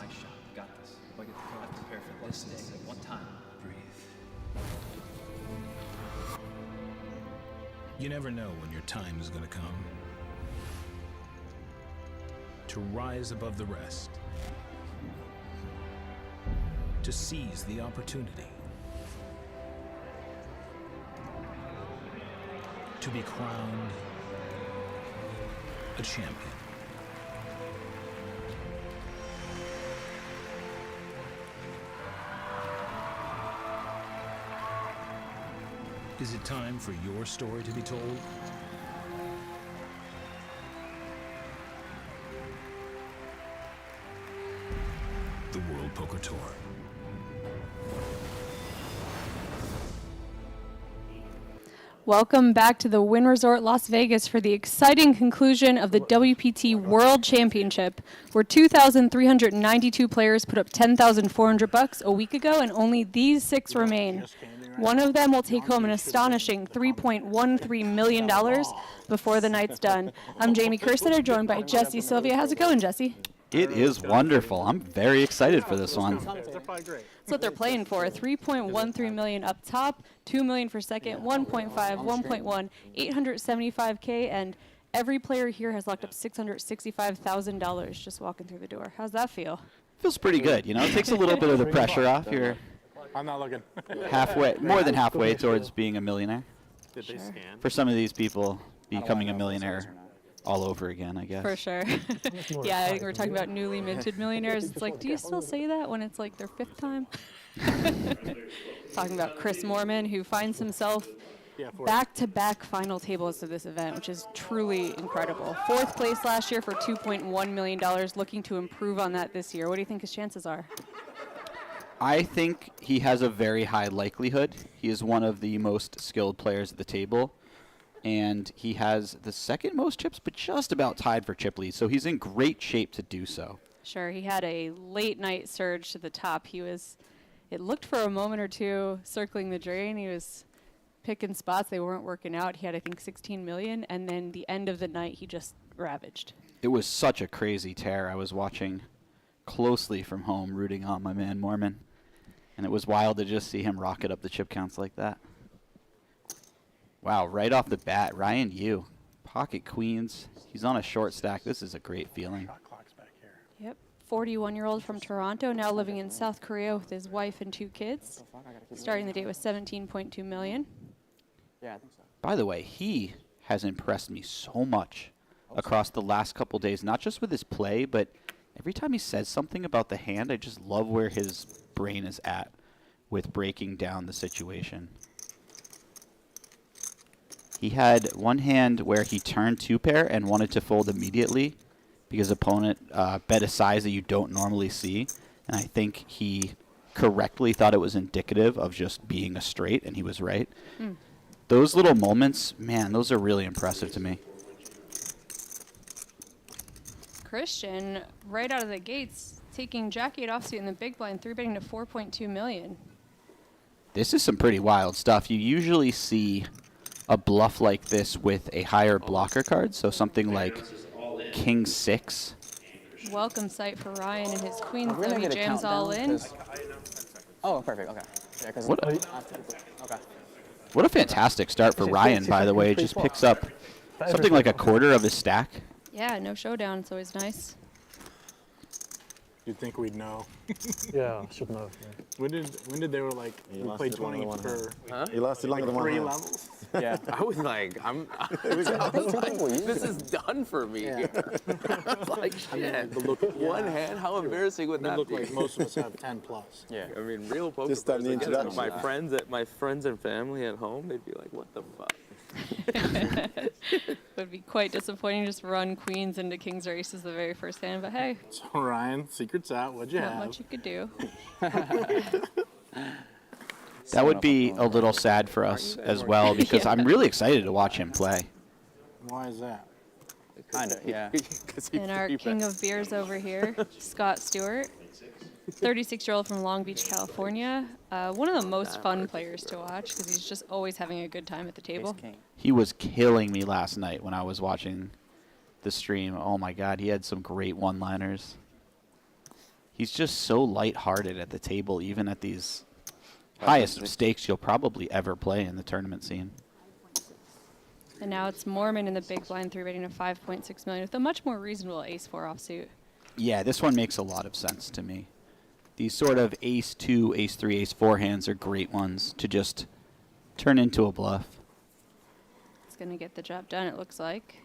my shot. Got this. If I get the call, I prepare for this day. One time. Breathe. You never know when your time is going to come. To rise above the rest. To seize the opportunity. To be crowned a champion. Is it time for your story to be told? The World Poker Tour. Welcome back to the Wynn Resort Las Vegas for the exciting conclusion of the WPT World Championship, where 2,392 players put up $10,400 a week ago, and only these 6 remain. One of them will take home an astonishing $3.13 million before the night's done. I'm Jamie Kerstetter, joined by Jesse Sylvia. How's it going, Jesse? It is wonderful. I'm very excited for this one. That's what they're playing for. $3.13 million up top, $2 million for second, 1.5, 1.1, $875K, and every player here has locked up $665,000 just walking through the door. How's that feel? Feels pretty good. You know, it takes a little bit of the pressure off. You're I'm not looking. halfway, more than halfway towards being a millionaire. Did they scan? For some of these people, becoming a millionaire all over again, I guess. For sure. Yeah, I think we're talking about newly minted millionaires. It's like, do you still say that when it's like their 5th time? Talking about Chris Moorman, who finds himself back-to-back final tables of this event, which is truly incredible. 4th place last year for $2.1 million, looking to improve on that this year. What do you think his chances are? I think he has a very high likelihood. He is one of the most skilled players at the table. And he has the 2nd most chips, but just about tied for chip lead. So he's in great shape to do so. Sure, he had a late night surge to the top. It looked for a moment or two circling the drain. He was picking spots. They weren't working out. He had, I think, 16 million. And then the end of the night, he just ravaged. It was such a crazy tear. I was watching closely from home, rooting on my man Moorman. And it was wild to just see him rocket up the chip counts like that. Wow, right off the bat, Ryan Yu, pocket queens. He's on a short stack. This is a great feeling. Yep, 41-year-old from Toronto, now living in South Korea with his wife and 2 kids. Starting the day with 17.2 million. Yeah, I think so. By the way, he has impressed me so much across the last couple days, not just with his play, but every time he says something about the hand, I just love where his brain is at with breaking down the situation. He had one hand where he turned 2-pair and wanted to fold immediately because opponent bet a size that you don't normally see. And I think he correctly thought it was indicative of just being a straight, and he was right. Those little moments, man, those are really impressive to me. Christian, right out of the gates, taking Jack-8 offsuit in the big blind, 3-betting to 4.2 million. This is some pretty wild stuff. You usually see a bluff like this with a higher blocker card, so something like King 6. Welcome sight for Ryan and his queens, though he jams all in. Oh, perfect. Okay. Yeah, What a fantastic start for Ryan, by the way. Just picks up something like a quarter of his stack. Yeah, no showdown. It's always nice. You'd think we'd know. Yeah, should know. When did they were like, we played 20 for You lost it longer than 1 3 hand. levels? Yeah. I was like, this is done for me. Yeah. Like, shit. One hand? How embarrassing would It that look be? like most of us have 10 plus. Yeah. I mean, real poker Just on players, the I guess, introduction. my friends and family at home, they'd be like, what the fuck? Would be quite disappointing just run queens into kings or aces the very first hand, but hey, So Ryan, secret's out. What'd you not have? much you could do. That would be a little sad for us as well, because I'm really excited to watch him play. Why is that? Kind of, yeah. And our king of beers over here, Scott Stewart, 36-year-old from Long Beach, California. One of the most fun players to watch because he's just always having a good time at the table. He was killing me last night when I was watching the stream. Oh my God, he had some great one-liners. He's just so lighthearted at the table, even at these highest of stakes you'll probably ever play in the tournament scene. And now it's Moorman in the big blind 3-betting to 5.6 million with a much more reasonable ace-4 offsuit. Yeah, this one makes a lot of sense to me. These sort of ace-2, ace-3, ace-4 hands are great ones to just turn into a bluff. It's going to get the job done, it looks like.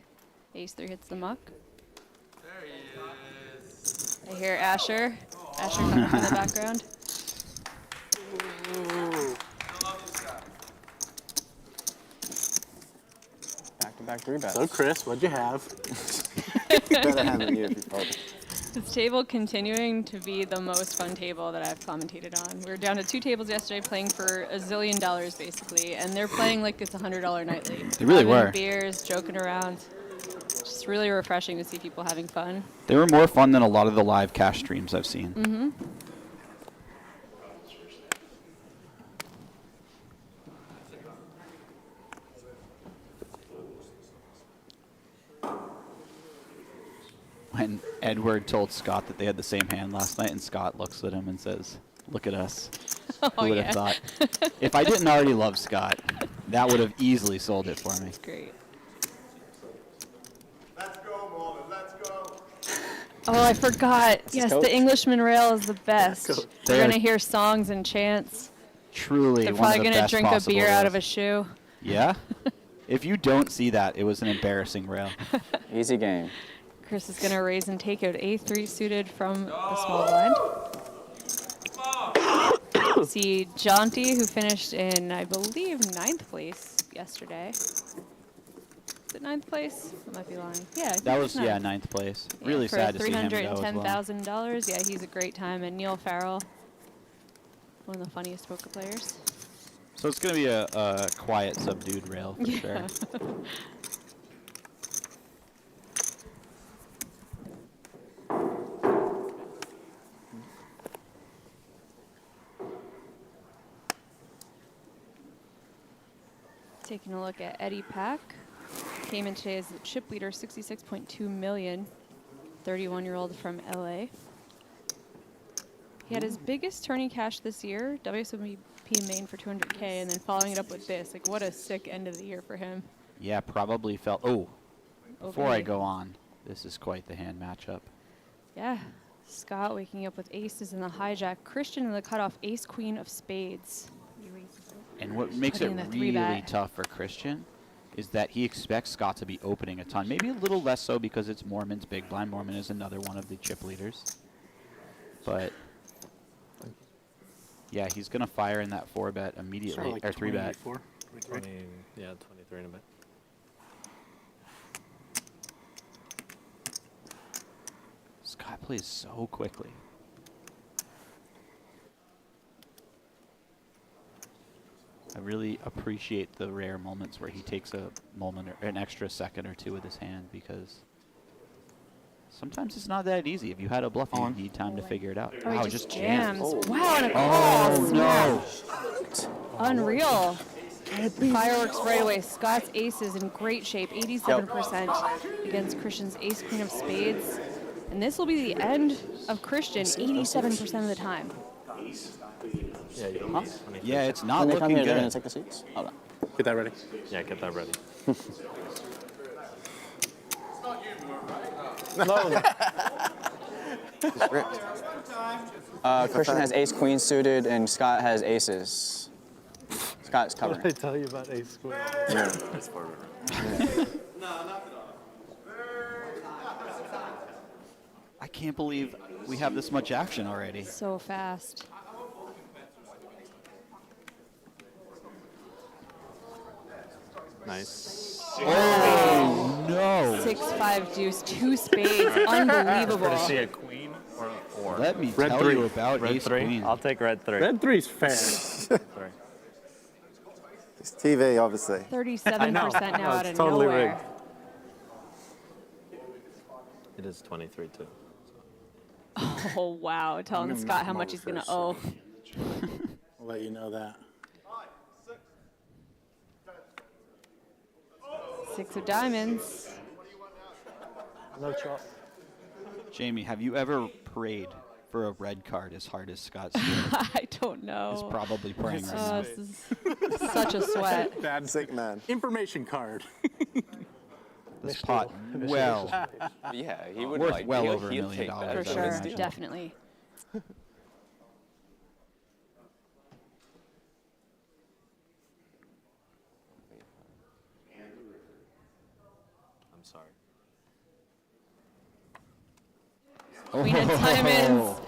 Ace-3 hits the muck. There he is. I hear Asher. Asher coming from the background. Back-to-back 3-bets. So, Chris, what'd you have? Better hand than you if you fold. This table continuing to be the most fun table that I've commentated on. We were down to 2 tables yesterday playing for $1 zillion basically, and they're playing like it's $100 nightly. They really Having were. beers, joking around. Just really refreshing to see people having fun. They were more fun than a lot of the live cash streams I've seen. Mm-hmm. When Edward told Scott that they had the same hand last night, and Scott looks at him and says, "Look at us." Oh, Who would yeah. have thought? If I didn't already love Scott, that would have easily sold it for me. Great. Let's go, Moorman. Let's go. Oh, I forgot. Yes, coach? the Englishman rail is the best. They're They're- going to hear songs and chants. Truly They're one of probably the going to best drink a possible beer out rails. of a shoe. Yeah? If you don't see that, it was an embarrassing rail. Easy game. Chris is going to raise and take out A3 suited from the small blind. See Jaunty, who finished in, I believe, 9th place yesterday. Is it 9th place? I might be lying. Yeah, I think That it's was, yeah, 9th. 9th place. Yeah, Really for sad to see him go as well. $310,000. Yeah, he's a great time. And Neil Farrell, one of the funniest poker players. So it's going to be a quiet, subdued rail for sure. Yeah. Taking a look at Eddie Pack. Came in today as the chip leader, 66.2 million. 31-year-old from LA. He had his biggest tourney cash this year, WSOP main for 200K, and then following it up with this. Like, what a sick end of the year for him. Yeah, probably felt... Oh, before I Okay. go on, this is quite the hand matchup. Yeah. Scott waking up with aces in the hijack. Christian in the cutoff, ace-queen of spades. And what makes it Putting the really 3-bet. tough for Christian is that he expects Scott to be opening a ton. Maybe a little less so because it's Moorman's big blind. Moorman is another one of the chip leaders. But, yeah, he's going to fire in that 4-bet immediately, Like or 3-bet. 24, 23. 20, yeah, 23 in a bit. Scott plays so quickly. I really appreciate the rare moments where he takes a moment or an extra second or two with his hand, because sometimes it's not that easy. If you had a bluff, you need time to figure it out. Oh, he Wow, just jammed. jams. Wow, and a Oh, no. Unreal. Fireworks right away. Scott's aces in great shape, 87% against Christian's ace-queen of spades. And this will be the end of Christian 87% of the time. Yeah, you Huh? Yeah, it's not When they come looking here, they're going good. to take the seats? Hold on. Get that ready. Yeah, get that ready. It's ripped. Christian has ace-queen suited, and Scott has aces. Scott's What did I covering. tell you about ace queen? That's part of it. I can't believe we have this much action already. So fast. Nice. Oh, no. 6-5 deuce, 2 spades. Unbelievable. Is she a queen or a 4? Let me Red tell 3. you about Red ace 3? queen. I'll take red 3. Red 3's fair. 3. It's TV, obviously. 37% now out it's of totally nowhere. rigged. It is 23 too. Oh, wow. Telling gonna Scott knock how him much over he's going to first, owe. I'll let you know that. 6 of diamonds. No chop. Jamie, have you ever prayed for a red card as hard as Scott Stewart I don't is know. probably praying right Oh, now. this is such a sweat. Bad Sick man. information card. This pot, well, Yeah, he would worth like. well he'll- over $1 he'll million. take that I For would sure, imagine. definitely. I'm sorry. Queen of diamonds.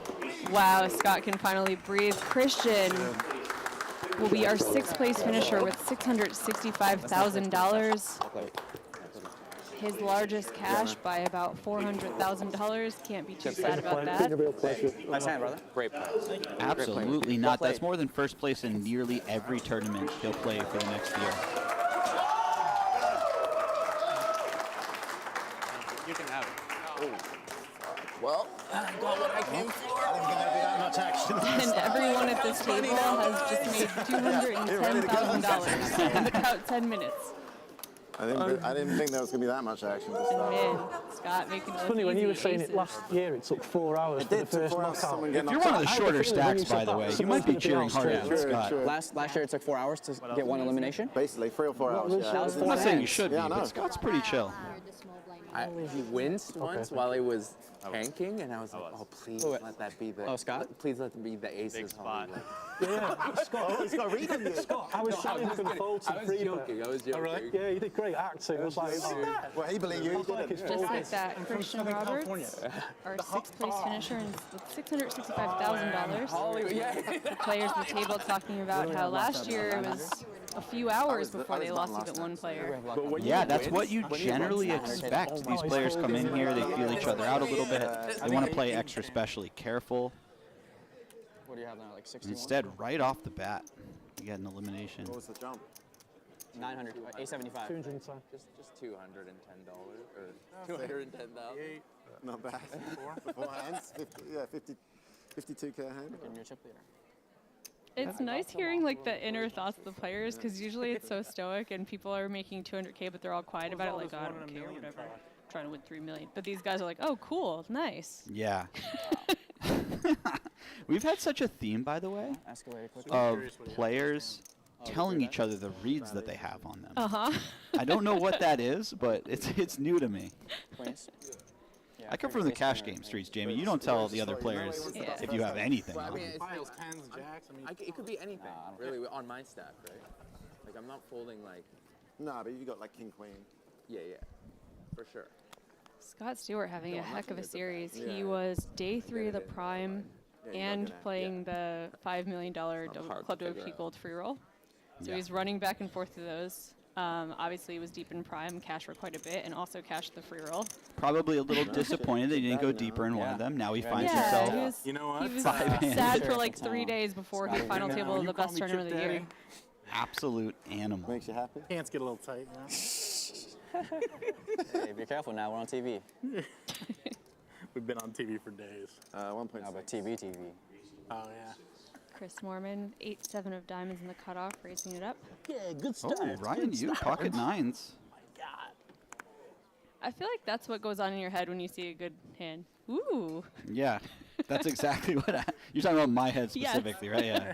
Wow, Scott can finally breathe. Christian will be our 6th place finisher with $665,000. His largest cash by about $400,000. Can't be too sad about that. Nice hand, brother. Great play. Absolutely not. That's more than first place in nearly every tournament he'll play for the next year. You can have it. Well, I got what I came for. And everyone at this table has just made $210,000 in about 10 minutes. I didn't think there was going to be that much action to start. Man, Scott making it Funny, when you were easy saying aces. it last year, it took 4 hours It for the did, took first 4 hours knockout. someone get If you're knocked one of the out. shorter feeling when you stacks, by said the that, way, you someone's might be gonna be cheering on harder straight. than True, Scott. true. Last year it took 4 hours to get one elimination. Basically, 3 or 4 hours. was Yeah. yours? I'm not saying you should be, Yeah, I know. but Scott's pretty chill. He winced once while he was tanking, and I was like, oh, please let that be the. Oh, Scott? Please let it be the aces. Big spot. Yeah, Scott, He's got read on you. Scott, I was shouting from Fold to I was free joking. I was joking. Yeah, you did great acting. I was like, oh, Well, he believed you. He like didn't. it's Just Fold. like that, Christian Roberts, our 6th place finisher and with $665,000. Hollywood, yeah. The players at the table talking about how last year it was a few hours before they lost even one player. Yeah, that's what you generally expect. These players come in here, they feel each other out a little bit. They want to play extra specially careful. What do you have now? Like 61? Instead, right off the bat, you get an elimination. What was the jump? 900, 875. 210. Just $210 or $210,000. Not bad. Four hands. 52K hand. And your chip leader. It's nice hearing like the inner thoughts of the players because usually it's so stoic and people are making 200K but they're all quiet about it like, oh, I don't care, whatever. I'm trying to win 3 million. But these guys are like, oh, cool, nice. Yeah. We've had such a theme, by the way, Escalated quickly. of players telling each other the reads that they have on them. Uh-huh. I don't know what that is, but it's new to me. Queens. Yeah, I come from the cash game streets, Jamie. You don't tell the other players Yeah. if you have anything Well, I on. mean, it's Files, pens, jacks. I mean, it could be anything, really, on my stack, right? Like, I'm not folding, like, Nah, but you got like king queen. yeah, for sure. Scott Stewart having a heck of a series. He Yeah. was day 3 of the Prime Yeah, you and got it. playing the $5 million hard Club to figure WPT out. Gold free roll. So Yeah. he's running back and forth through those. Obviously, he was deep in Prime, cashed for quite a bit, and also cashed the free roll. Probably a little disappointed that he didn't go deeper in one of them. Now he finds Yeah, himself. he was, You know what? he was Five sad for hands. like 3 days before he final table of You the call best me tournament of the Chip year. Daddy. Absolute animal. Makes you happy? Pants get a little tight, you know? Hey, be careful now. We're on TV. We've been on TV for days. 1.6. No, but TV. Oh, yeah. Chris Moorman, 8-7 of diamonds in the cutoff, raising it up. Yeah, good Oh, start. Ryan, you pocket nines. God. I feel like that's what goes on in your head when you see a good hand. Ooh. Yeah, that's exactly what you're talking about. My head Yes. specifically, right? Yeah.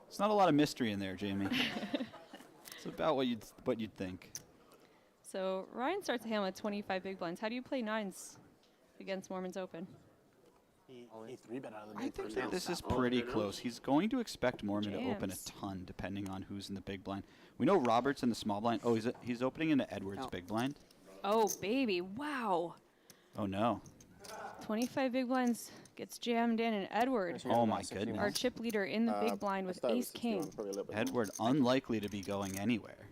It's not a lot of mystery in there, Jamie. It's about what you'd think. So Ryan starts the hand with 25 big blinds. How do you play nines against Moorman's Open? He 3-bet out of the I big think first that hand. this is pretty close. He's going to expect Moorman to open a Jams. ton, depending on who's in the big blind. We know Robert's in the small blind. Oh, he's opening into Edwards' big blind. Oh, baby. Wow. Oh, no. 25 big blinds gets jammed in, and Edward, Oh, my our goodness. chip leader in the big blind with ace king. Probably a little bit. Edward unlikely to be going anywhere.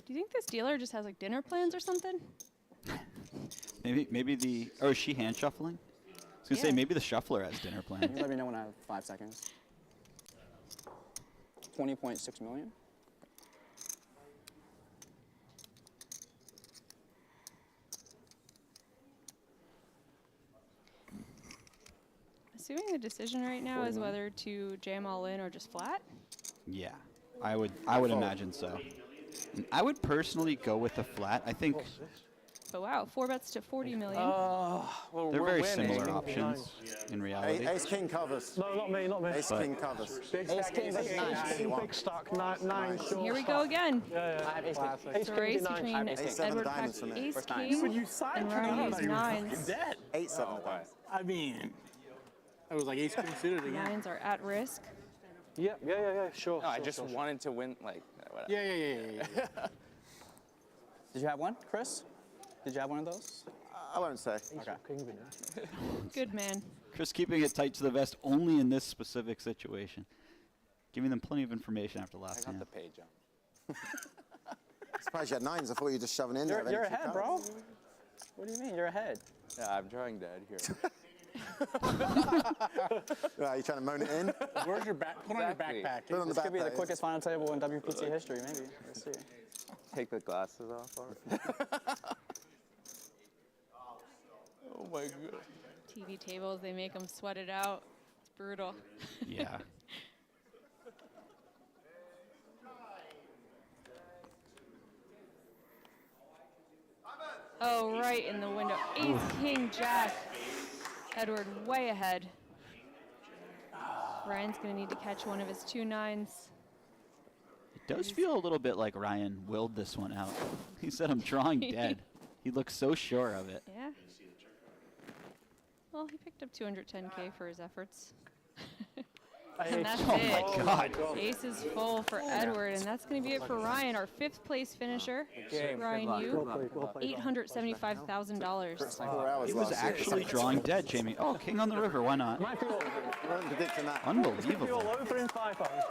Do you think this dealer just has like dinner plans or something? Maybe the. Or is she hand shuffling? I was gonna say Yeah. maybe the shuffler has dinner You plans. let me know when I have 5 seconds. 20.6 million. Assuming the decision right now is whether to jam all in or just flat. Yeah, I would imagine so. And I would personally go with the flat. I think But wow, 4 bets to 40 million. Well, they're we're very winning. similar options in reality. Ace king covers. No, not me, not me. Ace king covers. Big Ace stack, king, ace nice. king, big stack, nine short Here we stack. go again. Yeah, I have ace king. Ace It's a king, race nine. between Ace king. Seven Edward diamonds Pack's for me. ace First time. king You side and turned Ryan's out, you're fucking nines. dead. 8-7 of diamonds. I mean, I was like ace king suited again. Nines are at risk. Yeah, sure. No, I sure, just sure. wanted to win, like, whatever. Yeah. Did you have one, Chris? Did you have one of those? I won't say. Okay. King winner. Good man. Chris keeping it tight to the vest only in this specific situation. Giving them plenty of information after I last got hand. the page jump. Surprised you had 9s. I thought you were just shoving in there. You're ahead, bro. What do you mean? You're ahead. Yeah, I'm drawing dead here. Are you trying to moan it in? Where's your back? Put on your Exactly. backpack. Put it on the This could be the back. quickest final table in WPT history, maybe. Let's see. Take the glasses off. Oh my god. TV tables, they make them sweat it out. It's brutal. Yeah. Oh, right in the window. Ace, king, jack. Edward way ahead. Ryan's going to need to catch one of his 2 nines. It does feel a little bit like Ryan willed this one out. He said, I'm drawing dead. He looks so sure of it. Yeah. Well, he picked up 210K for his efforts. And that's Oh it. my God. Ace is full for Edward, and that's going to be it for Ryan, our 5th place finisher. Game. Ryan, Well you played, well played. $875,000. 4 hours He was last year. actually drawing dead, Jamie. Oh, king on the river. Why not? Might be all, You weren't predicting that. might be all Unbelievable. over in 5 hours.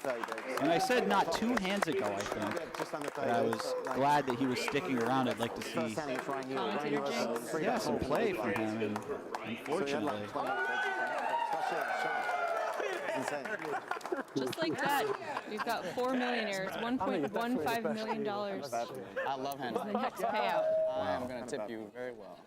30 days. And I said not 2 hands ago, I think. Just under 30 But I days. was glad that he was sticking around. I'd like to First see hand he was Ryan, Commentator Jinx. yeah, some play from him. And So he had unfortunately, like 20. That's it, sharp. Insane. Just like that, we've got 4 millionaires, $1.15 million. I love handling. The next payout. I'm going to tip you very well.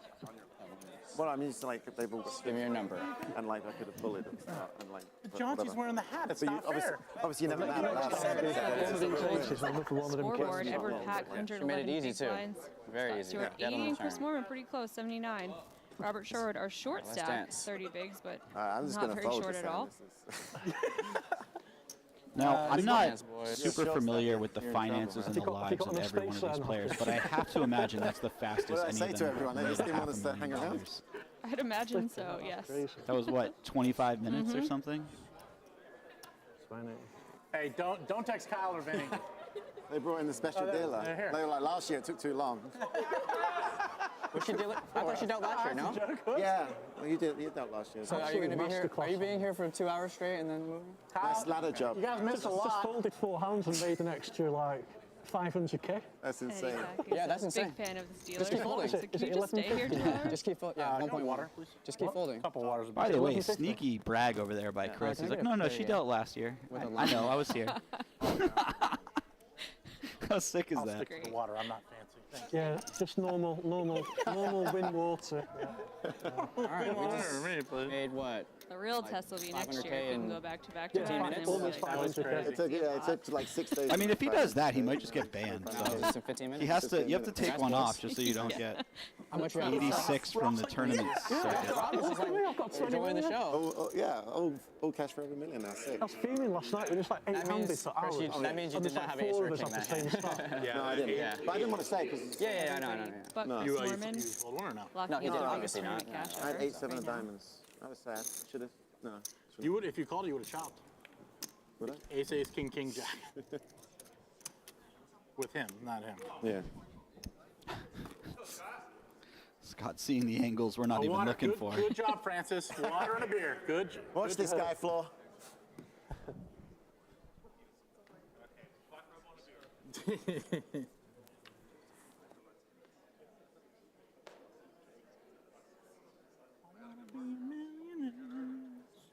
Well, I'm used to like they've all Give me your number. and like I could have bullied them and like. Chauncey's wearing the hat. It's But you, not fair. obviously you never know. One of these aces, I'm looking for one of them Scoreboard, kicks. Edward Pack, 111 made it easy, big too. blinds. Very Scott easy. Stewart, 80, Gentleman's and Chris turn. Moorman, pretty close, 79. Robert Sherwood, our short Let's stack, dance. 30 bigs, but I'm just not gonna very fold short this at all. now I'm not boys. super familiar with the finances and the lives of every one of these players, but I have to imagine that's the fastest What did I any say of to them everyone? They have just made didn't want us to hang around. $500,000. I'd imagine so, yes. That was what, 25 minutes or something? Hey, don't text Kyle or Vinny. They brought in the special dealer. they're here. They were like, last year it took too long. Was she deal- I thought she dealt last year, no? Yeah, well, you dealt last year. So are you going to be here? Masterclass. Are you being here for 2 hours straight and then moving? Nice ladder job. You guys missed a Just lot. folded 4 hands and made an extra like 500K. That's Eddie insane. Pack is Yeah, that's a insane. big fan of this dealer. Just keep folding. So Is can it you just stay here 2 hours? Just keep folding. Yeah, 1.1. water, please. Just keep folding. Couple waters. By the way, 11.50. sneaky brag over there by Chris. can He's I like, get no, a- she yeah. dealt last year. With a I know, I was here. How sick is I'll that? stick to the water. I'm not fancy. Thank Yeah, just normal wind water. All right, we just you. Me, please. made what? The real test will be next 500K year if we can in go back to back to Yeah, back. and then we'll almost be like, 500K. It took like 6 days. I mean, if he does that, he might just get banned. Is So this in 15 minutes? he has to. You have to take That's one close. off just so you don't get How much you have? 86 from the tournament circuit. Robin's just like I've got 20 enjoying the million. show. Yeah, all cash for every million. That's sick. I was fuming last night with just like 8 That handed means, for Chris, hours. that means you And did there's not like have ace 4 or of us king at the that same hand. spot. No, I didn't. Yeah. But I didn't want to say because Yeah, I know. But No. Chris You Moorman, sold one or no? locking No, he in didn't, the biggest obviously not. tournament cash I had ever 8-7 right of now. diamonds. I was sad. Should have. No. You would, if you called, you would have chopped. Would I? Ace, king, jack. With him, not him. Yeah. Scott seeing the angles we're not even Water, looking good, for. Good job, Francis. Water and a beer. Good. Watch this guy, Floor.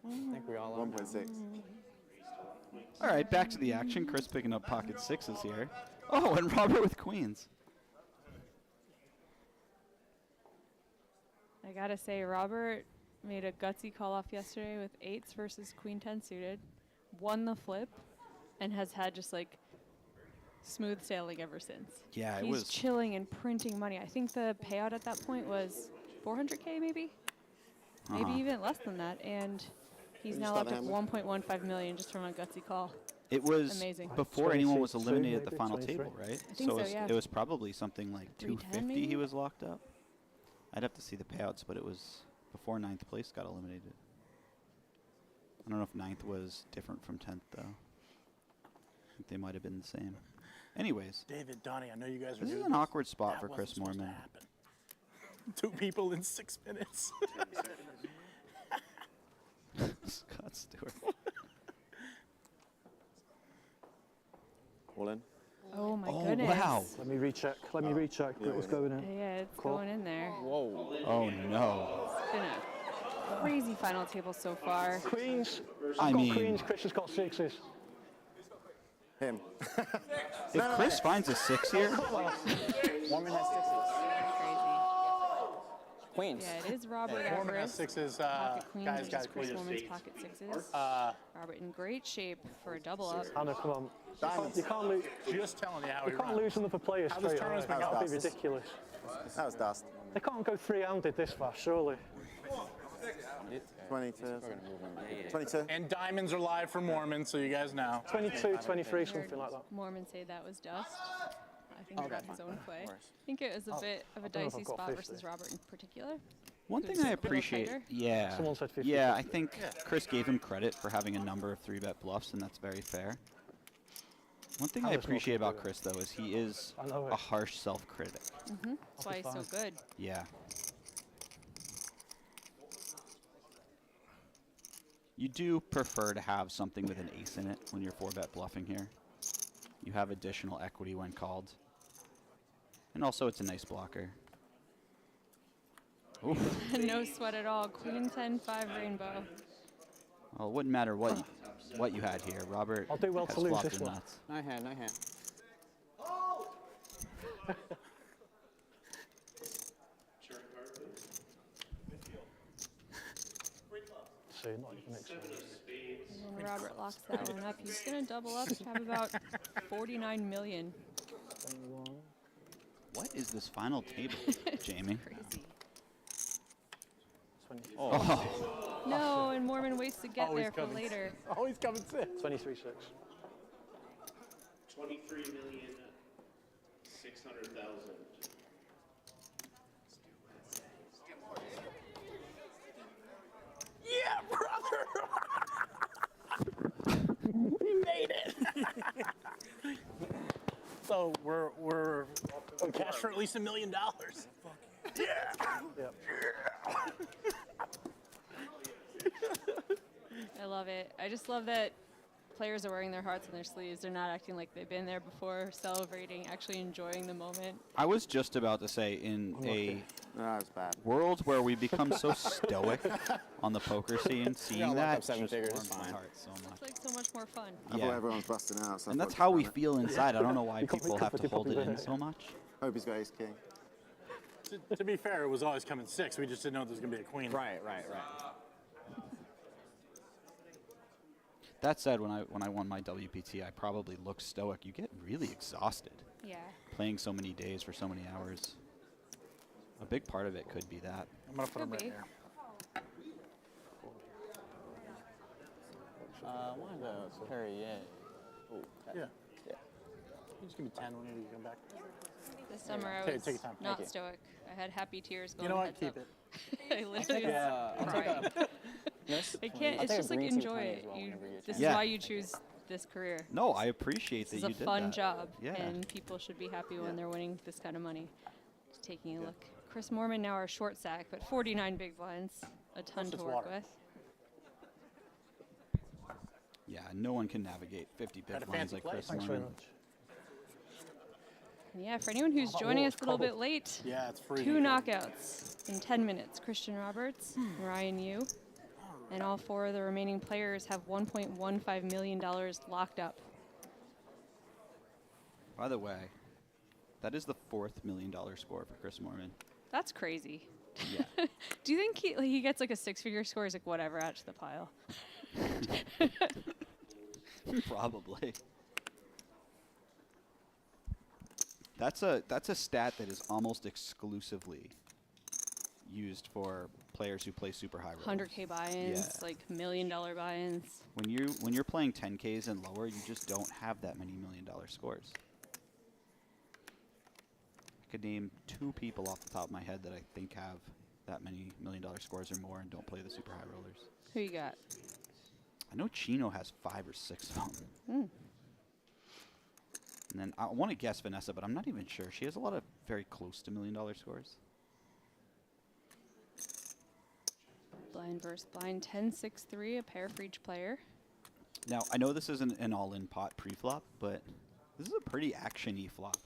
I think we all are. 1.6. All right, back to the action. Chris picking up pocket sixes here. Oh, and Robert with queens. I gotta say, Robert made a gutsy call off yesterday with 8s versus queen 10 suited, won the flip, and has had just like smooth sailing ever since. Yeah, it He's was. chilling and printing money. I think the payout at that point was 400K maybe? Maybe even less than that. And he's you now start up at the hammer? 1.15 million just from a gutsy call. It was Amazing. before anyone was 22 eliminated at the maybe, final 23. table, right? I think so, it was, yeah. it was probably something like 310 250 he maybe? was locked up. I'd have to see the payouts, but it was before 9th place got eliminated. I don't know if 9th was different from 10th, though. I think they might have been the same. Anyways, David, Donnie, I know you guys are this is doing an awkward spot That for wasn't Chris supposed to Moorman. happen. 2 people in 6 minutes. Scott Stewart. All in. Oh my Oh, goodness. wow. Let me recheck. Let me recheck that was going in. Yeah, it's Cool. going in there. Whoa. Oh, no. It's been a crazy final table so far. Queens. I I've got mean- Queens. Chris has got 6s. Him. If Chris finds a 6 here, Moorman has 6s. Crazy. Queens. Yeah, it is Robert at Moorman has risk. 6s. Pocket queens, Guys, which is guys, Chris please. Moorman's pocket sixes. Robert in great shape for a double up. Hannah, come on. Diamonds. You can't lose. Just telling you how he You can't runs. lose another player How this straight away. tournament's been That would be going. ridiculous. That was dust. They can't go three-handed this fast, surely. 22. 22. And diamonds are live for Moorman, so you guys know. 22, 23, something like that. Moorman say that was dust. I think he Okay, got his fine. own play. Of course. I think it was a bit of a don't know if dicey I've got spot 50. versus Robert in particular. one Who's thing I a little appreciate, tighter. yeah, Someone said 50. yeah, I think Chris gave him credit for having a number of 3-bet bluffs, and that's very fair. One thing I Hannah's not appreciate gonna about do Chris, though, is he is I know it. a harsh self-critic. That's why he's so good. Yeah. You do prefer to have something with an ace in it when you're 4-bet bluffing here. You have additional equity when called. And also, it's a nice blocker. Oof. No sweat at all. Queen 10, 5 rainbow. Well, it wouldn't matter what you had here. Robert I'll do well has to lose flopped this the one. nuts. No hand, no hand. See, not even excited. And then Robert locks that one up. He's going to double up to have about 49 million. 21. What is this final table, Jamie? Crazy. 20, Oh, No, and Moorman waits to get Oh, he's there for coming. later. Oh, he's coming 6. 23, 6. 23,600,000. Yeah, brother! We made it! So we're on cash for at least $1 million. Yeah! Yep. I love it. I just love that players are wearing their hearts on their sleeves. They're not acting like they've been there before, celebrating, actually enjoying the moment. I was just about to say, in a No, that was bad. world where we become so stoic on the poker scene, seeing lock that up 7 just figures, warms it's my fine. heart so much. It's like so much more fun. I thought Yeah. everyone's busting out. So And I that's thought how we just feel inside. I don't know why You can't people make have up to with hold it your in puppy so much. Hope he's got ace king. To be fair, it was always coming 6. We just didn't know there was going to be a queen. Right. That said, when I won my WPT, I probably looked stoic. You get really exhausted Yeah. playing so many days for so many hours. A big part of it could be that. I'm going to put him Could right be. here. One of those. Perrier. Ooh, Yeah. Yeah. You just give me 10 whenever you come back. This summer I Take- was take your time. not Thank you. stoic. I had happy tears going You know what? heads Keep up. it. I literally was I'll crying. take a miss. I can't. I'll It's take a just like green tea enjoy penny it. as well whenever you get a This chance. Yeah. is why you choose this career. No, I appreciate This that is you a did fun that. job, Yeah. and people should be happy when they're winning this kind of money. Just taking a look. Chris Moorman now our short sack, but 49 big blinds, a ton Plus to it's work water. with. Yeah, no one can navigate 50 Had big a lines fancy like play. Chris Thanks very Moorman. much. And yeah, for anyone who's joining us a little bit late, Yeah, it's free. 2 knockouts in 10 minutes. Christian Roberts, Ryan Yu, and all 4 of the remaining players have $1.15 million locked up. By the way, that is the 4th $1 million score for Chris Moorman. That's crazy. Yeah. Do you think he gets like a 6-figure score? He's like, whatever, add to the pile. Probably. That's a stat that is almost exclusively used for players who play super high rollers. 100K buy-ins, like $1 million buy-ins. When you're playing 10Ks and lower, you just don't have that many $1 million scores. I could name 2 people off the top of my head that I think have that many $1 million scores or more and don't play the super high rollers. Who you got? I know Chino has 5 or 6 of them. Mm. And then I want to guess Vanessa, but I'm not even sure. She has a lot of very close to $1 million scores. Blind versus blind, 10-6-3, a pair for each player. Now, I know this isn't an all-in pot pre-flop, but this is a pretty action-y flop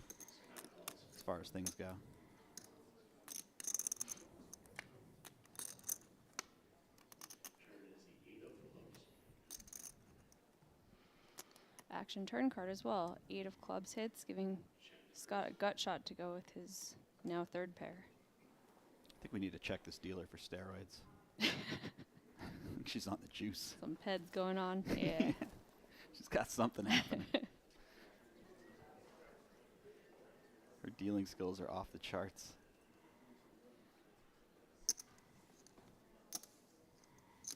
as far as things go. Action turn card as well. 8 of clubs hits, giving Scott a gut shot to go with his now 3rd pair. I think we need to check this dealer for steroids. She's on the juice. Some peds going on. Yeah. She's got something happening. Her dealing skills are off the charts.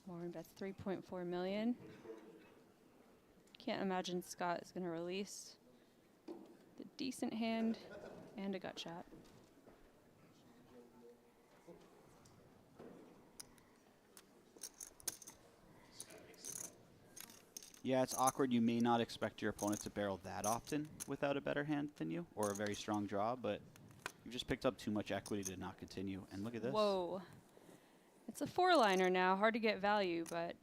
Moorman bets 3.4 million. Can't imagine Scott is going to release the decent hand and a gut shot. Yeah, it's awkward. You may not expect your opponent to barrel that often without a better hand than you or a very strong draw, but you've just picked up too much equity to not continue. And look at this. Whoa. It's a 4-liner now. Hard to get value, but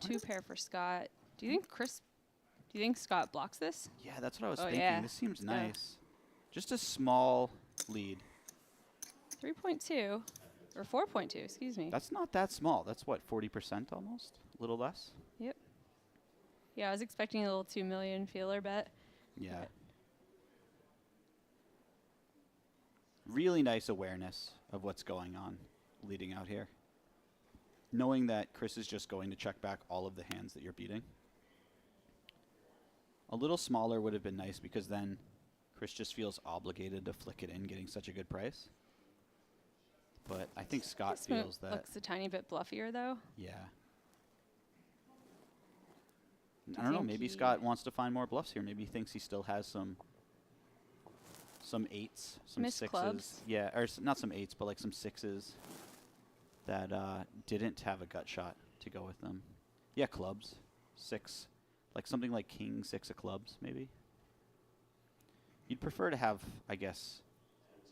2 pair for Scott. Do you think Scott blocks this? Yeah, that's what I was Oh, thinking. yeah. This seems Yeah. nice. Just a small lead. 3.2 or 4.2, excuse me. That's not that small. That's what, 40% almost? A little less? Yep. Yeah, I was expecting a little 2 million feeler bet. Yeah. But Really nice awareness of what's going on leading out here. Knowing that Chris is just going to check back all of the hands that you're beating. A little smaller would have been nice because then Chris just feels obligated to flick it in getting such a good price. But I think Scott this one feels that. looks a tiny bit bluffier, though. Yeah. I don't know. Maybe Scott wants to find more bluffs here. Maybe he thinks he still has some 8s, some Missed 6s. clubs. Yeah, or not some 8s, but like some 6s that didn't have a gut shot to go with them. Yeah, clubs. 6. Like something like king 6 of clubs, maybe. You'd prefer to have, I guess,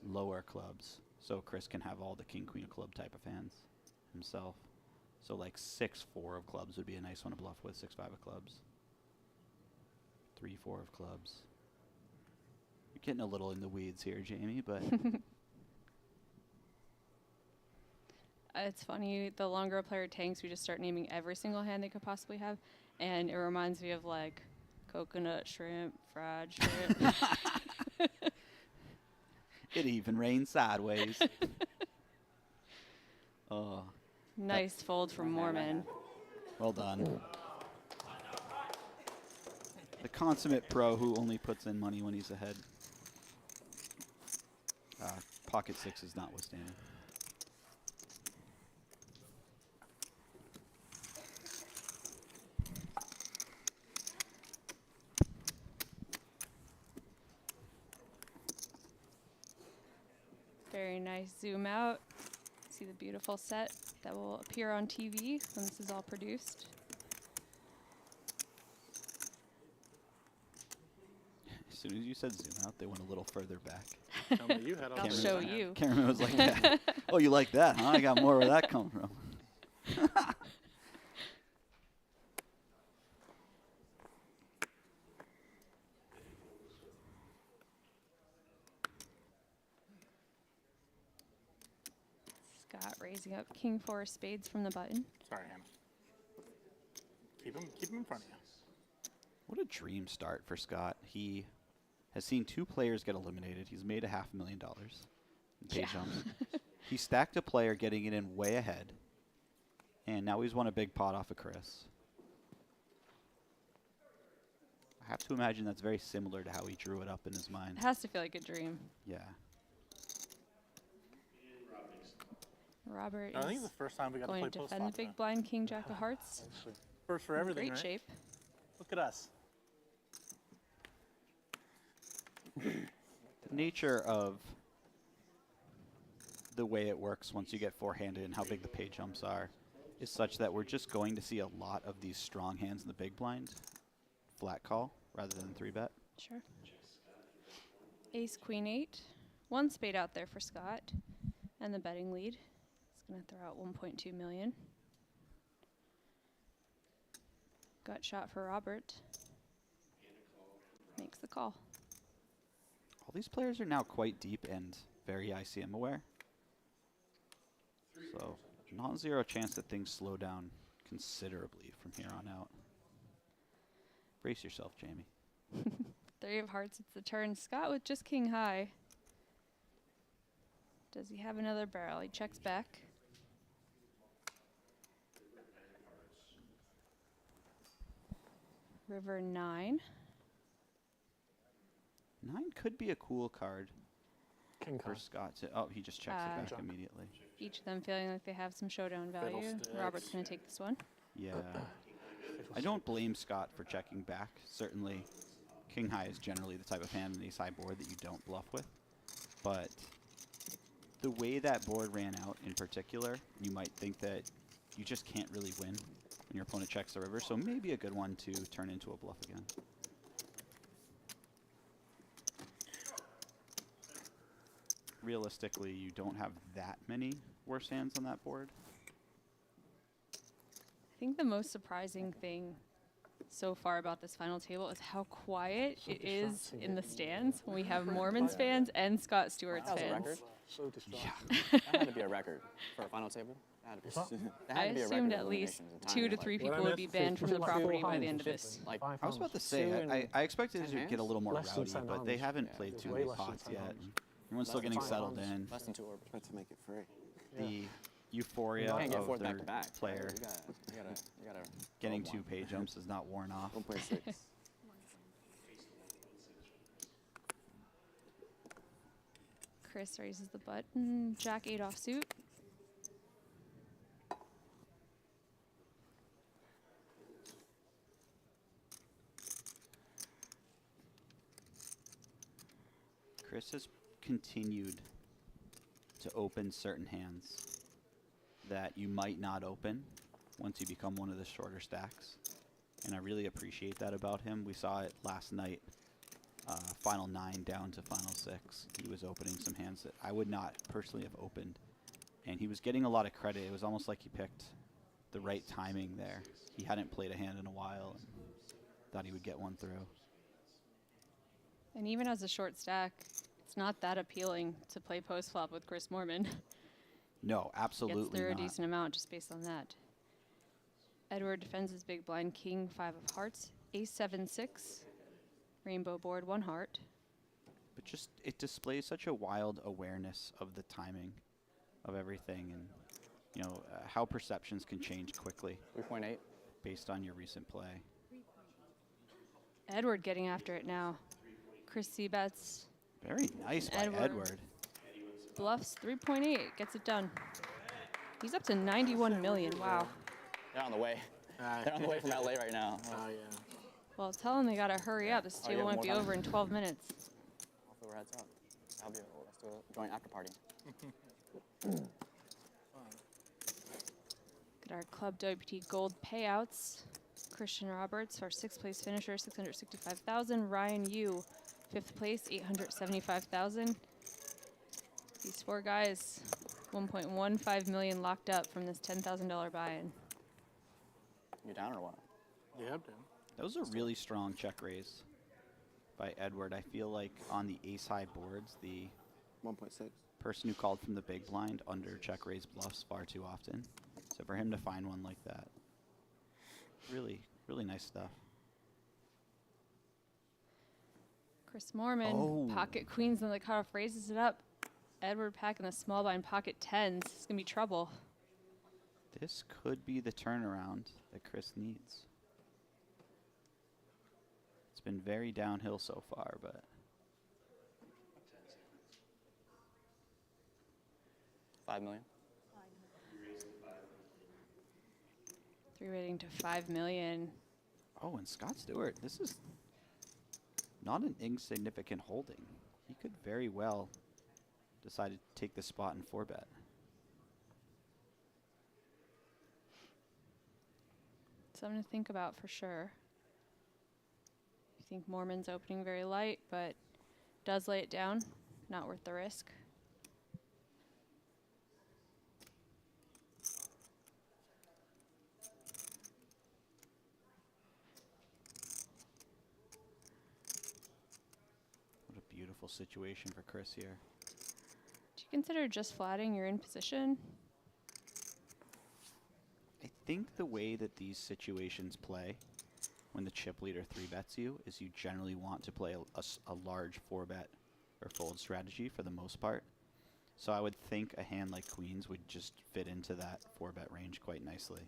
lower clubs, so Chris can have all the king queen of club type of hands himself. So like 6-4 of clubs would be a nice one to bluff with. 6-5 of clubs. 3-4 of clubs. You're getting a little in the weeds here, Jamie, but It's funny, the longer a player tanks, we just start naming every single hand they could possibly have, and it reminds me of like coconut shrimp, fried shrimp. it even rains sideways. Oh. Nice fold from Moorman. Well done. The consummate pro who only puts in money when he's ahead. Pocket 6 is notwithstanding. Very nice zoom out. See the beautiful set that will appear on TV when this is all produced. As soon as you said zoom out, they went a little further back. Tell me you had all I'll the show time. you. Cameraman was like, yeah. Oh, you like that, huh? I got more where that come from. Scott raising up king 4 of spades from the button. Sorry, Hannah. Keep him in front of you. What a dream start for Scott. He has seen 2 players get eliminated. He's made $500,000 in pay jumps. He stacked a player getting it in way ahead. And now he's won a big pot off of Chris. I have to imagine that's very similar to how he drew it up in his mind. It has to feel like a dream. Yeah. Robert I think is it's the first time we got to going play to post defend the flop. big blind, king, jack of hearts. First for everything, Great right? shape. Look at us. The nature of the way it works once you get four-handed and how big the pay jumps are is such that we're just going to see a lot of these strong hands in the big blind flat call rather than 3-bet. Sure. Ace, queen, 8. One spade out there for Scott. And the betting lead is going to throw out 1.2 million. Gut shot for Robert. Makes the call. All these players are now quite deep and very ICM aware. So non-zero chance that things slow down considerably from here on out. Brace yourself, Jamie. 3 of hearts, it's the turn. Scott with just king high. Does he have another barrel? He checks back. River 9. 9 could be a cool card King for card. Scott to. Oh, he just checks it back immediately. Each of them feeling like they have some showdown value. Fiddlesticks. Robert's going to take this one. Yeah. I don't blame Scott for checking back. Certainly, king high is generally the type of hand in ace high board that you don't bluff with. But the way that board ran out in particular, you might think that you just can't really win when your opponent checks the river. So maybe a good one to turn into a bluff again. Realistically, you don't have that many worse hands on that board. I think the most surprising thing so far about this final table is how quiet it is in the stands when we have Moorman's fans and Scott Stewart's That was a fans. record. So distracting. That had to be a record for a final table. That had to be, that I had to be a assumed record at of least eliminations and 2 to timing, 3 like, people would be banned from the property by the end of this. Like, Five I was about to hands. say, Two and I expected it to 10 get a little more Less than rowdy, 10 but they hands. haven't Yeah, played it's too way many less than pots 10 yet. hands. Everyone's still Less than getting 5 settled hands. in. Less than 2 orbits. But to make it free. The euphoria You can't get of fourth their back to back. player You gotta getting roll 2 one. pay jumps is not worn off. 1.6. Chris raises the button. Jack 8 offsuit. Chris has continued to open certain hands that you might not open once you become one of the shorter stacks. And I really appreciate that about him. We saw it last night, final 9 down to final 6. He was opening some hands that I would not personally have opened. And he was getting a lot of credit. It was almost like he picked the right timing there. He hadn't played a hand in a while and thought he would get one through. And even as a short stack, it's not that appealing to play post flop with Chris Moorman. No, Gets absolutely through a not. decent amount just based on that. Edward defends his big blind, king 5 of hearts, ace 7 6, rainbow board 1 heart. But just it displays such a wild awareness of the timing of everything, and you know how perceptions can change quickly 3.8. based on your recent play. Edward getting after it now. Chris c-bets, Very nice by Edward. bluffs 3.8, gets it done. He's up to 91 million, wow. They're on the way. They're on the way from LA right now. Oh, yeah. Well, tell him they gotta hurry up. This Oh, you table have might be more time? over in 12 minutes. Hopefully we're heads up. Let's do a joint after party. Get our Club WPT Gold payouts. Christian Roberts, our 6th place finisher, 665,000. Ryan Yu, 5th place, 875,000. These 4 guys, 1.15 million locked up from this $10,000 buy-in. You down or what? Yeah, I'm down. That was a really strong check raise by Edward. I feel like on the ace high boards, the 1.6. person who called from the big blind under check raise bluffs far too often. So for him to find one like that, really, really nice stuff. Chris Moorman, Oh. pocket queens and the cutoff raises it up. Edward packing the small blind pocket 10s. It's gonna be trouble. This could be the turnaround that Chris needs. It's been very downhill so far, but 5 million. 3-rating to 5 million. oh, and Scott Stewart, this is not an insignificant holding. He could very well decide to take the spot in 4-bet. Something to think about for sure. I think Moorman's opening very light, but does lay it down. Not worth the risk. What a beautiful situation for Chris here. Do you consider just flatting your in position? I think the way that these situations play when the chip leader 3-bets you is you generally want to play a large 4-bet or fold strategy for the most part. So I would think a hand like queens would just fit into that 4-bet range quite nicely.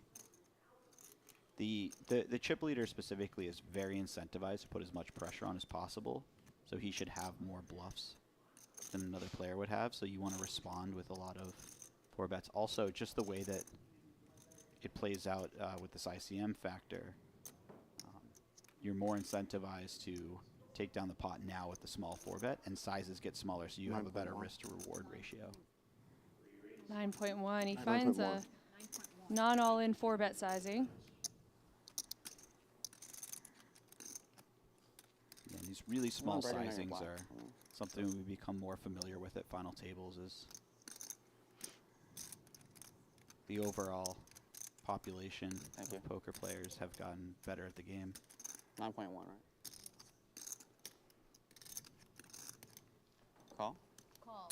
The chip leader specifically is very incentivized to put as much pressure on as possible, so he should have more bluffs than another player would have, so you want to respond with a lot of 4-bets. Also, just the way that it plays out with this ICM factor, you're more incentivized to take down the pot now with the small 4-bet, and sizes get smaller, so you have a better risk to reward ratio. 9.1. He finds a non-all-in 4-bet sizing. Yeah, these really small Right in there, sizings black. are something we become more familiar with at final tables. Is the overall population of poker players have gotten better at the game. 9.1, right? Call? Call.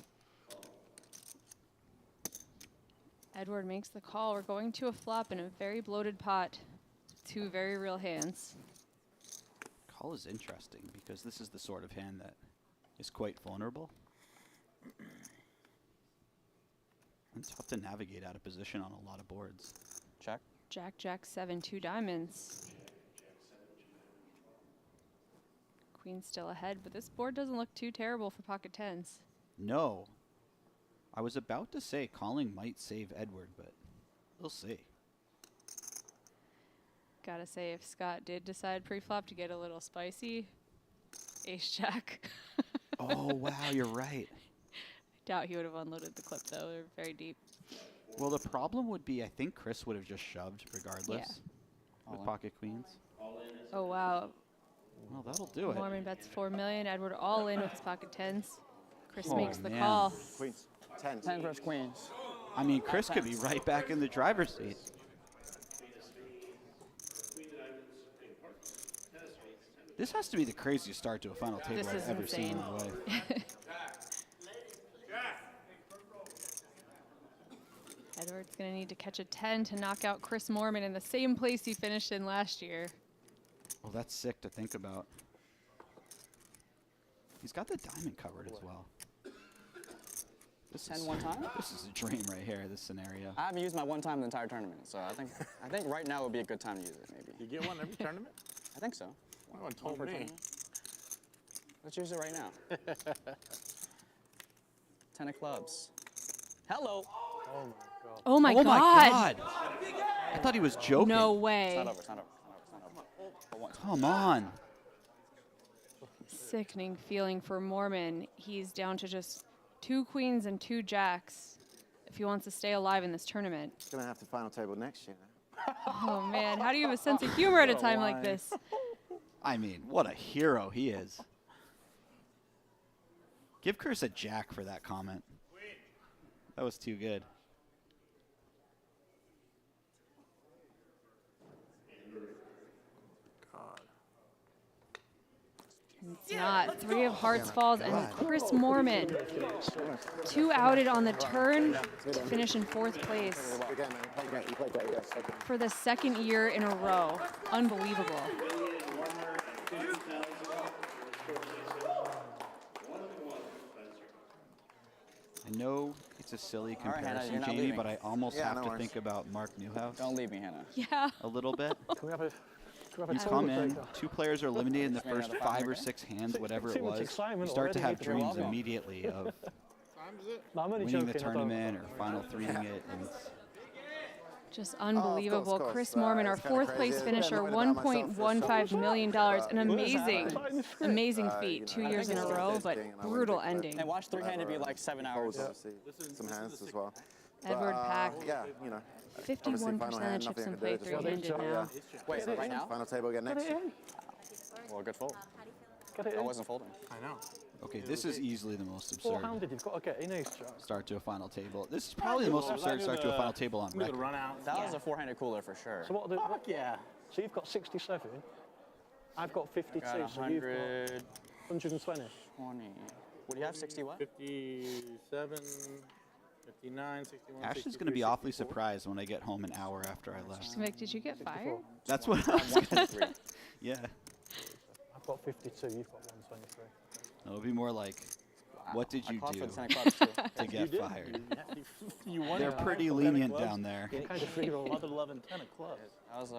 Edward makes the call. We're going to a flop in a very bloated pot. 2 very real hands. Call is interesting because this is the sort of hand that is quite vulnerable. It's tough to navigate out of position on a lot of boards. Check. Jack, Jack, 7, 2 diamonds. Queen's still ahead, but this board doesn't look too terrible for pocket tens. No. I was about to say calling might save Edward, but we'll see. Gotta say, if Scott did decide pre-flop to get a little spicy, ace-jack. Oh, wow, you're right. I doubt he would have unloaded the clip, though. They're very deep. Well, the problem would be I think Chris would have just shoved regardless with pocket queens. Oh, wow. Well, that'll do it. Moorman bets 4 million. Edward all in with his pocket tens. Chris Oh, makes the man. call. Queens. 10. 10 versus queens. I mean, Chris could be right back in the driver's seat. This has to be the craziest start to a final table This I've is ever seen in my insane. life. Edward's going to need to catch a 10 to knock out Chris Moorman in the same place he finished in last year. Well, that's sick to think about. He's got the diamond covered as well. This 10 is, one time? This is a dream right here, this scenario. I haven't used my one time the entire tournament, so I think right now would be a good time to use it, maybe. You get one every tournament? I think so. No one told per me. tournament. Let's use it right now. 10 of clubs. Hello. Oh my god. Oh my Oh God. my God! I thought he was joking. No It's way. not over. It's not over. It's not over. It's not over. Come on. Sickening feeling for Moorman. He's down to just 2 queens and 2 jacks if he wants to stay alive in this tournament. He's going to have to final table next year now. Oh man, how do you have a sense of humor at a time like this? I mean, what a hero he is. Give Chris a jack for that comment. That was too good. God. It's not. 3 of hearts falls, and Chris Moorman, 2 outed on the turn to finish in 4th place Again, man, you played great. You played great, yes. Okay. for the 2nd year in a row. Unbelievable. I know it's a silly right, Hannah, comparison, you're not Jamie, leaving. but I almost Yeah, have no to worries. think about Mark Newhouse Don't leave me, Hannah. Yeah. a little bit. Can we have a To have a You total come in, breakdown. 2 players are eliminated in the first Yeah, 5 or 6 hands, whatever it Too much was. excitement You start to already. have dreams welcome. immediately of No, I'm only winning joking. the I don't- tournament or final 3ing it. And it's, Just unbelievable. course. Chris Moorman, our It's kinda 4th crazy. place Yeah, finisher, no idea about myself for $1.15 million. An amazing, amazing you feat. know, 2 I years in think a it's row, his but thing, and I wouldn't brutal expect ending. And watch three-handed be like 7 hours. Folds, obviously, some hands as well. Edward Pack, Yeah, you know. 51% of chips in play three-handed now. Wait, right now? Final table again next year. Well, good fold. Get it I in. wasn't folding. I know. okay, this is easily the most absurd Four-handed, you've got to get in ace jack. start to a final table. This is probably the most absurd start to a final table on Do the record. run out. That was a four-handed cooler for sure. So what? Fuck yeah. So you've got 67. I've got 52. Got So you've got 100, 120. 20. What do you have? 60 what? 57, 59, 61. Ashley's going to be awfully surprised when I get home an hour after I left. Mick, did you get fired? That's what I was going to 123. Yeah. I've got 52. You've got 123. It'll be more like, what did you I called do for the 10 of clubs too. to get fired? You won. They're pretty lenient down there. Kind of free roll. Mother loving 10 of clubs. That was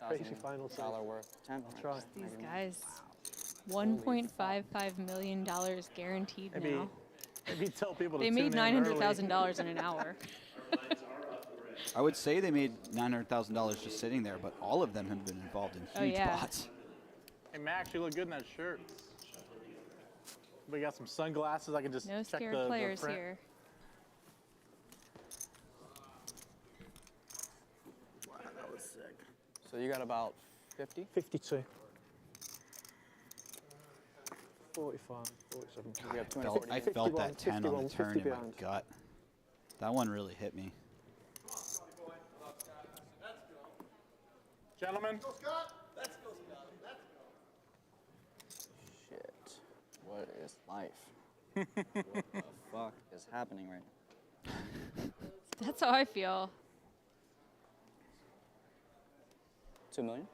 Crazy final $500,000 worth. 10. Try. These guys, $1.55 million guaranteed now. Maybe tell people to They tune made in early. $900,000 in an hour. I would say they made $900,000 just sitting there, but all of them have been involved in Oh, huge yeah. pots. Hey, Max, you look good in that shirt. We got some sunglasses. I can just No check scared the players print. here. Wow, that was sick. So you got about 50? 52. 45, 47. We have I 240. felt that 10 on the 51, turn 50 in my behind. gut. That one really hit me. Gentlemen, Shit. What is life? What the fuck is happening right now? That's how I feel. 2 million?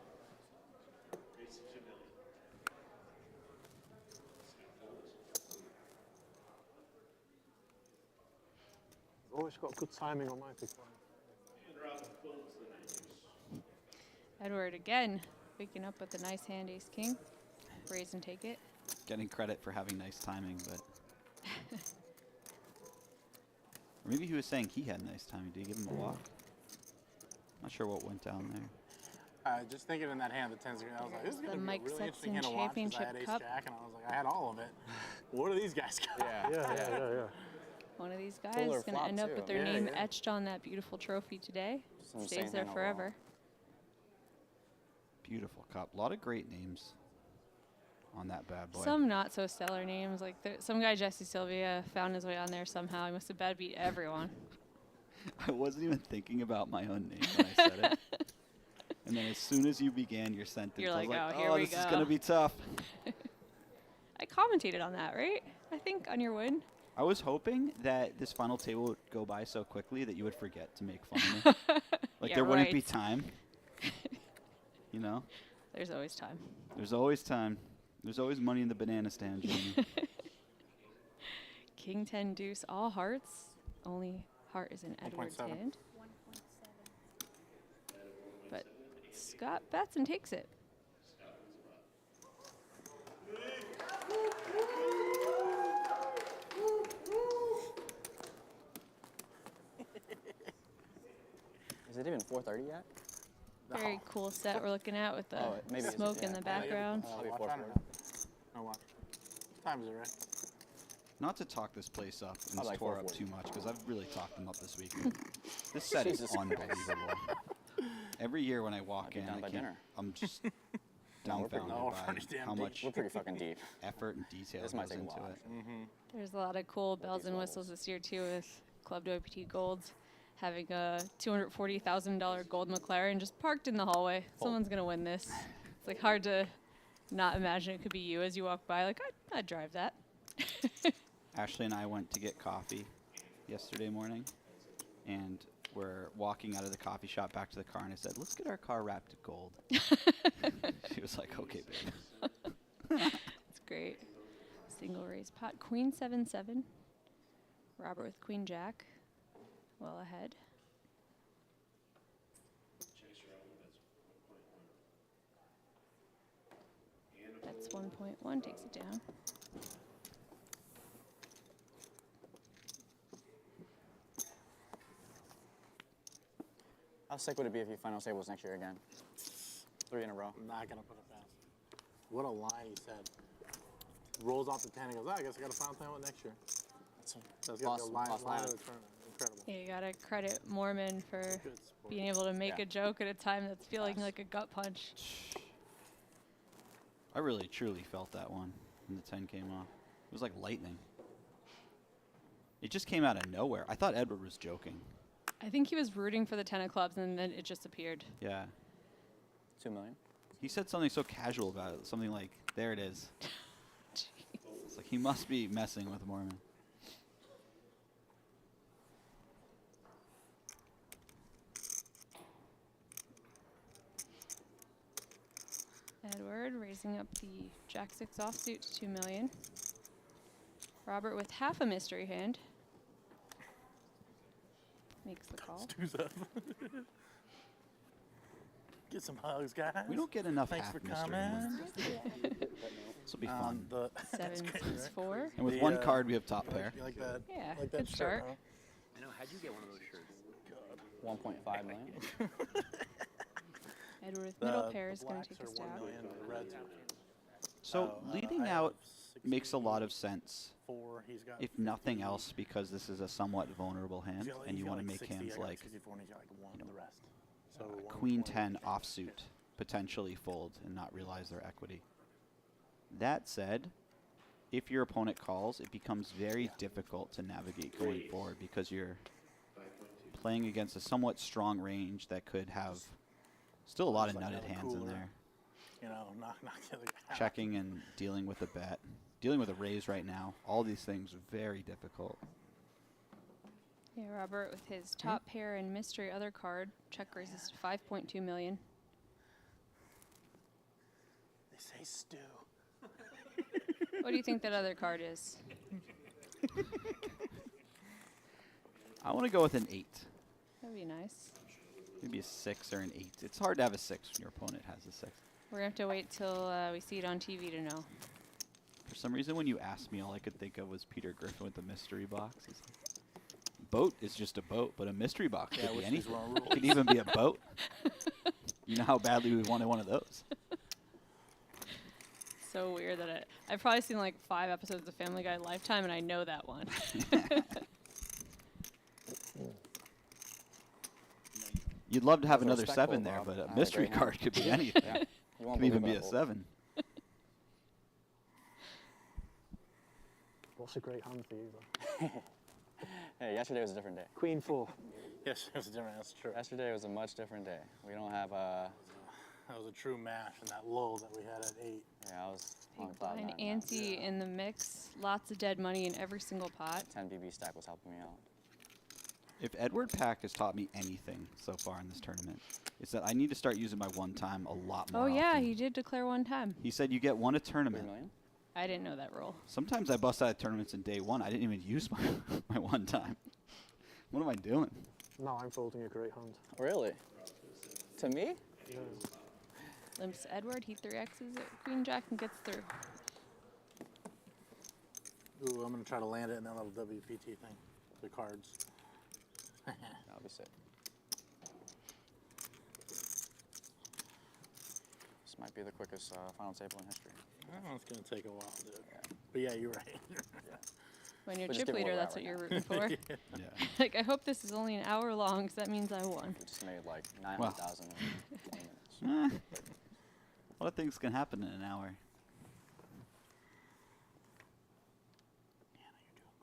Always got good timing on my big blind. Edward again, waking up with a nice hand, ace king. Raise and take it. Getting credit for having nice timing, but. Or maybe he was saying he had nice timing. Did he give him a walk? Not sure what went down there. just thinking in that hand, the 10s, I was like, this is going to be a Mike really interesting Sexton hand to watch because I had Championship ace Cup. jack, and I was like, I had all of it. What do these guys got? Yeah. One of these guys Cooler is going to flop, end up too. with their Yeah, name yeah. etched on that beautiful trophy today. Some Stays insane there hand forever. overall. Beautiful cup. A lot of great names on that bad boy. Some not so stellar names. Like some guy, Jesse Sylvia, found his way on there somehow. He must have bad beat everyone. I wasn't even thinking about my own name when I said it. And then as soon as you began your sentence, You're I was like, like, oh, here oh, we this is go." going to be tough. I commentated on that, right? I think on your win. I was hoping that this final table would go by so quickly that you would forget to make fun of me. Like Yeah, there wouldn't be right. time. You know? There's always time. There's always time. There's always money in the banana stand, Jamie. King 10 deuce, all hearts. Only heart is in Edward's 1.7. hand. But Scott bets and takes it. Is it even 4:30 yet? Very cool set we're looking at with the Oh, maybe it's- smoke in yeah. the background. I'll be Watch 4:40. on it. No watch. What time is it, Ray? Not to talk this place up and I this like tour up 440. too much, because I've really talked them up this week. This set is Jesus Christ. unbelievable. Every year when I walk be in, done I by can't, dinner. I'm just No, we're dumbfounded No, we're by pretty damn how deep. much We're pretty fucking deep. effort and detail This goes might take a into while, it. actually. There's a lot of cool bells and whistles this year too with Club WPT Golds having a $240,000 gold McLaren just parked in the hallway. Someone's gonna win this. It's like hard to not imagine it could be you as you walk by. Like I'd drive that. Ashley and I went to get coffee yesterday morning, and we're walking out of the coffee shop back to the car, and I said, let's get our car wrapped in gold. She was like, okay, babe. It's great. Single raise pot. Queen 7-7. Robert with Queen Jack. Well ahead. Bets 1.1, takes it down. How sick would it be if you final tables next year again? 3 in a row. I'm not gonna put it past. What a line he said. Rolls off the 10 and goes, oh, I guess I got a final table next year. That's got the Awesome, line, awesome. line of the tournament. Incredible. Yeah, you gotta credit Moorman for Good sport. being able to make Yeah. a joke at a time that's feeling like a gut punch. I really, truly felt that one when the 10 came off. It was like lightning. It just came out of nowhere. I thought Edward was joking. I think he was rooting for the 10 of clubs and then it just appeared. Yeah. 2 million. He said something so casual about it. Something like, there it is. It's like he must be messing with Moorman. Edward raising up the Jack-6 offsuit to 2 million. Robert with half a mystery hand. Makes the call. Two's up. Get some hugs, guys. We don't get enough Thanks half for mystery coming. ones. This will be fun. That's 7 great, is right? 4. And with the, one card, we have top pair. You like that? Yeah, like that good shirt, start. huh? I know. How'd you get one of those shirts? 1.5 million. Edward with middle The pair is going blacks to take are us 1 down. million, the reds are So leading I out have makes a lot of sense, 64. He's got if nothing else, because this is a somewhat vulnerable he's hand, got like- and he's you got want to like make 60, hands I got like 64 and he's got like 1 of the rest. So Queen 120. 10 offsuit potentially fold and not realize their equity. That said, if your opponent calls, it becomes very difficult to navigate going forward because you're playing against a somewhat strong range that could have still a lot of Just like nutted another hands in cooler. there. You know, knock the other guy out. Checking and dealing with a bet, dealing with a raise right now. All these things very difficult. Yeah, Robert with his top pair and mystery other card. Check raises to 5.2 million. They say stew. What do you think that other card is? I want to go with an 8. That'd be nice. Maybe a 6 or an 8. It's hard to have a 6 when your opponent has a 6. We're going to have to wait till we see it on TV to know. For some reason, when you asked me, all I could think of was Peter Griffin with the mystery box. He's like, boat is just a boat, but a mystery box Yeah, could be which is anything. wrong It could rules. even be a boat. You know how badly we wanted one of those. So weird that I've probably seen like 5 episodes of Family Guy Lifetime, and I know that one. You'd love to have Those are another respectful, 7 there, Bob. but I a had a mystery great card hand. could be anything. Yeah. You won't Could even believe be what a I pulled. 7. What's a great hand for you, though? Hey, yesterday was a different day. Queen 4. Yes, it was different. That's true. Yesterday was a much different day. We don't have a. That was a true mash in that lull that we had at 8. Yeah, I was on Big cloud blind 9. ante in the mix. Lots of dead money in every single pot. 10 BB stack was helping me out. If Edward Pack has taught me anything so far in this tournament, it's that I need to start using my one time a lot more Oh yeah, often. he did declare one time. He said you get one a 3 tournament. million. I didn't know that rule. Sometimes I bust out of tournaments in day 1. I didn't even use my, my one time. What am I doing? No, I'm folding a great hand. Really? To me? Yeah. Limps Edward, he 3Xs at Queen Jack and gets through. Ooh, I'm going to try to land it in that little WPT thing. The cards. That'll be sick. This might be the quickest final table in history. Oh, it's going to take a while, dude. But yeah, you're right. When you're But just chip give him leader, what we're that's at what right you're now. rooting for. Yeah. Like, I hope this is only an hour long, because that means I won. We just made like 900,000 in 20 minutes. A lot of things can happen in an hour. Anna, you're doing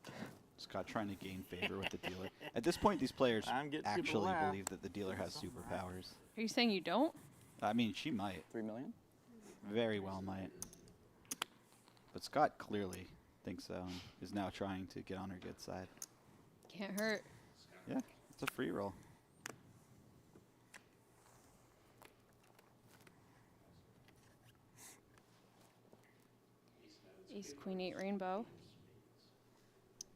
great. Scott trying to gain favor with the dealer. At this point, these players I'm getting people to actually laugh. believe that the dealer has superpowers. Are you saying you don't? I mean, she might. 3 million? Very well might. But Scott clearly thinks so and is now trying to get on her good side. Can't hurt. Yeah, it's a free roll. Ace, Queen 8, Rainbow.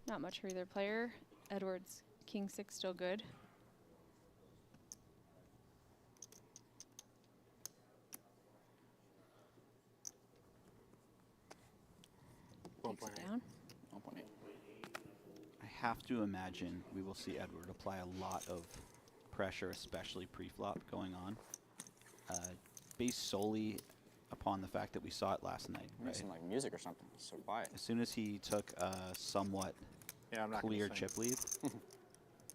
Not much for either player. Edward's King 6 still good. takes it down. 1.8. I have to imagine we will see Edward apply a lot of pressure, especially pre-flop, going on, based solely upon the fact that we saw it last night. Right? Some like music or something. It's so quiet. As soon as he took a somewhat clear chip lead,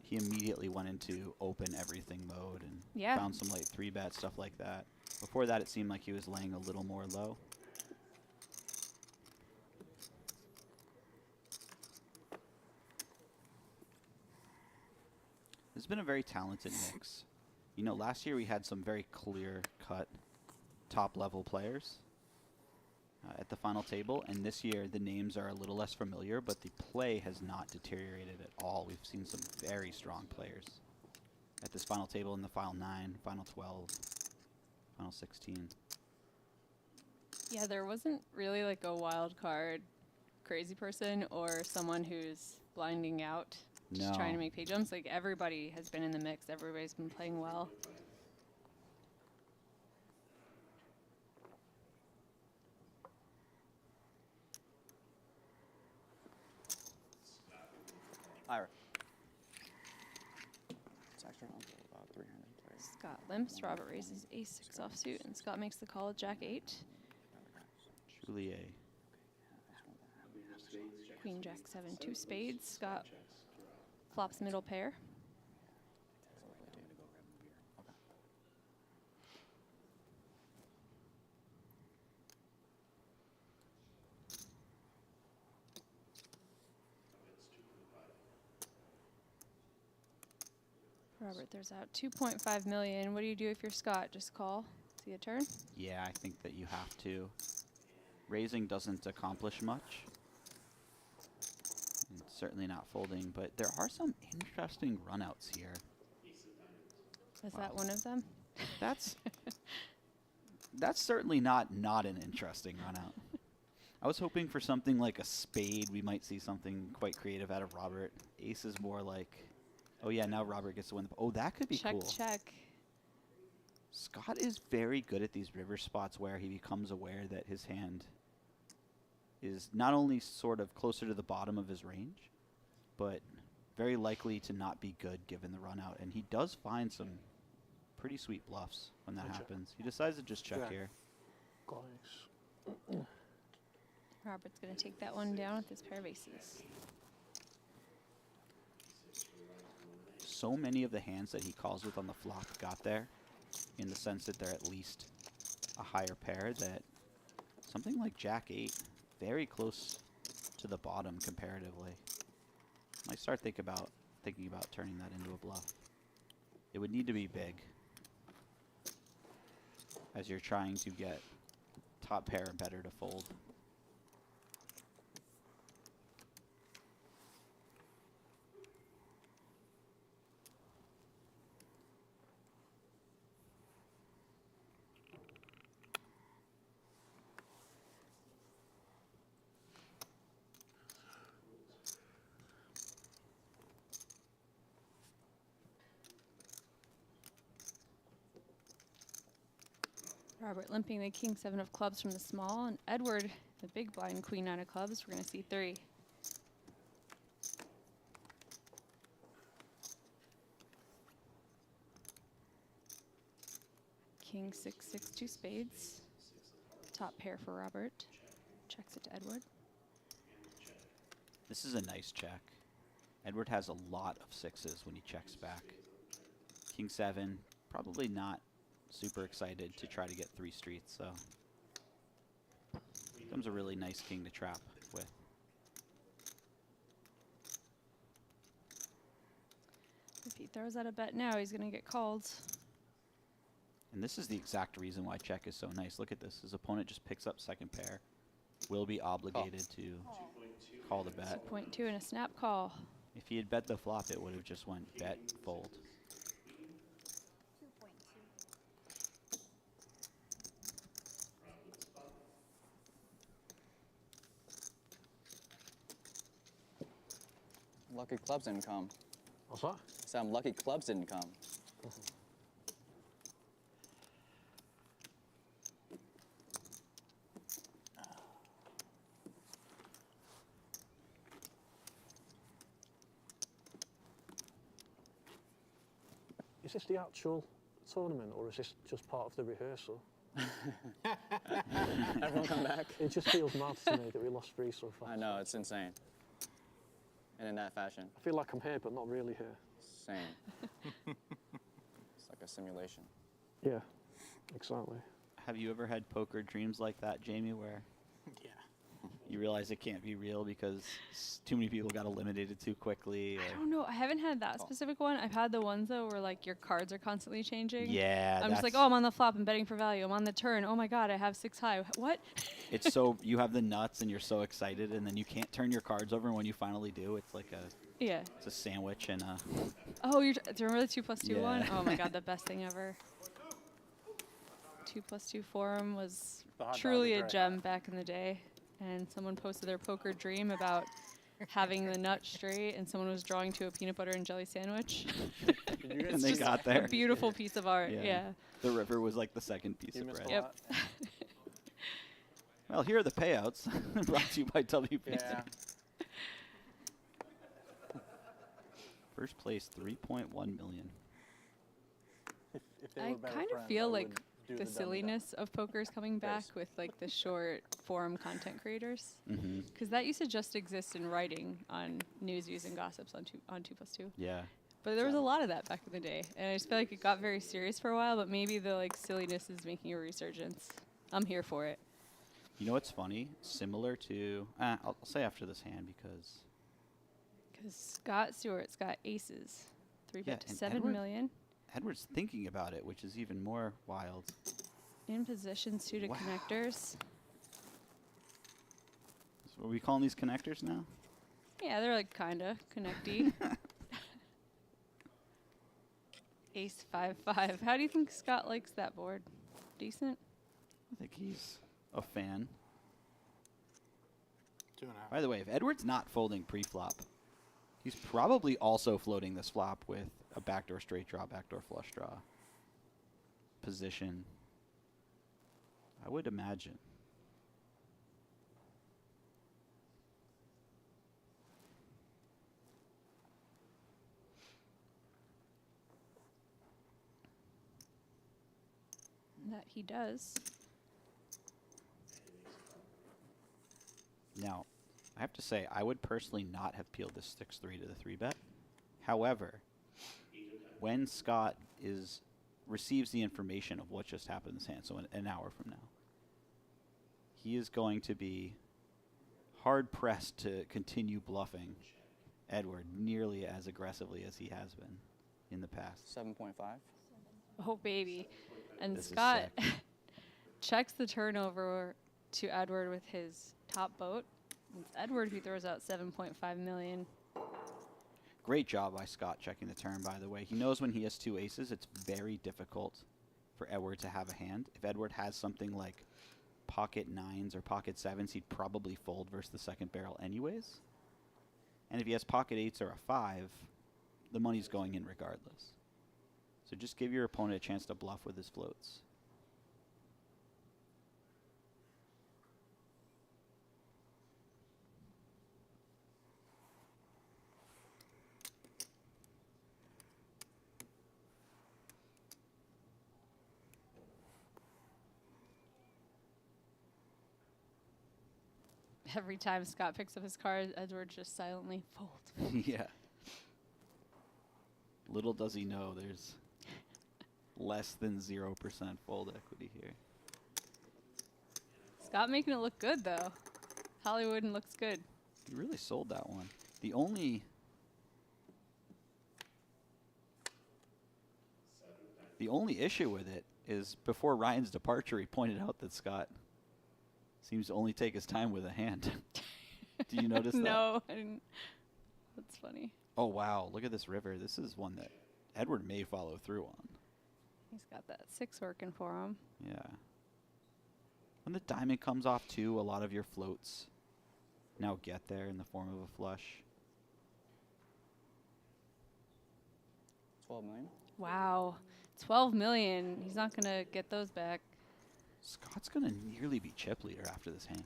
he immediately went into open everything mode and found some late 3-bet, stuff like that. Before that, it seemed like he was laying a little more low. This has been a very talented mix. You know, last year we had some very clear-cut top-level players at the final table, and this year the names are a little less familiar, but the play has not deteriorated at all. We've seen some very strong players at this final table in the final 9, final 12, final 16. Yeah, there wasn't really like a wild card crazy person or someone who's blinding out, just trying to make pay jumps. Like, everybody has been in the mix. Everybody's been playing well. Ira. It's actually on for about 300. Scott limps. Robert raises ace-6 offsuit, and Scott makes the call at jack-8. Truly a Queen jack-7, 2 spades. Scott flops middle pair. Robert, there's out 2.5 million. What do you do if you're Scott? Just call. See a turn? Yeah, I think that you have to. Raising doesn't accomplish much. And certainly not folding, but there are some interesting runouts here. Is that one of them? That's certainly not an interesting runout. I was hoping for something like a spade. We might see something quite creative out of Robert. Ace is more like, oh yeah, now Robert gets to win. Oh, that could be cool. Check. Scott is very good at these river spots where he becomes aware that his hand is not only sort of closer to the bottom of his range, but very likely to not be good given the run out. And he does find some pretty sweet bluffs when that happens. He decides to just check here. Robert's going to take that one down with his pair of aces. So many of the hands that he calls with on the flop got there, in the sense that they're at least a higher pair, that something like Jack-8, very close to the bottom comparatively. Might start thinking about turning that into a bluff. It would need to be big, as you're trying to get top pair and better to fold. Robert limping the king-7 of clubs from the small, and Edward, the big blind queen-9 of clubs. We're going to see 3. King-6, 2 spades. Top pair for Robert. Checks it to Edward. This is a nice check. Edward has a lot of 6s when he checks back. King-7, probably not super excited to try to get 3 streets, so becomes a really nice king to trap with. If he throws out a bet now, he's going to get called. And this is the exact reason why check is so nice. Look at this. His opponent just picks up second pair. Will be obligated to call the bet. 2.2 and a snap call. If he had bet the flop, it would have just went bet, fold. Lucky clubs didn't come. What's that? Some lucky clubs didn't come. is this the actual tournament or is this just part of the rehearsal? Everyone come back. It just feels mad to me that we lost 3 so fast. I know, it's insane. And in that fashion. I feel like I'm here, but not really here. Same. It's like a simulation. Yeah, exactly. Have you ever had poker dreams like that, Jamie, where Yeah. you realize it can't be real because too many people got eliminated too quickly? I or- don't know. I haven't had that specific one. I've had the ones though where like your cards are constantly changing. Yeah, I'm just like, that's- oh, I'm on the flop. I'm betting for value. I'm on the turn. Oh my god, I have 6 high. What? It's so you have the nuts and you're so excited, and then you can't turn your cards over. And when you finally do, it's like Yeah. it's a sandwich and a. Oh, do you remember the 2+2 one? Yeah. Oh my god, the best thing ever. 2+2 forum was The hot truly dogs a are great. gem back in the day. And someone posted their poker dream about having the nut straight, and someone was drawing to a peanut butter and jelly sandwich. And they got there. A beautiful piece of art. Yeah. The river was like the second piece You of missed bread. a lot. Yep. Well, here are the payouts brought to you by WPT. Yeah. First place, 3.1 million. If they I were better kind of friends, feel I like would do the dumb silliness of poker is coming back Nice. with like the short forum content creators. Mm-hmm. Because that used to just exist in writing on news, views, and gossips on 2+2. Yeah. But there was a lot of that back in the day, and I just feel like it got very serious for a while. But maybe the like silliness is making a resurgence. I'm here for it. You know what's funny? Similar to, I'll say after this hand because. Because Scott Stewart's got aces, 3-bet to and 7 Edward- million. Edward's thinking about it, which is even more wild. In position, suited Wow. connectors. So are we calling these connectors now? Yeah, they're like kinda connecty. Ace 5-5. How do you think Scott likes that board? Decent. I think he's a fan. 2.5. By the way, if Edward's not folding pre-flop, he's probably also floating this flop with a backdoor straight draw, backdoor flush draw position. I would imagine. That he does. Now, I have to say, I would personally not have peeled this 6-3 to the 3-bet. However, when Scott receives the information of what just happened in his hand, so an hour from now, he is going to be hard-pressed to continue bluffing Edward nearly as aggressively as he has been in the past. 7.5. Oh, baby. And This is Scott sick. checks the turnover to Edward with his top boat. It's Edward who throws out 7.5 million. Great job by Scott checking the turn, by the way. He knows when he has 2 aces, it's very difficult for Edward to have a hand. If Edward has something like pocket 9s or pocket 7s, he'd probably fold versus the second barrel anyways. And if he has pocket 8s or a 5, the money's going in regardless. So just give your opponent a chance to bluff with his floats. Every time Scott picks up his card, Edward just silently folds. Yeah. Little does he know there's less than 0% fold equity here. Scott making it look good, though. Hollywood and looks good. He really sold that one. The only issue with it is before Ryan's departure, he pointed out that Scott seems to only take his time with a hand. Did you notice that? No, I didn't. That's funny. Oh, wow. Look at this river. This is one that Edward may follow through on. He's got that 6 working for him. Yeah. When the diamond comes off, too, a lot of your floats now get there in the form of a flush. 12 million. Wow. 12 million. He's not going to get those back. Scott's going to nearly be chip leader after this hand.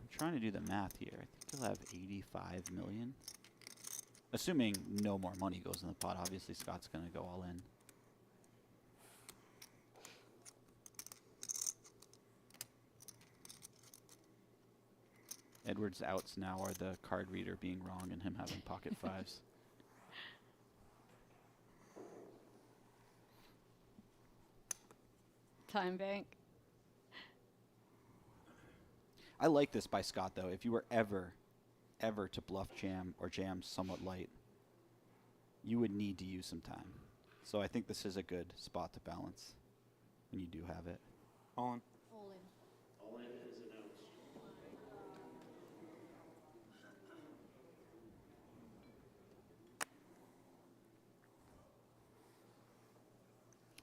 I'm trying to do the math here. I think he'll have 85 million. Assuming no more money goes in the pot, obviously Scott's going to go all in. Edward's outs now are the card reader being wrong and him having pocket fives. Time bank. I like this by Scott, though. If you were ever to bluff jam or jam somewhat light, you would need to use some time. So I think this is a good spot to balance when you do have it. All in. All in. All in is an ounce.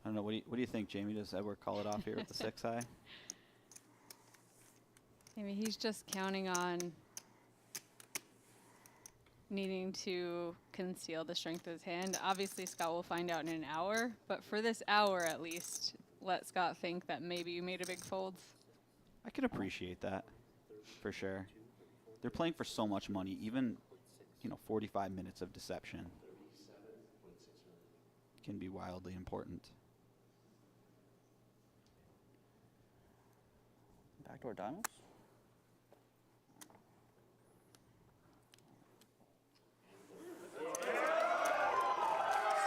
I don't know. What do you think, Jamie? Does Edward call it off here with the 6 high? Maybe he's just counting on needing to conceal the strength of his hand. Obviously, Scott will find out in an hour, but for this hour at least, let Scott think that maybe you made a big fold. I can appreciate that, for sure. They're playing for so much money. Even, 45 minutes of deception can be wildly important. Backdoor diamonds?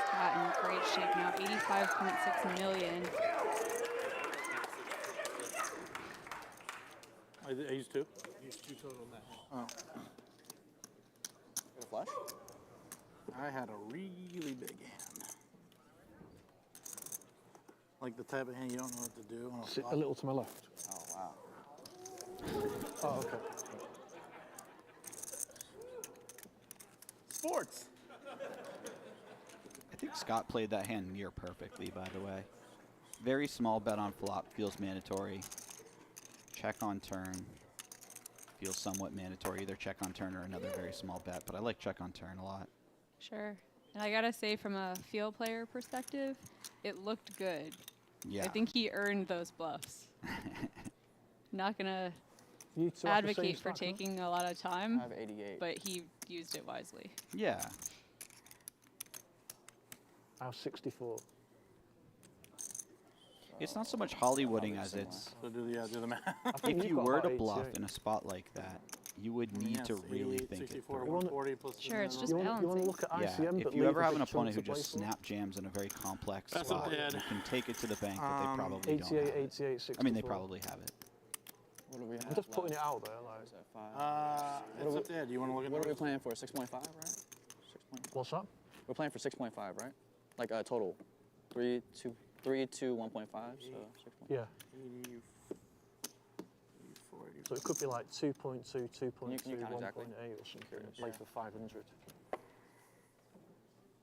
Scott in great shape now, 85.6 million. I used 2. Used 2 total in that hand. Oh. Got a flush? I had a really big hand. Like the type of hand you don't know what to do. On a Sit flop. a little to my left. Oh, wow. Oh, okay. Sports. I think Scott played that hand near perfectly, by the way. Very small bet on flop, feels mandatory. Check on turn feels somewhat mandatory. Either check on turn or another very small bet, but I like check on turn a lot. Sure. And I gotta say, from a field player perspective, it looked good. Yeah. I think he earned those bluffs. Not gonna You two have the same advocate for stack, huh? taking a lot of I time, have 88. but he used it wisely. Yeah. I have 64. It's not so much Hollywooding as it's So do the math. I think if you've you got were about to bluff 88. in a spot like that, you would need to really think it 64, through. 140 plus the Sure, it's middle. just You want to balancing. look at Yeah, ICM, but if you leave ever a have big an chunk opponent who to play just for. snap jams in a very complex That's spot, what they had. you can take it to the bank, but they probably don't 88, have it. 88, 64. I mean, they probably have it. What do we have I'm just putting it left? out there. Like, Is that 5? It's up there. Do you want to look at What are we numbers? playing for? 6.5, right? 6.5. what's that? We're playing for 6.5, right? Like total. 3 to 1.5, so 6.5. Yeah. 84, So it could be like 2.2, 2.2, Can you count exactly? 1.8 or something. And play for 500.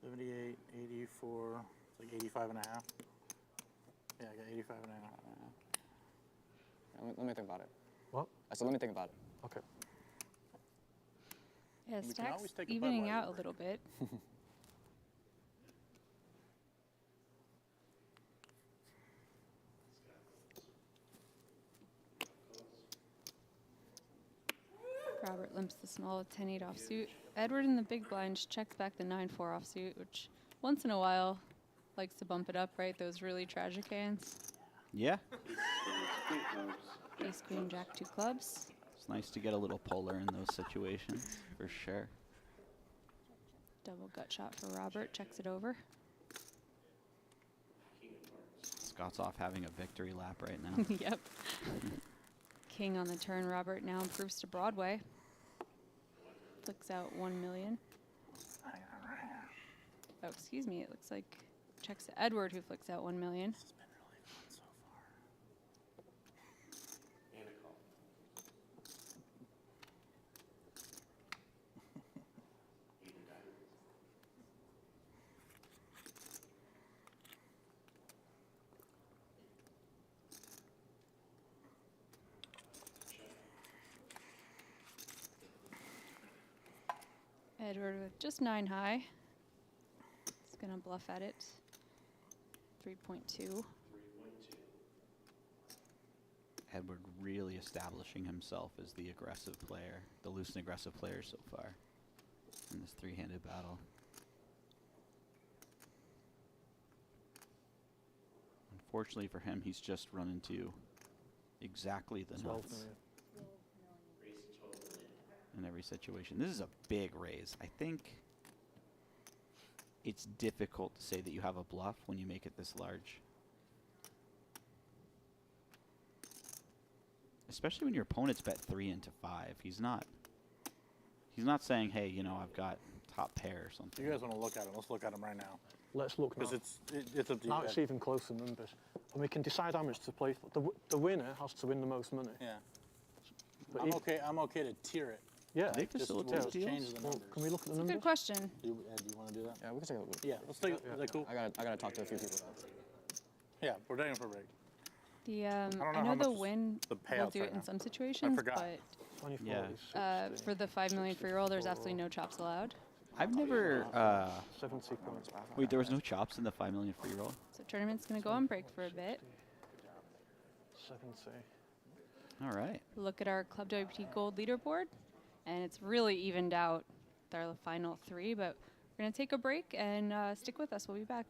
78, 84, it's like 85 and a half. Yeah, I got 85 and a half. Let me think about it. What? I said, let me think about it. Okay. Yeah, can Stack's always take a evening Budweiser out a break. little bit. Robert limps the small 10-8 offsuit. Edward in the big blind checks back the 9-4 offsuit, which once in a while likes to bump it up, right? Those really tragic hands. Yeah. Ace, queen, jack, 2 clubs. It's nice to get a little polar in those situations, for sure. Double gut shot for Robert, checks it over. Scott's off having a victory lap right now. Yep. King on the turn, Robert now improves to Broadway. Flicks out 1 million. Oh, excuse me, it looks like checks to Edward, who flicks out 1 million. This has been really fun so far. And a call. Even diamonds. Edward with just 9 high. He's gonna bluff at it. 3.2. 3.2. Edward really establishing himself as the aggressive player, the loose and aggressive player so far. in this three-handed battle. Unfortunately for him, he's just run into exactly the nuts in every situation. This is a big raise. I think it's difficult to say that you have a bluff when you make it this large. Especially when your opponent's bet 3 into 5. He's not saying, hey, you know, I've got top pair or something. You guys want to look at him? Let's look at him right now. Let's look now. Because it's up to you. Now it's even closer numbers. And we can decide how much to play. The winner has to win the most money. Yeah. But I'm okay to tier it. Yeah. They facilitate deals? Change the numbers. Can we look at the That's a numbers? good question. Do you want to do that? Yeah, we can take a look. Yeah, let's take it. Is that cool? I gotta talk to a few people. Yeah, we're taking for a break. The know I how know much the win the will payouts do right it in now. some situations, forgot. but 24 Yeah. is for the 5 million free roll, there's absolutely no chops allowed. I've never... 70 points. wait, there was no chops in the 5 million free roll? So tournament's gonna go on break for a bit. 70. All right. Look at our Club WPT Gold leaderboard, and it's really evened out with our final 3. But we're gonna take a break and stick with us. We'll be back.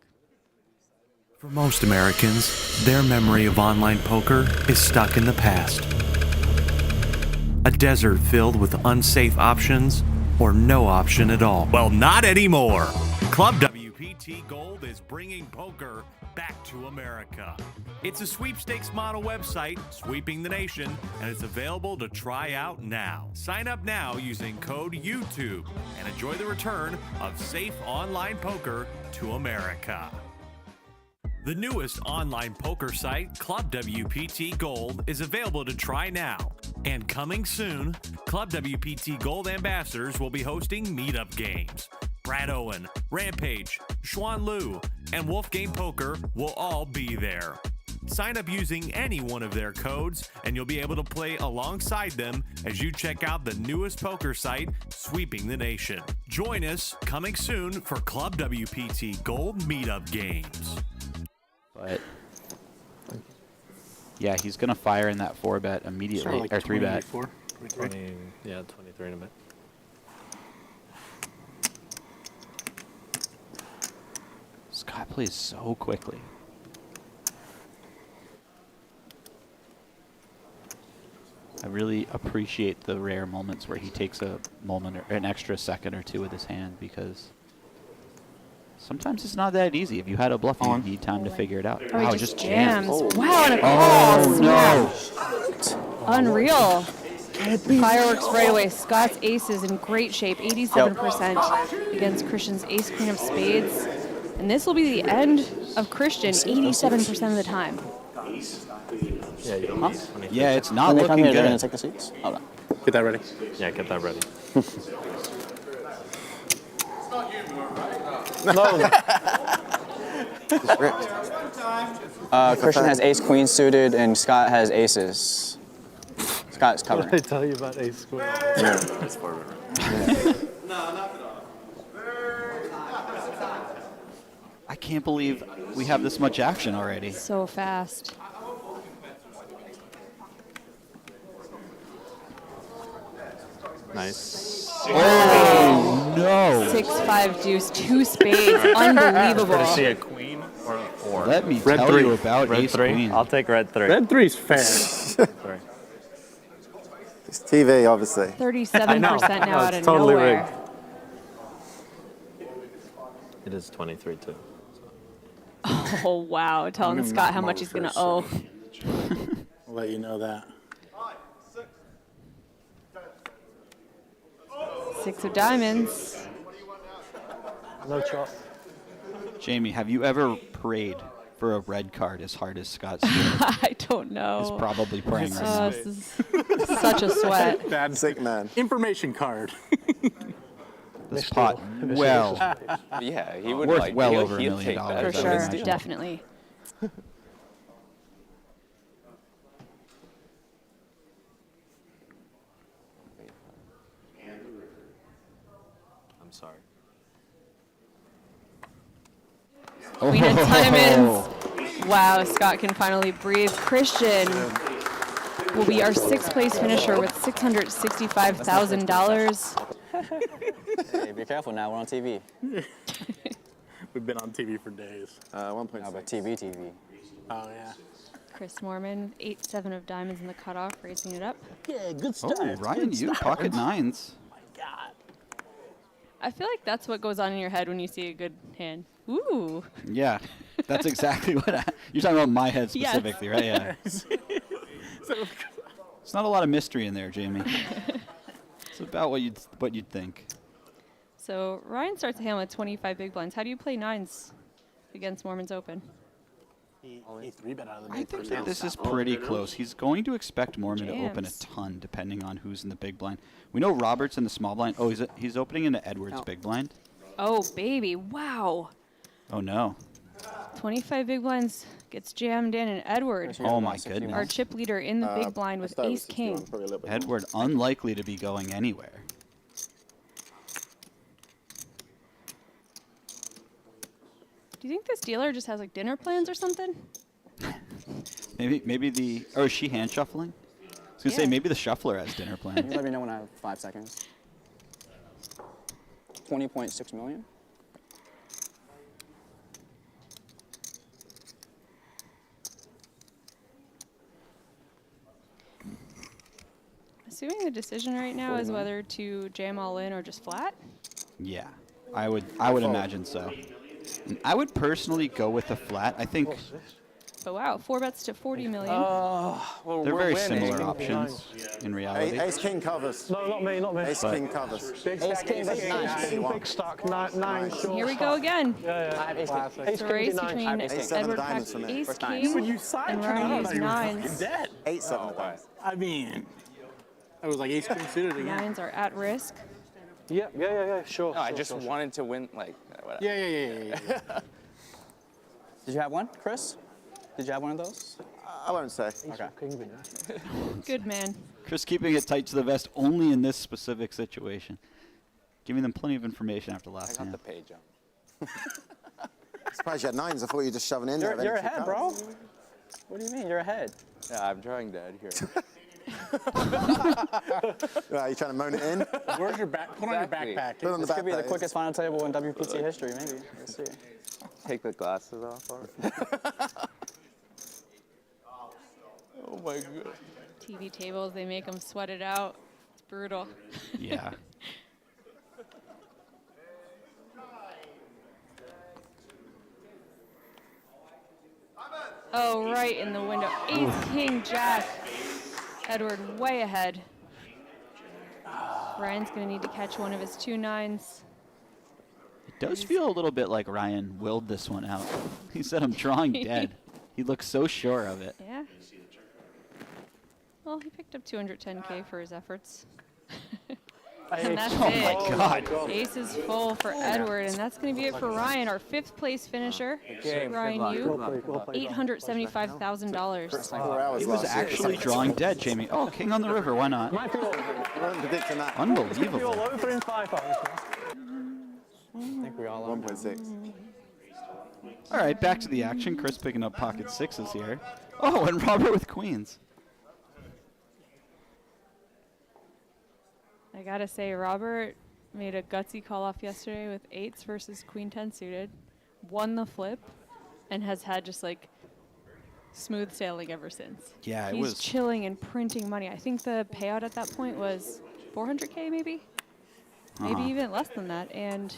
For most Americans, their memory of online poker is stuck in the past. A desert filled with unsafe options or no option at all. Well, not anymore. Club WPT Gold is bringing poker back to America. It's a sweepstakes model website sweeping the nation, and it's available to try out now. Sign up now using code YouTube and enjoy the return of safe online poker to America. The newest online poker site, Club WPT Gold, is available to try now. And coming soon, Club WPT Gold ambassadors will be hosting meetup games. Brad Owen, Rampage, Xuan Liu, and Wolfgame Poker will all be there. Sign up using any one of their codes, and you'll be able to play alongside them as you check out the newest poker site sweeping the nation. Join us coming soon for Club WPT Gold meetup games. But yeah, he's gonna fire in that 4-bet immediately, or 3-bet. 20, yeah, 23 in a bit. Scott plays so quickly. I really appreciate the rare moments where he takes a moment or an extra second or two with his hand, because sometimes it's not that easy. If you had a bluff, you need time to figure it out. Oh, Wow, he just jams. Oh. Wow, and a call. Oh, Snap. Unreal. Fireworks right away. Scott's ace is in great shape, 87% against Christian's ace queen of spades. And this will be the end of Christian 87% of the time. Yeah, it's not When they come looking here, they're gonna good. take the seats. Hold on. Get that ready. Yeah, get that ready. Christian has ace queen suited, and Scott has aces. Scott's What did covering. I tell you about ace square? I can't believe we have this much action already. So fast. Nice. Oh, no. 6-5 deuce, 2 spades. Unbelievable. See a queen or a 4? Let me tell you about Red ace 3. queen. I'll take red 3. Red 3's fair. Sorry. It's TV, obviously. 37% now out of totally nowhere. rigged. It is 23 too. Oh, wow. Telling Scott how much he's going to owe. I'll let you know that. 6 of diamonds. No chop. Jamie, have you ever prayed for a red card as hard as Scott's doing? I don't know. He's probably praying right now. This is such a sweat. Bad Sick man. information card. This pot, well, Yeah, he would worth like. well he'll- over $1 he'll million. take that. For I would sure, imagine. definitely. I'm sorry. Queen of diamonds. Wow, Scott can finally breathe. Christian will be our 6th place finisher with $665,000. Hey, be careful now. We're on TV. We've been on TV for days. 1.6. No, but TV. Oh, yeah. Chris Moorman, 8-7 of diamonds in the cutoff, raising it up. Yeah, good Oh, start. Ryan, you pocket nines. God. I feel like that's what goes on in your head when you see a good hand. Ooh. Yeah, that's exactly what you're talking about. My head Yes. specifically, right? Yeah. It's not a lot of mystery in there, Jamie. It's about what you'd think. So Ryan starts the hand with 25 big blinds. How do you play nines against Moorman's Open? He 3-bet out of the I mid think first that hand. this is pretty close. He's going to expect Moorman to open a Jams. ton, depending on who's in the big blind. We know Robert's in the small blind. Oh, he's opening into Edwards' big blind. Oh, baby. Wow. Oh, no. 25 big blinds gets jammed in, and Edward, Oh, my goodness. our chip leader in the big blind I with started with ace king. 61, probably a little bit more. Edward unlikely to be going anywhere. Do you think this dealer just has like dinner plans or something? Maybe is she hand shuffling? I was gonna say Yeah. maybe the shuffler has dinner plans. Let me know when I have 5 seconds. 20.6 million. Assuming the decision right now is whether to jam all in or just flat. Yeah, I would imagine so. And I would personally go with a flat. I think But wow, 4 bets to 40 million. Well, they're we're very winning. similar options in reality. Ace King covers. No, not me, not me. Ace King covers. Big Ace stack, king versus nine. big stack, nine short. Here we go again. Yeah. Ace king. Ace The king, race nine. between Ace seven Edward diamonds Pack, for me. ace First king, nines. When you side and turn, I Ryan thought used you were nines. fucking dead. 8-7 of diamonds. I mean, I was like ace king suited again. Nines are at risk. Yeah, sure. No, I sure, just sure. wanted to win, like, whatever. Yeah. Did you have one, Chris? Did you have one of those? I won't say. Okay. King winner. Good man. Chris keeping it tight to the vest only in this specific situation. Giving them plenty of information after I last got hand. the page up. Surprised you had nines. I thought you were just shoving in there. You're ahead, bro. What do you mean? You're ahead. Yeah, I'm drawing dead here. Are you trying to moan it in? Where's your back? Put on your Exactly. backpack. Put on the This could be the backpack. quickest final table in WPT history, maybe. Let's see. Take the glasses off. Oh my god. TV tables, they make them sweat it out. It's brutal. Yeah. Oh, right in the window. Ace, king, jack. Edward way ahead. Ryan's going to need to catch one of his 2 nines. It does feel a little bit like Ryan willed this one out. He said, I'm drawing dead. He looks so sure of it. Yeah. Well, he picked up 210K for his efforts. And that's Oh it. my God. Ace is full for Edward, and that's going to be it for Ryan, our 5th place finisher. Ryan, you, $875,000. 4 hours He was last year. actually drawing dead, Jamie. Oh, king on the river. Why not? Might be all, I wasn't predicting that. be all Unbelievable. over in 5 hours. I think we all are. 1.6. All right, back to the action. Chris picking up pocket sixes here. Oh, and Robert with queens. I got to say, Robert made a gutsy call off yesterday with 8s versus queen 10 suited, won the flip, and has had just like smooth sailing ever since. Yeah, it He's was. chilling and printing money. I think the payout at that point was 400K maybe? Maybe even less than that. And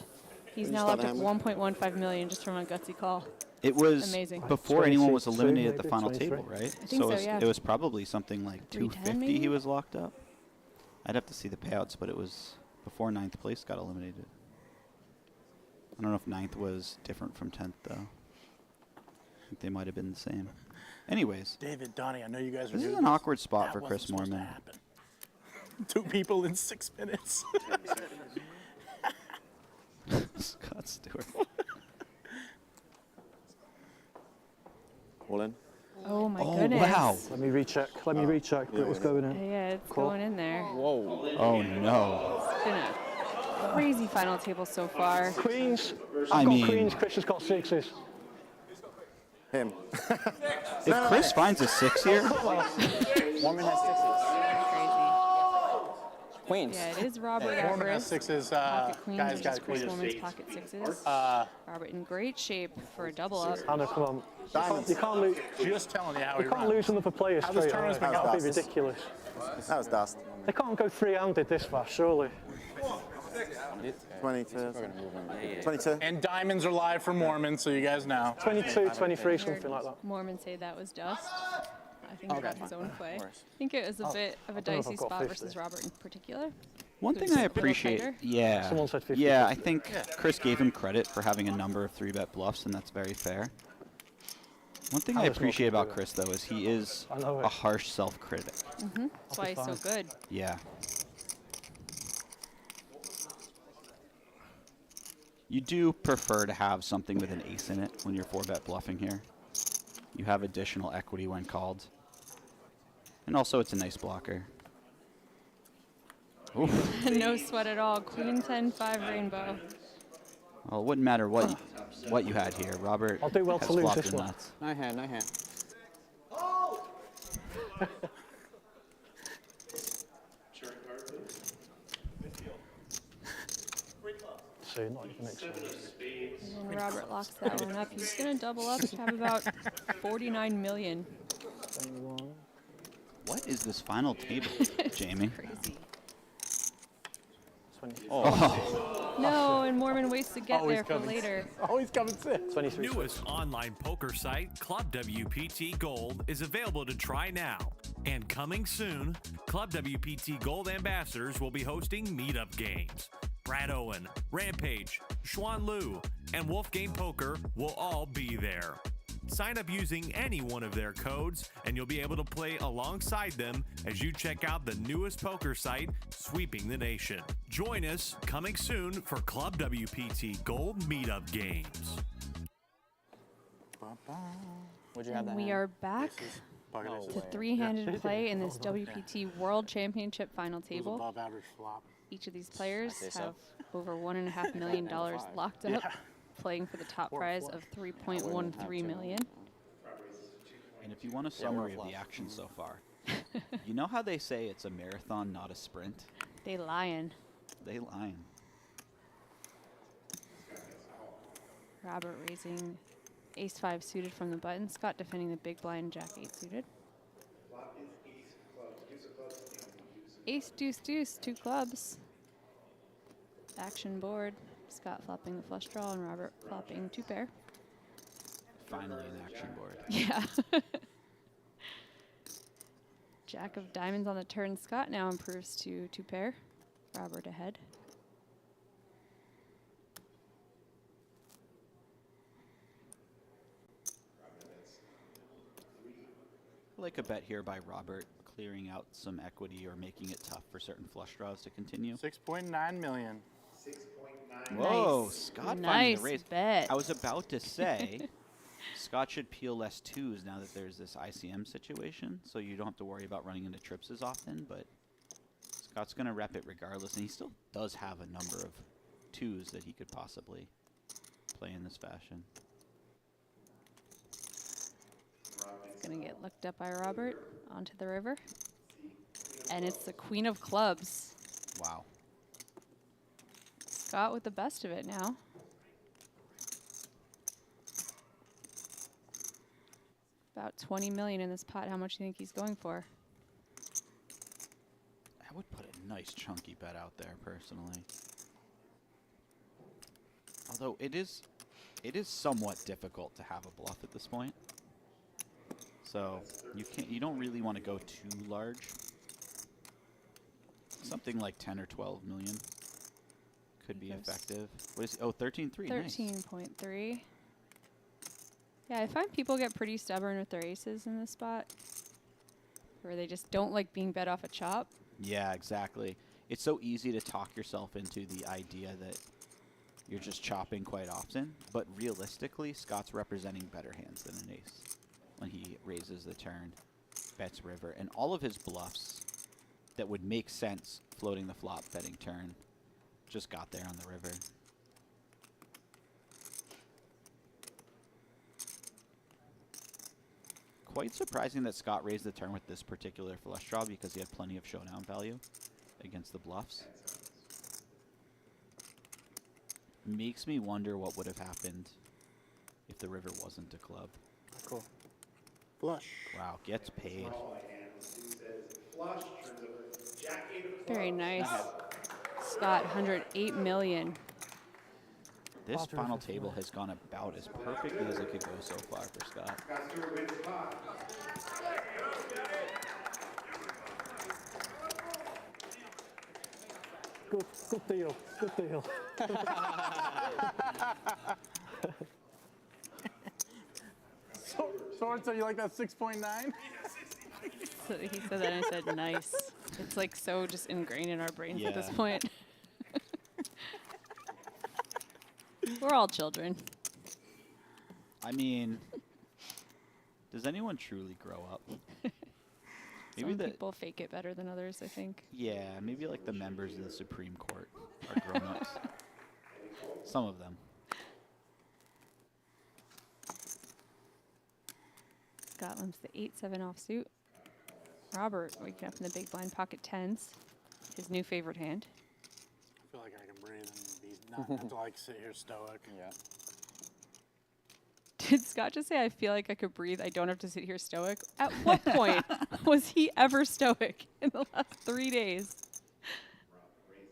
he's you now start up to the 1.15 million just from a gutsy call. It was Amazing. before anyone was 23, eliminated at the maybe, final 23. table, right? I think so, yeah. It was probably something like 310 250 he maybe? was locked up. I'd have to see the payouts, but it was before 9th place got eliminated. I don't know if 9th was different from 10th, though. I think they might have been the same. Anyways, David, Donnie, I know you guys are this is doing an this. awkward spot That for wasn't Chris supposed to Moorman. happen. 2 people in 6 minutes. Scott Stewart. All in. Oh my Oh, goodness. wow. Let me recheck, but it was going in. Yeah, it's Cool. going in there. Whoa. Oh, no. It's been a crazy final table so far. Queens. I I've got mean- queens, Chris has got 6s. Him. If Chris finds a 6 here, Moorman has 6s. Queens. Yeah, it is Robert Yeah, Moorman has Everest. sixes. Pocket queens, Guys which got is Chris queens. Moorman's pocket sixes. Robert in great shape for a double up. Hannah, come on. You can't lose. Just telling you how he You can't runs. lose another player How this straight tournament's away. been That'd be going. ridiculous. That was dust. They can't go three-handed this fast, surely. 22. 22. And diamonds are live for Moorman, so you guys know. 22, 23, something like that. Moorman say that was dust. I think he got his own play. worse. I think it was a bit of a I don't know if dicey I've got spot 50. versus Robert in particular. One It thing was I a little appreciate, tighter. yeah, Someone said 50. yeah, I think Chris gave him credit for having a number of 3-bet bluffs, and that's very fair. One thing I Hannah's not appreciate gonna about do Chris, though, is he is I know it. a harsh self-critic. That's why he's so good. Yeah. You do prefer to have something with an ace in it when you're 4-bet bluffing here. You have additional equity when called. And also, it's a nice blocker. Oof. No sweat at all. Queen 10-5 rainbow. Well, it wouldn't matter what you had here. Robert I'll do well has to lose flopped this the one. nuts. Nice hand, nice hand. See, not even exposed. And then Robert locks that one up. He's going to double up to have about 49 million. What is this final table, Jamie? Crazy. 20, Oh, No, and Moorman waits to get Oh, he's there for coming. later. Oh, he's coming 6. 23. Newest online poker site, Club WPT Gold, is available to try now. And coming soon, Club WPT Gold ambassadors will be hosting meetup games. Brad Owen, Rampage, Xuan Liu, and Wolfgame Poker will all be there. Sign up using any one of their codes, and you'll be able to play alongside them as you check out the newest poker site sweeping the nation. Join us coming soon for Club WPT Gold Meetup Games. Would you have that We hand? are back Bucket aces. to three-handed play in this WPT World Championship final It was table. above average flop. Each of these players say so. have over $1.5 million locked up, playing for the top prize of $3.13 million. and if you want a summary of the action so far, you know how they say it's a marathon, not a sprint? They lying. They lying. Robert raising ace-5 suited from the button. Scott defending the big blind jack-8 suited. Ace, deuce, deuce, 2 clubs. Action board. Scott flopping the flush draw and Robert flopping 2 pair. Finally an action board. Yeah. Jack of diamonds on the turn. Scott now improves to 2 pair. Robert ahead. I like a bet here by Robert, clearing out some equity or making it tough for certain flush draws to continue. 6.9 million. Whoa, Nice. Scott finding Nice the raise. bet. I was about to say, Scott should peel less 2s now that there's this ICM situation, so you don't have to worry about running into trips as often, but Scott's going to rep it regardless, and he still does have a number of 2s that he could possibly play in this fashion. It's going to get looked up by Robert onto the river. And it's the queen of clubs. Wow. Scott with the best of it now. About 20 million in this pot. How much do you think he's going for? I would put a nice chunky bet out there personally. Although it is somewhat difficult to have a bluff at this point. So you don't really want to go too large. Something like 10 or 12 million could be effective. What is 13.3? Nice. 13.3. Yeah, I find people get pretty stubborn with their aces in this spot, where they just don't like being bet off a chop. Yeah, exactly. It's so easy to talk yourself into the idea that you're just chopping quite often, but realistically, Scott's representing better hands than an ace when he raises the turn, bets river, and all of his bluffs that would make sense floating the flop, betting turn, just got there on the river. Quite surprising that Scott raised the turn with this particular flush draw because he had plenty of showdown value. against the bluffs. Makes me wonder what would have happened if the river wasn't a club. Cool. Flush. Wow, gets paid. Very nice. Scott, 108 million. This final table has gone about as perfectly as it could go so far for Scott. Good deal. Good deal. Sword, so you like that 6.9? So he said that and I said nice. It's like so just ingrained in our brains at this Yeah. point. We're all children. I mean, does anyone truly grow up? Maybe Some people fake it better than others, I think. Yeah, maybe like the members of the Supreme Court are grown-ups. Some of them. Scott limps the 8-7 offsuit. Robert waking up in the big blind pocket tens. His new favorite hand. I feel like I can breathe and be not have to like sit here stoic. Yeah. Did Scott just say, I feel like I could breathe, I don't have to sit here stoic? At what point was he ever stoic in the last 3 days?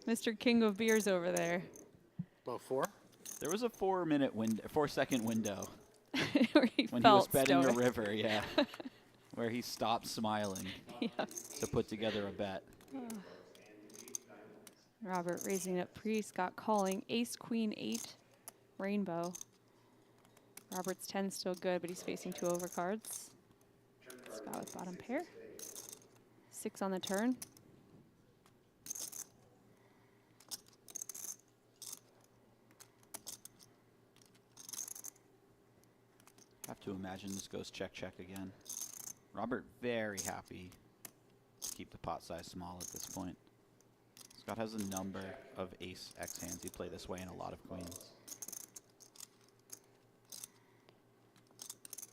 Mr. King of Beers over there. About 4? There was a 4-second window Where he when he felt was betting stoic. a river, yeah, where he stopped smiling to put together a bet. Robert raising up pre, Scott calling. Ace, queen, 8, rainbow. Robert's 10 still good, but he's facing 2 overcards. Scott with bottom pair. 6 on the turn. Have to imagine this goes check, check again. Robert very happy to keep the pot size small at this point. Scott has a number of ace X hands he'd play this way and a lot of queens.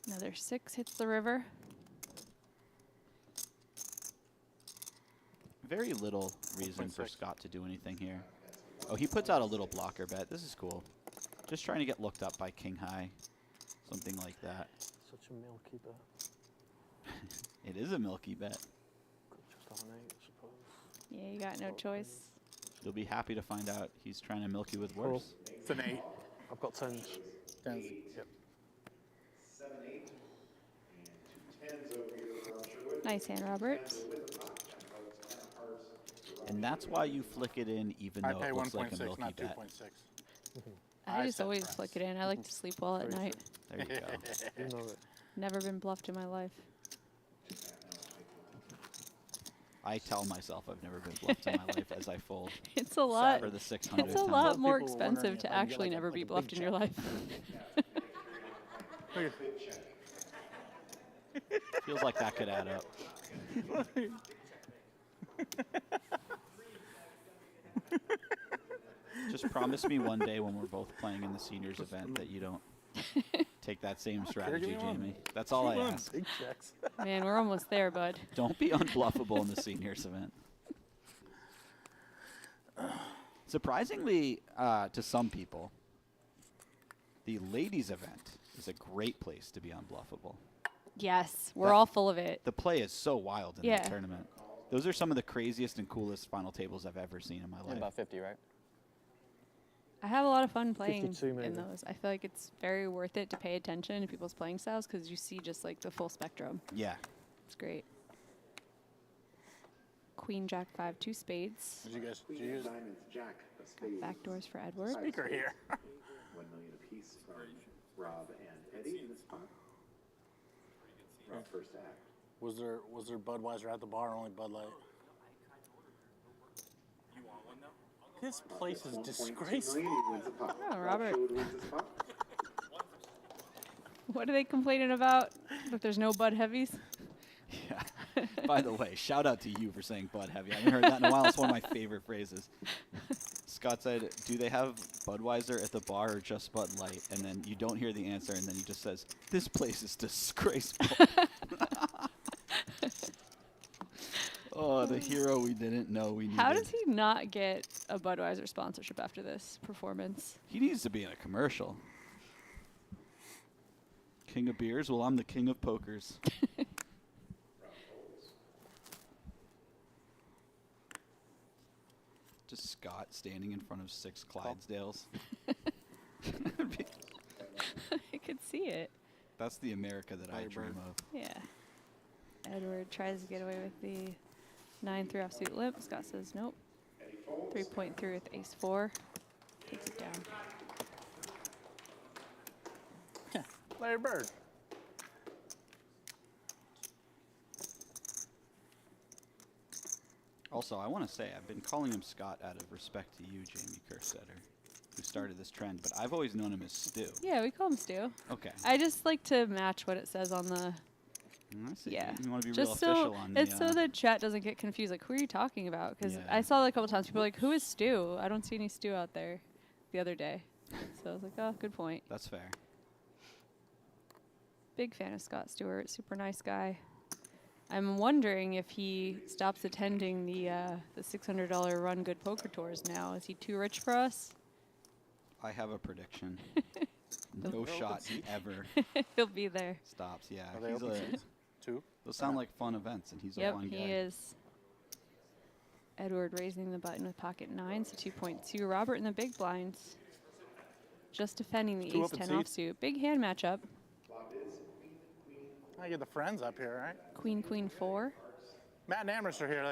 Another 6 hits the river. Very little reason for Scott to do anything here. Oh, he puts out a little blocker bet. This is cool. Just trying to get looked up by king high. Something like that. Such a milky bet. It is a milky bet. Just have an 8, I suppose. Yeah, you got no choice. You'll be happy to find out he's trying to milk you with worse. It's an 8. I've got 10s. 10s. Yep. Nice hand, Robert. And that's why you flick it in even I though pay it looks like a 1.6, milky not bet. 2.6. I just said always friends. flick it in. I like to sleep well at night. There you go. You know it. Never been bluffed in my life. I tell myself I've never been bluffed in my life as I fold It's a lot. for the 600th It's a time. lot more People were wondering expensive if to I can get actually like a- never like be a big bluffed in your check. life. Feels like that could add up. Just promise me one day when we're both playing in the seniors event that you don't take that same strategy, give me one. Jamie. That's all I ask. Big checks. Man, we're almost there, bud. Don't be unbluffable in the seniors event. Surprisingly, to some people, the ladies event is a great place to be unbluffable. Yes, we're all full of it. The play is so wild in Yeah. that tournament. Those are some of the craziest and coolest final tables I've ever seen in my life. About 50, right? I have a lot of fun playing 52 in maybe. those. I feel like it's very worth it to pay attention to people's playing styles because you see just like the full spectrum. Yeah. It's great. Queen, Jack, 5, 2 spades. Did you guys use Diamonds, Jack of spades. Backdoors for Edward. speaker here? 1 million apiece from Rob and Eddie in this spot. Rob first act. Was there Budweiser at the bar or only Bud Light? This place is 1.2 disgraceful. million, he wins a pot. Oh, Rob Robert. Sherwood wins his pot. What are they complaining about? That there's no Bud Heavies? Yeah. By the way, shout out to you for saying Bud Heavy. I haven't heard that in a while. It's one of my favorite phrases. Scott said, do they have Budweiser at the bar or just Bud Light? And then you don't hear the answer, and then he just says, this place is disgraceful. Oh, the hero we didn't know we needed. How does he not get a Budweiser sponsorship after this performance? He needs to be in a commercial. King of beers? Well, I'm the king of pokers. Just Scott standing in front of 6 Clydesdales. I could see it. That's the America that I dream of. Yeah. Edward tries to get away with the 9-3 offsuit limp. Scott says nope. 3-point through with ace-4. Takes it down. Larry Bird. Also, I want to say I've been calling him Scott out of respect to you, Jamie Kerstetter, who started this trend, but I've always known him as Stu. Yeah, we call him Stu. Okay. I just like to match what it says on the... I see. Yeah. You want to be Just real official on the... it's so that chat doesn't get confused. Like, who are you talking about? Because Yeah. I saw that a couple times. People are like, who is Stu? I don't see any Stu out there the other day. So I was like, oh, good point. That's fair. Big fan of Scott Stewart. Super nice guy. I'm wondering if he stops attending the $600 Run Good Poker Tours now. Is he too rich for us? I have a prediction. No shot he ever He'll be there. stops. Yeah. Are they he's open a, seats? 2? those sound like fun events, and he's a Yep, fun guy. he is. Edward raising the button with pocket 9, so 2.2. Robert in the big blinds. Just defending the 2 open ace-10 seats. offsuit. Big hand matchup. I get the friends up here, right? Queen, queen, 4. Matt and Amherst are here.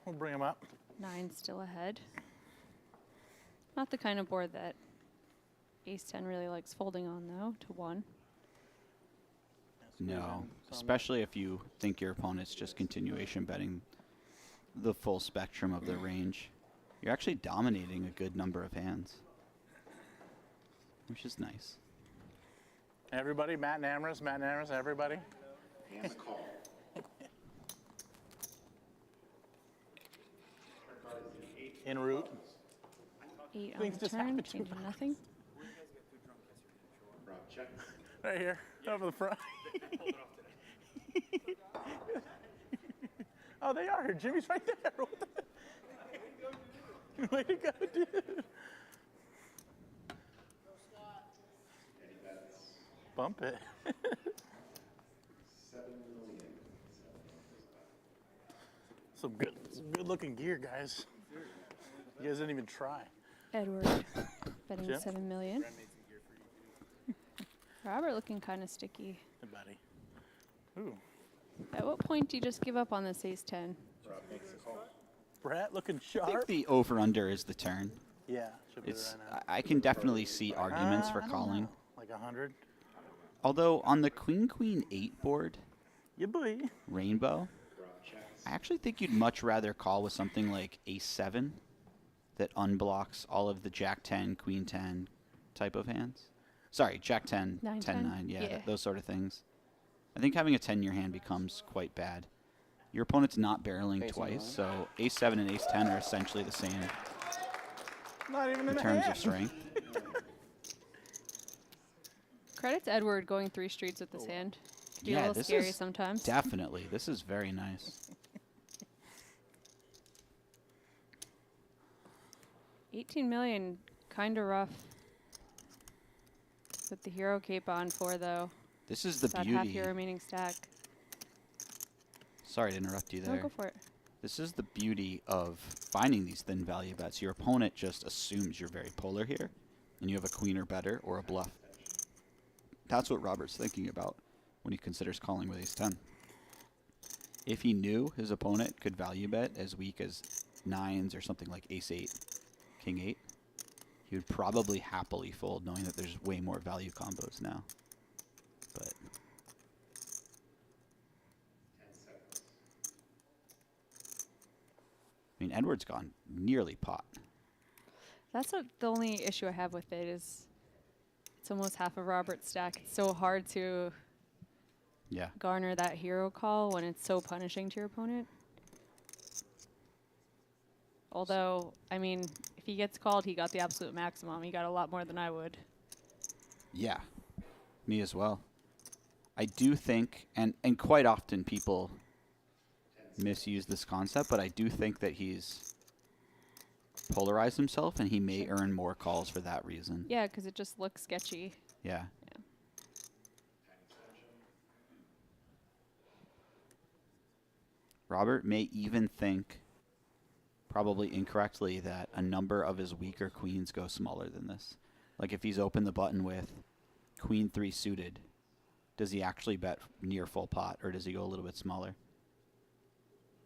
We'll bring them up. 9 still ahead. Not the kind of board that ace-10 really likes folding on, though, to 1. No, especially if you think your opponent's just continuation betting the full spectrum of their range. You're actually dominating a good number of hands, which is nice. Everybody, Matt and Amherst, everybody. And call. En route. 8 on Things the just turn, happen to changing us. nothing. Rob, check. Right here, over the front. Oh, they are here. Jimmy's right there. What the- Way to go, dude. Bump it. 7 million. Some good looking gear, guys. You guys didn't even try. Edward betting Jim? 7 million. Robert looking kind of sticky. Hey, buddy. Ooh. At what point do you just give up on this ace-10? Brett looking I think sharp. the over-under is the turn. Yeah, should be It's. right now. I can definitely see arguments for I don't calling. know. Like 100. Although on the queen 8 board, Yeah, boy. rainbow, I actually think you'd much rather call with something like ace-7 that unblocks all of the jack 10, queen 10 type of hands. Sorry, jack 10, 9, 10, 10? 9, yeah, Yeah. those sort of things. I think having a 10 in your hand becomes quite bad. Your opponent's not barreling Facing twice, one. so ace-7 and ace-10 are essentially the same Not even in in the terms hand. of strength. Credit to Edward going 3 streets with this hand. Could be a Yeah, little this scary is sometimes. definitely. This is very nice. 18 million, kind of rough. Put the hero cape on for, though. This is the That half beauty. your remaining stack. Sorry to interrupt you No, there. go for it. This is the beauty of finding these thin value bets. Your opponent just assumes you're very polar here, and you have a queen or better or a bluff. That's what Robert's thinking about when he considers calling with ace-10. If he knew his opponent could value bet as weak as 9s or something like ace-8, king-8, he would probably happily fold, knowing that there's way more value combos now. But 10 seconds. I mean, Edward's gone nearly pot. That's the only issue I have with it is it's almost half of Robert's stack. It's so hard to Yeah. garner that hero call when it's so punishing to your opponent. Although, I mean, if he gets called, he got the absolute maximum. He got a lot more than I would. Yeah, me as well. I do think, and quite often people misused this concept, but I do think that he's polarized himself, and he may earn more calls for that reason. Yeah, because it just looks sketchy. Yeah. Yeah. Robert may even think, probably incorrectly, that a number of his weaker queens go smaller than this. Like if he's opened the button with queen 3 suited, does he actually bet near full pot, or does he go a little bit smaller?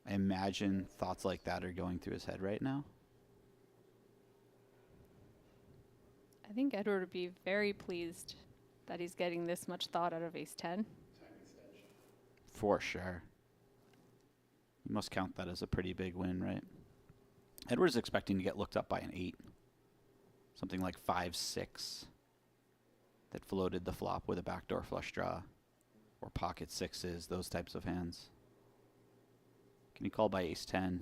I imagine thoughts like that are going through his head right now. I think Edward would be very pleased that he's getting this much thought out of ace 10. For sure. You must count that as a pretty big win, right? Edward's expecting to get looked up by an 8. Something like 5-6 that floated the flop with a backdoor flush draw or pocket sixes, those types of hands. Can you call by ace 10?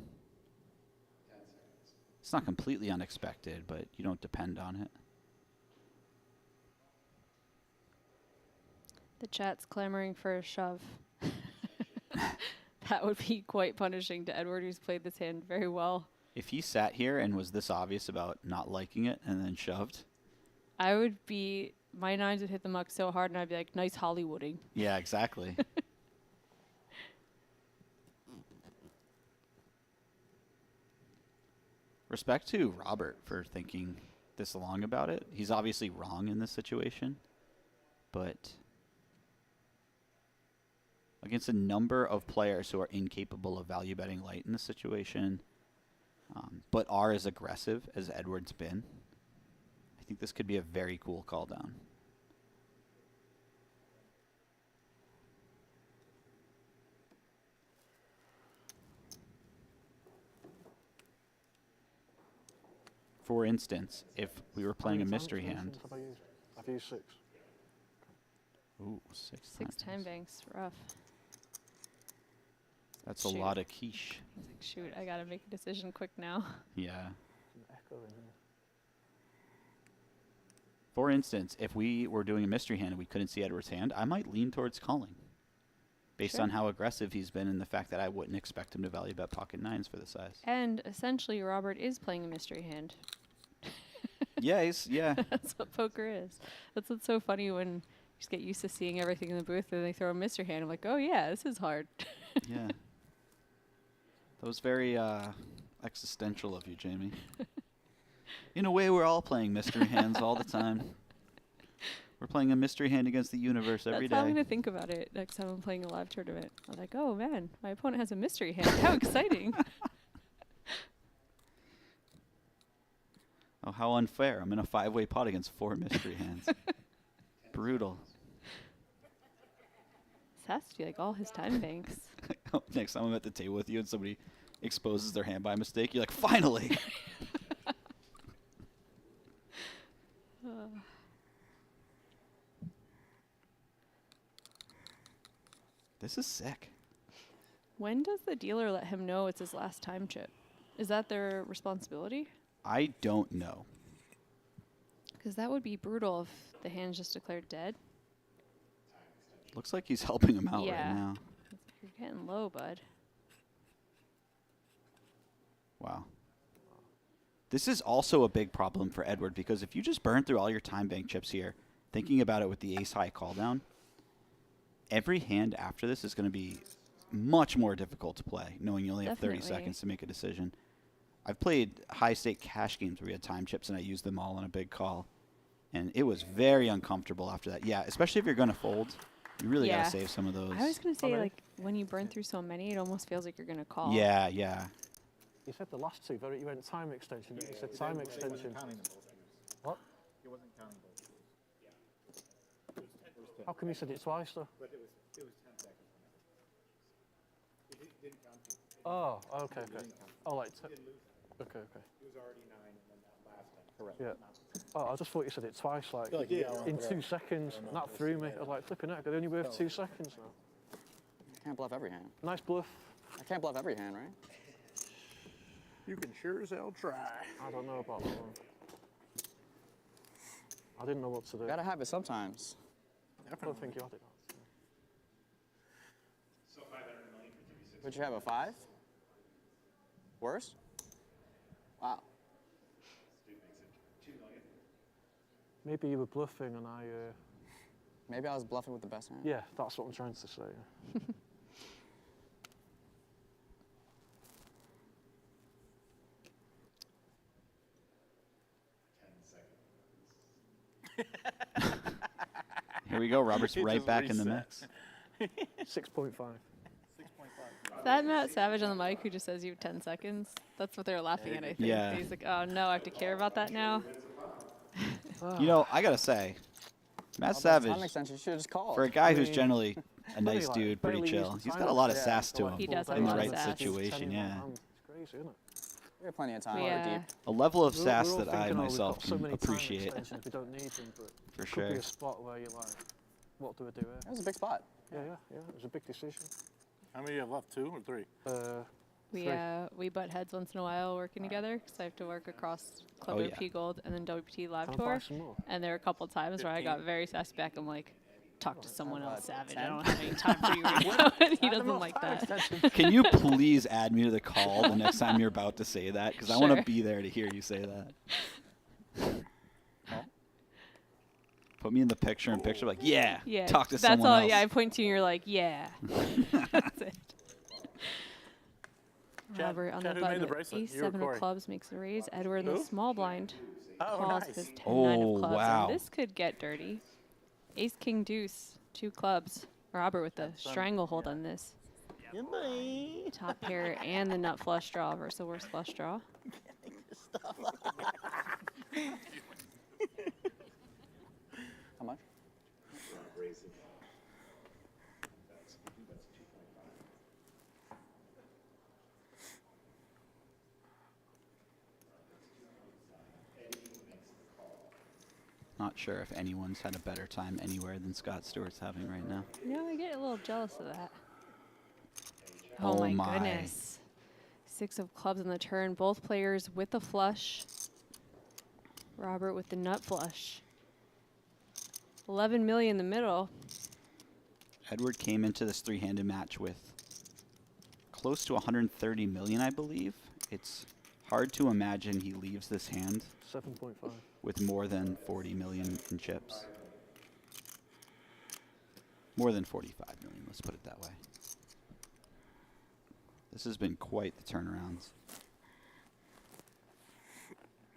It's not completely unexpected, but you don't depend on it. The chat's clamoring for a shove. That would be quite punishing to Edward, who's played this hand very well. If he sat here and was this obvious about not liking it and then shoved, I would be, my nines would hit the muck so hard and I'd be like, nice Hollywooding. yeah, exactly. Respect to Robert for thinking this long about it. He's obviously wrong in this situation, but against a number of players who are incapable of value betting light in this situation, but are as aggressive as Edward's been, I think this could be a very cool call down. For instance, if we were playing a mystery hand. I've used 6. Ooh, 6 6 time banks, rough. That's Shoot. a lot of quiche. He's like, shoot, I gotta make a decision quick now. Yeah. Echo in here. For instance, if we were doing a mystery hand and we couldn't see Edward's hand, I might lean towards calling. Based Sure. on how aggressive he's been and the fact that I wouldn't expect him to value bet pocket 9s for the size. And essentially, Robert is playing a mystery hand. Yeah, yeah. That's what poker is. That's what's so funny when you just get used to seeing everything in the booth and they throw a mystery hand. I'm like, oh yeah, this is hard. Yeah. That was very existential of you, Jamie. In a way, we're all playing mystery hands all the time. We're playing a mystery hand against the universe every That's how I'm day. going to think about it next time I'm playing a live tournament. I'm like, oh man, my opponent has a mystery hand. How exciting. Oh, how unfair. I'm in a 5-way pot against 4 mystery hands. Brutal. This has to be like all his time banks. Next time I'm at the table with you and somebody exposes their hand by mistake, you're like, finally! This is sick. When does the dealer let him know it's his last time chip? Is that their responsibility? I don't know. Because that would be brutal if the hand's just declared dead. Looks like he's helping him out Yeah. right now. You're getting low, bud. Wow. This is also a big problem for Edward because if you just burn through all your time bank chips here, thinking about it with the ace-high call down, every hand after this is going to be much more difficult to play, knowing you only have 30 Definitely. seconds to make a decision. I've played high-stake cash games where we had time chips and I used them all on a big call, and it was very uncomfortable after that. Yeah, especially if you're going to fold, you really got to save some of those. I was going to say, like, when you burn through so many, it almost feels like you're going to call. Yeah, yeah. You said the last 2, you went time extension. You said time extension. What? He wasn't counting both. How come you said it twice, though? But it was 10 seconds. He didn't count you. Oh, okay, okay. Oh, like, okay, okay. He was already 9 and then that last time. Correct. Yeah. Oh, I just thought you said it twice, like, feel like you got one in for 2 that. seconds. That threw me. I was like, flipping out. They're only worth 2 seconds now. I can't bluff every hand. Nice bluff. I can't bluff every hand, right? You can sure as hell try. I don't know about that one. I didn't know what to do. Gotta have it sometimes. I don't think you had it. So 500 million for 36 Would you have a 5? Worse? Wow. Maybe you were bluffing and I... Maybe I was bluffing with the best hand. Yeah, that's what I'm trying to say. 10 seconds. Here we go. Robert's right back in the mix. 6.5. Is that Matt Savage on the mic who just says you have 10 seconds? That's what they were laughing at, I think. Yeah. He's like, oh no, I have to care about that now. You know, I gotta say, Matt Savage, Time extension, you should have just called. for a guy who's generally a nice like dude, pretty barely chill, used he's time got a lot of extension. sass to him He does have in a the lot of right sass. situation. Yeah, It's crazy, isn't it? We have plenty of time. Yeah. We're deep. a level of We're sass all that I thinking, oh, we've myself got so can many time appreciate. extensions, we don't need them, but For could sure. be a spot where you're like, what do I do That here? was a big spot. Yeah, it was a big decision. How many you have left? 2 or 3? We butt heads once in a while working together because I have to work across Club Oh, yeah. WP Gold and then WPT Live Can I buy Tour. some more? And there were a couple times where I got very sassy back. I'm like, talk to someone else, Savage. I 10? don't have any time for you right now. And he doesn't like that. Can you please add me to the call the next time you're about to say that? Because I want Sure. to be there to hear you say that. Put me in the picture and picture like, yeah, Yeah, talk to that's someone all. else. Yeah, I point to you and you're like, yeah. That's it. Chad- Robert on Chad, the who made the button. bracelet? Ace You or 7 of Corey? clubs makes the raise. Edward in the Who? small blind Oh, calls nice. his 10-9 Oh, of clubs. wow. And this could get dirty. Ace King Deuce, 2 clubs. Robert with the stranglehold on this. Top pair and the nut flush draw versus the worst flush draw. How much? Raising. That's 2.5. Not sure if anyone's had a better time anywhere than Scott Stewart's having right now. No, I get a little jealous of that. Oh Oh, my my. goodness. 6 of clubs on the turn. Both players with the flush. Robert with the nut flush. 11 million in the middle. Edward came into this 3-handed match with close to 130 million, I believe. It's hard to imagine he leaves this hand 7.5. with more than 40 million in chips. More than 45 million, let's put it that way. This has been quite the turnarounds.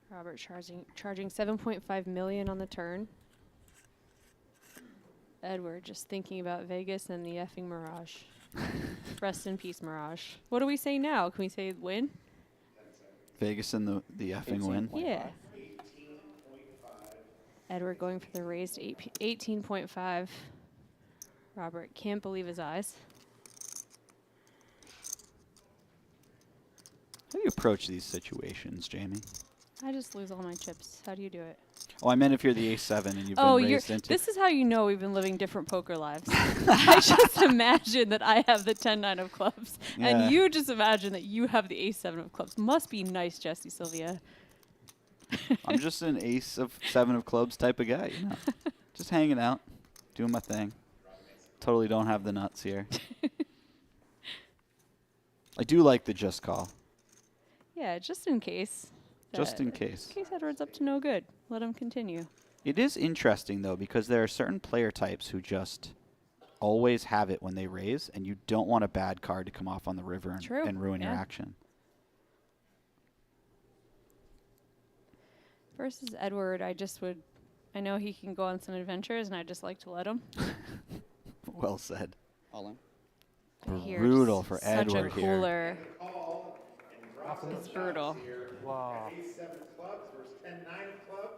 Robert charging 7.5 million on the turn. Edward just thinking about Vegas and the effing Mirage. Rest in peace, Mirage. What do we say now? Can we say win? Vegas and the effing win. Yeah. Edward going for the raised 18.5. Robert can't believe his eyes. How do you approach these situations, Jamie? I just lose all my chips. How do you do it? Oh, I meant if you're the ace-7 and you've Oh, been raised into. this is how you know we've been living different poker lives. I just imagine that I have the 10-9 of clubs, Yeah. and you just imagine that you have the ace-7 of clubs. Must be nice, Jesse Sylvia. I'm just an ace-7 of clubs type of guy, you know. Just hanging out, doing my thing. Totally don't have the nuts here. I do like the just call. Yeah, just in case. Just in case. In case Edward's up to no good. Let him continue. It is interesting, though, because there are certain player types who just always have it when they raise, and you don't want a bad card to come off on the river and ruin your yeah. action. Versus Edward, I know he can go on some adventures, and I just like to let him. Well said. All in. Brutal for Such Edward a here. cooler. It's brutal. Wow. Ace-7 clubs versus 10-9 of clubs.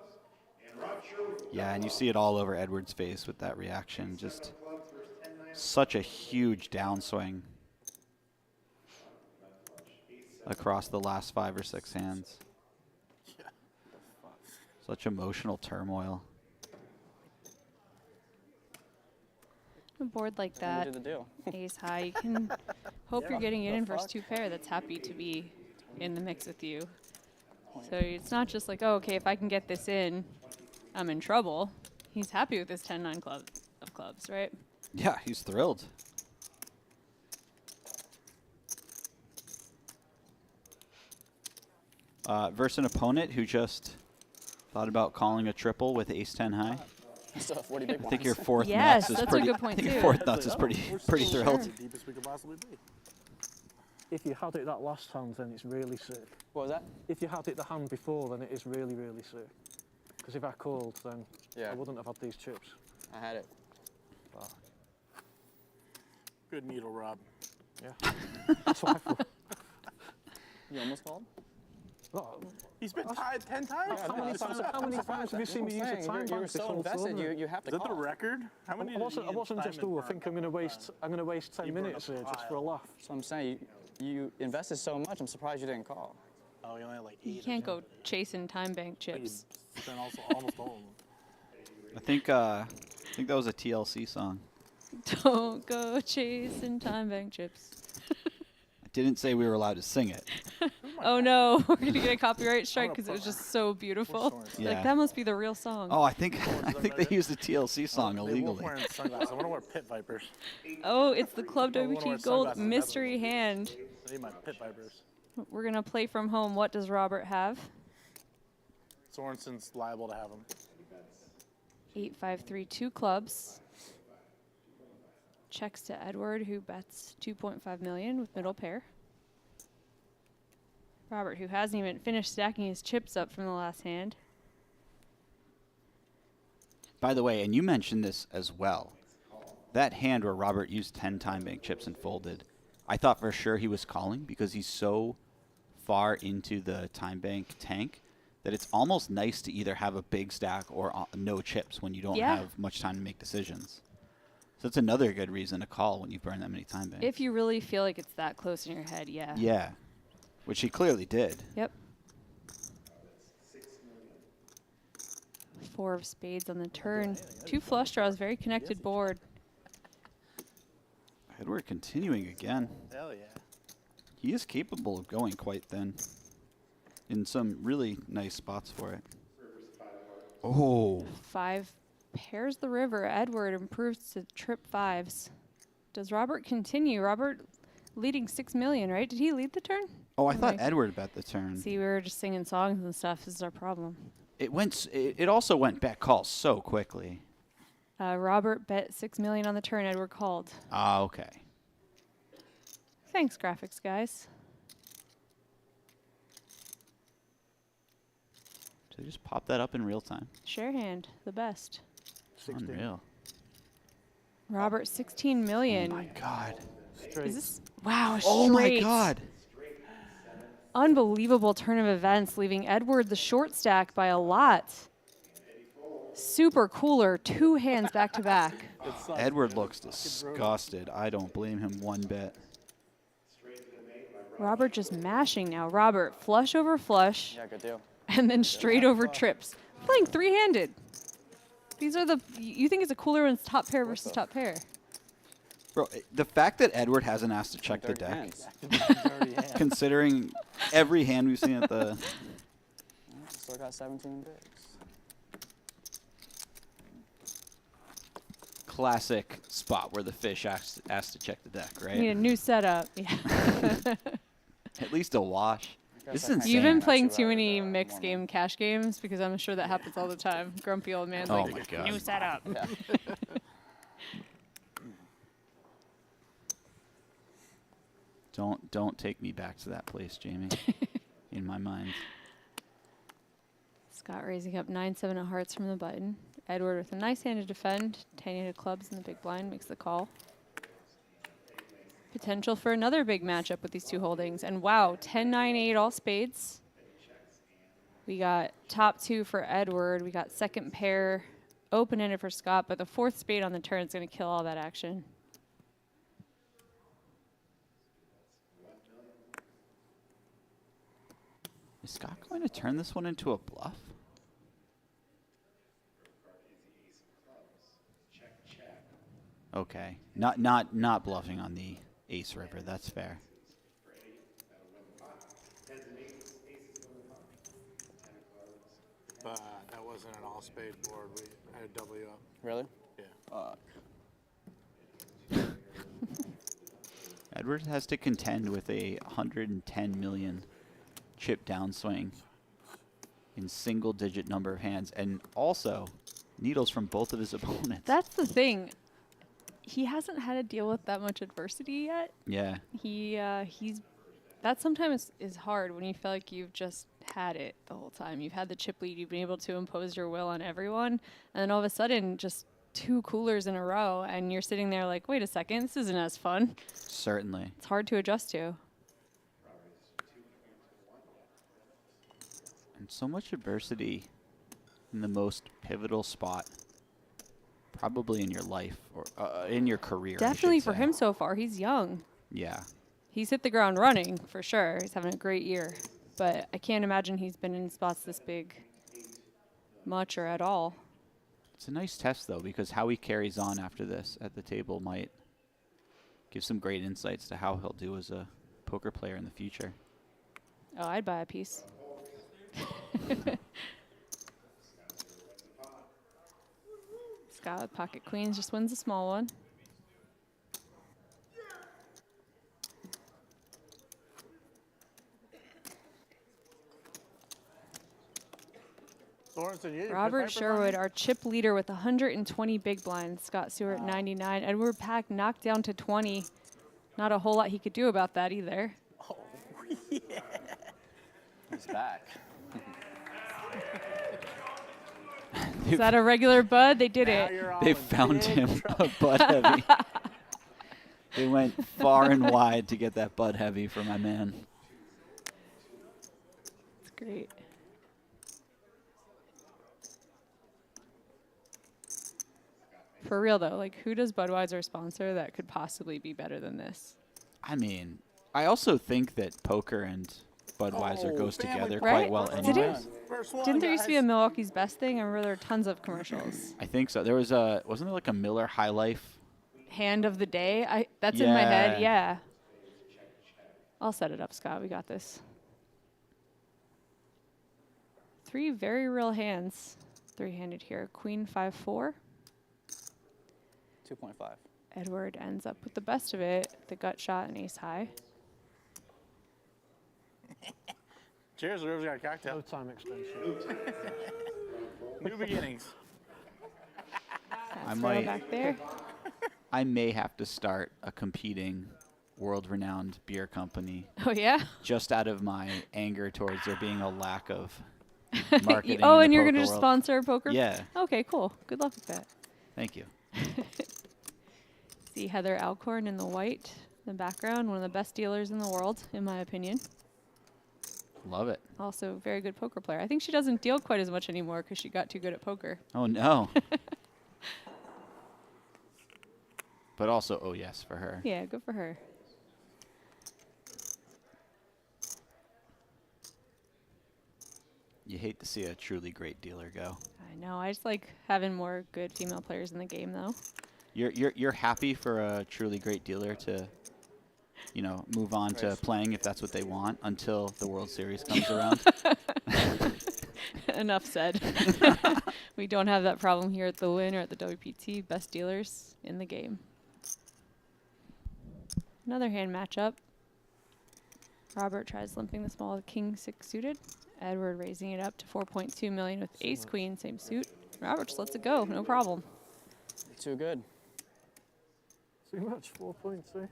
And Rob Sherwood. Yeah, and you see it all over Edward's face with that reaction. Just such a huge downswing across the last 5 or 6 hands. Such emotional turmoil. A board like Then we that, did the deal. ace high, you can hope you're getting it in versus 2 pair that's happy to be in the mix with you. So it's not just like, oh, okay, if I can get this in, I'm in trouble. He's happy with his 10-9 of clubs, right? Yeah, he's thrilled. versus an opponent who just thought about calling a triple with ace-10 high. Still have 40 big I think blinds. your fourth Yes, nuts is that's a pretty. good point, I think your too. fourth nuts is pretty thrilled. The deepest we could possibly be. If you had it that last hand, then it's really sick. What was that? If you had it the hand before, then it is really, really sick. Because if I called, then I wouldn't have had these chips. I had it. Wow. Good needle, Rob. Yeah. That's what I thought. You almost called? No, He's been tied 10 times. how many times have you seen me use a time You were bank so before invested, tournament? you have to Is that call. the record? How many? I wasn't just, I think I'm going to waste 10 minutes here just for a laugh. That's what I'm saying. You invested so much, I'm surprised you didn't call. Oh, you only had like 8. You can't go chasing time bank chips. Spent almost all of them. I think that was a TLC song. Don't go chasing time bank chips. I didn't say we were allowed to sing it. Oh no, we're gonna get a copyright strike because it was just so beautiful. Yeah. Like that must be the real song. Oh, I think they used the TLC song They won't illegally. wear sunglasses. I want to wear pit vipers. Oh, it's the Club I wanna wear WPT Gold sunglasses. mystery hand. I need my pit vipers. We're gonna play from home. What does Robert have? Sorensen's liable to have them. 8, 5, 3, 2 clubs. Checks to Edward, who bets 2.5 million with middle pair. Robert, who hasn't even finished stacking his chips up from the last hand. By the way, and you mentioned this as well, that hand where Robert used 10 time bank chips and folded, I thought for sure he was calling because he's so far into the time bank tank that it's almost nice to either have a big stack or no chips when you don't have much time to make decisions. So that's another good reason to call when you burn that many time banks. If you really feel like it's that close in your head, yeah. Yeah, which he clearly did. Yep. 4 of spades on the turn. 2 flush draws, very connected board. Edward continuing again. Hell yeah. He is capable of going quite thin in some really nice spots for it. Oh. 5 pairs the river. Edward improves to trip 5s. Does Robert continue? Robert leading 6 million, right? Did he lead the turn? Oh, I thought Edward bet the turn. See, we were just singing songs and stuff. This is our problem. It also went back calls so quickly. Robert bet 6 million on the turn. Edward called. Ah, okay. Thanks, graphics guys. Did they just pop that up in real time? Share hand, the best. 16. Unreal. Robert, 16 million. Oh my God. Is this? Wow, Oh my straight. God. Unbelievable turn of events, leaving Edward the short stack by a lot. Super cooler, 2 hands back to back. Edward looks disgusted. I don't blame him one bit. Robert just mashing now. Robert, flush over flush. Yeah, good deal. And then straight over trips. Playing 3-handed. These are you think it's a cooler when it's top pair versus top pair. Bro, the fact that Edward hasn't asked to check the deck, considering every hand we've seen at the... Still got 17 bigs. Classic spot where the fish asked to check the deck, right? Need a new setup. Yeah. At least a wash. This is insane. You've been playing too many mixed game cash games because I'm sure that happens all the time. Grumpy old man's Oh like, my God. new setup. Yeah. Don't take me back to that place, Jamie. In my mind. Scott raising up 9-7 of hearts from the button. Edward with a nice hand to defend. 10 of clubs in the big blind makes the call. Potential for another big matchup with these two holdings. And wow, 10-9-8 all spades. We got top 2 for Edward. We got second pair open-ended for Scott, but the 4th spade on the turn is going to kill all that action. Is Scott going to turn this one into a bluff? Okay, not bluffing on the ace river. That's fair. But that wasn't an all-spade board. We had a W up. Really? Yeah. Edward has to contend with a 110 million chip downswing in single-digit number of hands, and also needles from both of his opponents. That's the thing. He hasn't had to deal with that much adversity yet. Yeah. He's that sometimes is hard when you feel like you've just had it the whole time. You've had the chip lead. You've been able to impose your will on everyone, and then all of a sudden, just 2 coolers in a row, and you're sitting there like, wait a second, this isn't as fun. Certainly. It's hard to adjust to. And so much adversity in the most pivotal spot, probably in your life or in your career. Definitely for him so far. He's young. Yeah. He's hit the ground running for sure. He's having a great year, but I can't imagine he's been in spots this big much or at all. It's a nice test, though, because how he carries on after this at the table might give some great insights to how he'll do as a poker player in the future. Oh, I'd buy a piece. Scott with pocket queens just wins a small one. Robert Sherwood, our chip leader with 120 big blinds. Scott Stewart, 99. Edward Pack knocked down to 20. Not a whole lot he could do about that either. Oh, yeah. He's back. Is that a regular bud? They did it. They found him a bud heavy. They went far and wide to get that bud heavy for my man. It's great. For real though, like who does Budweiser sponsor that could possibly be better than this? I mean, I also think that poker and Budweiser goes together Right? quite well Did anyways. Didn't there used to be a Milwaukee's Best thing? I remember there were tons of commercials. I think so. There was wasn't there like a Miller High Life? Hand of the day. That's in my head. Yeah. I'll set it up, Scott. We got this. 3 very real hands. 3-handed here. Queen 5-4. 2.5. Edward ends up with the best of it. The gut shot and ace high. Cheers, whoever's got a cocktail. No time extension. New beginnings. I might. Back there. I may have to start a competing world-renowned beer company. Oh yeah. Just out of my anger towards there being a lack of marketing. Oh, in and the you're poker gonna world. sponsor poker? Yeah. Okay, cool. Good luck with that. Thank you. See Heather Alcorn in the white in the background, one of the best dealers in the world, in my opinion. Love it. Also, very good poker player. I think she doesn't deal quite as much anymore because she got too good at poker. Oh no. But also, oh yes, for her. Yeah, good for her. You hate to see a truly great dealer go. I know. I just like having more good female players in the game, though. You're happy for a truly great dealer to, you know, move on to playing if that's what they want until the World Series comes around. Enough said. We don't have that problem here at the Win or at the WPT. Best dealers in the game. Another hand matchup. Robert tries limping the small with King 6 suited. Edward raising it up to 4.2 million with Ace Queen, same suit. Robert just lets it go, no problem. Too good. Too much, 4.2.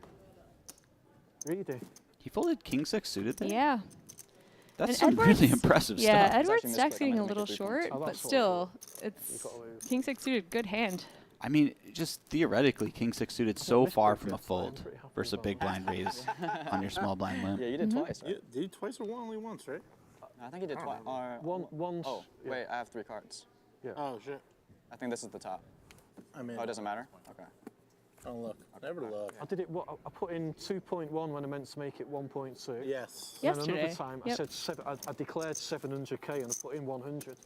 Greedy. He folded King 6 suited there? Yeah. That's And some really Edward's- impressive Yeah, stuff. Edward's stack's getting a little short, Oh, but that's still, You it's gotta lose. King 6 suited, good hand. I mean, just theoretically, King 6 suited so this far big from a gets playing, fold pretty happy versus a with big that. blind raise on your small blind limp. Yeah, you did twice, right? Did you twice or only once, right? I think you did twice. Once. Oh, yeah. wait, I have 3 cards. Oh, shit. I think this is the top. I mean, Oh, it doesn't matter? Okay. oh, look. Never look. I did it. I put in 2.1 when I meant to make it 1.2. Yes. Then Yesterday. another time, Yep. I said I declared 700k and I put in 100.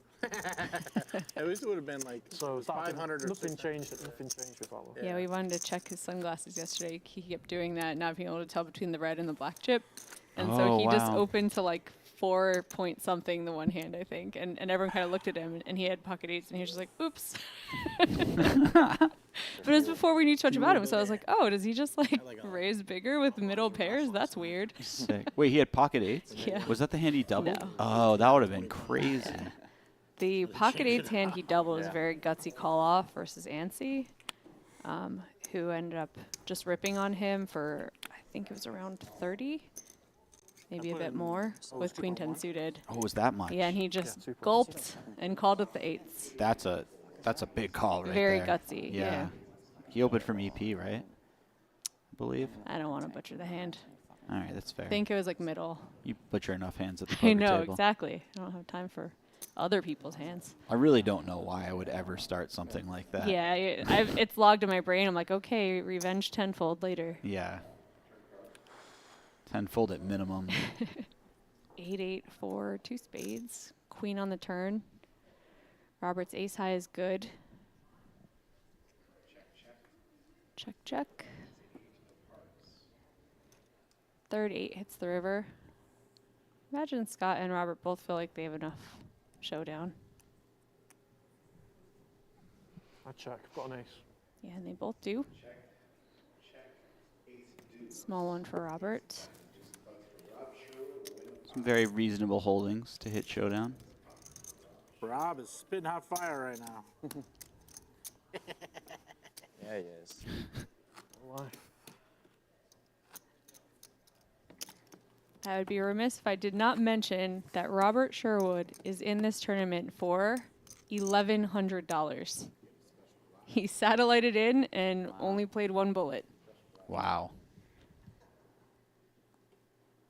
At least it would have been like So that 500 or nothing 600. changed. Nothing changed with that one. Yeah, we wanted to check his sunglasses yesterday. He kept doing that, not being able to tell between the red and the black chip. And so Oh, he just wow. opened to like 4 point something the one hand, I think. And everyone kind of looked at him, and he had pocket eights, and he was just like, oops. But it was before we knew too much about him, so I was like, oh, does he just like raise bigger with middle pairs? That's weird. Sick. Wait, he had pocket eights? Yeah. Was that the hand he doubled? No. Oh, that would have been crazy. The pocket eights hand he doubled was a very gutsy call off versus Ansi, who ended up just ripping on him for, I think it was around 30, maybe a bit more, with Queen 10 suited. Oh, was that much? Yeah, and he just gulped and called it the eights. That's a big call right Very there. gutsy, yeah. He opened from EP, right? I believe. I don't want to butcher the hand. All right, that's fair. I think it was like middle. You butcher enough hands at the poker I know, table. exactly. I don't have time for other people's hands. I really don't know why I would ever start something like that. Yeah, it's logged in my brain. I'm like, okay, revenge tenfold later. Yeah. Tenfold at minimum. 8-8 for 2 spades. Queen on the turn. Robert's ace high is good. Check, check. Third 8 hits the river. Imagine Scott and Robert both feel like they have enough showdown. I check. Got an ace. Yeah, and they both do. Small one for Robert. Some very reasonable holdings to hit showdown. Rob is spitting hot fire right now. Yeah, he is. Life. I would be remiss if I did not mention that Robert Sherwood is in this tournament for $1,100. He satellited in and only played 1 bullet. Wow.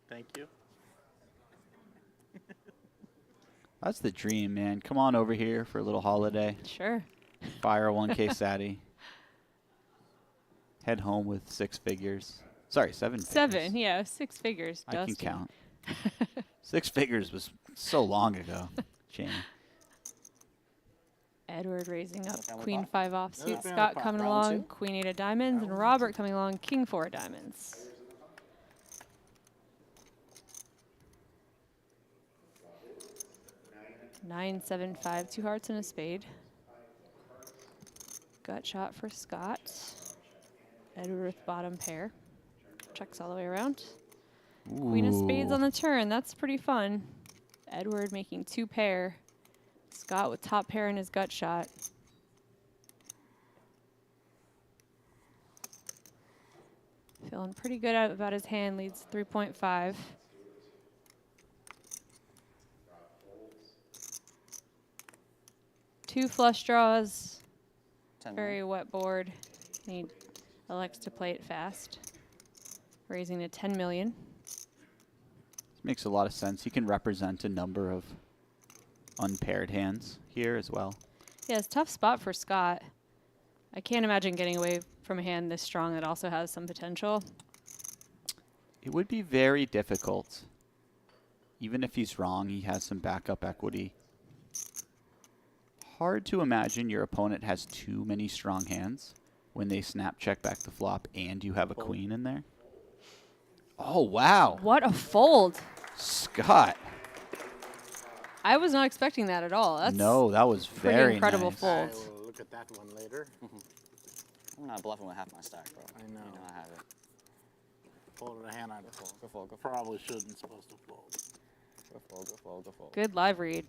Thank you. That's the dream, man. Come on over here for a little holiday. Sure. Fire a 1K Satty. Head home with 6 figures. Sorry, 7 figures. 7, yeah, 6 figures. I can Dusty. count. 6 figures was so long ago, Jamie. Edward raising up, Family Queen pot? 5 offsuit. Family Scott pot. coming Round along, 2? Queen 8 of diamonds, and Robert coming along, King 4 of diamonds. Nine, 7, 5, 2 hearts and a spade. Gut shot for Scott. Edward with bottom pair. Checks all the way around. Queen of spades on the turn. That's pretty fun. Edward making 2 pair. Scott with top pair in his gut shot. Feeling pretty good about his hand. Leads 3.5. Two flush draws. 10 Very wet board. He elects to play it fast. Raising to 10 million. Makes a lot of sense. He can represent a number of unpaired hands here as well. Yeah, it's a tough spot for Scott. I can't imagine getting away from a hand this strong that also has some potential. It would be very difficult. Even if he's wrong, he has some backup equity. Hard to imagine your opponent has too many strong hands when they snap check back the flop and you have a queen in there. Oh, wow. What a fold. Scott. I was not expecting that at all. That's No, that was pretty very incredible nice. fold. I will look at that one later. I'm not bluffing with half my stack, bro. I know. You know I have it. Folded a hand I'd fold. Go fold, go fold. Probably shouldn't supposed to fold. Go fold, go fold, go fold. Good live read.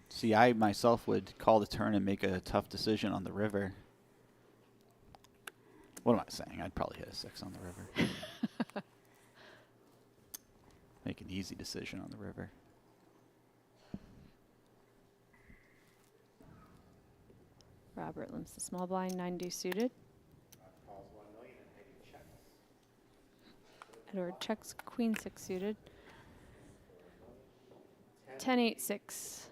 See, I myself would call the turn and make a tough decision on the river. What am I saying? I'd probably hit a 6 on the river. Make an easy decision on the river. Robert limps the small blind, 9 deuce suited. Edward checks Queen 6 suited. 10-8, 6.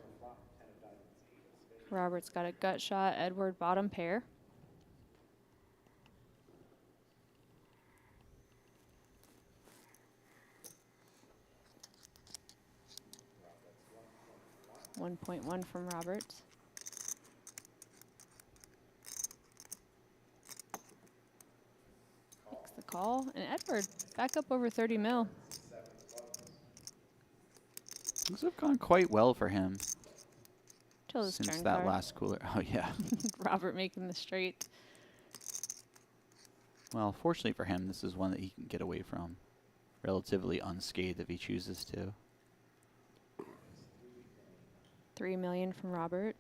Robert's got a gut shot. Edward bottom pair. $1.1 from Robert. call. And Edward back up over 30 mil. Things have gone quite well for him Till his since turn that card. last cooler. Oh, yeah. Robert making the straight. Well, fortunately for him, this is one that he can get away from relatively unscathed if he chooses to. 3 million from Robert.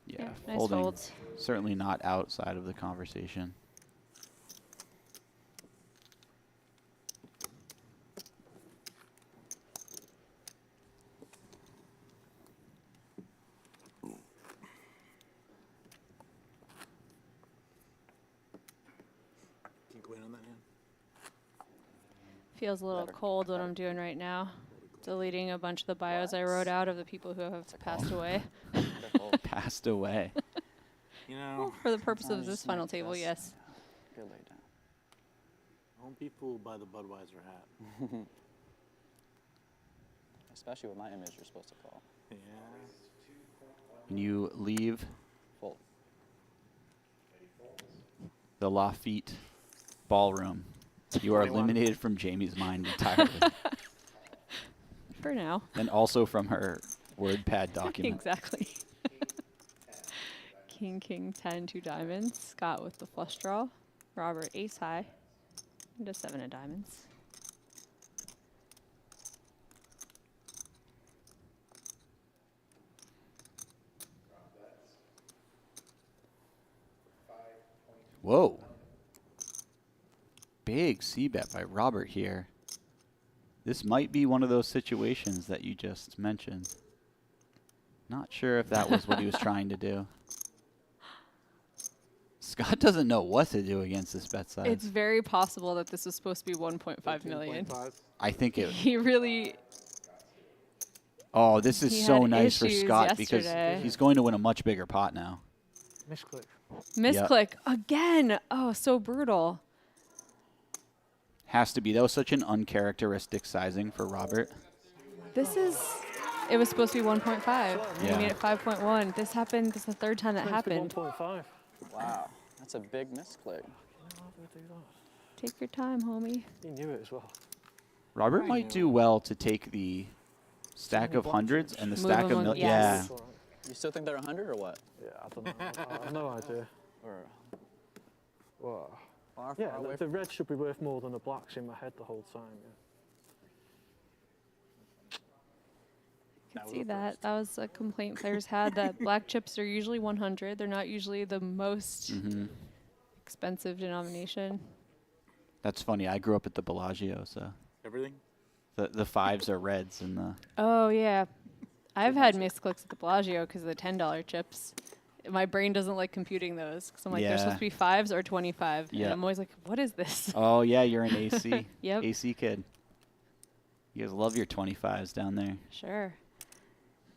Yeah, nice folding. folds. Certainly not outside of the conversation. King queen on that hand. Feels a little cold what I'm doing right now. Deleting a bunch of the bios I wrote out of the people who have passed away. Passed away. You know, For the purpose of this final table, yes. Good lay down. home people buy the Budweiser hat. Especially with my image, you're supposed to call. Yeah. When you leave Fold. the Lafitte ballroom, you are 21. eliminated from Jamie's mind entirely. For now. And also from her WordPad document. Exactly. King, king, 10, 2 diamonds. Scott with the flush draw. Robert, ace high. And a 7 of diamonds. Whoa. Big C-bet by Robert here. This might be one of those situations that you just mentioned. Not sure if that was what he was trying to do. Scott doesn't know what to do against this bet size. It's very possible that this was supposed to be 1.5 million. 13.5. I think it... He really... Oh, this is He so had nice for issues Scott because yesterday. he's going to win a much bigger pot now. Misclick. Misclick again. Oh, so brutal. Has to be. That was such an uncharacteristic sizing for Robert. This is... It was supposed to be 1.5. Yeah. We made it 5.1. This happened... This is the third time that Meant to be happened. 1.5. Wow, that's a big misclick. Take your time, homie. He knew it as well. Robert might do well to take the stack of hundreds and the Move stack them of on- yeah. yes. You still think they're 100 or what? Yeah, I don't know. I have no idea. Or Well, far, yeah, far away the red should be worth more than the blacks in my head the whole time. Yeah. See that. That was a complaint players had, that black chips are usually 100. They're not usually the most expensive denomination. That's funny. I grew up at the Bellagio, so Everything? the fives are reds and the Oh, yeah. I've had misclicks at the Bellagio because of the $10 chips. My brain doesn't like computing those because I'm like, they're Yeah. supposed to be 5s or 25. Yeah. And I'm always like, what is this? oh yeah, you're an AC Yep. AC kid. You guys love your 25s down there. Sure.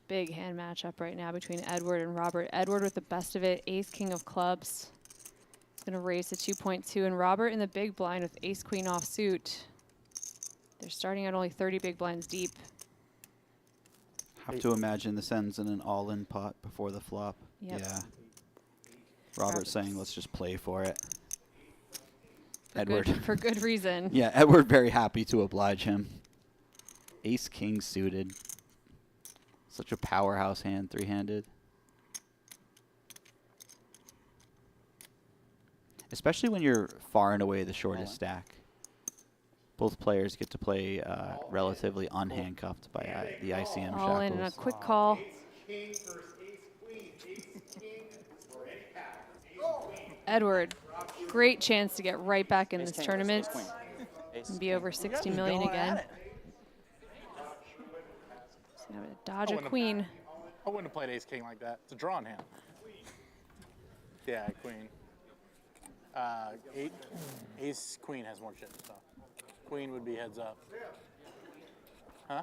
Big hand matchup right now between Edward and Robert. Edward with the best of it, ace, king of clubs. Going to raise to 2.2. And Robert in the big blind with ace, queen offsuit. They're starting at only 30 big blinds deep. Have to imagine this ends in an all-in pot before the flop. Yep. Yeah. Robert's saying, let's just play for it. For Edward. Good, for good reason. Yeah, Edward very happy to oblige him. Ace king suited. Such a powerhouse hand, three-handed. Especially when you're far and away the shortest stack. Both players get to play relatively unhandcuffed by the ICM All in and a shackles. quick call. Edward, great chance to get right back in this tournament and be over 60 million again. He's gonna dodge a queen. I wouldn't have played ace king like that. It's a drawn hand. Yeah, queen. Ace queen has more chips, so queen would be heads up. Huh?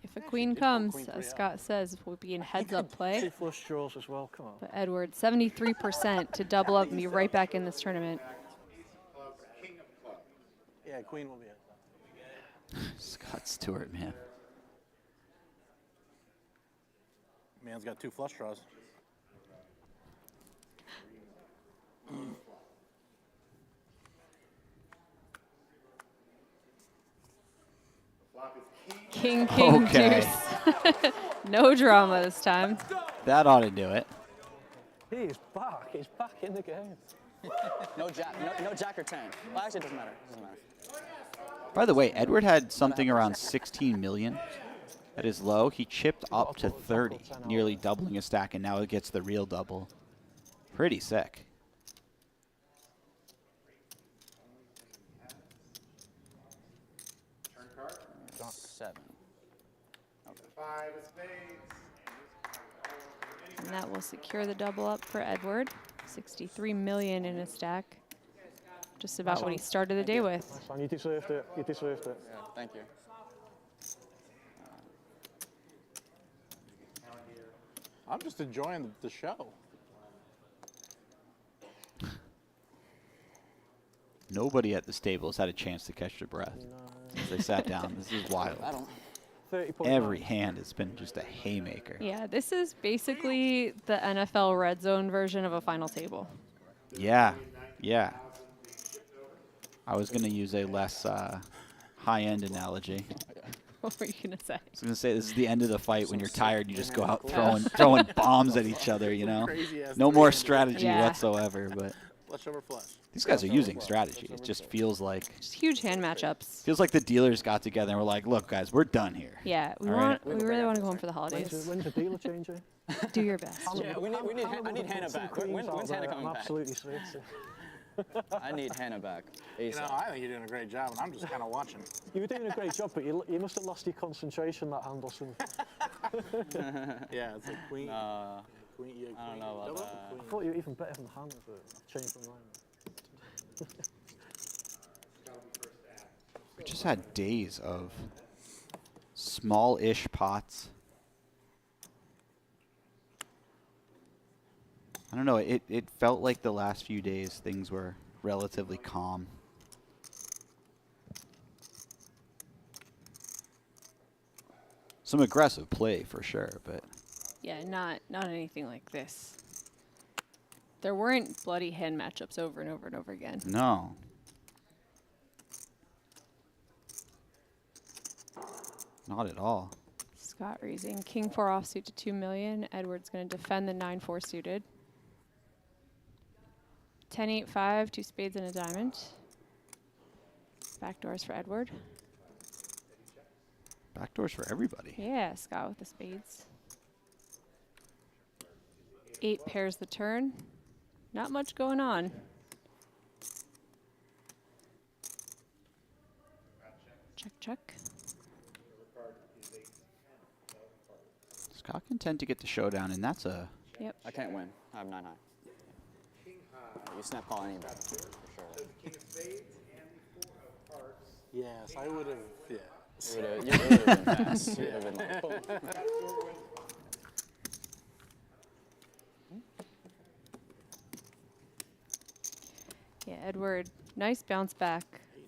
If a queen comes, queen as 3 Scott says, we'll be in heads-up play. 2 flush draws as well. Come on. But Edward, 73% to double up and be right back in this tournament. Yeah, queen will be heads up. Scott Stewart, man. Man's got 2 flush draws. King, king, Okay. deuce. No drama this time. That ought to do it. He is back. He's back in the game. No jack, no jack or 10. Well, actually, it doesn't matter. It doesn't matter. By the way, Edward had something around 16 million at his low. He chipped up to 30, nearly doubling his stack, and now it gets the real double. Pretty sick. Jack 7. And that will secure the double up for Edward. 63 million in his stack. Just about what he started the day with. Nice one. You deserved it. You deserved it. Yeah, thank you. I'm just enjoying the show. Nobody at this table has had a chance to catch their breath as they sat down. This is wild. I don't. Every hand has been just a haymaker. Yeah, this is basically the NFL red zone version of a final table. Yeah, yeah. I was going to use a less high-end analogy. What were you going to say? I was going to say this is the end of the fight. When you're tired, you just go out throwing bombs at each other, you know? No more strategy whatsoever. But Flush over flush. these guys are using strategy. It just feels like Just huge hand matchups. feels like the dealers got together and were like, look, guys, we're done here. Yeah, we All right. really want to go home for the holidays. When's the dealer changing? Do your best. Yeah, I need Hannah back. When's Hannah coming I'm back? absolutely serious. I need Hannah back. You know, I think you're doing a great job, and I'm just kind of watching. You were doing a great job, but you must have lost your concentration that hand or something. Yeah, it's like queen. Queen, yeah, I don't know about that. I thought you were even better than the hand, but I've changed my mind. We just had days of small-ish pots. I don't know. It felt like the last few days things were relatively calm. Some aggressive play for sure, but Yeah, not anything like this. There weren't bloody hand matchups over and over and over again. no. Not at all. Scott raising king 4 offsuit to 2 million. Edward's going to defend the 9-4 suited. 10-8-5, 2 spades and a diamond. Backdoors for Edward. Backdoors for everybody. Yeah, Scott with the spades. 8 pairs the turn. Not much going on. Check, check. Scott can tend to get the showdown, and that's a... Yep. I can't win. I have 9 high. You snap call any bet for sure. Yes, I would have. Yeah. You would have been fast. You would have been like, boom. Yeah, Edward, nice bounce back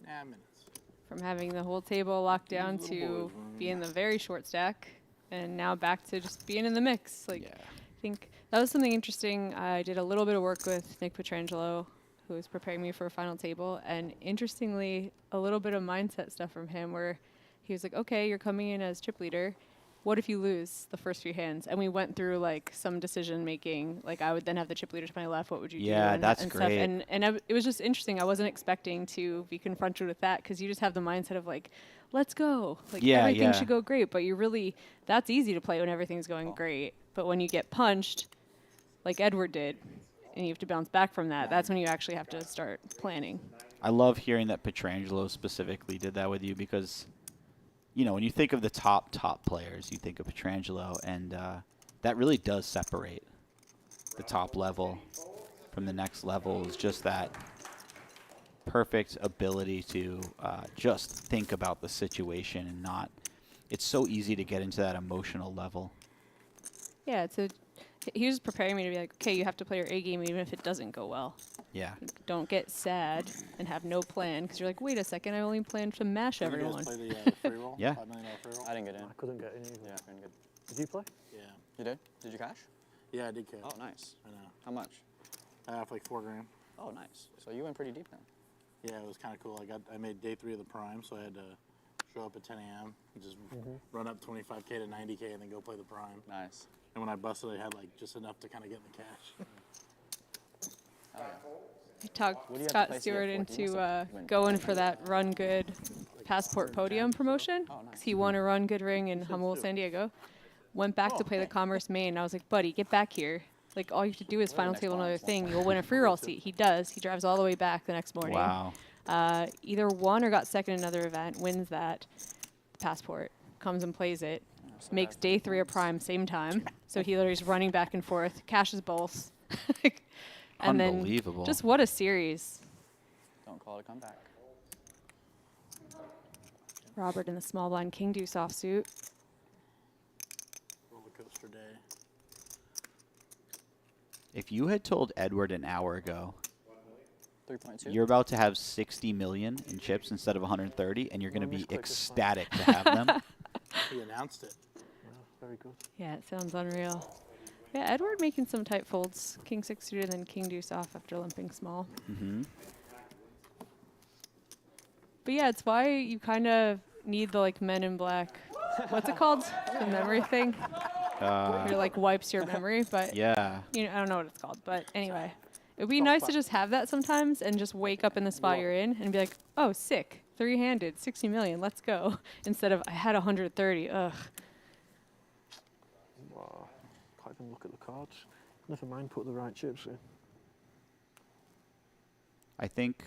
8.5 minutes. from having the whole table locked down to being the very short stack, and now back to just being in the mix. Like, Yeah. I think that was something interesting. I did a little bit of work with Nick Petrangelo, who was preparing me for a final table, and interestingly, a little bit of mindset stuff from him where he was like, okay, you're coming in as chip leader. What if you lose the first few hands? And we went through like some decision making. Like I would then have the chip leader to my left. What would you do? Yeah, and, that's and great. Stuff. And it was just interesting. I wasn't expecting to be confronted with that because you just have the mindset of like, let's go. Like everything should go great. But you really, that's easy to play when everything's going great. But when you get punched, like Edward did, and you have to bounce back from that, that's when you actually have to start planning. I love hearing that Petrangelo specifically did that with you because, you know, when you think of the top players, you think of Petrangelo, and that really does separate the top level from the next level. Is just that perfect ability to just think about the situation and not. It's so easy to get into that emotional level. Yeah, he was preparing me to be like, okay, you have to play your A game even if it doesn't go well. Yeah. Like, don't get sad and have no plan because you're like, wait a second, I only planned to mash everyone. Did you guys play the free roll? Yeah. $5 million free roll? I didn't get in. I couldn't get in either. Yeah, I didn't get. Did you play? Yeah. You did? Did you cash? Yeah, I did cash. Oh, nice. I know. How much? For like $4 grand. Oh, nice. So you went pretty deep then. Yeah, it was kind of cool. I made day 3 of the prime, so I had to show up at 10 a.m. and just run up 25K to 90K and then go play the prime. Nice. And when I busted, I had like just enough to kind of get in the cash. I talked Scott Stewart into going for that Run Good Passport Podium promotion because he won a Run Good ring in Humboldt, San Diego. Went back to play the Commerce Main. And I was like, buddy, get back here. Like, all you have to do is final table another thing. You'll win a free roll seat. He does. He drives all the way back the next morning. Wow. Either won or got second in another event, wins that passport, comes and plays it, makes day 3 a prime same time. So he literally is running back and forth, cashes both. And Unbelievable. then just what a series. Don't call it a comeback. Robert in the small blind king deuce offsuit. Roller coaster day. If you had told Edward an hour ago 3.2. you're about to have 60 million in chips instead of 130, and you're going to be ecstatic to have them. He announced it. Very good. Yeah, it sounds unreal. Yeah, Edward making some tight folds. King 6 suited and then king deuce off after limping small. But yeah, it's why you kind of need the like Men in Black. What's it called? The memory thing? It like wipes your memory, but Yeah. you know, I don't know what it's called. But anyway, it would be nice to just have that sometimes and just wake up in the spot you're in and be like, oh, sick, 3-handed, 60 million, let's go. Instead of I had 130, ugh. Wow. Can't even look at the cards. Never mind, put the right chips in. I think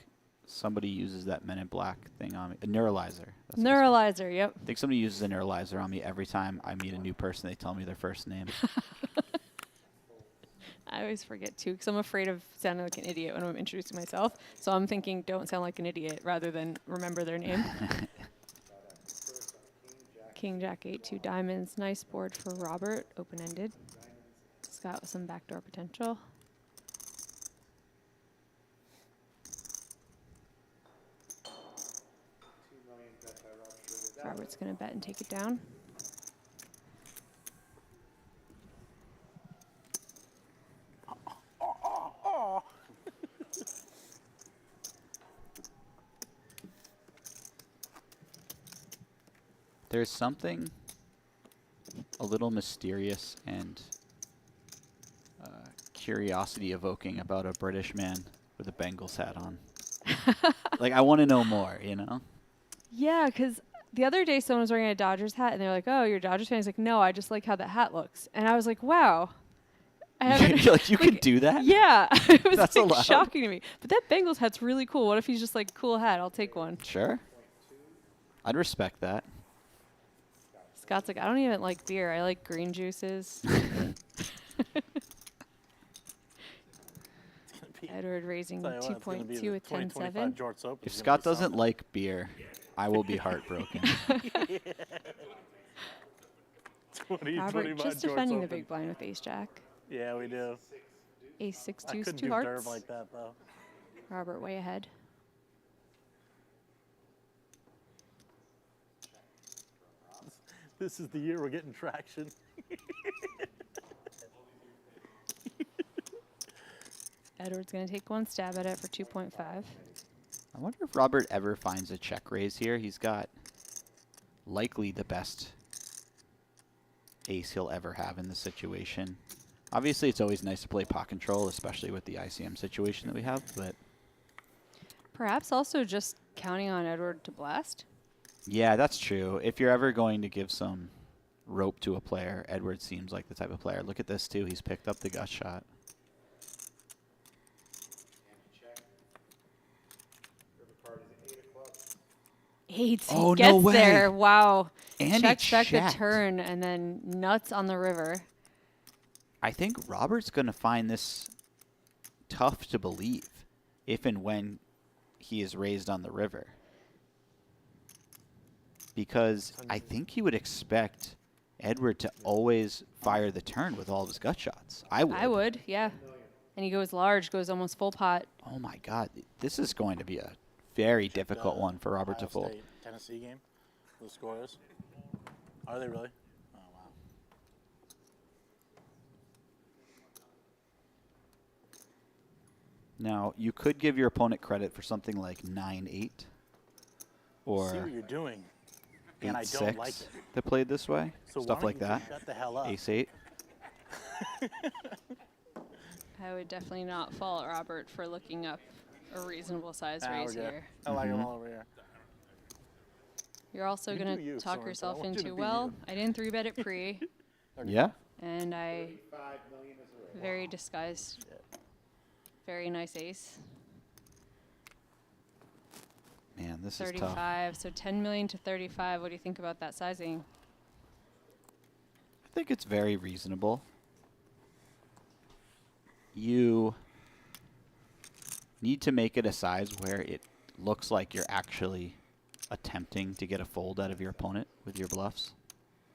somebody uses that Men in Black thing on me. A neuralizer. That's what it's called. Neuralizer, yep. I think somebody uses a neuralizer on me every time I meet a new person. They tell me their first name. I always forget too, because I'm afraid of sounding like an idiot when I'm introducing myself. So I'm thinking, don't sound like an idiot, rather than remember their name. King Jack 8, 2 diamonds. Nice board for Robert, open-ended. Scott with some backdoor potential. Robert's going to bet and take it down. There's something a little mysterious and curiosity evoking about a British man with a Bengals hat on. Like, I want to know more, you know? Yeah, because the other day someone was wearing a Dodgers hat, and they were like, oh, you're a Dodgers fan? He's like, no, I just like how that hat looks. And I was like, wow. You're like, you could do that? Yeah. It was That's like allowed? shocking to me. But that Bengals hat's really cool. What if he's just like, cool hat, I'll take one. Sure. I'd respect that. Scott's like, I don't even like beer. I like green juices. Edward raising 2.2 at 10-7. If Scott doesn't like beer, I will be heartbroken. Robert just defending the big blind with ace jack. Yeah, we do. Ace 6 I 2's couldn't 2 do hearts. derb like that though. Robert way ahead. This is the year we're getting traction. Edward's going to take one stab at it for 2.5. I wonder if Robert ever finds a check raise here. He's got likely the best ace he'll ever have in this situation. Obviously, it's always nice to play pot control, especially with the ICM situation that we have, but... Perhaps also just counting on Edward to blast? Yeah, that's true. If you're ever going to give some rope to a player, Edward seems like the type of player. Look at this, too. He's picked up the gut shot. Eight. Oh, he gets no way. there. Wow. And checks he back the checked. turn and then nuts on the river. I think Robert's going to find this tough to believe if and when he is raised on the river. Because I think he would expect Edward to always fire the turn with all of his gut shots. I would. Yeah. And he goes large, goes almost full pot. Oh, my God. This is going to be a very difficult one for Robert to fold. State, Tennessee game, the score is. Are they really? Oh, wow. Now, you could give your opponent credit for something like 9-8. See Or what you're doing. and I don't like 8-6 it. that played this way, So stuff why like don't you that. shut the hell up? Ace-8. I would definitely not fault Robert for looking up a reasonable size Nah, raise we're good. here. I like them all over here. You're also You going do you, to talk Sorensen. I yourself want you to into, be well, you. I didn't 3-bet it pre, Yeah. and I very disguised, very nice ace. Man, this is tough. 35, so 10 million to 35. What do you think about that sizing? I think it's very reasonable. You need to make it a size where it looks like you're actually attempting to get a fold out of your opponent with your bluffs.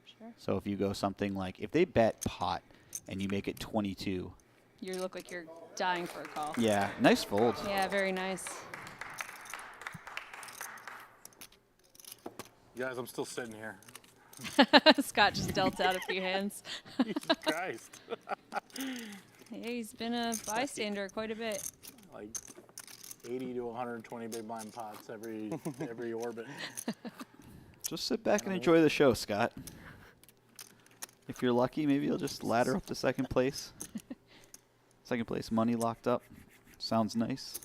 Sure. So if you go something like, if they bet pot and you make it 22. You look like you're dying for a call. Yeah, nice fold. Yeah, very nice. Guys, I'm still sitting here. Scott just dealt out a few hands. Jesus Christ. Yeah, he's been a bystander quite a bit. Like 80 to 120 big blind pots every orbit. Just sit back and enjoy the show, Scott. If you're lucky, maybe you'll just ladder up to second place. Second place money locked up. Sounds nice.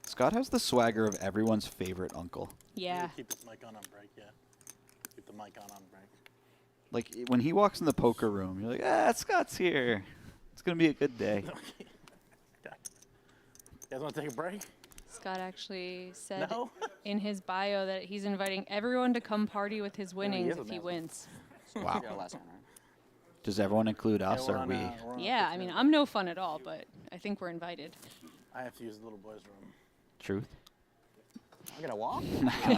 Scott has the swagger of everyone's favorite uncle. Yeah. Keep his mic on break, yeah. Keep the mic on break. Like, when he walks in the poker room, you're like, ah, Scott's here. It's going to be a good day. You guys want to take a break? Scott actually said No? in his bio that he's inviting everyone to come party with his winnings if he wins. Wow. Yeah, last one, right? Does everyone include us, we're or on, we? we're on Yeah, I mean, I'm no fun at all, but I think we're invited. I have to use the little boys' room. Truth? I'm gonna walk?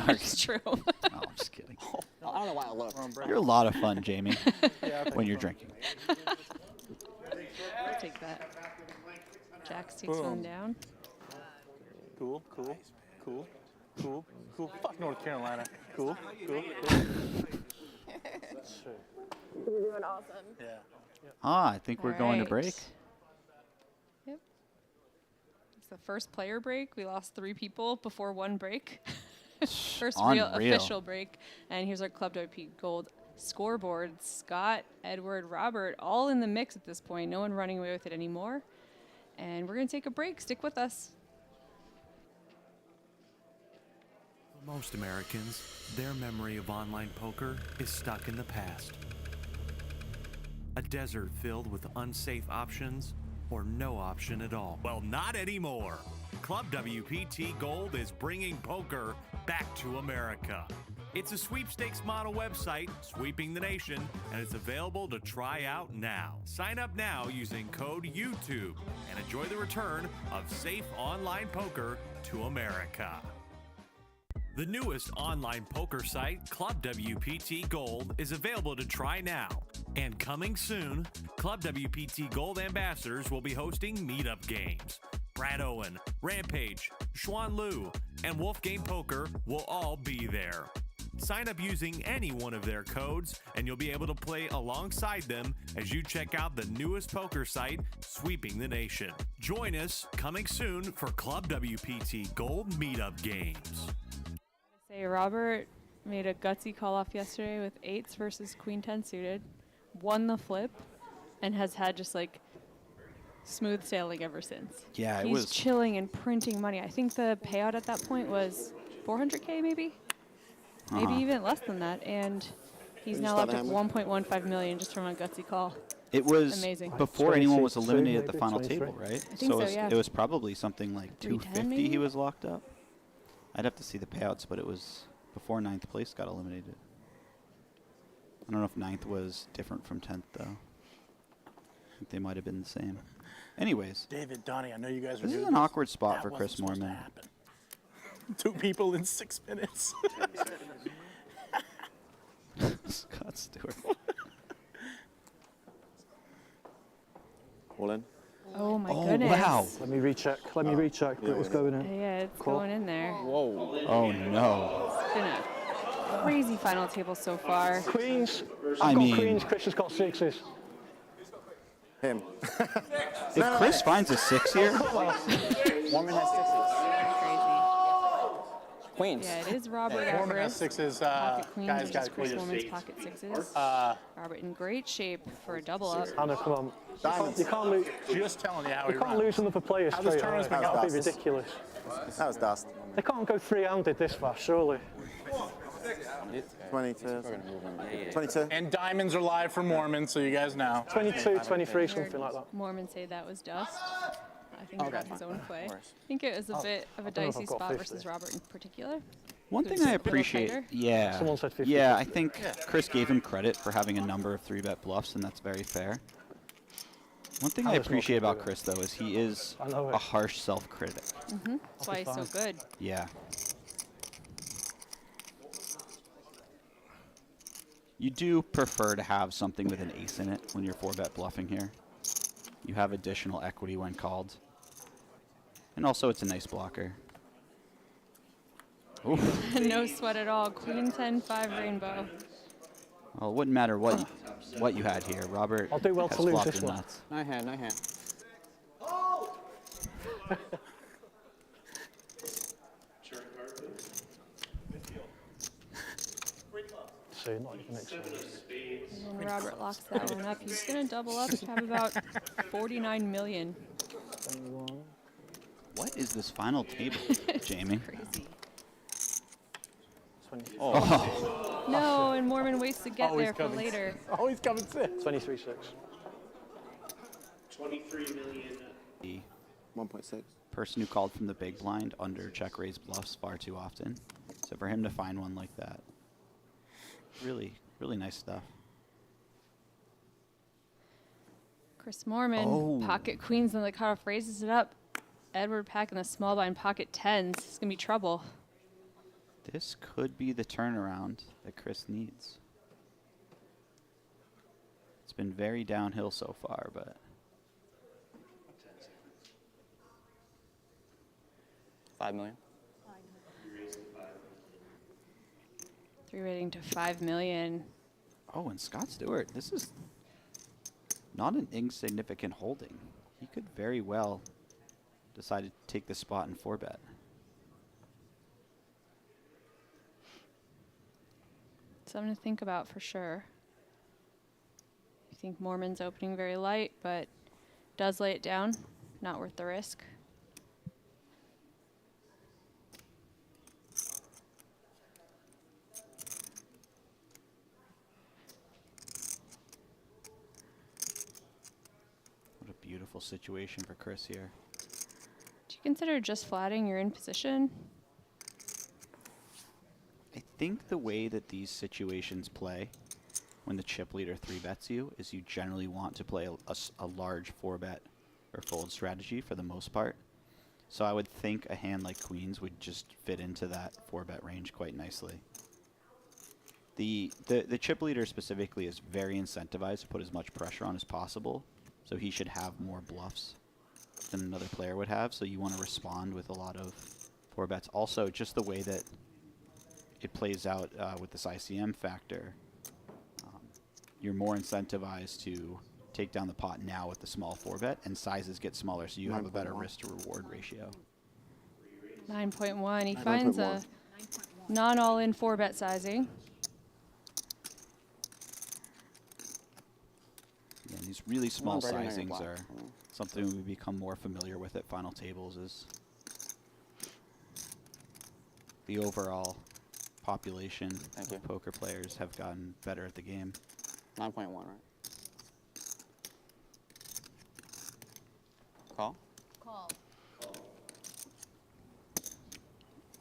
It's true. No, I'm just kidding. No, I don't know why I look. You're a lot of fun, Jamie, Yeah, when you're drinking. I'll take that. Jax takes Boom. one down. Cool. Fuck North Carolina. Cool. You're doing awesome. Yeah. Ah, I think we're going to break. Yep. It's the first player break. We lost 3 people before one break. First real Unreal. official break. And here's our Club WP Gold scoreboard. Scott, Edward, Robert, all in the mix at this point. No one running away with it anymore. And we're going to take a break. Stick with us. For most Americans, their memory of online poker is stuck in the past. A desert filled with unsafe options or no option at all. Well, not anymore. Club WPT Gold is bringing poker back to America. It's a sweepstakes model website, sweeping the nation, and it's available to try out now. Sign up now using code YouTube and enjoy the return of safe online poker to America. The newest online poker site, Club WPT Gold, is available to try now. And coming soon, Club WPT Gold ambassadors will be hosting meetup games. Brad Owen, Rampage, Xuan Liu, and Wolfgame Poker will all be there. Sign up using any one of their codes, and you'll be able to play alongside them as you check out the newest poker site, sweeping the nation. Join us coming soon for Club WPT Gold meetup games. Say Robert made a gutsy call off yesterday with 8s versus Queen 10 suited, won the flip, and has had just like smooth sailing ever since. Yeah, it He's was. chilling and printing money. I think the payout at that point was 400K maybe? Maybe even less than that. And he's now up at 1.15 million just from a gutsy call. It was amazing. before anyone was 26 eliminated at the maybe, final 23. table, right? I think so, yeah. It was probably something like 310 250 maybe? he was locked up. I'd have to see the payouts, but it was before 9th place got eliminated. I don't know if 9th was different from 10th, though. I think they might have been the same. Anyways, David, Donnie, I know you guys are this is doing an this. awkward spot That for Chris wasn't supposed to Moorman. happen. 2 people in 6 minutes. Scott Stewart. All in? Oh my Oh, goodness. wow. Let me recheck what was going in. Yeah, it's Call. going in there. Whoa. Oh, no. It's been a crazy final table so far. Queens. I I've got mean- Queens. Chris has got 6s. Him. If Chris finds a 6 here, Moorman has 6s. Queens. Yeah, it is Robert at Moorman has risk. sixes. Pocket queens Guys versus got Chris queens. Moorman's pocket sixes. Robert in great shape for a double up. Hannah, come on. You can't lose. Just telling you how he You can't runs. lose another player How this straight away. tournament's been That would be going. ridiculous. That was dust. They can't go three-handed this fast, surely. 22. 22. And diamonds are live for Moorman, so you guys know. 22, 23, something like that. Moorman say that was dust. I think he got his own play. of I course. think it was a bit of a don't know if dicey I've got spot 50. versus Robert in particular. One Who's thing I a little appreciate, tighter. yeah, Someone said 50. yeah, I think Chris gave him credit for having a number of 3-bet bluffs, and that's very fair. One thing I Hannah's not appreciate gonna about do Chris, though, is he is I know it. a harsh self-critic. That's why he's so good. Yeah. You do prefer to have something with an ace in it when you're 4-bet bluffing here. You have additional equity when called. And also, it's a nice blocker. Ooh. No sweat at all. Queen 10-5 rainbow. Well, it wouldn't matter what you had here. Robert I'll do well has to lose flopped this the one. nuts. Nice hand, nice hand. So not even exposed. And Robert locks that one up. He's going to double up to have about 49 million. What is this final table, Jamie? Crazy. 20, Oh. No, and Moorman waits to get Oh, he's there for coming. later. Oh, he's coming 6. 23, 6. 23 million. The 1.6. person who called from the big blind under check raise bluffs far too often. So for him to find one like that, really, really nice stuff. Chris Moorman, Oh. pocket queens, and the cutoff raises it up. Edward packing the small blind pocket 10s. It's going to be trouble. This could be the turnaround that Chris needs. It's been very downhill so far, but 5 million. 3 rating to 5 million. oh, and Scott Stewart, this is not an insignificant holding. He could very well decide to take this spot in 4-bet. Something to think about for sure. I think Moorman's opening very light, but does lay it down. Not worth the risk. What a beautiful situation for Chris here. Do you consider just flatting your in position? I think the way that these situations play when the chip leader 3-bets you is you generally want to play a large 4-bet or fold strategy for the most part. So I would think a hand like queens would just fit into that 4-bet range quite nicely. The chip leader specifically is very incentivized to put as much pressure on as possible, so he should have more bluffs than another player would have, so you want to respond with a lot of 4-bets. Also, just the way that it plays out with this ICM factor, you're more incentivized to take down the pot now with the small 4-bet, and sizes get smaller, so you have a better risk to reward ratio. 9.1. He finds a non-all-in 4-bet sizing. Yeah, and these really small Bread and sizings black. are something we become more familiar with at final tables. Is the overall population of poker players have gotten better at the game. 9.1, right? Call? Call.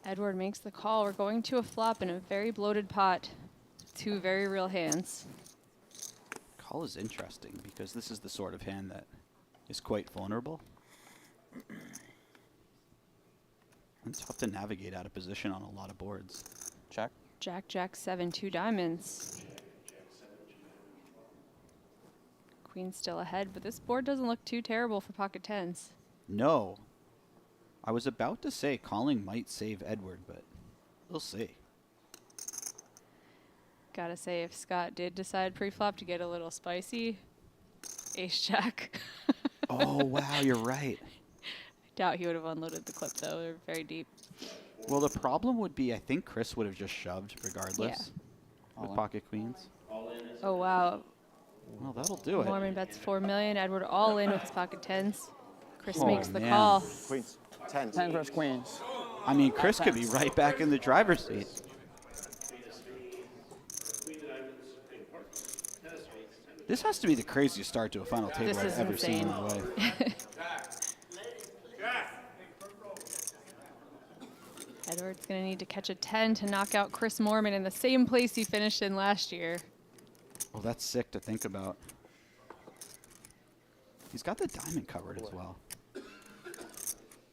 Edward makes the call. We're going to a flop in a very bloated pot. 2 very real hands. Call is interesting because this is the sort of hand that is quite vulnerable. And tough to navigate out of position on a lot of boards. Check. Jack, Jack, 7, 2 diamonds. Queen's still ahead, but this board doesn't look too terrible for pocket 10s. No. I was about to say calling might save Edward, but we'll see. Gotta say, if Scott did decide pre-flop to get a little spicy, ace-jack. Oh, wow, you're right. I doubt he would have unloaded the clip, though. They're very deep. Well, the problem would be I think Chris would have just shoved regardless with pocket queens. Oh, wow. Well, that'll do it. Moorman bets 4 million. Edward all in with his pocket tens. Chris Oh, makes the man. call. Queens. 10. 10 versus queens. I mean, Chris could be right back in the driver's seat. This has to be the craziest start to a final table This I've is ever seen in my insane. life. Edward's going to need to catch a 10 to knock out Chris Moorman in the same place he finished in last year. Oh, that's sick to think about. He's got the diamond covered as well.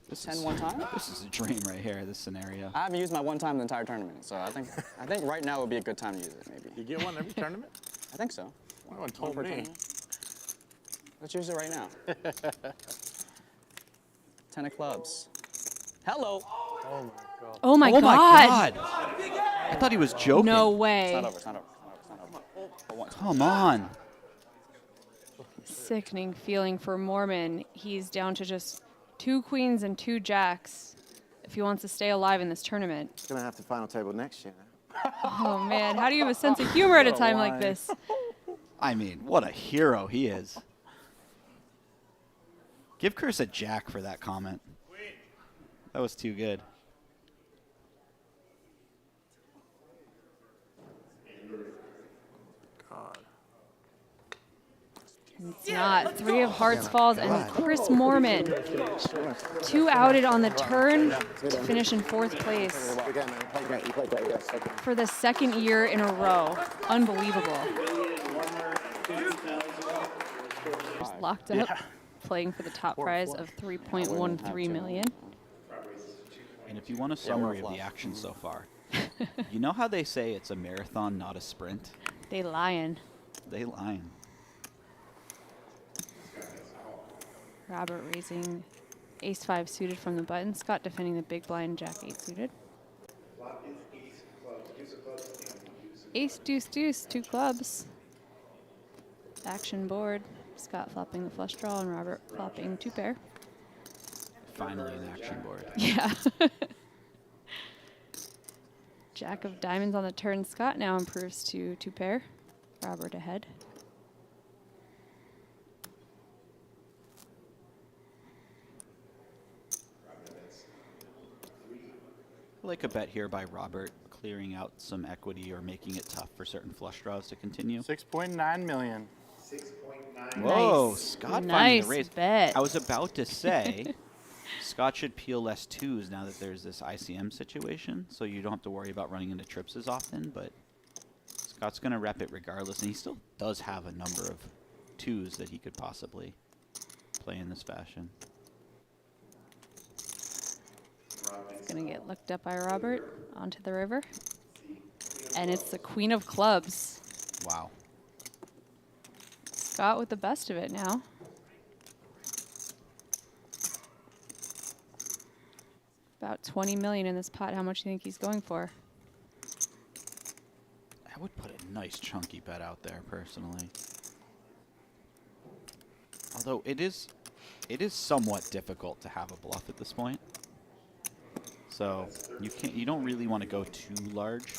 This 10 one time? This is a dream right here, this scenario. I haven't used my one time in the entire tournament, so I think right now would be a good time to use it, maybe. You get one every tournament? I think so. No one told me. Let's use it right now. 10 of clubs. Hello. Oh my god. Oh my Oh god. my God! I thought he was joking. No It's way. not over, it's not over, it's not over, it's not over. Come on. Sickening feeling for Moorman. He's down to just 2 queens and 2 jacks if he wants to stay alive in this tournament. He's going to have to final table next year now. Oh man, how do you have a sense of humor at a time like this? I mean, what a hero he is. Give Chris a jack for that comment. That was too good. God. It's not. 3 of hearts falls, and Chris Moorman, 2 outed on the turn to finish in 4th place Good game, man. Play great. You played great. Yes. Okay. for the 2nd year in a row. Unbelievable. Just locked up, playing for the top prize of 3.13 million. And if you want a summary of the action so far, you know how they say it's a marathon, not a sprint? They lying. They lying. Robert raising ace-5 suited from the button. Scott defending the big blind jack-8 suited. Ace, deuce, deuce, 2 clubs. Action board. Scott flopping the flush draw and Robert flopping 2 pair. Finally an action board. Yeah. Jack of diamonds on the turn. Scott now improves to 2 pair. Robert ahead. I like a bet here by Robert, clearing out some equity or making it tough for certain flush draws to continue. 6.9 million. 6.9. Whoa, Nice. Scott finding Nice the raise. bet. I was about to say, Scott should peel less 2s now that there's this ICM situation, so you don't have to worry about running into trips as often, but Scott's going to rep it regardless, and he still does have a number of 2s that he could possibly play in this fashion. Gonna get looked up by Robert onto the river. And it's the queen of clubs. Wow. Scott with the best of it now. About 20 million in this pot. How much do you think he's going for? I would put a nice chunky bet out there personally. Although it is somewhat difficult to have a bluff at this point. So you don't really want to go too large.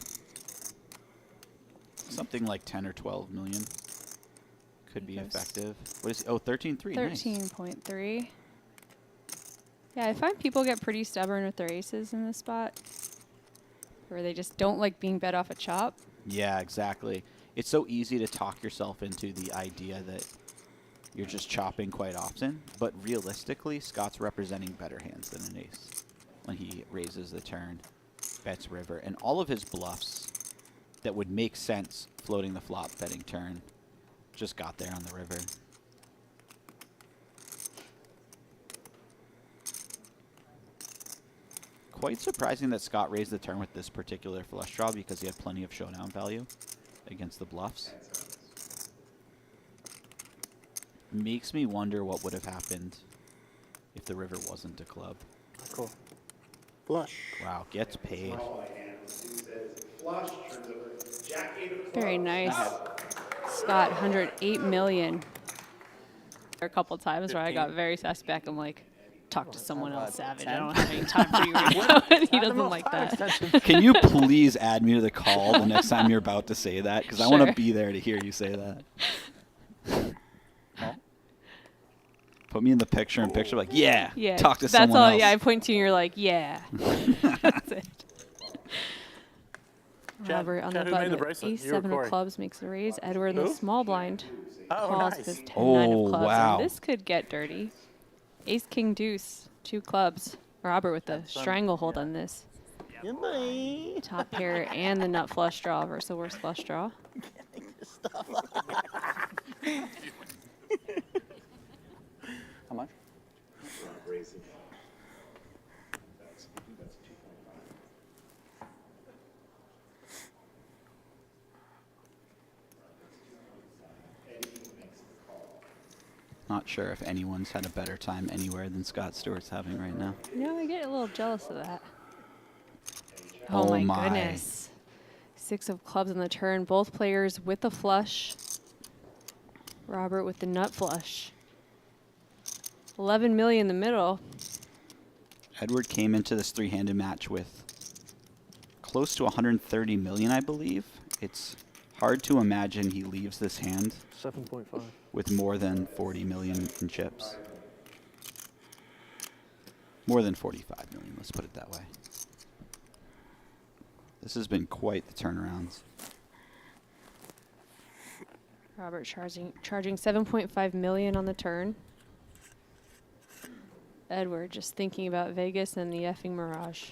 Something like 10 or 12 million could be effective. What is it? Oh, 13.3. 13.3. Yeah, I find people get pretty stubborn with their aces in this spot, where they just don't like being bet off a chop. Yeah, exactly. It's so easy to talk yourself into the idea that you're just chopping quite often, but realistically, Scott's representing better hands than an ace when he raises the turn, bets river, and all of his bluffs that would make sense floating the flop, betting turn, just got there on the river. Quite surprising that Scott raised the turn with this particular flush draw because he had plenty of showdown value against the bluffs. Makes me wonder what would have happened if the river wasn't a club. Cool. Flush. Wow, gets paid. Very nice. Scott, 108 million. A couple times where I got very suspect. I'm like, talk to someone else, Savage. 10? I don't have any time for you right now. And he doesn't like that. Can you please add me to the call the next time you're about to say that? Because I want Sure. to be there to hear you say that. Put me in the picture and picture like, yeah, Yeah. talk to that's someone all. else. Yeah, I point to you and you're like, yeah. That's it. Robert on Chad, the who made button. the bracelet? You or A7 of Corey? clubs makes the raise. Edward in the Who? small blind. Oh, Calls nice. with his 10-9 Oh, of clubs. wow. And this could get dirty. Ace, king, deuce. 2 clubs. Robert with the stranglehold on this. Top pair and the nut flush draw versus the worst flush draw. How much? Not sure if anyone's had a better time anywhere than Scott Stewart's having right now. I get a little jealous of that. Oh Oh, my my. goodness. 6 of clubs on the turn. Both players with the flush. Robert with the nut flush. 11 million in the middle. Edward came into this three-handed match with close to 130 million, I believe. It's hard to imagine he leaves this hand 7.5. with more than 40 million in chips. More than 45 million, let's put it that way. This has been quite the turnaround. Robert charging 7.5 million on the turn. Edward just thinking about Vegas and the effing Mirage.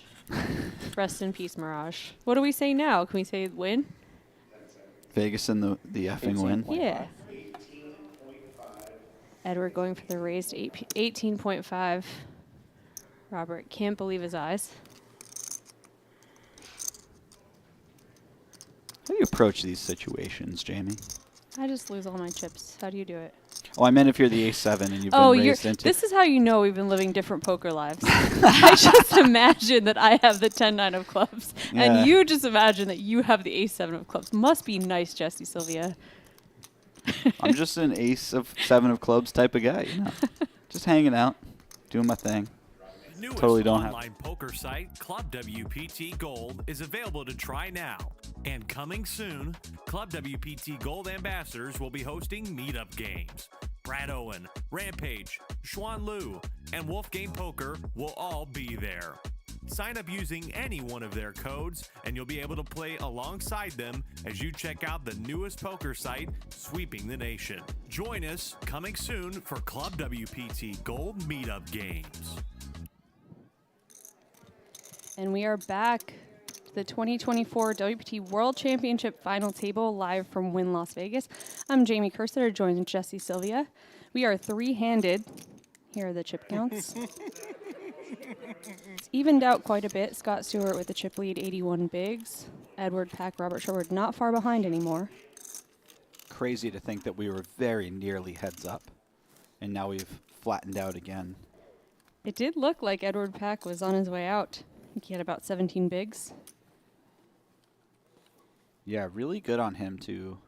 Rest in peace, Mirage. What do we say now? Can we say win? Vegas and the effing win. Yeah. Edward going for the raised 18.5. Robert can't believe his eyes. How do you approach these situations, Jamie? I just lose all my chips. How do you do it? Oh, I meant if you're the ace-7 and you've Oh, been raised into... this is how you know we've been living different poker lives. I just imagine that I have the 10-9 of clubs, Yeah. and you just imagine that you have the ace-7 of clubs. Must be nice, Jesse Sylvia. I'm just an ace-7 of clubs type of guy, you know. Just hanging out, doing my thing. Newest Totally don't have... online poker site, Club WPT Gold, is available to try now. And coming soon, Club WPT Gold ambassadors will be hosting meetup games. Brad Owen, Rampage, Xuan Liu, and Wolf Game Poker will all be there. Sign up using any one of their codes, and you'll be able to play alongside them as you check out the newest poker site, sweeping the nation. Join us coming soon for Club WPT Gold meetup games. And we are back to the 2024 WPT World Championship final table live from Wynn, Las Vegas. I'm Jamie Kerstetter, joined with Jesse Sylvia. We are three-handed. Here are the chip counts. It's evened out quite a bit. Scott Stewart with the chip lead, 81 bigs. Edward Pack, Robert Sherwood not far behind anymore. Crazy to think that we were very nearly heads up, and now we've flattened out again. It did look like Edward Pack was on his way out. I think he had about 17 bigs. Yeah, really good on him to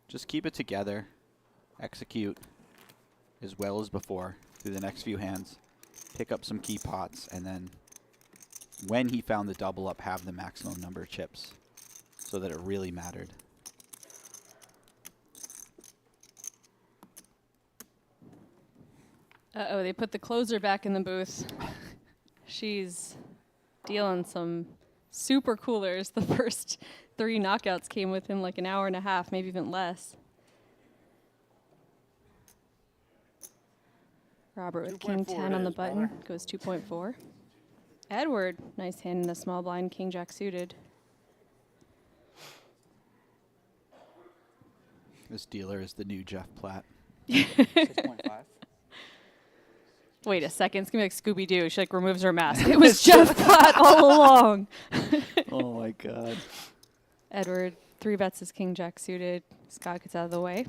just keep it together, execute as well as before through the next few hands, pick up some key pots, and then when he found the double up, have the maximum number of chips so that it really mattered. Uh-oh, they put the closer back in the booth. She's dealing some super coolers. The first 3 knockouts came within like an hour and a half, maybe even less. Robert with king 10 on the button, goes 2.4. Edward, nice hand in the small blind, king jack suited. This dealer is the new Jeff Platt. 6.5. Wait a second, it's gonna be like Scooby-Doo. She like removes her mask. It was Jeff Platt all along. Oh my God. Edward 3-bets his king jack suited. Scott gets out of the way.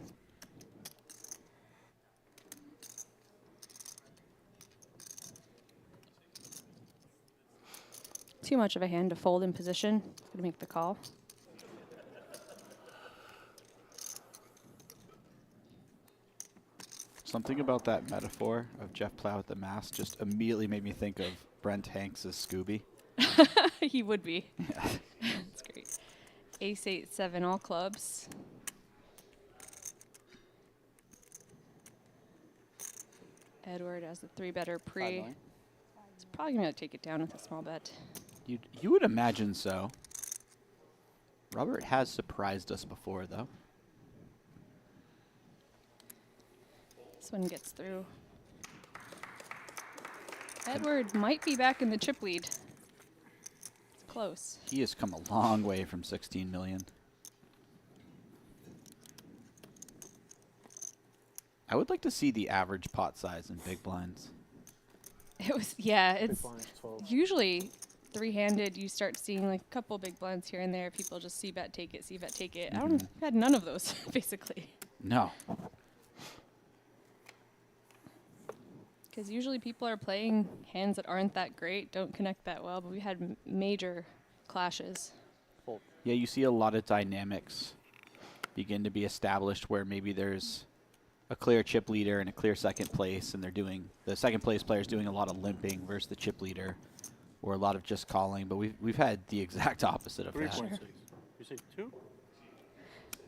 Too much of a hand to fold in position. Gonna make the call. Something about that metaphor of Jeff Plow with the mask just immediately made me think of Brent Hanks as Scooby. He would be. Yeah. That's great. Ace 8 7 all clubs. Edward as the 3-better pre. He's probably going to take it down with a small bet. You would imagine so. Robert has surprised us before, though. This one gets through. Edward might be back in the chip lead. It's close. He has come a long way from 16 million. I would like to see the average pot size in big blinds. It was, yeah, Big it's blinds, 12. usually three-handed. You start seeing like a couple big blinds here and there. People just see bet, take it, see bet, take it. I don't had none of those, basically. No. Because usually people are playing hands that aren't that great, don't connect that well, but we had major clashes. Yeah, you see a lot of dynamics begin to be established where maybe there's a clear chip leader and a clear second place, and the second place player's doing a lot of limping versus the chip leader, or a lot of just calling. But we've had the exact opposite of that. 3.6. You say 2?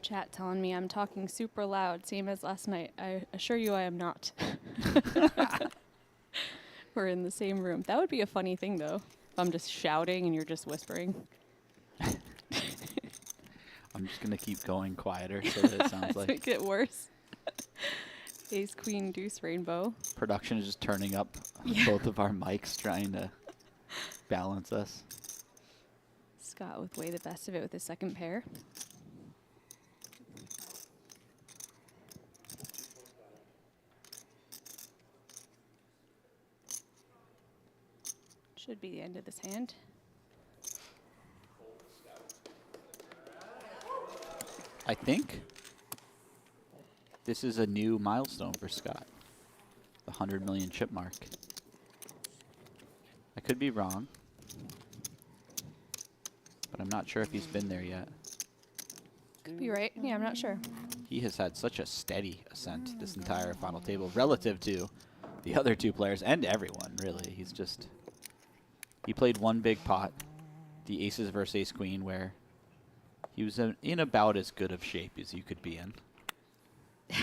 Chat telling me I'm talking super loud, same as last night. I assure you I am not. We're in the same room. That would be a funny thing, though. If I'm just shouting and you're just whispering. I'm just going to keep going quieter so that it sounds like. Make it worse. Ace, queen, deuce, rainbow. Production is just turning up both of our mics, trying to balance us. Scott with way the best of it with his second pair. Should be the end of this hand. I think this is a new milestone for Scott. The 100 million chip mark. I could be wrong, but I'm not sure if he's been there yet. Could be right. Yeah, I'm not sure. He has had such a steady ascent this entire final table relative to the other two players and everyone, really. He played one big pot, the aces versus ace queen, where he was in about as good of shape as you could be in.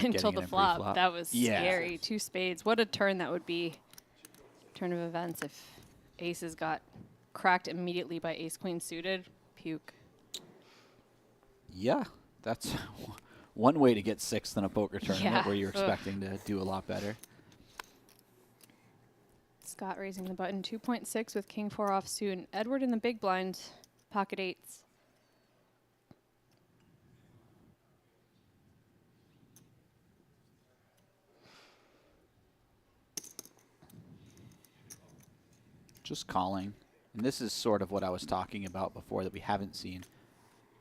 Until the flop. Pre-flop. That was Yeah. scary. 2 spades. What a turn that would be. Turn of events if aces got cracked immediately by ace queen suited. Puke. Yeah, that's one way to get sixth in a poker tournament Yeah. where you're expecting to do a lot better. Scott raising the button. 2.6 with king 4 offsuit. And Edward in the big blind. Pocket eights. Just calling. And this is sort of what I was talking about before that we haven't seen.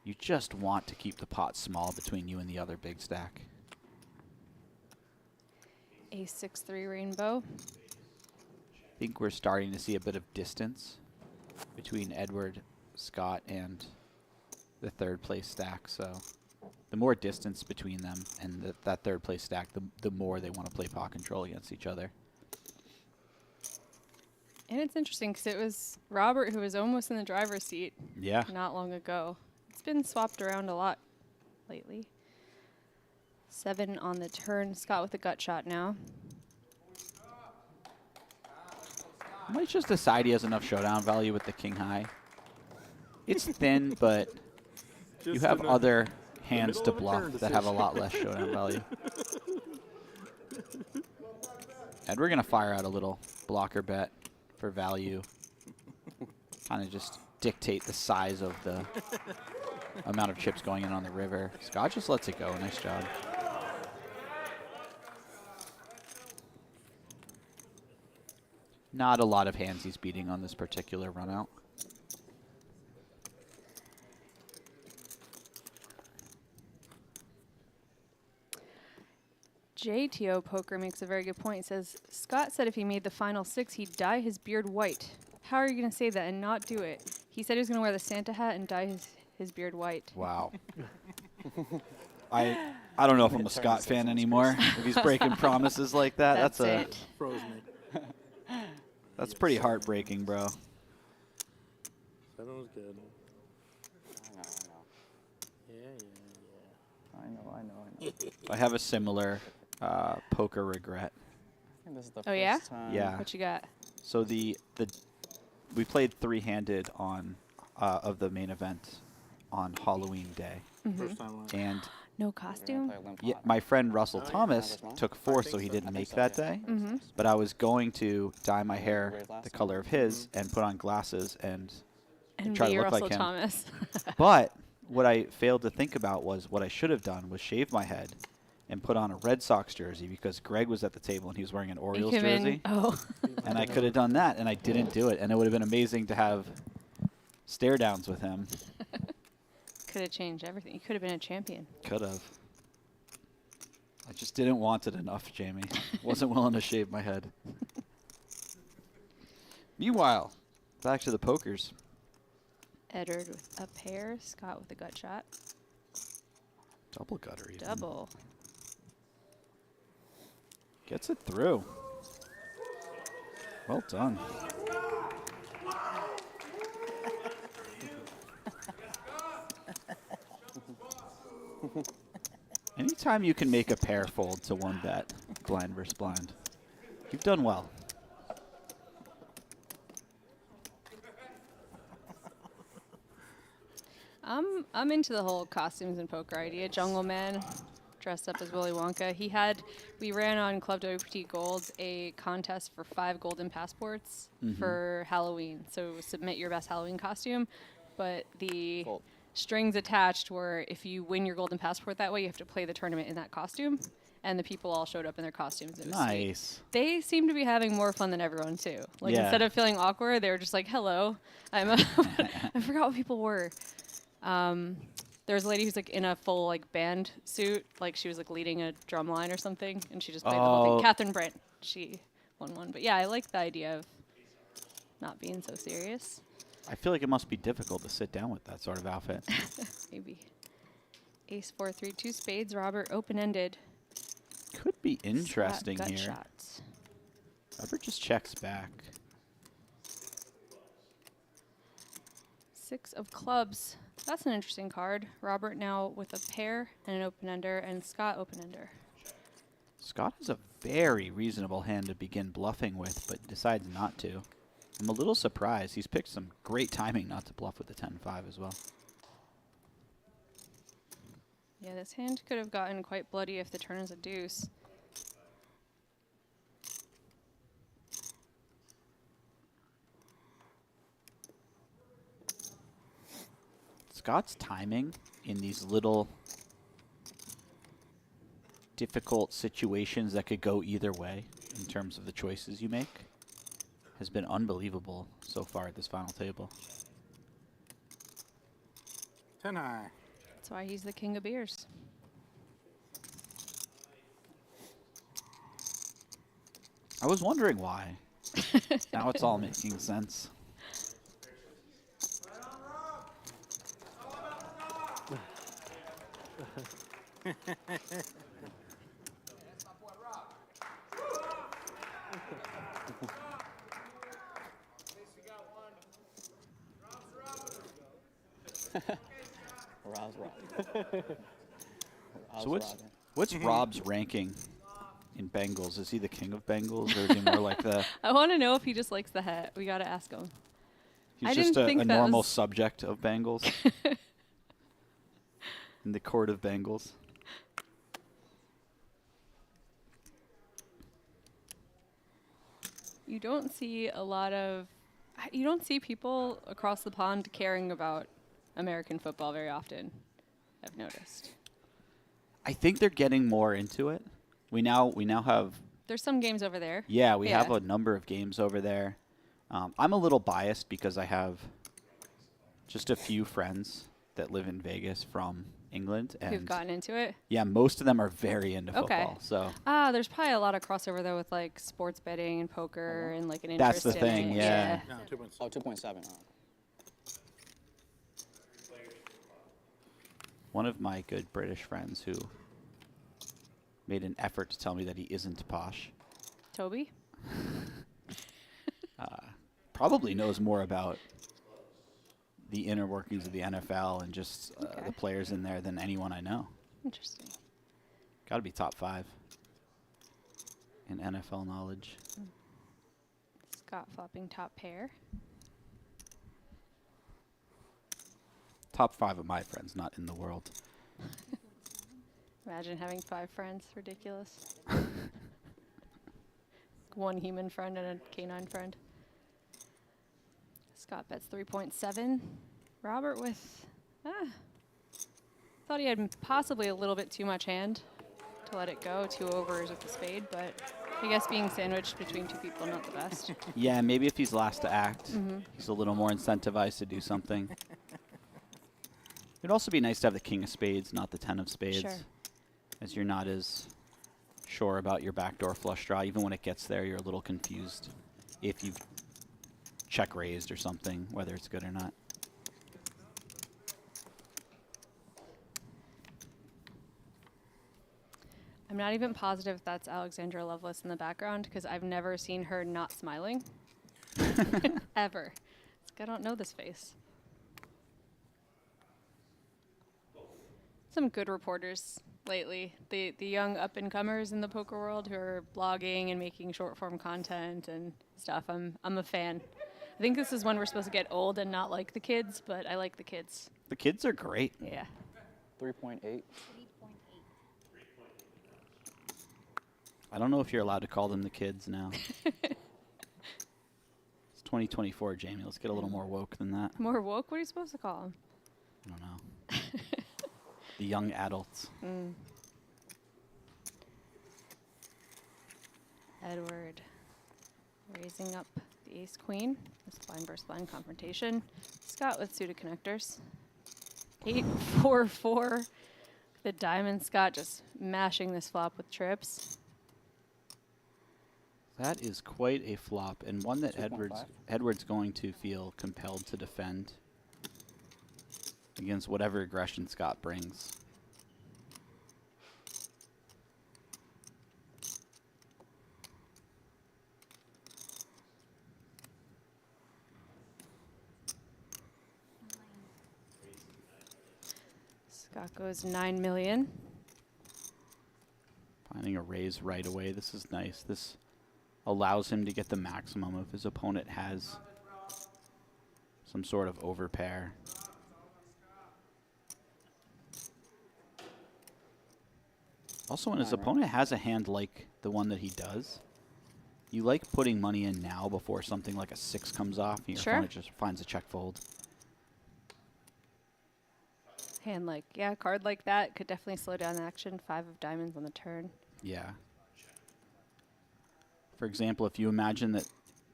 You just want to keep the pot small between you and the other big stack. Ace 6-3 rainbow. I think we're starting to see a bit of distance between Edward, Scott, and the third place stack. So the more distance between them and that third place stack, the more they want to play pot control against each other. And it's interesting because it was Robert who was almost in the driver's seat not long ago. It's been swapped around a lot lately. 7 on the turn. Scott with a gut shot now. I might just decide he has enough showdown value with the king high. It's thin, but you have other hands to bluff that have a lot less showdown value. And we're going to fire out a little blocker bet for value. Kind of just dictate the size of the amount of chips going in on the river. Scott just lets it go. Nice job. Not a lot of hands he's beating on this particular run out. JTO Poker makes a very good point. He says, Scott said if he made the final 6, he'd dye his beard white. How are you going to say that and not do it? He said he was going to wear the Santa hat and dye his beard white. Wow. I I don't know if I'm a Scott fan anymore. If he's breaking promises like that, That's it. Froze me. that's pretty heartbreaking, bro. 7 was good. I know. I have a similar poker regret. I think this is the Oh, yeah? first time. Yeah. What you got? So we played three-handed on of the main event on Halloween Day, First time around. and No costume? yeah, my friend Russell Thomas took 4, so he didn't make that day. But I was going to dye my hair the color of his and put on glasses and And try be to look Russell like him. Thomas. But what I failed to think about was what I should have done was shave my head and put on a Red Sox jersey because Greg was at the table and he was wearing an Orioles came in- jersey. Oh. And I could have done that, and I didn't do it. And it would have been amazing to have stare downs with him. Could have changed everything. You could have been a champion. Could have. I just didn't want it enough, Jamie. Wasn't willing to shave my head. Meanwhile, back to the pokers. Edward with a pair. Scott with a gut shot. Double gutter even. Double. Gets it through. Well done. Anytime you can make a pair fold to one bet, blind versus blind, you've done well. I'm into the whole costumes and poker idea. Jungle Man dressed up as Willy Wonka. We ran on Club WPT Gold a contest for 5 golden passports for Halloween. So submit your best Halloween costume, but the strings attached were if you win your golden passport that way, you have to play the tournament in that costume. And the people all showed up in their costumes. It was Nice. sweet. They seem to be having more fun than everyone too. Like Yeah. instead of feeling awkward, they were just like, "Hello, I'm." I forgot what people were. There was a lady who's like in a full like band suit, like she was like leading a drum line or something, and she just played the whole Oh. thing. Catherine Brandt, she won one. But yeah, I like the idea of not being so serious. I feel like it must be difficult to sit down with that sort of outfit. Maybe. Ace 4 3 2 spades. Robert open ended. Could be interesting gut here. shots. Robert just checks back. 6 of clubs. That's an interesting card. Robert now with a pair and an open ender, and Scott open ender. Scott has a very reasonable hand to begin bluffing with, but decides not to. I'm a little surprised. He's picked some great timing not to bluff with the 10-5 as well. Yeah, this hand could have gotten quite bloody if the turn is a deuce. Scott's timing in these little difficult situations that could go either way in terms of the choices you make has been unbelievable so far at this final table. 10 high. That's why he's the king of beers. I was wondering why. Now it's all making sense. Rob's Robin. So what's Rob's ranking in Bengals? Is he the king of Bengals, or is he more like the? I want to know if he just likes the hat. We got to ask him. He's I just didn't think a that normal was- subject of Bengals in the court of Bengals. You don't see people across the pond caring about American football very often, I've noticed. I think they're getting more into it. We now have. There's some games over there. Yeah, we have a number of games over there. I'm a little biased because I have just a few friends that live in Vegas from England, and Who've gotten into it? yeah, most of them are very into Okay. football. So There's probably a lot of crossover though with like sports betting and poker and like an interest that's the in thing. it. Yeah. No, 2.7. Oh, 2.7. Oh. One of my good British friends who made an effort to tell me that he isn't posh. Toby? Probably knows more about the inner workings of the NFL and just the players in there than anyone I know. Interesting. Got to be top 5 in NFL knowledge. Scott flopping top pair. Top 5 of my friends, not in the world. Imagine having 5 friends. Ridiculous. One human friend and a canine friend. Scott bets 3.7. Robert with, thought he had possibly a little bit too much hand to let it go. 2 overs with the spade, but I guess being sandwiched between 2 people, not the best. Yeah, maybe if he's last to act, he's a little more incentivized to do something. It'd also be nice to have the king of spades, not the 10 of spades, Sure. as you're not as sure about your backdoor flush draw. Even when it gets there, you're a little confused if you've check raised or something, whether it's good or not. I'm not even positive if that's Alexandra Lovelace in the background because I've never seen her not smiling. Ever. It's like, I don't know this face. Some good reporters lately. The young up-and-comers in the poker world who are blogging and making short-form content and stuff. I'm a fan. I think this is when we're supposed to get old and not like the kids, but I like the kids. The kids are great. Yeah. 3.8. I don't know if you're allowed to call them the kids now. It's 2024, Jamie. Let's get a little more woke than that. More woke? What are you supposed to call them? I don't know. The young adults. Edward raising up the ace-queen. This blind versus blind confrontation. Scott with suited connectors. 8-4-4. The diamond. Scott just mashing this flop with trips. That is quite a flop, and one that 2.5. Edward's going to feel compelled to defend against whatever aggression Scott brings. Scott goes 9 million. Finding a raise right away. This is nice. This allows him to get the maximum if his opponent has some sort of overpair. Also, when his opponent has a hand like the one that he does, you like putting money in now before something like a 6 comes off and your opponent just finds a check fold. Hand like, yeah, card like that could definitely slow down action. 5 of diamonds on the turn. Yeah. For example, if you imagine that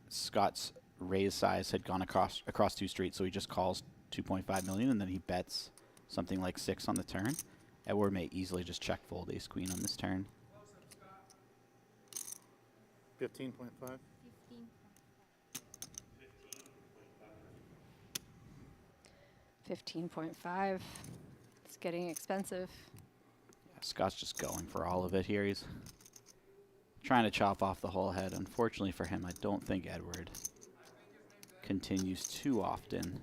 Scott's raise size had gone across 2 streets, so he just calls 2.5 million and then he bets something like 6 on the turn, Edward may easily just check fold ace queen on this turn. 15.5. 15.5. It's getting expensive. Yeah, Scott's just going for all of it here. He's trying to chop off the whole head. Unfortunately for him, I don't think Edward continues too often.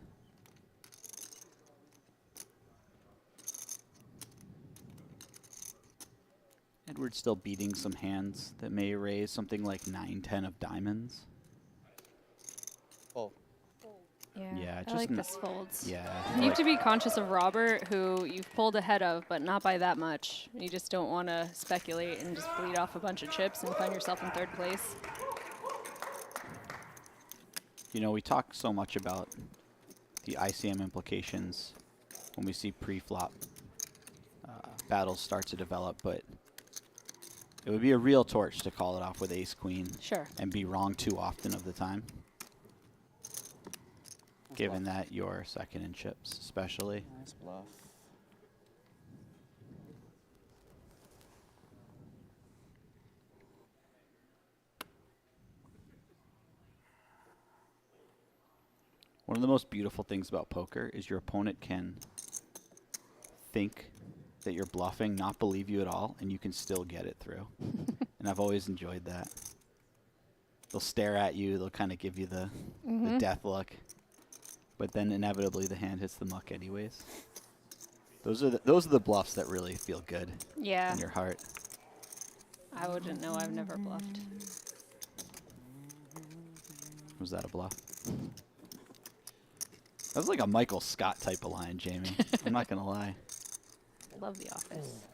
Edward's still beating some hands that may raise something like 9-10 of diamonds. Oh. Yeah, it I like just this folds. Yeah. You have to be conscious of Robert, who you've pulled ahead of, but not by that much. You just don't want to speculate and just bleed off a bunch of chips and find yourself in 3rd place. You know, we talk so much about the ICM implications when we see pre-flop battles start to develop, but it would be a real torch to call it off with ace-queen. Sure. And be wrong too often of the time. Given that you're second in chips, especially. Nice bluff. One of the most beautiful things about poker is your opponent can think that you're bluffing, not believe you at all, and you can still get it through. And I've always enjoyed that. They'll stare at you. They'll kind of give you the death look. But then inevitably the hand hits the muck anyways. Those are the bluffs that really feel good Yeah. in your heart. I wouldn't know. I've never bluffed. Was that a bluff? That was like a Michael Scott type of line, Jamie. I'm not going to lie. Love The Office.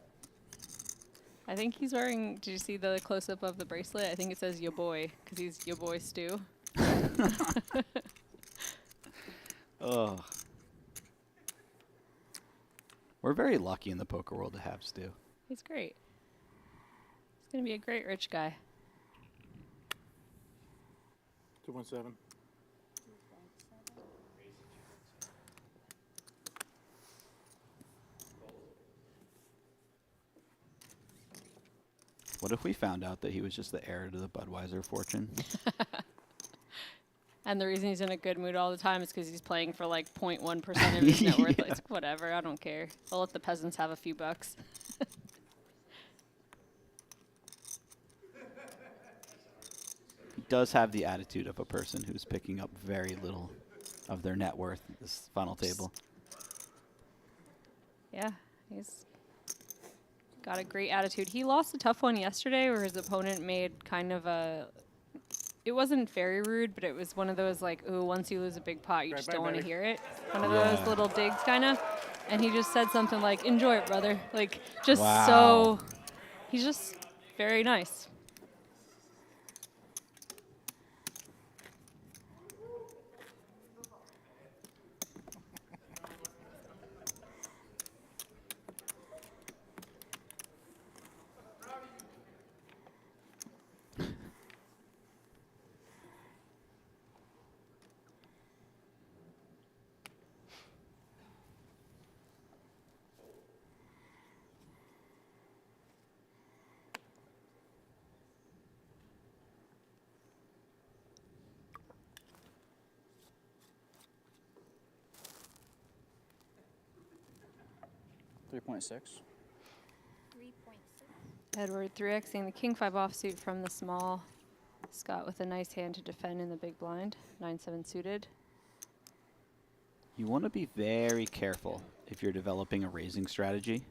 I think he's wearing, did you see the close-up of the bracelet? I think it says yo boy, because he's yo boy Stu. Oh. We're very lucky in the poker world to have Stu. He's great. He's going to be a great rich guy. 2.7. What if we found out that he was just the heir to the Budweiser fortune? And the reason he's in a good mood all the time is because he's playing for like 0.1% of his net worth. It's like, whatever, I don't care. I'll let the peasants have a few bucks. He does have the attitude of a person who's picking up very little of their net worth at this final table. Yeah, he's got a great attitude. He lost a tough one yesterday where his opponent made kind of a... It wasn't very rude, but it was one of those like, ooh, once you lose a big pot, you just don't want to hear it. One of those little digs kind of. And he just said something like, enjoy it, brother. Like, just so... He's just very nice. Edward 3xing the king 5 offsuit from the small. Scott with a nice hand to defend in the big blind. 9-7 suited. You want to be very careful if you're developing a raising strategy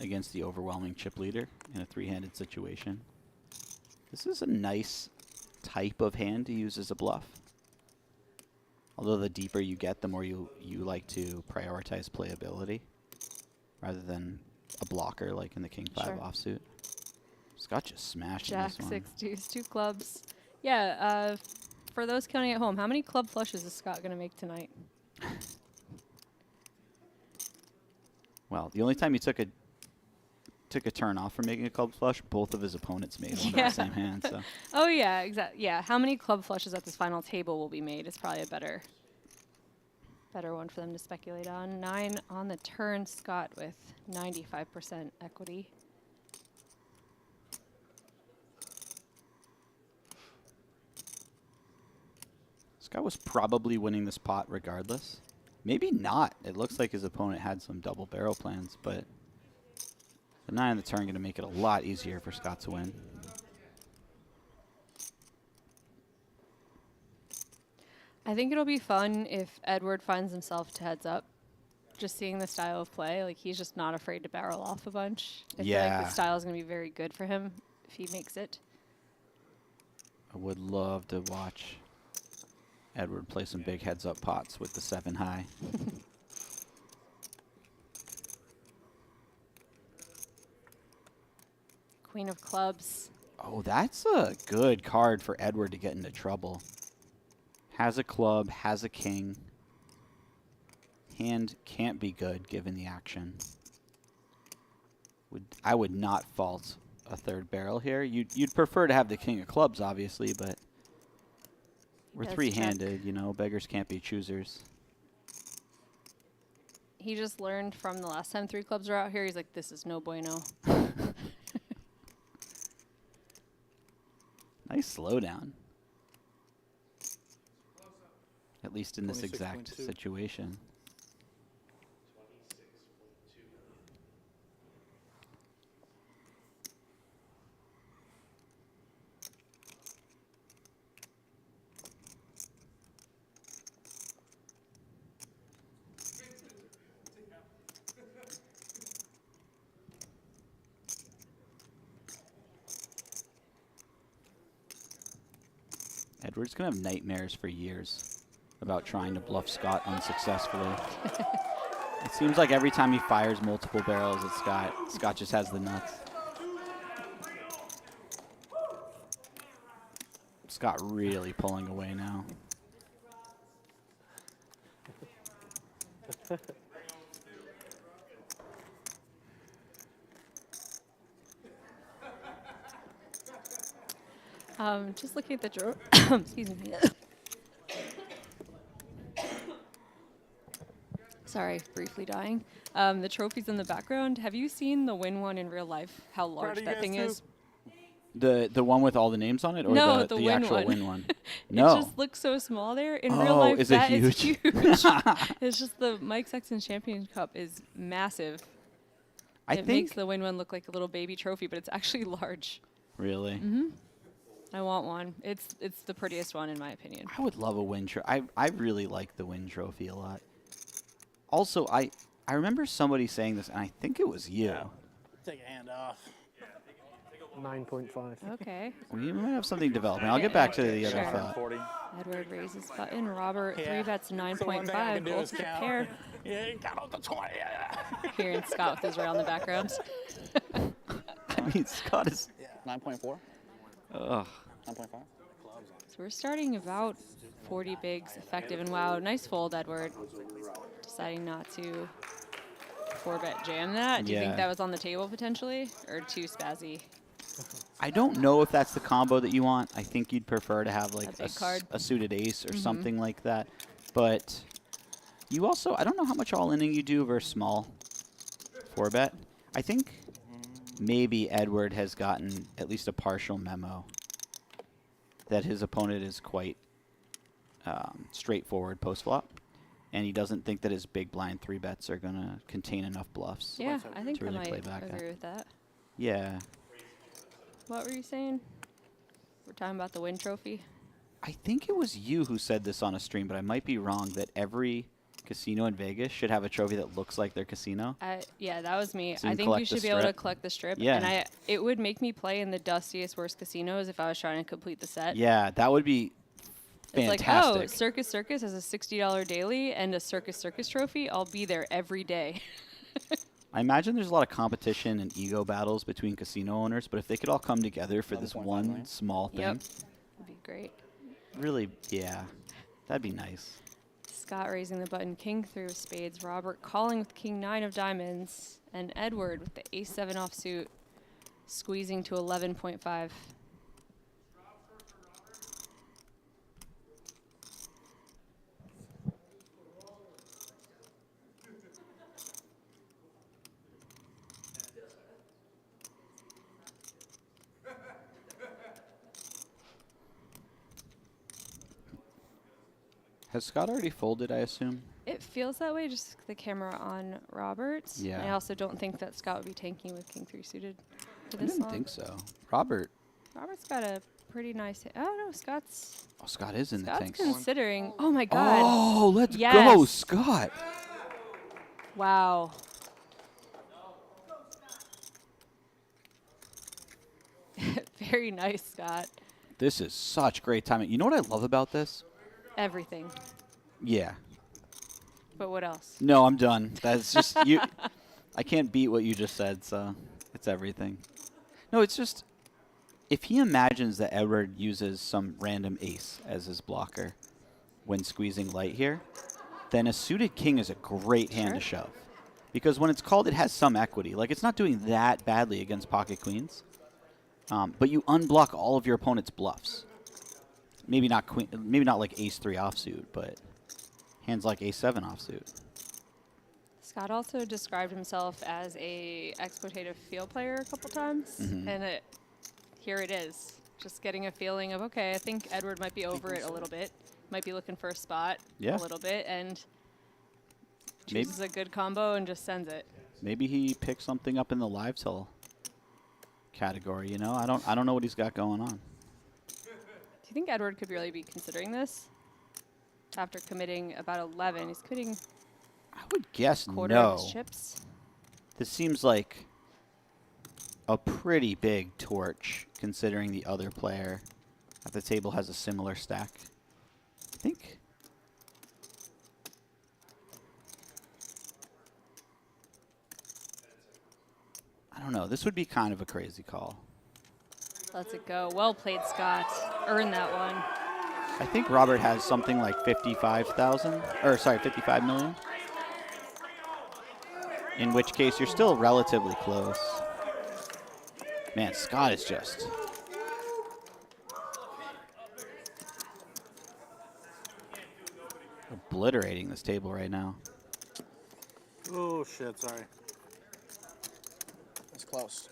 against the overwhelming chip leader in a three-handed situation. This is a nice type of hand to use as a bluff. Although the deeper you get, the more you like to prioritize playability rather than a blocker like in the king 5 offsuit. Scott just smashed Jack this one. 6 deuce, 2 clubs. Yeah, for those counting at home, how many club flushes is Scott going to make tonight? Well, the only time he took a turn off from making a club flush, both of his opponents made one in the same hand. So. Oh, yeah, exactly. Yeah, how many club flushes at this final table will be made is probably a better one for them to speculate on. 9 on the turn, Scott with 95% equity. Scott was probably winning this pot regardless. Maybe not. It looks like his opponent had some double barrel plans, but the 9 on the turn going to make it a lot easier for Scott to win. I think it'll be fun if Edward finds himself to heads up. Just seeing the style of play, like he's just not afraid to barrel off a bunch. I feel like the style is going to be very good for him if he makes it. I would love to watch Edward play some big heads up pots with the 7 high. Queen of clubs. Oh, that's a good card for Edward to get into trouble. Has a club, has a king. Hand can't be good given the action. I would not fault a third barrel here. You'd prefer to have the king of clubs, obviously, but we're three-handed, you know, beggars can't be choosers. He just learned from the last time 3 clubs were out here. He's like, this is no bueno. Nice slowdown. At least in this exact situation. Edward's going to have nightmares for years about trying to bluff Scott unsuccessfully. It seems like every time he fires multiple barrels at Scott, Scott just has the nuts. Scott really pulling away now. Just looking at the drawer. Excuse me. Sorry, briefly dying. The trophies in the background. Have you seen the Win one in real life? How large that thing is? The one with all the names on it, or No, the Win actual one. Win one? No. It just looks so small there. In real Oh, life, is it that is huge? huge. It's just the Mike Sexton Champion Cup is massive. It makes the Win one look like a little baby trophy, but it's actually large. Really? Mm-hmm. I want one. It's the prettiest one in my opinion. I would love a Win trophy. I really like the Win trophy a lot. Also, I remember somebody saying this, and I think it was you. Take a hand off. 9.5. Okay. We might have something developing. I'll get back to the other thought. 40. Edward raises button. Robert 3-bets So one thing I can 9.5. do Gold is to the count. pair. Yeah, you got off the 20. Hearing Scott with his rail in the background. I mean, Scott is... 9.4? Ugh. 9.5? So we're starting about 40 bigs effective. And wow, nice fold, Edward. Deciding not to 4-bet jam that. Do you think that was on the table potentially? Or too spazzy? I don't know if that's the combo that you want. I think you'd prefer to have like big card. a suited ace or something like that. But you also, I don't know how much all-inning you do versus small 4-bet. I think maybe Edward has gotten at least a partial memo that his opponent is quite straightforward post-flop. And he doesn't think that his big blind 3-bets are going to contain enough bluffs. Yeah, I think to I really might play back at. agree with that. Yeah. What were you saying? We're talking about the Win trophy? I think it was you who said this on a stream, but I might be wrong, that every casino in Vegas should have a trophy that looks like their casino. Yeah, that was me. So you I can think you collect the should be able to strip. collect the strip. Yeah. And it would make me play in the dustiest, worst casinos if I was trying to complete the set. Yeah, that would be fantastic. It's like, oh, Circus Circus has a $60 daily and a Circus Circus trophy. I'll be there every day. I imagine there's a lot of competition and ego battles between casino owners, but if they could all come together for this one small thing. Yep. That'd be great. Really, yeah, that'd be nice. Scott raising the button, king through spades. Robert calling with king 9 of diamonds. And Edward with the ace 7 offsuit, squeezing to 11.5. Has Scott already folded, I assume? It feels that way, just the camera on Robert's. Yeah. I also don't think that Scott would be tanking with king 3 suited for I this didn't long. think so. Robert's got a pretty nice hit. Oh, no, Scott's Oh, Scott is in the Scott's tanks. considering. Oh, my God. Oh, let's go, Yes. Scott. Wow. Very nice, Scott. This is such great timing. You know what I love about this? Everything. Yeah. But what else? No, I'm done. That's just you. I can't beat what you just said, so it's everything. No, it's just if he imagines that Edward uses some random ace as his blocker when squeezing light here, then a suited king is a great hand to shove. Because when it's called, it has some equity. Like, it's not doing that badly against pocket queens. But you unblock all of your opponent's bluffs. Maybe not like ace 3 offsuit, but hands like ace 7 offsuit. Scott also described himself as a exploitative field player a couple times, and here it is. Just getting a feeling of, okay, I think Edward might be over it a little bit, might be looking for a spot a little bit, and chooses a good combo and just sends it. Maybe he picks something up in the live till category. You know, I don't know what he's got going on. Do you think Edward could really be considering this after committing about 11? He's committing. I would guess quarter no. of his chips. This seems like a pretty big torch, considering the other player The table has a similar stack. I think. I don't know. This would be kind of a crazy call. Lets it go. Well played, Scott. Earned that one. I think Robert has something like 55,000, or sorry, 55 million. In which case, you're still relatively close. Man, Scott is just obliterating this table right now. Oh, shit, sorry. It's close.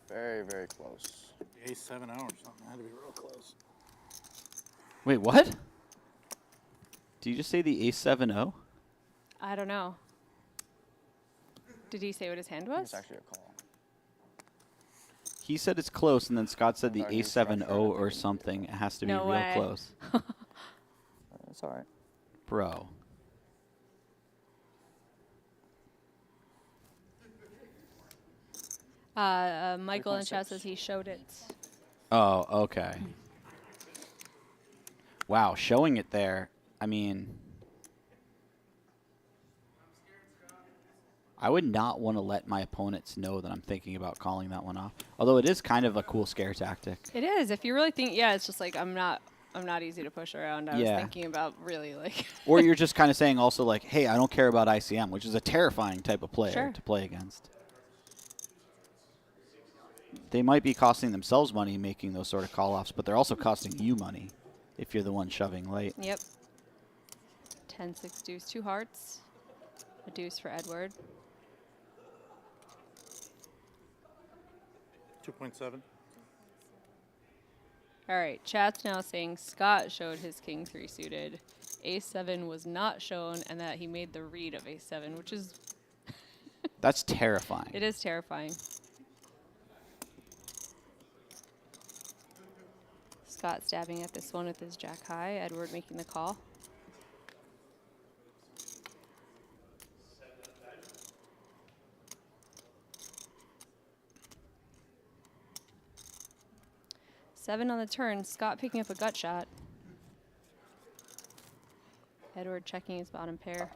Very, very close. Ace 7 hours or something. Had to be real close. Wait, what? Did you just say the ace 7-0? I don't know. Did he say what his hand was? It's actually a call. He said it's close, and then Scott said the thought he ace was 7-0 or something. It has to be No real way. close. It's all right. Bro. Michael in chat says he showed it. Oh, okay. Wow, showing it there. I mean, I would not want to let my opponents know that I'm thinking about calling that one off. Although it is kind of a cool scare tactic. It is. If you really think, yeah, it's just like I'm not easy to push around. I was Yeah. thinking about really like. Or you're just kind of saying also like, hey, I don't care about ICM, which is a terrifying type of player Sure. to play against. They might be costing themselves money making those sort of call-offs, but they're also costing you money if you're the one shoving late. Yep. 10-6 deuce, 2 hearts, a deuce for Edward. 2.7. All right, chat's now saying Scott showed his king 3 suited, ace 7 was not shown, and that he made the read of ace 7, which is That's terrifying. it is terrifying. Scott stabbing at this one with his jack high. Edward making the call. Seven on the turn. Scott picking up a gut shot. Edward checking his bottom pair.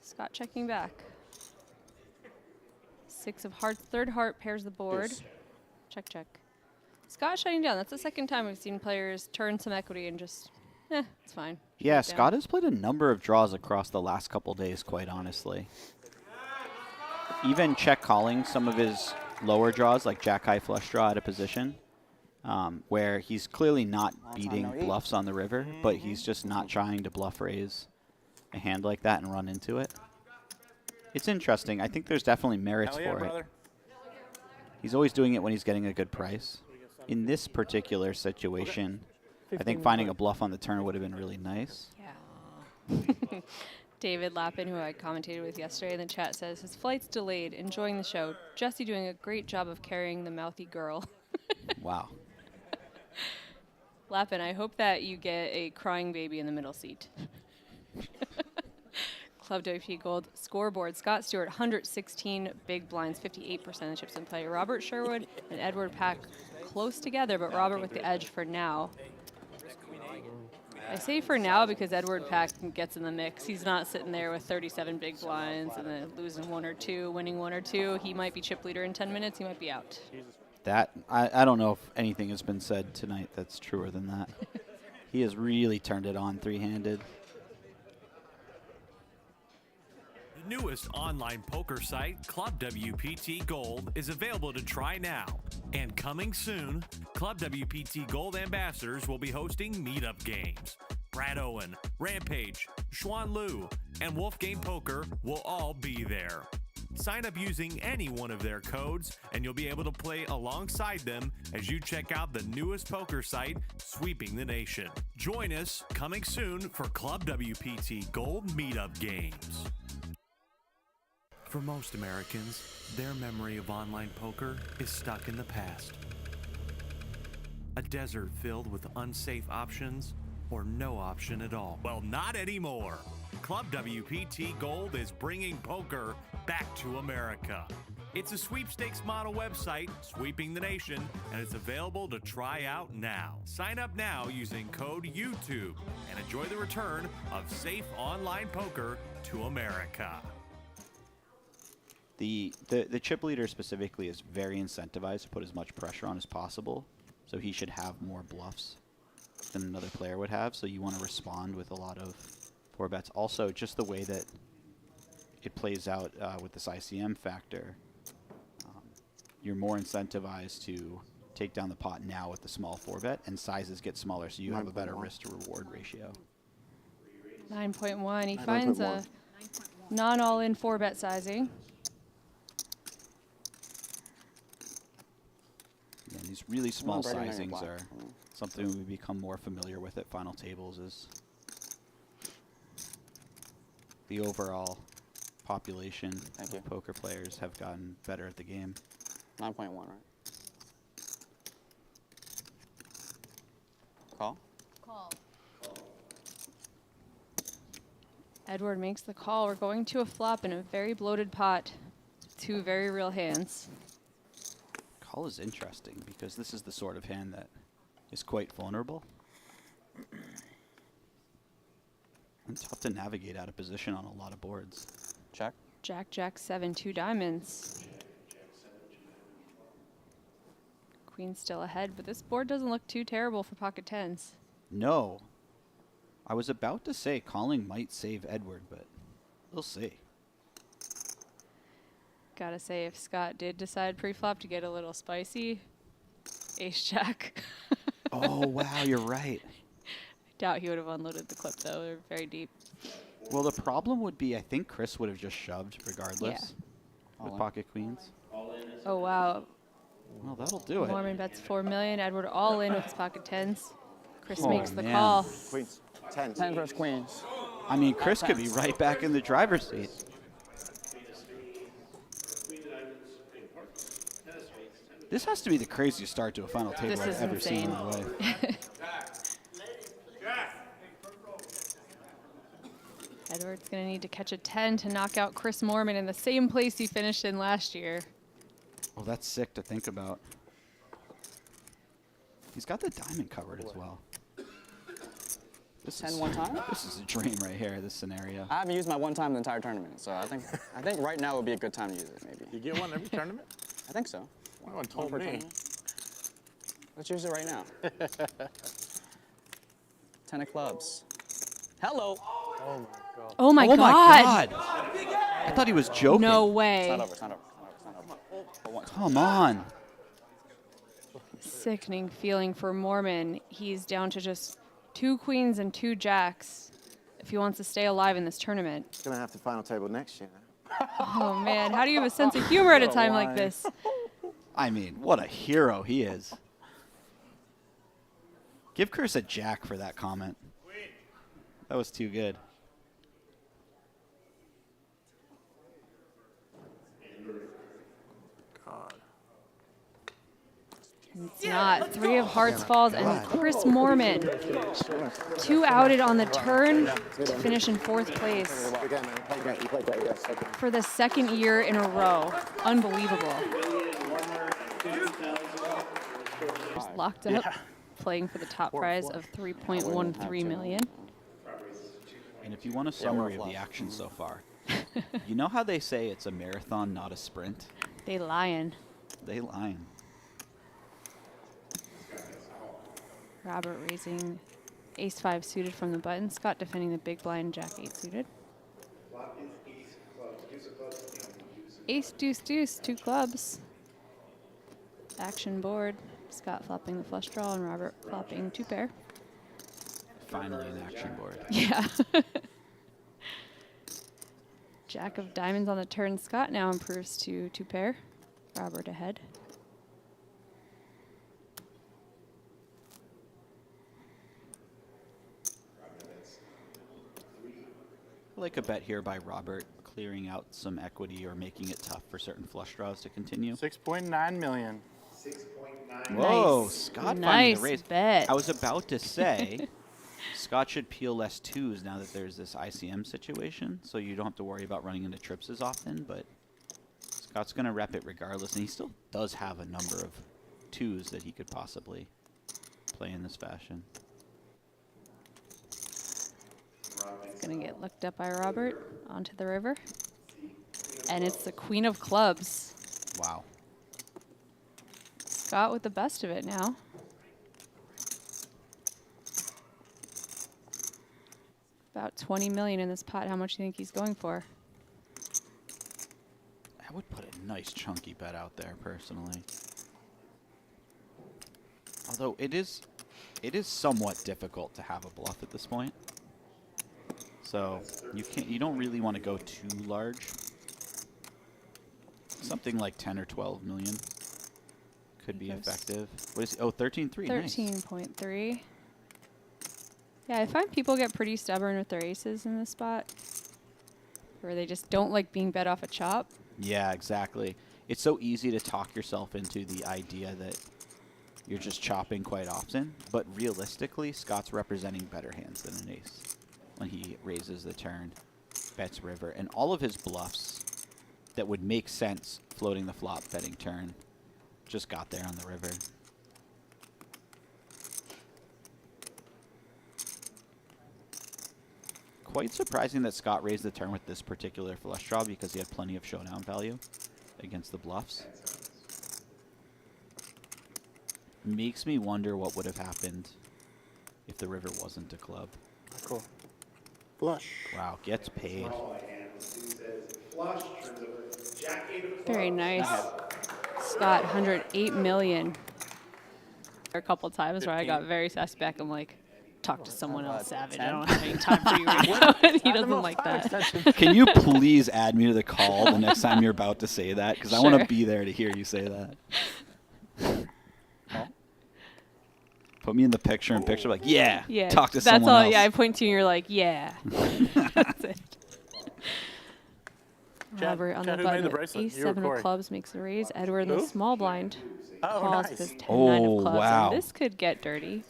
Scott checking back. 6 of hearts. Third heart pairs the board. Deuce. Check, check. Scott shutting down. That's the second time we've seen players turn some equity and just, it's fine. Yeah, Shut it down. Scott has played a number of draws across the last couple days, quite honestly. Even check calling some of his lower draws, like jack high flush draw out of position, where he's clearly not beating bluffs on the river, but he's just not trying to bluff raise a hand like that and run into it. It's interesting. I think there's definitely merits Hell yeah, for brother. it. He's always doing it when he's getting a good price. In this particular situation, I think finding a bluff on the turn would have been really nice. Yeah. David Lappin, who I commentated with yesterday in the chat, says his flight's delayed, enjoying the show. Jesse doing a great job of carrying the mouthy girl. Wow. Lappin, I hope that you get a crying baby in the middle seat. Club WP Gold scoreboard. Scott Stewart, 116 big blinds, 58% of the chips in play. Robert Sherwood and Edward Pack close together, but Robert with the edge for now. I say for now because Edward Pack gets in the mix. He's not sitting there with 37 big blinds and then losing 1 or 2, winning 1 or 2. He might be chip leader in 10 minutes. He might be out. That I don't know if anything has been said tonight that's truer than that. He has really turned it on three-handed. The newest online poker site, Club WPT Gold, is available to try now. And coming soon, Club WPT Gold ambassadors will be hosting meetup games. Brad Owen, Rampage, Xuan Liu, and Wolf Game Poker will all be there. Sign up using any one of their codes, and you'll be able to play alongside them as you check out the newest poker site sweeping the nation. Join us coming soon for Club WPT Gold meetup games. For most Americans, their memory of online poker is stuck in the past. A desert filled with unsafe options or no option at all. Well, not anymore. Club WPT Gold is bringing poker back to America. It's a sweepstakes model website, sweeping the nation, and it's available to try out now. Sign up now using code YouTube and enjoy the return of safe online poker to America. The chip leader specifically is very incentivized to put as much pressure on as possible, so he should have more bluffs than another player would have, so you want to respond with a lot of 4-bets. Also, just the way that it plays out with this ICM factor, you're more incentivized to take down the pot now with the small 4-bet, and sizes get smaller, so you have a better risk-to-reward ratio. 9.1. He finds a non-all-in 4-bet sizing. And these really small sizings are something we become more familiar with at final tables. Is the overall population of poker players have gotten better at the game. 9.1, right? Call? Call. Edward makes the call. We're going to a flop in a very bloated pot. 2 very real hands. Call is interesting because this is the sort of hand that is quite vulnerable and tough to navigate out of position on a lot of boards. Check. Jack, Jack, 7, 2 diamonds. Queen's still ahead, but this board doesn't look too terrible for pocket tens. No. I was about to say calling might save Edward, but we'll see. Gotta say, if Scott did decide pre-flop to get a little spicy, ace-jack. Oh, wow, you're right. I doubt he would have unloaded the clip, though. They're very deep. Well, the problem would be I think Chris would have just shoved regardless with pocket queens. Oh, wow. Well, that'll do it. Moorman bets 4 million. Edward all in with his pocket tens. Chris Oh, makes the man. call. Queens. 10. 10 versus queens. I mean, Chris could be right back in the driver's seat. This has to be the craziest start to a final table This I've is ever seen in insane. my life. Edward's going to need to catch a 10 to knock out Chris Moorman in the same place he finished in last year. Well, that's sick to think about. He's got the diamond covered as well. This 10 one time? This is a dream right here, this scenario. I haven't used my one time the entire tournament, so I think right now would be a good time to use it, maybe. You get one every tournament? I think so. No one told me. Let's use it right now. 10 of clubs. Hello. Oh my god. Oh my Oh my God. God! I thought he was joking. No It's way. not over, it's not over, it's not over, it's not over. Come on. Sickening feeling for Moorman. He's down to just 2 queens and 2 jacks if he wants to stay alive in this tournament. He's going to have to final table next year. Oh, man. How do you have a sense of humor at a time like this? I mean, what a hero he is. Give Chris a jack for that comment. That was too good. God. It's not. 3 of hearts falls, and Chris Moorman, 2 outed on the turn to finish in 4th place Again, man. Play great. You play great. Yes. Okay. for the 2nd year in a row. Unbelievable. Just locked up, playing for the top prize of 3.13 million. And if you want a summary of the action so far, you know how they say it's a marathon, not a sprint? They lying. They lying. Robert raising ace-5 suited from the button. Scott defending the big blind jack-8 suited. Ace, deuce, deuce, 2 clubs. Action board. Scott flopping the flush draw and Robert flopping 2 pair. Finally an action board. Yeah. Jack of diamonds on the turn. Scott now improves to 2 pair. Robert ahead. I like a bet here by Robert, clearing out some equity or making it tough for certain flush draws to continue. 6.9 million. Whoa, Nice. Scott finding Nice the raise. bet. I was about to say, Scott should peel less 2s now that there's this ICM situation, so you don't have to worry about running into trips as often, but Scott's going to rep it regardless, and he still does have a number of 2s that he could possibly play in this fashion. It's going to get looked up by Robert onto the river. And it's the queen of clubs. Wow. Scott with the best of it now. About 20 million in this pot. How much do you think he's going for? I would put a nice chunky bet out there personally. Although it is somewhat difficult to have a bluff at this point. So you don't really want to go too large. Something like 10 or 12 million could be effective. What is 13.3? 13.3. Yeah, I find people get pretty stubborn with their aces in this spot, where they just don't like being bet off a chop. Yeah, exactly. It's so easy to talk yourself into the idea that you're just chopping quite often, but realistically, Scott's representing better hands than an ace when he raises the turn, bets river, and all of his bluffs that would make sense floating the flop, betting turn, just got there on the river. Quite surprising that Scott raised the turn with this particular flush draw because he had plenty of showdown value against the bluffs. Makes me wonder what would have happened if the river wasn't a club. Cool. Flush. Wow, gets paid. Very nice. Scott, 108 million. A couple times where I got very suspect. I'm like, talk to someone else, Savage. I don't have any time for you right now. And he doesn't like that. Can you please add me to the call the next time you're about to say that? Because I want to be there to hear you say that. Put me in the picture and picture like, yeah, talk to someone else. That's all. Yeah, I point to you and you're like, yeah. That's it. Robert on the button with ace-7 of clubs makes a raise. Edward in the small blind calls with his 10-9 of clubs. Wow. And this could get dirty.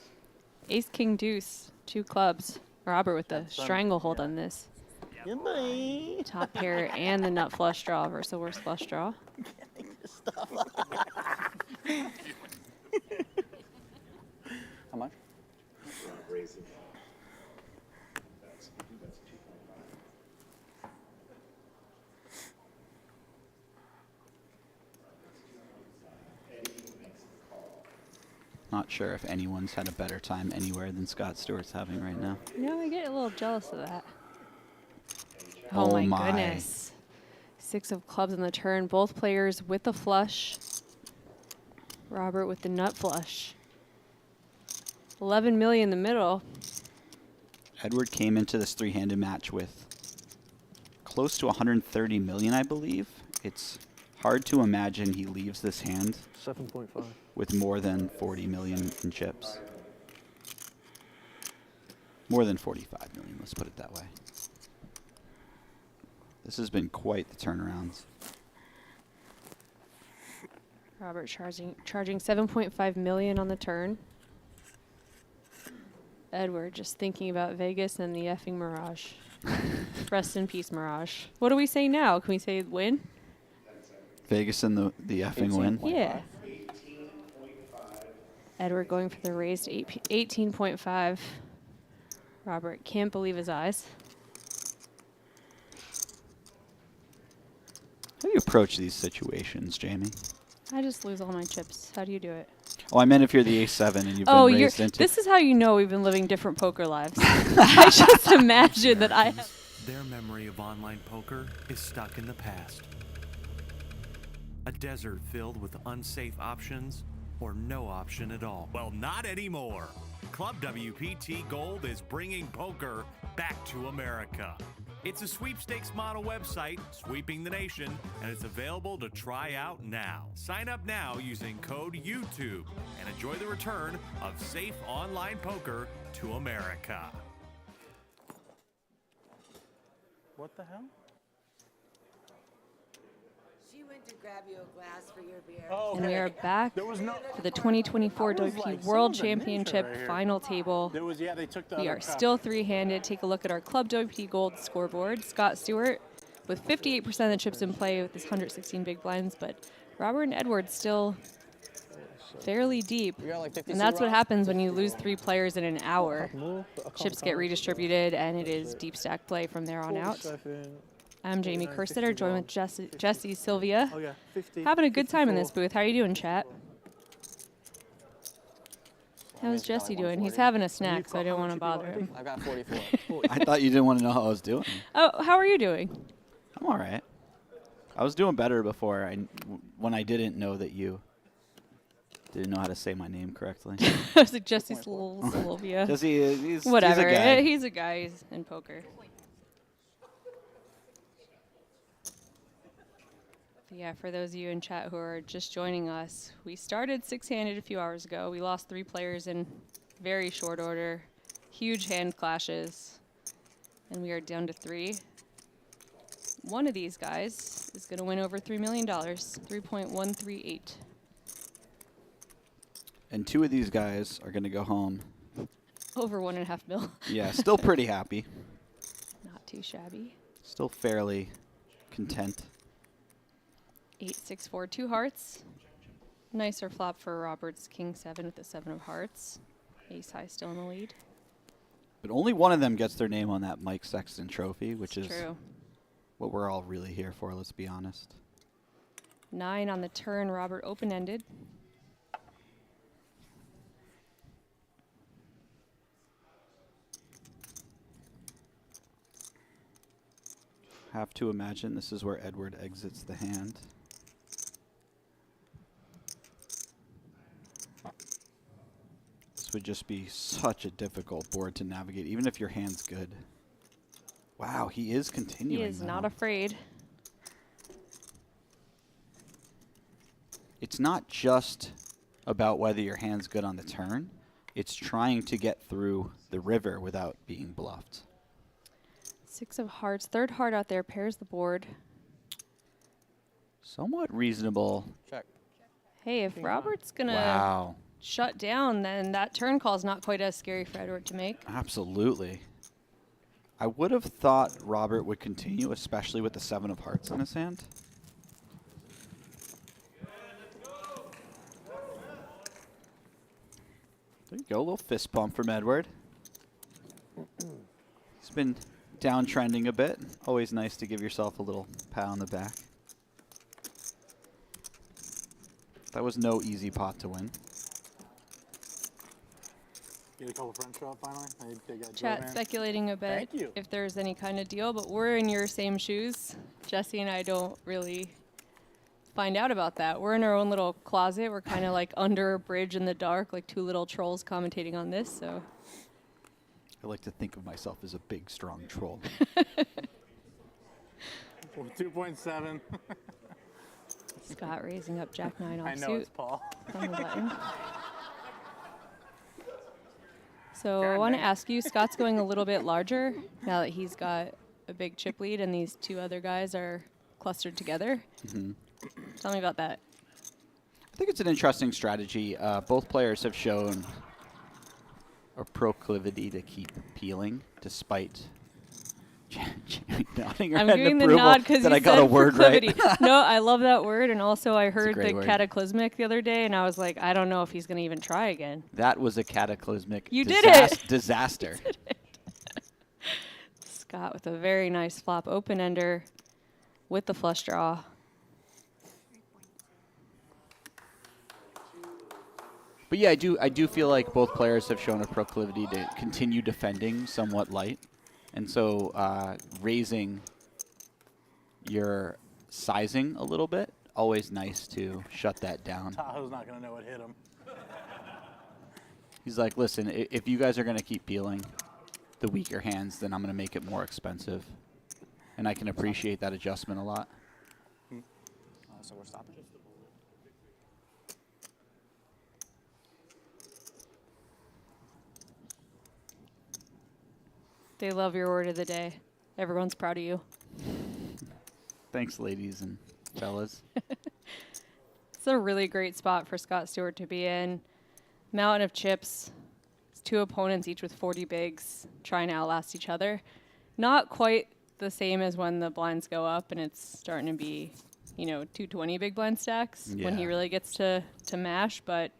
Ace-king deuce, 2 clubs. Robert with the stranglehold on this. Top pair and the nut flush draw versus the worst flush draw. How much? Not sure if anyone's had a better time anywhere than Scott Stewart's having right now. No, I get a little jealous of that. Oh my goodness. 6 of clubs on the turn. Both players with the flush. Robert with the nut flush. 11 million in the middle. Edward came into this 3-handed match with close to 130 million, I believe. It's hard to imagine he leaves this hand 7.5 with more than 40 million in chips. More than 45 million, let's put it that way. This has been quite the turnaround. Robert charging 7.5 million on the turn. Edward just thinking about Vegas and the effing Mirage. Rest in peace, Mirage. What do we say now? Can we say win? Vegas and the effing win? Yeah. Edward going for the raised 18.5. Robert can't believe his eyes. How do you approach these situations, Jamie? I just lose all my chips. How do you do it? Oh, I meant if you're the ace-7 and you've been raised into... This is how you know we've been living different poker lives. I just imagine that I have... Their memory of online poker is stuck in the past. A desert filled with unsafe options or no option at all. Well, not anymore. Club WPT Gold is bringing poker back to America. It's a sweepstakes model website sweeping the nation, and it's available to try out now. Sign up now using code YouTube and enjoy the return of safe online poker to America. What the hell? She went to grab you a glass for your beer. Oh, And we are back for the 2024 WPT World Championship final table. They took the We other are cup. still 3-handed. Take a look at our Club WPT Gold scoreboard. Scott Stewart with 58% of the chips in play with this 116 big blinds, but Robert and Edward still fairly deep. You got like 52, And that's what Rob? happens when you lose 3 players in an hour. Chips get redistributed, and it is deep stack play from there on out. I'm Jamie Kerstetter, joined with Jesse Sylvia. Oh yeah, 50, Having a good time in 54. this booth. How are you doing, chat? How's Jesse doing? He's having a snack, so I don't want to bother him. I've got 44. I thought you didn't want to know how I was doing. Oh, how are you doing? I'm all right. I was doing better before when I didn't know that you didn't know how to say my name correctly. I was like, Jesse Sylvia. Jesse, Whatever. He's a guy. He's in poker. Yeah, for those of you in chat who are just joining us, we started 6-handed a few hours ago. We lost 3 players in very short order, huge hand clashes, and we are down to 3. One of these guys is going to win over $3 million, 3.138. And 2 of these guys are going to go home. Over 1.5 mil. Yeah, still pretty happy. Not too shabby. Still fairly content. 8, 6, 4, 2 hearts. Nicer flop for Robert's King 7 with the 7 of hearts. Ace high still in the lead. But only one of them gets their name on that Mike Sexton trophy, which is True. what we're all really here for, let's be honest. 9 on the turn, Robert open-ended. Have to imagine this is where Edward exits the hand. This would just be such a difficult board to navigate, even if your hand's good. Wow, he is continuing. He is though. not afraid. It's not just about whether your hand's good on the turn. It's trying to get through the river without being bluffed. 6 of hearts, 3rd heart out there, pairs the board. Somewhat reasonable. Check. Hey, if Robert's gonna Wow. shut down, then that turn call is not quite as scary for Edward to make. Absolutely. I would have thought Robert would continue, especially with the 7 of hearts in his hand. There you go, a little fist bump from Edward. He's been downtrending a bit. Always nice to give yourself a little pat on the back. That was no easy pot to win. Get a couple French draw finally. I need to get Chat speculating a bit Thank you. if there's any kind of deal, but we're in your same shoes. Jesse and I don't really find out about that. We're in our own little closet. We're kind of like under a bridge in the dark, like 2 little trolls commentating on this, so. I like to think of myself as a big, strong troll. 2.7. Scott raising up Jack 9 offsuit. I know it's Paul. On the button. So I want to ask you, Scott's going a little bit larger now that he's got a big chip lead and these 2 other guys are clustered together. Mm-hmm. Tell me about that. I think it's an interesting strategy. Both players have shown a proclivity to keep peeling, despite nodding her I'm head giving in the approval nod because that you I got said a word proclivity. right. No, I love that word, and also I heard great the word. cataclysmic the other day, and I was like, I don't know if he's going to even try again. That was a cataclysmic You did it. disaster. You did it. Scott with a very nice flop open-ender with the flush draw. But yeah, I do feel like both players have shown a proclivity to continue defending somewhat light. And so raising your sizing a little bit, always nice to shut that down. Tahoe's not going to know what hit him. He's like, listen, if you guys are going to keep peeling the weaker hands, then I'm going to make it more expensive. And I can appreciate that adjustment a lot. So we're stopping. They love your word of the day. Everyone's proud of you. Thanks, ladies and fellas. It's a really great spot for Scott Stewart to be in. Mountain of chips. It's 2 opponents, each with 40 bigs, trying to outlast each other. Not quite the same as when the blinds go up and it's starting to be, 220 big blind stacks when he Yeah. really gets to mash. But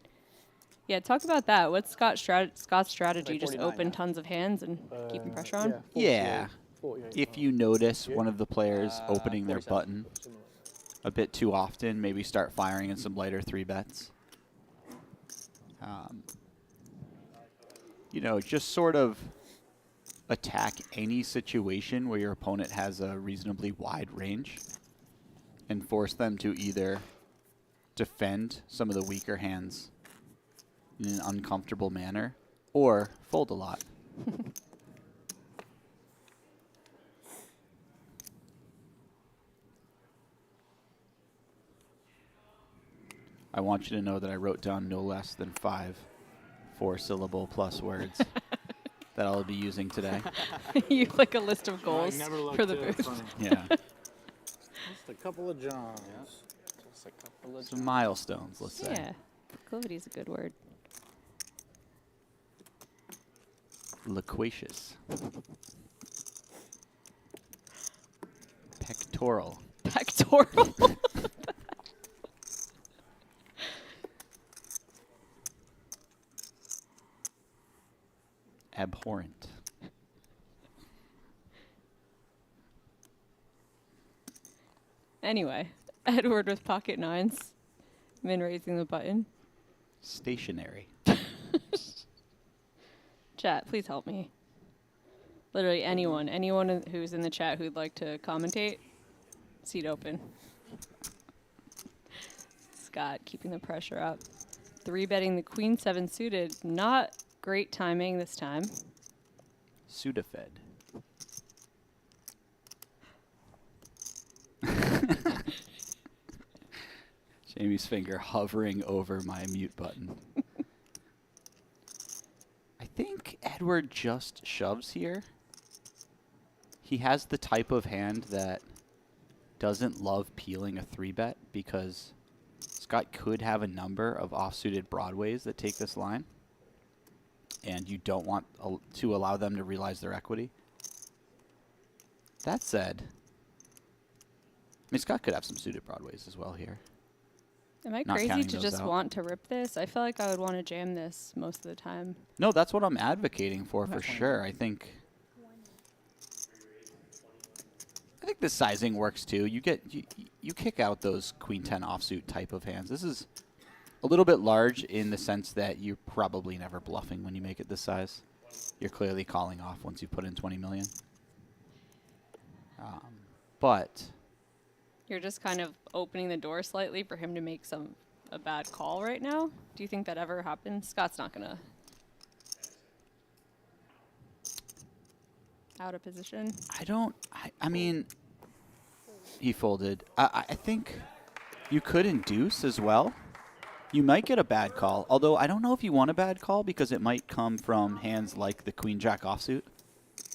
yeah, talk about that. What's Scott's strategy? Just 49 open now. tons of hands and keeping pressure on? Yeah. 48. If you notice one of the players opening their 47. button a bit too often, maybe start firing in some lighter 3-bets. Just sort of attack any situation where your opponent has a reasonably wide range and force them to either defend some of the weaker hands in an uncomfortable manner or fold a lot. I want you to know that I wrote down no less than 5 4-syllable plus words that I'll be using today. You have like a list of goals never looked for the too booth. funny. Yeah. Just a couple of Johns. Just a couple of Some milestones, let's say. Yeah, proclivity is a good word. Loquacious. Pectoral. Pectoral. Abhorrent. Anyway, Edward with pocket nines. Min raising the button. Stationary. Chat, please help me. Literally anyone who's in the chat who'd like to commentate, seat open. Scott keeping the pressure up. 3-betting the queen 7 suited. Not great timing this time. Sudafed. Jamie's finger hovering over my mute button. I think Edward just shoves here. He has the type of hand that doesn't love peeling a 3-bet because Scott could have a number of offsuited broadways that take this line, and you don't want to allow them to realize their equity. That said, Scott could have some suited broadways as well here. Am I Not crazy counting to those just out. want to rip this? I feel like I would want to jam this most of the time. No, that's what I'm advocating for sure. I think this sizing works too. You kick out those queen 10 offsuit type of hands. This is a little bit large in the sense that you're probably never bluffing when you make it this size. You're clearly calling off once you put in 20 million. But You're just kind of opening the door slightly for him to make a bad call right now. Do you think that ever happens? Scott's not gonna out of position. I mean, he folded. I think you could induce as well. You might get a bad call, although I don't know if you want a bad call because it might come from hands like the queen jack offsuit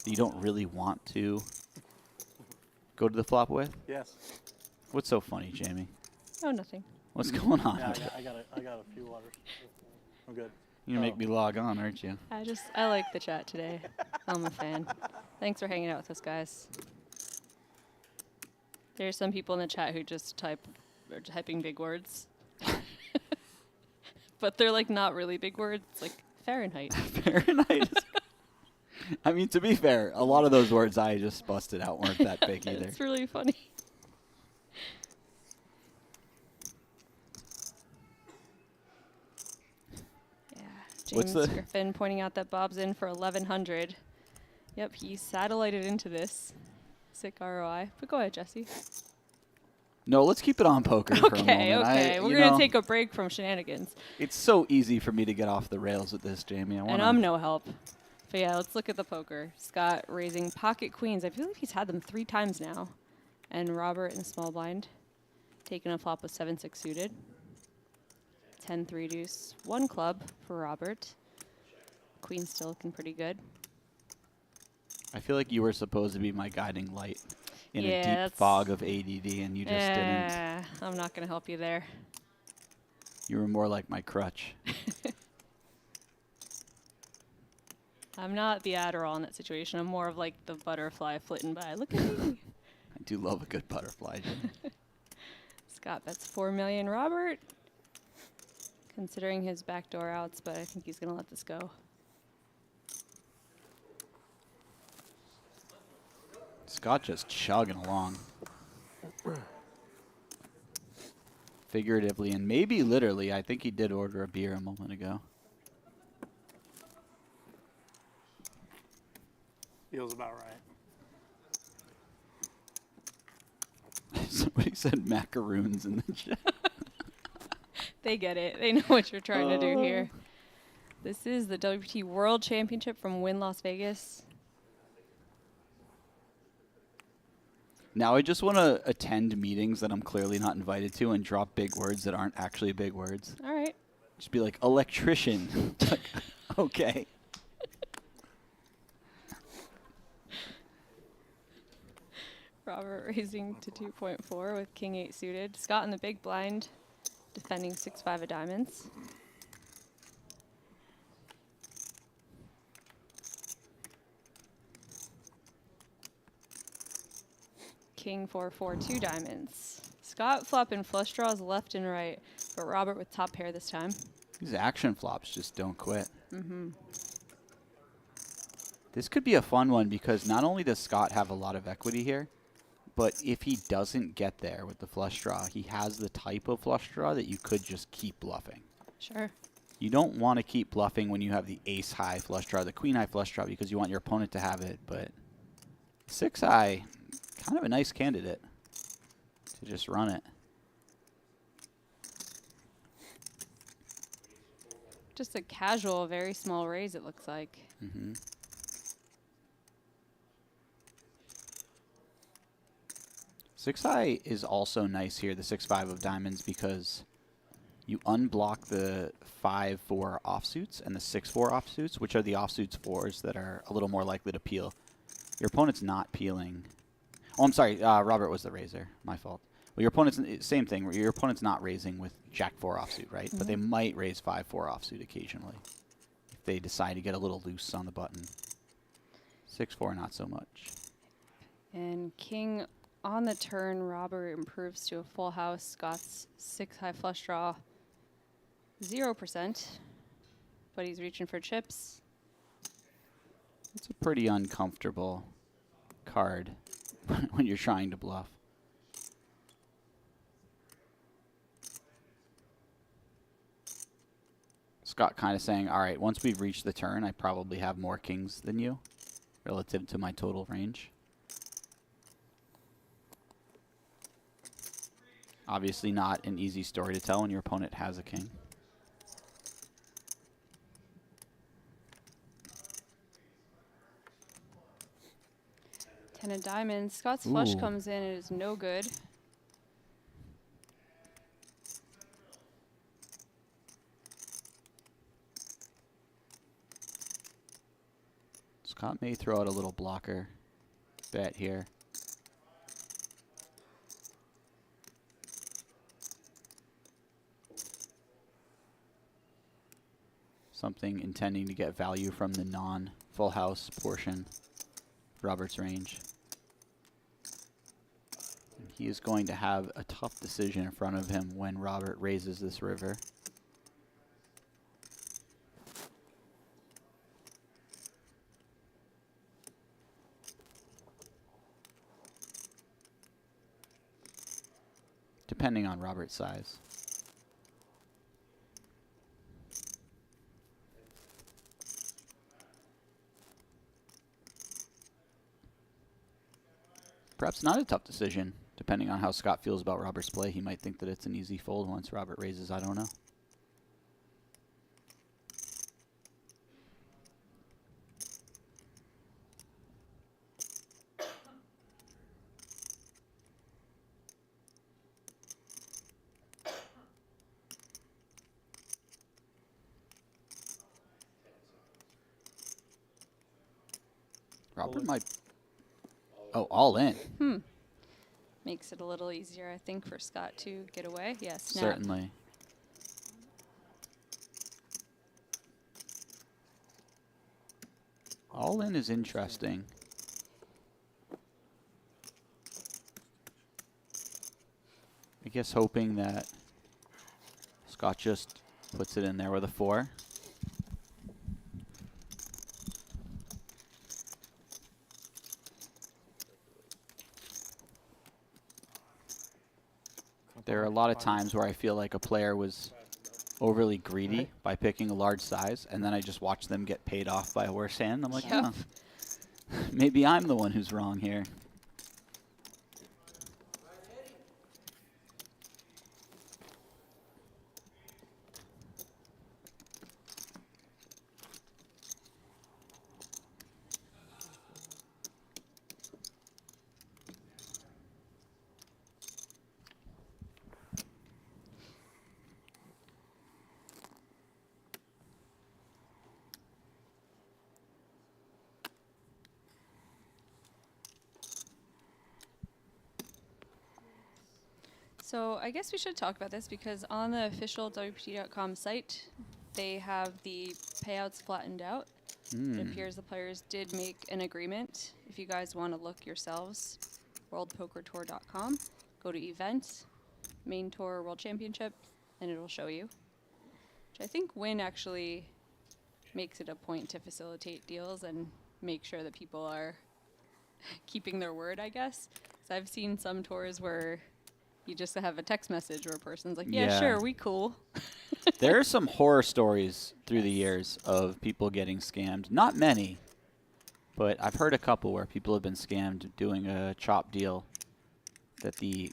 that you don't really want to go to the flop with. Yes. What's so funny, Jamie? Oh, nothing. What's going on? Yeah, I got a few waters. I'm good. You're gonna make me log on, aren't you? I like the chat today. I'm a fan. Thanks for hanging out with us, guys. There's some people in the chat who just are typing big words. But they're like not really big words, like Fahrenheit. Fahrenheit. I mean, to be fair, a lot of those words I just busted out weren't that big either. It's really funny. Yeah, What's James the- Griffin pointing out that Bob's in for 1,100. Yep, he satellited into this. Sick ROI. But go ahead, Jesse. No, let's keep it on poker for a moment. Okay. We're going to take a break from shenanigans. It's so easy for me to get off the rails with this, Jamie. And I'm no help. But yeah, let's look at the poker. Scott raising pocket queens. I feel like he's had them 3 times now. And Robert in the small blind. Taking a flop with 7-6 suited. 10-3 deuce. 1 club for Robert. Queen still looking pretty good. I feel like you were supposed to be my guiding light in Yeah, a deep that's- fog of ADD, and you just didn't. I'm not going to help you there. You were more like my crutch. I'm not the Adderall in that situation. I'm more of like the butterfly flitting by. Look at me. I do love a good butterfly. Scott bets 4 million. Robert, considering his backdoor outs, but I think he's going to let this go. Scott just chugging along. Figuratively and maybe literally. I think he did order a beer a moment ago. Feels about right. Somebody said macaroons in the chat. They get it. They know what you're trying to do here. This is the WPT World Championship from Wynn Las Vegas. Now I just want to attend meetings that I'm clearly not invited to and drop big words that aren't actually big words. All right. Just be like, electrician. Like, okay. Robert raising to 2.4 with King 8 suited. Scott in the big blind, defending 6-5 of diamonds. King 4-4 2 diamonds. Scott flopping flush draws left and right, but Robert with top pair this time. These action flops just don't quit. Mm-hmm. This could be a fun one because not only does Scott have a lot of equity here, but if he doesn't get there with the flush draw, he has the type of flush draw that you could just keep bluffing. Sure. You don't want to keep bluffing when you have the ace high flush draw, the queen high flush draw, because you want your opponent to have it, but 6 high, kind of a nice candidate to just run it. Just a casual, very small raise, it looks like. Mm-hmm. Six high is also nice here, the 6-5 of diamonds, because you unblock the 5-4 offsuits and the 6-4 offsuits, which are the offsuits 4s that are a little more likely to peel. Your opponent's not peeling. Oh, I'm sorry. Robert was the raiser. My fault. Well, your opponent's same thing. Your opponent's not raising with Jack 4 offsuit, right? Mm-hmm. But they might raise 5-4 offsuit occasionally if they decide to get a little loose on the button. 6-4, not so much. And King on the turn, Robert improves to a full house. Scott's 6 high flush draw, 0%, but he's reaching for chips. It's a pretty uncomfortable card when you're trying to bluff. Scott kind of saying, all right, once we've reached the turn, I probably have more kings than you relative to my total range. Obviously not an easy story to tell when your opponent has a king. Ten of diamonds. Scott's flush Ooh. comes in. It is no good. Scott may throw out a little blocker bet here. Something intending to get value from the non-full house portion of Robert's range. And he is going to have a tough decision in front of him when Robert raises this river. Depending on Robert's size. Perhaps not a tough decision. Depending on how Scott feels about Robert's play, he might think that it's an easy fold once Robert raises. I don't know. Robert might... Oh, all in. Makes it a little easier, I think, for Scott to get away. Yes, snap. Certainly. All in is interesting. I guess hoping that Scott just puts it in there with a 4. There are a lot of times where I feel like a player was overly greedy by picking a large size, and then I just watch them get paid off by a worse hand. I'm like, huh, maybe I'm the one who's wrong here. So I guess we should talk about this because on the official WPT.com site, they have the payouts flattened out. It appears the players did make an agreement. If you guys want to look yourselves, worldpokertour.com, go to events, main tour world championship, and it'll show you. Which I think Win actually makes it a point to facilitate deals and make sure that people are keeping their word, I guess. So I've seen some tours where you just have a text message where a person's like, yeah, sure, we cool. There are some horror stories through the years of people getting scammed. Not many, but I've heard a couple where people have been scammed doing a chop deal that the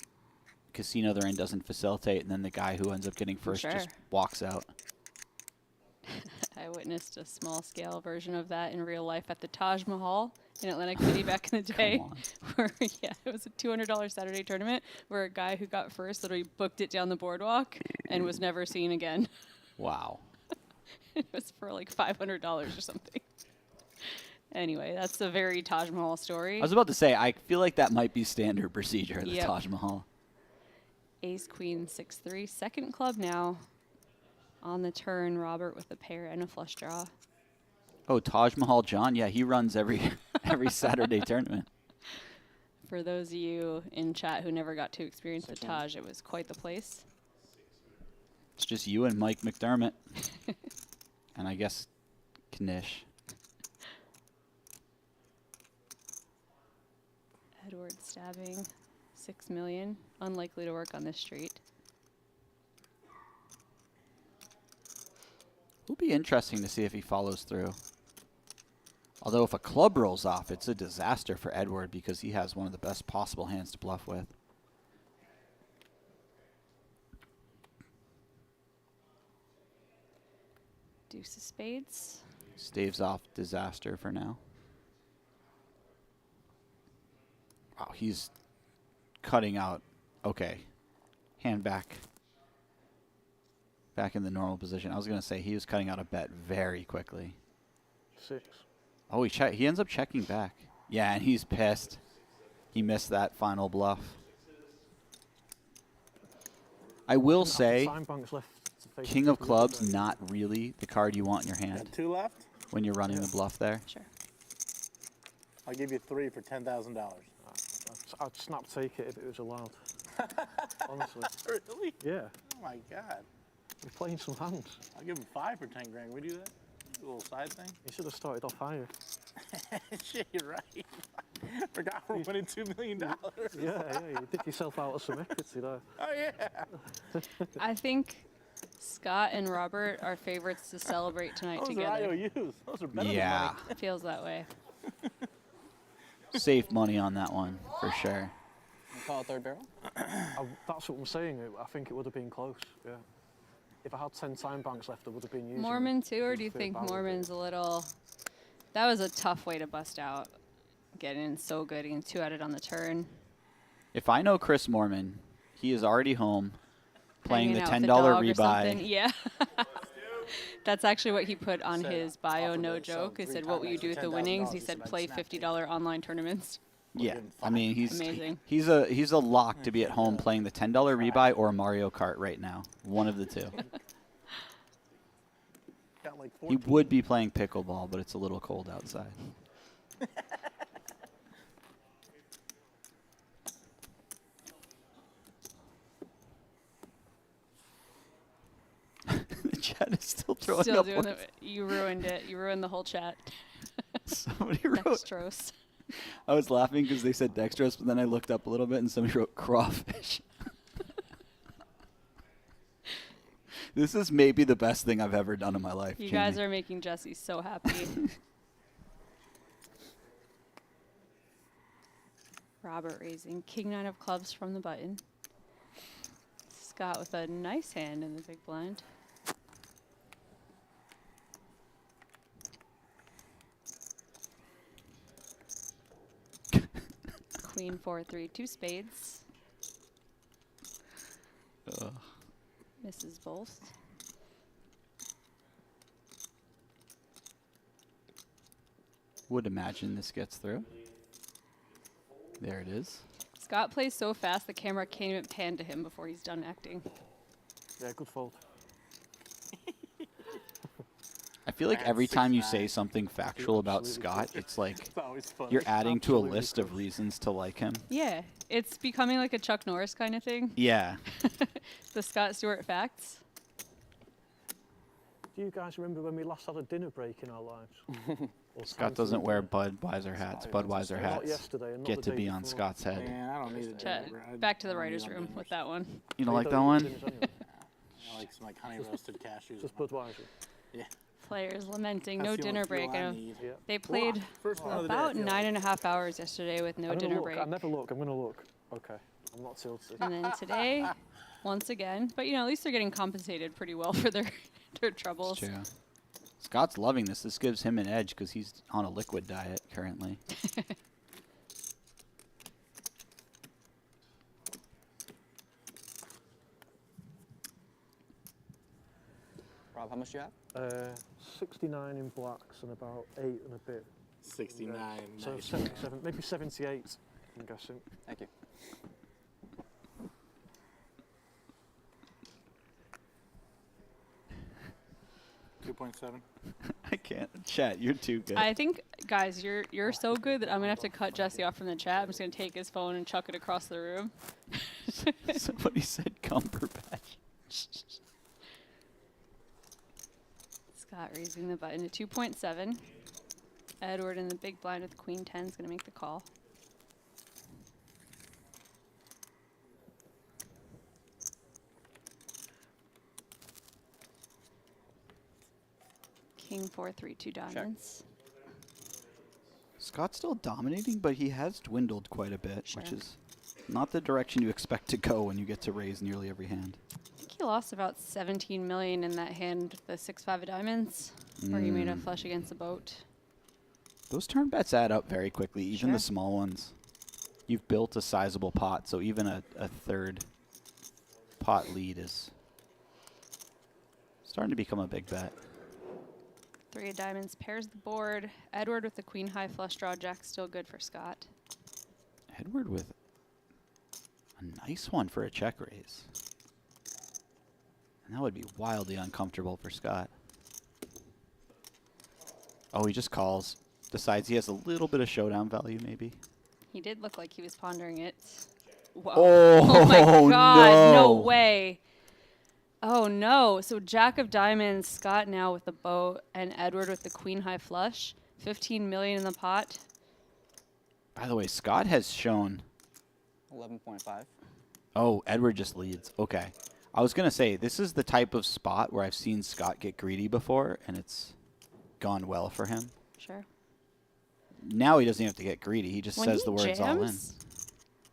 casino they're in doesn't facilitate, and then the guy who ends up getting first just walks out. I witnessed a small-scale version of that in real life at the Taj Mahal in Atlantic City back in the day. Where, it was a $200 Saturday tournament where a guy who got first literally booked it down the boardwalk and was never seen again. Wow. It was for like $500 or something. Anyway, that's a very Taj Mahal story. I was about to say, I feel like that might be standard procedure at the Taj Mahal. Ace, Queen, 6-3. Second club now. On the turn, Robert with a pair and a flush draw. Oh, Taj Mahal John. Yeah, he runs every Saturday tournament. For those of you in chat who never got to experience the Taj, it was quite the place. It's just you and Mike McDermott. And I guess Knish. Edward stabbing, 6 million. Unlikely to work on this street. It'll be interesting to see if he follows through. Although if a club rolls off, it's a disaster for Edward because he has one of the best possible hands to bluff with. Deuce of spades. Staves off disaster for now. Wow, he's cutting out. Okay. Hand back. Back in the normal position. I was going to say he was cutting out a bet very quickly. 6. Oh, he ends up checking back. Yeah, and he's pissed. He missed that final bluff. I will say, King of Clubs, not really the card you want in your hand. 2 left? When you're running the bluff there. Sure. I'll give you 3 for $10,000. I'd snap take it if it was allowed. Honestly. Really? Yeah. Oh my God. We're playing some hands. I'll give him 5 for 10 grand. Can we do that? A little side thing? You should have started off higher. Shit, you're right. Forgot we're winning $2 million. Yeah, you did yourself out of some equity there. Oh, yeah. I think Scott and Robert are favorites to celebrate tonight together. Those are IOUs. Those are better Yeah. than money. It feels that way. Safe money on that one, for sure. Call a third barrel? That's what I'm saying. I think it would have been close, yeah. If I had 10 time banks left, I would have been using Moorman too, or do you think Moorman's a little... That was a tough way to bust out. Getting in so good, getting 2-outed on the turn. If I know Chris Moorman, he is already home playing the Hanging $10 out with the dog or rebuy. something. Yeah. That's actually what he put on his bio, no joke. He said, what will you do with the winnings? He said, play $50 online tournaments. Yeah, I mean, Amazing. he's a lock to be at home playing the $10 rebuy or Mario Kart right now. One of the two. got like He 14. would be playing pickleball, but it's a little cold outside. The chat is still throwing Still up. doing it. You ruined it. You ruined the whole chat. Somebody wrote. Dextrose. I was laughing because they said dextrose, but then I looked up a little bit and somebody wrote crawfish. This is maybe the best thing I've ever done in my life. You guys are making Jesse so happy. Robert raising king 9 of clubs from the button. Scott with a nice hand in the big blind. Queen 4-3, 2 spades. Misses both. Would imagine this gets through. There it is. Scott plays so fast the camera can't even pan to him before he's done acting. Yeah, good fold. I feel like every time you say something factual about Scott, it's like you're adding to a list of reasons to like him. Yeah, it's becoming like a Chuck Norris kind of thing. Yeah. The Scott Stewart facts. Do you guys remember when we last had a dinner break in our lives? Scott doesn't wear Budweiser hats. Budweiser hats yesterday and not get the to day be on before. Scott's head. Man, I don't need a Chat, dinner. back to the writer's room with that one. You don't like that one? I like some like honey roasted cashews. Just Budweiser. Yeah. Players lamenting That's no the dinner only break. fuel I I know need. Yeah. they played First one of the day, about I feel 9.5 hours yesterday with no I'm gonna dinner look. break. I never look. I'm going to look. Okay. I'm not tilted. And then today, once again, but you know, at least they're getting compensated pretty well for their troubles. True. Scott's loving this. This gives him an edge because he's on a liquid diet currently. Rob, how much do you have? 69 in blacks and about 8 and a bit. 69. So nice. 77, maybe 78, I'm guessing. Thank you. $2.7. I can't. Chat, you're too good. I think, guys, you're so good that I'm gonna have to cut Jesse off from the chat. I'm just gonna take his phone and chuck it across the room. Somebody said Cumberbatch. Scott raising the button to 2.7. Edward in the big blind with Queen 10 is gonna make the call. King 4-3, 2 diamonds. Scott's still dominating, but he has dwindled quite a bit, Sure. which is not the direction you expect to go when you get to raise nearly every hand. I think he lost about 17 million in that hand with the 6-5 of diamonds, where he made a flush against the boat. Those turn bets add up very quickly, even the Sure. small ones. You've built a sizable pot, so even a third pot lead is starting to become a big bet. 3 of diamonds pairs the board. Edward with the queen high flush draw. Jack still good for Scott. Edward with a nice one for a check raise. And that would be wildly uncomfortable for Scott. Oh, he just calls. Decides he has a little bit of showdown value, maybe. He did look like he was pondering it. Whoa. Oh, my God, no no. way. Oh no, so Jack of diamonds, Scott now with the boat, and Edward with the queen high flush. 15 million in the pot. By the way, Scott has shown... 11.5. Oh, Edward just leads. Okay. I was going to say, this is the type of spot where I've seen Scott get greedy before, and it's gone well for him. Sure. Now he doesn't have to get greedy. He just When says he the words all in. jams,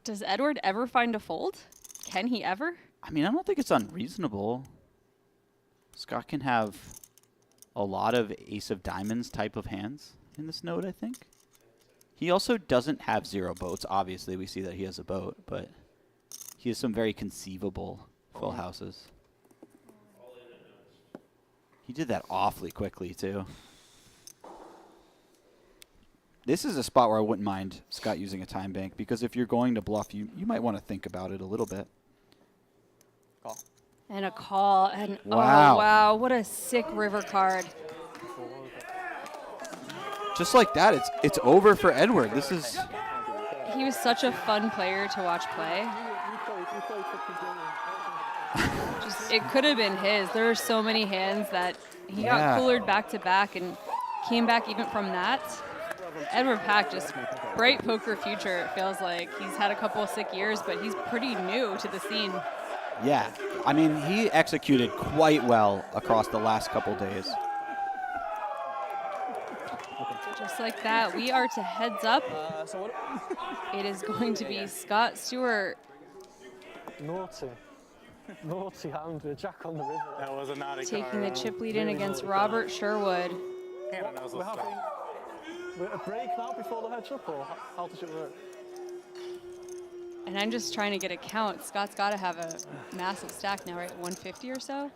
does Edward ever find a fold? Can he ever? I mean, I don't think it's unreasonable. Scott can have a lot of ace of diamonds type of hands in this node, I think. He also doesn't have 0 boats. Obviously, we see that he has a boat, but he has some very conceivable full houses. He did that awfully quickly, too. This is a spot where I wouldn't mind Scott using a time bank, because if you're going to bluff, you might want to think about it a little bit. Call. And a call. And Wow. oh, wow. What a sick river card. just like that, it's over for Edward. This is He was such a fun player to watch play. It could have been his. There were so many hands that he got coolered back to back and came back even from that. Edward Pack, just bright poker future, it feels like. He's had a couple of sick years, but he's pretty new to the scene. Yeah, I mean, he executed quite well across the last couple days. Just like that, we are to heads up. It is going to be Scott Stewart. Naughty hand with Jack on the river. That was a naughty taking card. the chip lead in against Robert Sherwood. We're having a break now before the heads up, or how does it work? And I'm just trying to get a count. Scott's got to have a massive stack now, right? 150 or so?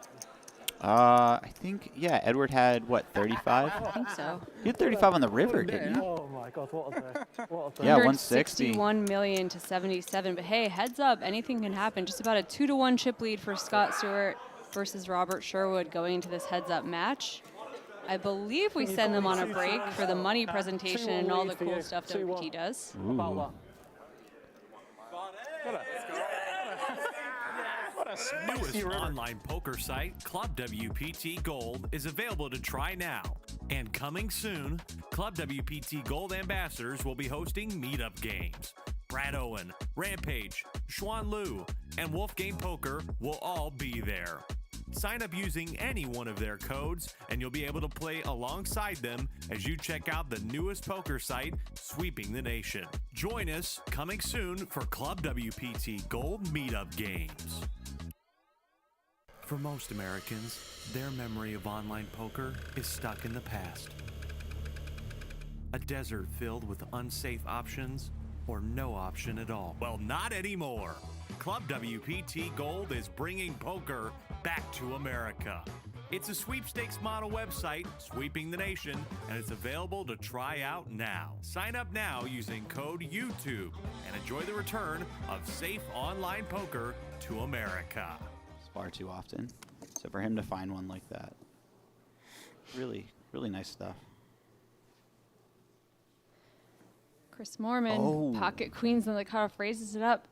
I think, yeah, Edward had, what, 35? I think so. He had 35 on the river, didn't he? Oh my God, what a day. What a day. Yeah, 160. 161 million to 77. But hey, heads up, anything can happen. Just about a 2-1 chip lead for Scott Stewart versus Robert Sherwood going into this heads up match. I believe we send them on a break for the money presentation and all the cool stuff WPT does. Ooh. Newest online poker site, Club WPT Gold, is available to try now. And coming soon, Club WPT Gold ambassadors will be hosting meetup games. Brad Owen, Rampage, Xuan Liu, and Wolfgame Poker will all be there. Sign up using any one of their codes, and you'll be able to play alongside them as you check out the newest poker site, sweeping the nation. Join us coming soon for Club WPT Gold Meetup Games. For most Americans, their memory of online poker is stuck in the past. A desert filled with unsafe options or no option at all. Well, not anymore. Club WPT Gold is bringing poker back to America. It's a sweepstakes model website, sweeping the nation, and it's available to try out now. Sign up now using code YouTube and enjoy the return of safe online poker to America. Far too often. So for him to find one like that, really, really nice stuff. Chris Moorman, pocket queens, and the cutoff raises it up.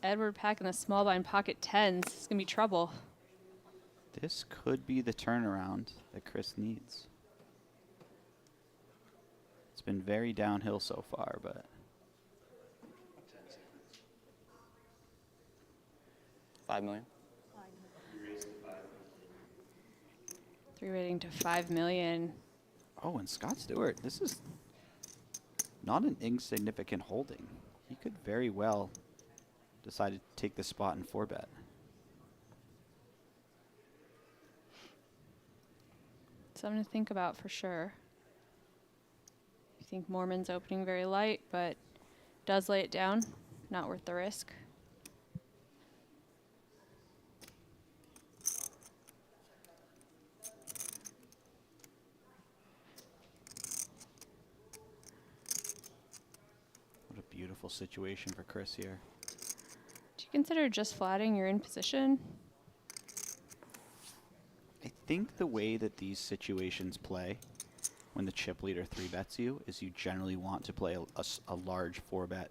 Edward Pack in the small blind pocket tens. It's going to be trouble. This could be the turnaround that Chris needs. It's been very downhill so far, but... $5 million. 3-rating to 5 million. Oh, and Scott Stewart, this is not an insignificant holding. He could very well decide to take the spot in 4-bet. Something to think about for sure. I think Moorman's opening very light, but does lay it down. Not worth the risk. Beautiful situation for Chris here. Do you consider just flatting your in position? I think the way that these situations play when the chip leader 3-bets you is you generally want to play a large 4-bet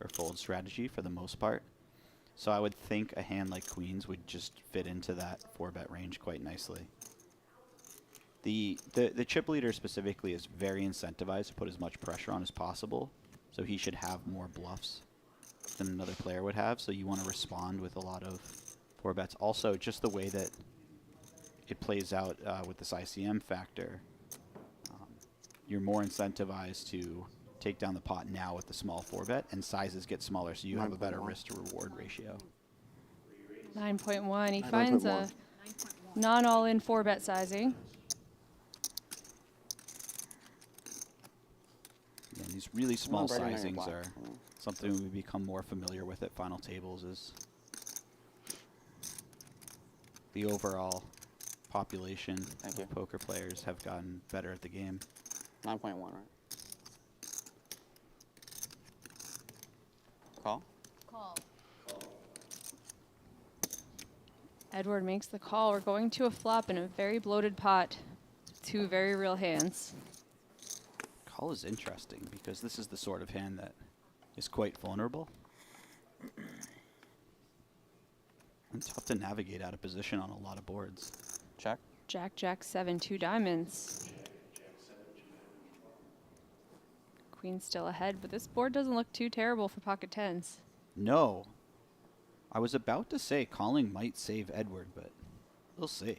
or fold strategy for the most part. So I would think a hand like queens would just fit into that 4-bet range quite nicely. The chip leader specifically is very incentivized to put as much pressure on as possible. So he should have more bluffs than another player would have. So you want to respond with a lot of 4-bets. Also, just the way that it plays out with this ICM factor, you're more incentivized to take down the pot now with the small 4-bet, and sizes get smaller, so you have a better risk to reward ratio. 9.1. He finds a non-all-in 4-bet sizing. And these really small sizings are something we become more familiar with at final tables. Is the overall population of poker players have gotten better at the game. 9.1, right? Call? Call. Edward makes the call. We're going to a flop in a very bloated pot. 2 very real hands. call is interesting because this is the sort of hand that is quite vulnerable. And tough to navigate out of position on a lot of boards. Check. Jack, Jack, 7, 2 diamonds. Queen's still ahead, but this board doesn't look too terrible for pocket tens. No. I was about to say calling might save Edward, but we'll see.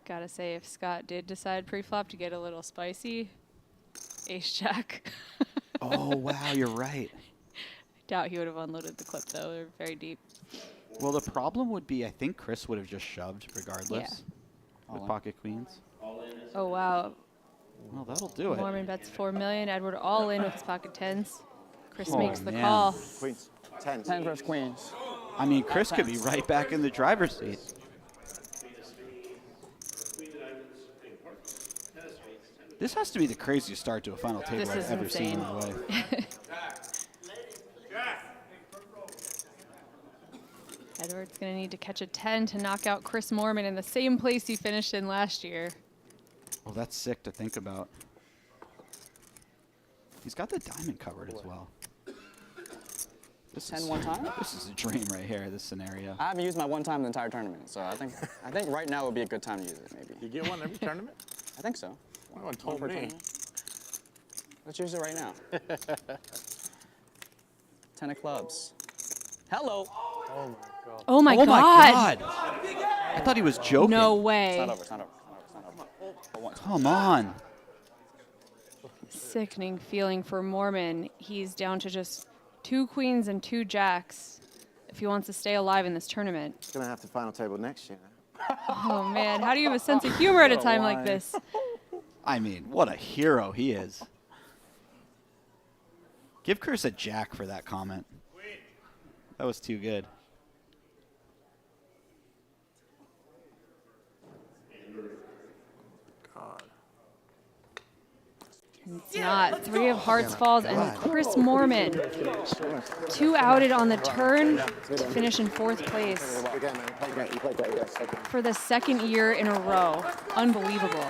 Gotta say, if Scott did decide pre-flop to get a little spicy, ace-jack. Oh, wow, you're right. Doubt he would have unloaded the clip, though. They're very deep. Well, the problem would be I think Chris would have just shoved regardless with pocket queens. Oh, wow. Well, that'll do it. Moorman bets 4 million. Edward all in with his pocket tens. Chris Oh, makes the man. call. Queens. 10. 10 versus queens. I mean, Chris could be right back in the driver's seat. This has to be the craziest start to a final table This I've is ever seen in my insane. life. Edward's going to need to catch a 10 to knock out Chris Moorman in the same place he finished in last year. Well, that's sick to think about. He's got the diamond covered as well. This 10 is, one time? This is a dream right here, this scenario. I haven't used my one time the entire tournament, so I think right now would be a good time to use it, maybe. You get one every tournament? I think so. No one told per me. tournament. Let's use it right now. 10 of clubs. Hello. Oh my god. Oh my Oh my God. God! I thought he was joking. No It's way. not over, it's not over, it's not over, it's not over. Come on. Sickening feeling for Moorman. He's down to just 2 queens and 2 jacks if he wants to stay alive in this tournament. He's going to have to final table next year. Oh man, how do you have a sense of humor at a time like this? I mean, what a hero he is. Give Chris a jack for that comment. That was too good. It's not. 3 of hearts falls, and Chris Moorman, 2 outed on the turn to finish in 4th place Good game, man. You played great. You played great. Yes. Okay. for the 2nd year in a row. Unbelievable.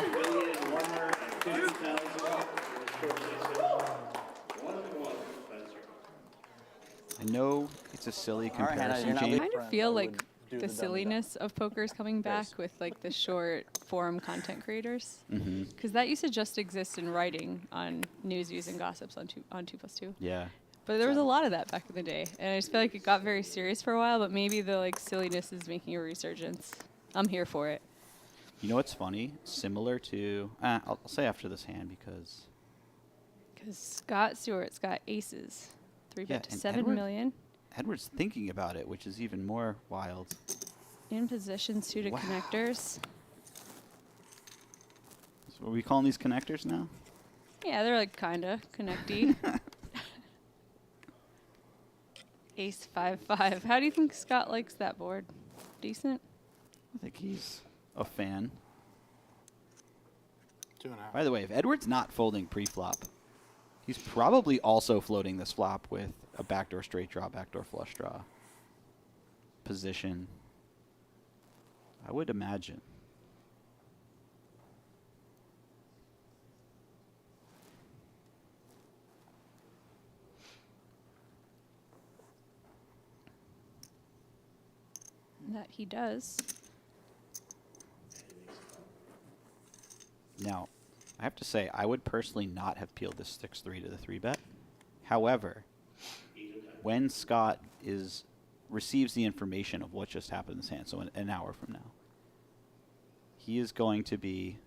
I know it's a silly All right, Hannah, comparison, you're not Jane. leaving. I kind of Friends, feel I like would do the the silliness of poker is coming back with like the short form content creators. Mm-hmm. Because that used to just exist in writing on news, views, and gossips on 2+2. Yeah. But there was a lot of that back in the day, and I just feel like it got very serious for a while. But maybe the like silliness is making a resurgence. I'm here for it. You know what's funny? Similar to, I'll say after this hand because. Because Scott Stewart's got aces, 3 bet to and 7 Edward- million. Edward's thinking about it, which is even more wild. In position, suited Wow. connectors. So are we calling these connectors now? Yeah, they're like kinda connecty. Ace 5-5. How do you think Scott likes that board? Decent. I think he's a fan. 2.5. By the way, if Edward's not folding pre-flop, he's probably also floating this flop with a backdoor straight draw, backdoor flush draw position. I would imagine. That he does. Now, I have to say, I would personally not have peeled this 6-3 to the 3-bet. However, when Scott receives the information of what just happened in this hand, so an hour from now, he is going to be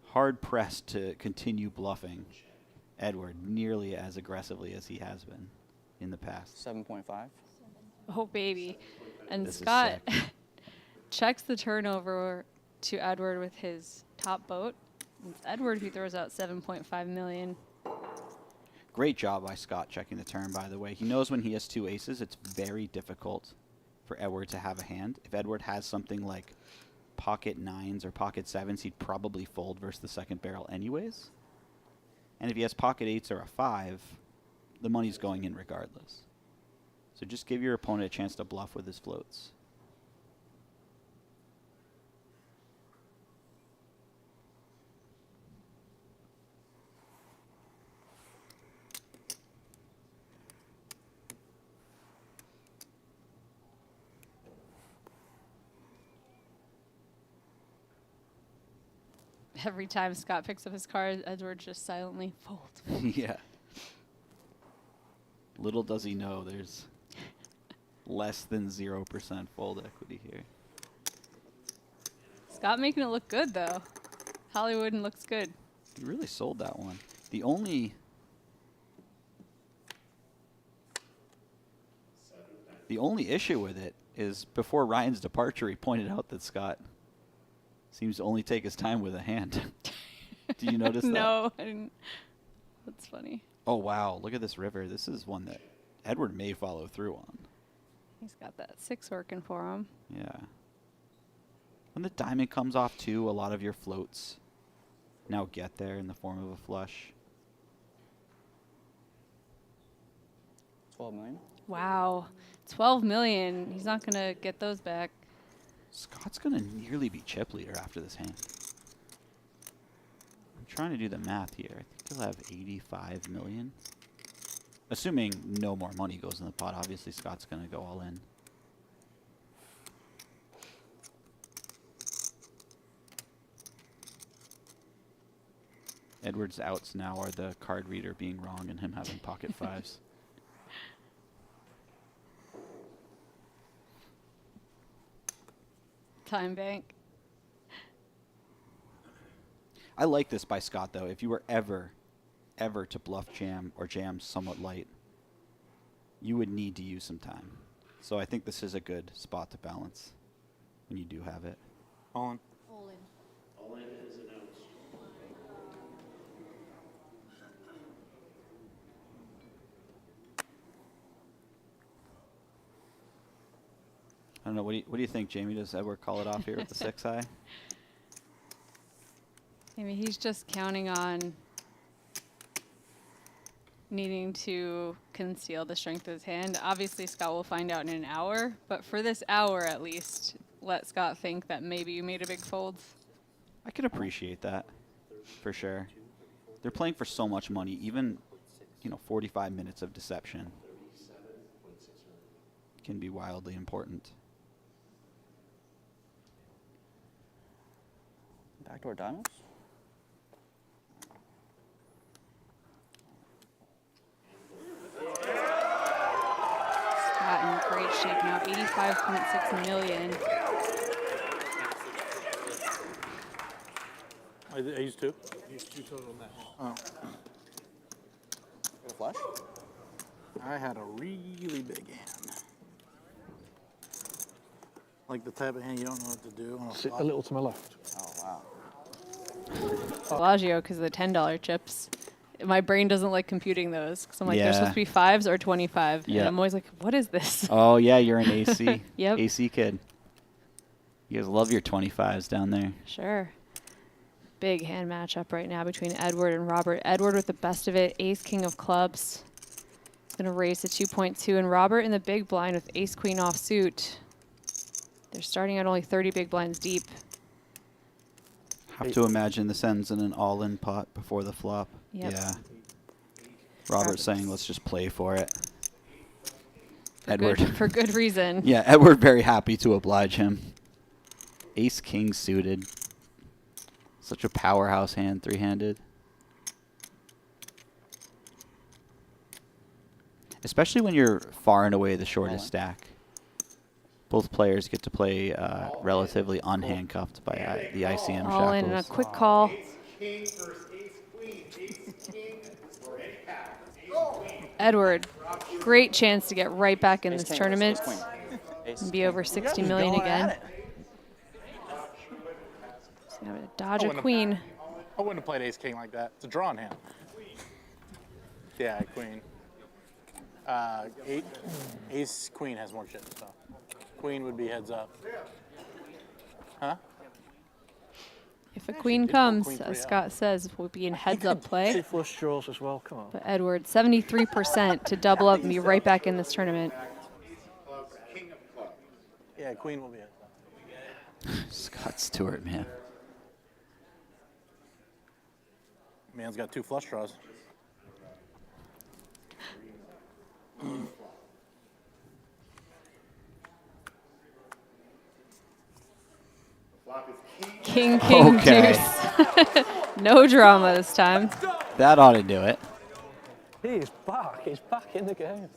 hard-pressed to continue bluffing Edward nearly as aggressively as he has been in the past. 7.5. Oh, baby. And This is Scott sick. checks the turnover to Edward with his top boat. It's Edward who throws out 7.5 million. Great job by Scott checking the turn, by the way. He knows when he has 2 aces, it's very difficult for Edward to have a hand. If Edward has something like pocket 9s or pocket 7s, he'd probably fold versus the second barrel anyways. And if he has pocket 8s or a 5, the money's going in regardless. So just give your opponent a chance to bluff with his floats. Every time Scott picks up his card, Edward just silently folds. Yeah. Little does he know there's less than 0% fold equity here. Scott making it look good, though. Hollywood and looks good. He really sold that one. The only issue with it is before Ryan's departure, he pointed out that Scott seems to only take his time with a hand. Did you notice that? No, I didn't. That's funny. Oh, wow. Look at this river. This is one that Edward may follow through on. He's got that 6 working for him. Yeah. When the diamond comes off, too, a lot of your floats now get there in the form of a flush. 12 million. Wow. 12 million. He's not going to get those back. Scott's going to nearly be chip leader after this hand. I'm trying to do the math here. I think he'll have 85 million. Assuming no more money goes in the pot. Obviously, Scott's going to go all in. Edward's outs now are the card reader being wrong and him having pocket fives. Time bank. I like this by Scott, though. If you were ever to bluff jam or jam somewhat light, you would need to use some time. So I think this is a good spot to balance when you do have it. All in. All in. All in is announced. I don't know. What do you think, Jamie? Does Edward call it off here with the 6 high? Maybe he's just counting on needing to conceal the strength of his hand. Obviously, Scott will find out in an hour, but for this hour at least, let Scott think that maybe you made a big fold. I can appreciate that, for sure. They're playing for so much money. Even, 45 minutes of deception can be wildly important. Backdoor diamonds? Scott in great shape now, 85.6 million. Ace 2. Ace 2 total on that. Oh. Got a flush? I had a really big hand. Like the type of hand you don't know what to do. Sit a little to my left. Oh, wow. Bellagio because of the $10 chips. My brain doesn't like computing those because I'm like, they're supposed to be 5s or 25. Yeah. And I'm always like, what is this? Oh, yeah, you're an AC. Yep. AC kid. You guys love your 25s down there. Sure. Big hand matchup right now between Edward and Robert. Edward with the best of it, ace, king of clubs. Going to raise to 2.2. And Robert in the big blind with ace, queen offsuit. They're starting at only 30 big blinds deep. Have to imagine this ends in an all-in pot before the flop. Yep. Yeah. Robert's saying, let's just play for it. For Edward. for good reason. Yeah, Edward very happy to oblige him. Ace, king suited. Such a powerhouse hand, three-handed. Especially when you're far and away the shortest stack. Both players get to play relatively unhandcuffed by the ICM shackles. All in and a quick call. King versus ace queen. Ace king or any pack. Ace queen. Edward, great chance to get right back in Ace this king tournament versus ace queen. Ace and be king. over 60 million again. So I'm gonna dodge a queen. I wouldn't have played ace king like that. It's a drawn hand. Yeah, queen. Ace queen has more chips, so queen would be heads up. Huh? If a queen comes, as Scott says, we'll be in heads-up play. 2 flush draws as well, come on. But Edward, 73% to double up and be right back in this tournament. King of clubs. Yeah, queen will be heads up. Scott Stewart, man. Man's got 2 flush draws. Flop is king. King, Okay. deuce. No drama this time. That ought to do it. He is back. He's back in the game.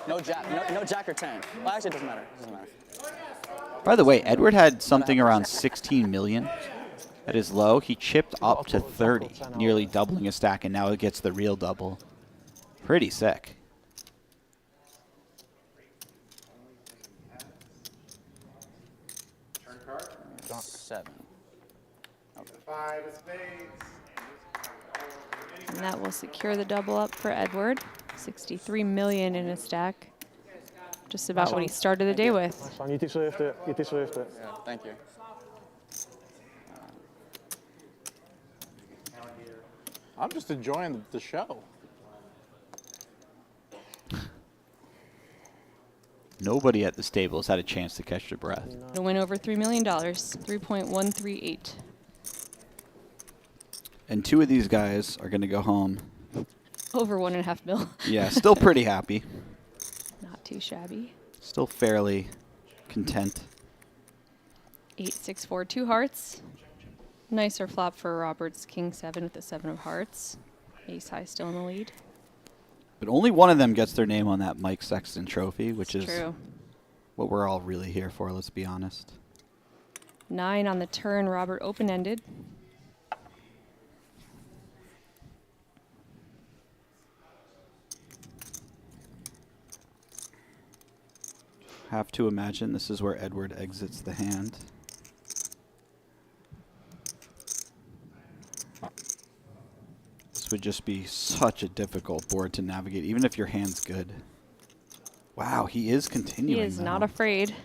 No jack or 10. Well, actually, it doesn't matter. It doesn't matter. By the way, Edward had something around 16 million at his low. He chipped up to 30, nearly doubling his stack, and now it gets the real double. Pretty sick. Turn card. 7. Okay. 5 of spades. And that will secure the double up for Edward. 63 million in his stack. Just about what he started the day with. Nice one. You deserved it. You deserved it. Yeah, thank you. I'm just enjoying the show. Nobody at this table has had a chance to catch their breath. To win over $3 million, 3.138. And 2 of these guys are going to go home. Over 1.5 mil. Yeah, still pretty happy. Not too shabby. Still fairly content. 8, 6, 4, 2 hearts. Nicer flop for Robert's King 7 with the 7 of hearts. Ace high still in the lead. But only one of them gets their name on that Mike Sexton trophy, which is True. what we're all really here for, let's be honest. 9 on the turn, Robert open-ended. Have to imagine this is where Edward exits the hand. This would just be such a difficult board to navigate, even if your hand's good. Wow, he is continuing. He is though. not afraid.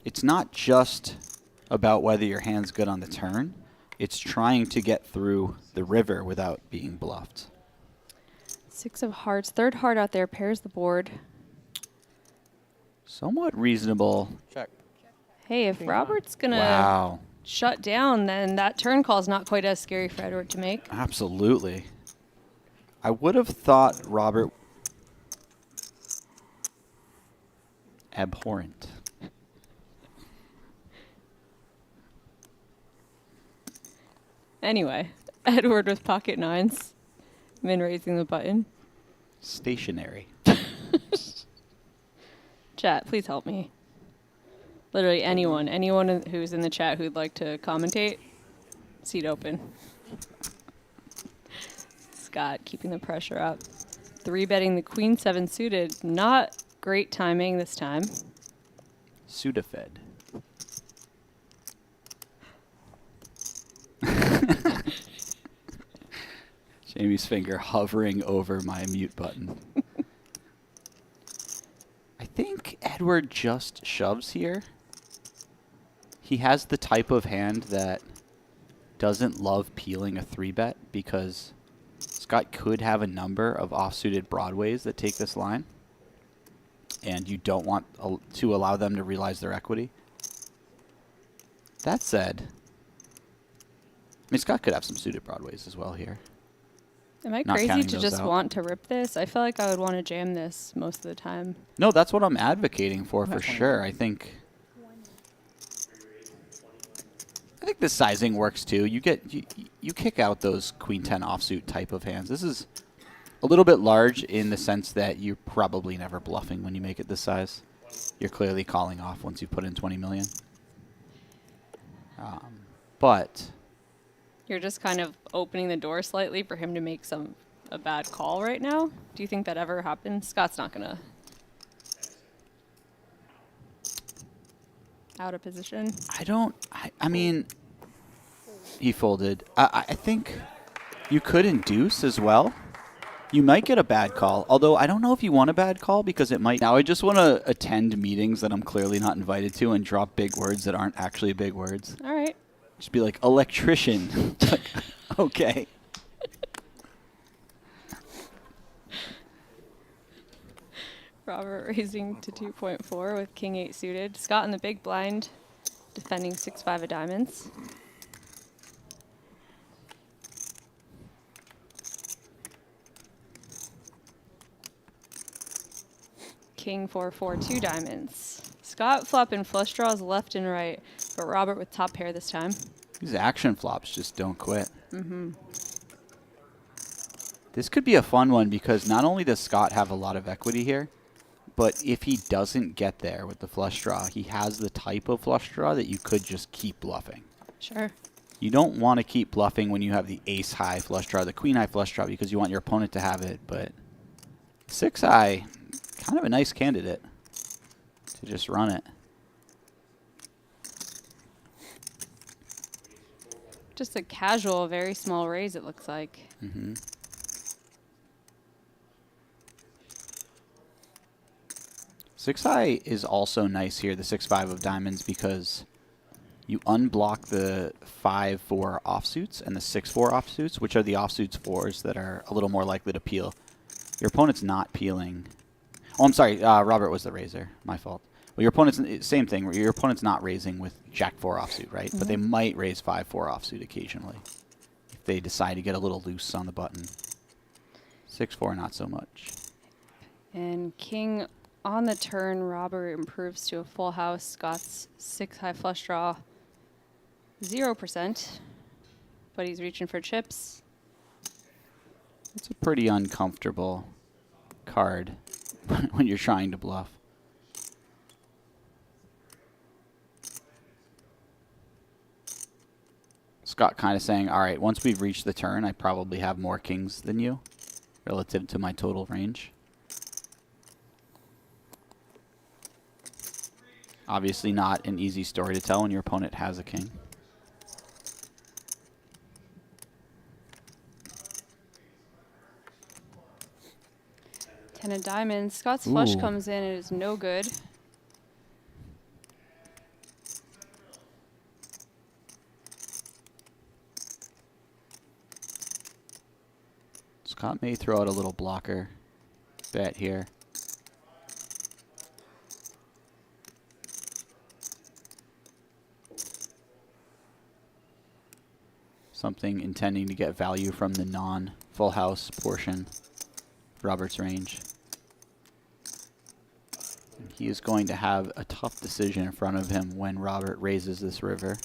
It's not just about whether your hand's good on the turn. It's trying to get through the river without being bluffed. 6 of hearts, third heart out there, pairs the board. Somewhat reasonable. Check. Hey, if Robert's gonna Wow. shut down, then that turn call is not quite as scary for Edward to make. Absolutely. I would have thought Robert abhorrent. Anyway, Edward with pocket 9s. Min raising the button. Stationary. Chat, please help me. Literally anyone who's in the chat who'd like to commentate, seat open. Scott keeping the pressure up. 3-betting the Queen 7 suited. Not great timing this time. Sudafed. Jamie's finger hovering over my mute button. I think Edward just shoves here. He has the type of hand that doesn't love peeling a 3-bet because Scott could have a number of offsuited broadways that take this line, and you don't want to allow them to realize their equity. That said, I mean, Scott could have some suited broadways as well here. Am I Not crazy counting to those just out. want to rip this? I feel like I would want to jam this most of the time. No, that's what I'm advocating for sure. I think this sizing works too. You kick out those Queen 10 offsuit type of hands. This is a little bit large in the sense that you're probably never bluffing when you make it this size. You're clearly calling off once you put in 20 million. But You're just kind of opening the door slightly for him to make a bad call right now. Do you think that ever happens? Scott's not gonna. Out of position. I mean, he folded. I think you could induce as well. You might get a bad call, although I don't know if you want a bad call because it might. Now I just want to attend meetings that I'm clearly not invited to and drop big words that aren't actually big words. All right. Just be like, electrician. Okay. Robert raising to 2.4 with King 8 suited. Scott in the big blind, defending 6-5 of diamonds. King 4, 4, 2 diamonds. Scott flopping flush draws left and right. But Robert with top pair this time. These action flops just don't quit. This could be a fun one because not only does Scott have a lot of equity here, but if he doesn't get there with the flush draw, he has the type of flush draw that you could just keep bluffing. Sure. You don't want to keep bluffing when you have the ace-high flush draw, the queen-high flush draw, because you want your opponent to have it. But 6-high, kind of a nice candidate to just run it. Just a casual, very small raise, it looks like. 6-high is also nice here, the 6-5 of diamonds, because you unblock the 5-4 offsuits and the 6-4 offsuits, which are the offsuits 4s that are a little more likely to peel. Your opponent's not peeling. Oh, I'm sorry. Robert was the raiser. My fault. Well, your opponent's same thing. Your opponent's not raising with Jack 4 offsuit, right? But they might raise 5-4 offsuit occasionally if they decide to get a little loose on the button. 6-4, not so much. And king on the turn, Robert improves to a full house. Scott's 6-high flush draw, 0%, but he's reaching for chips. It's a pretty uncomfortable card when you're trying to bluff. Scott kind of saying, all right, once we've reached the turn, I probably have more kings than you relative to my total range. Obviously not an easy story to tell when your opponent has a king. Ten of diamonds. Scott's flush Ooh. comes in. It is no good. Scott may throw out a little blocker bet here. Something intending to get value from the non-full house portion of Robert's range. And he is going to have a tough decision in front of him when Robert raises this river.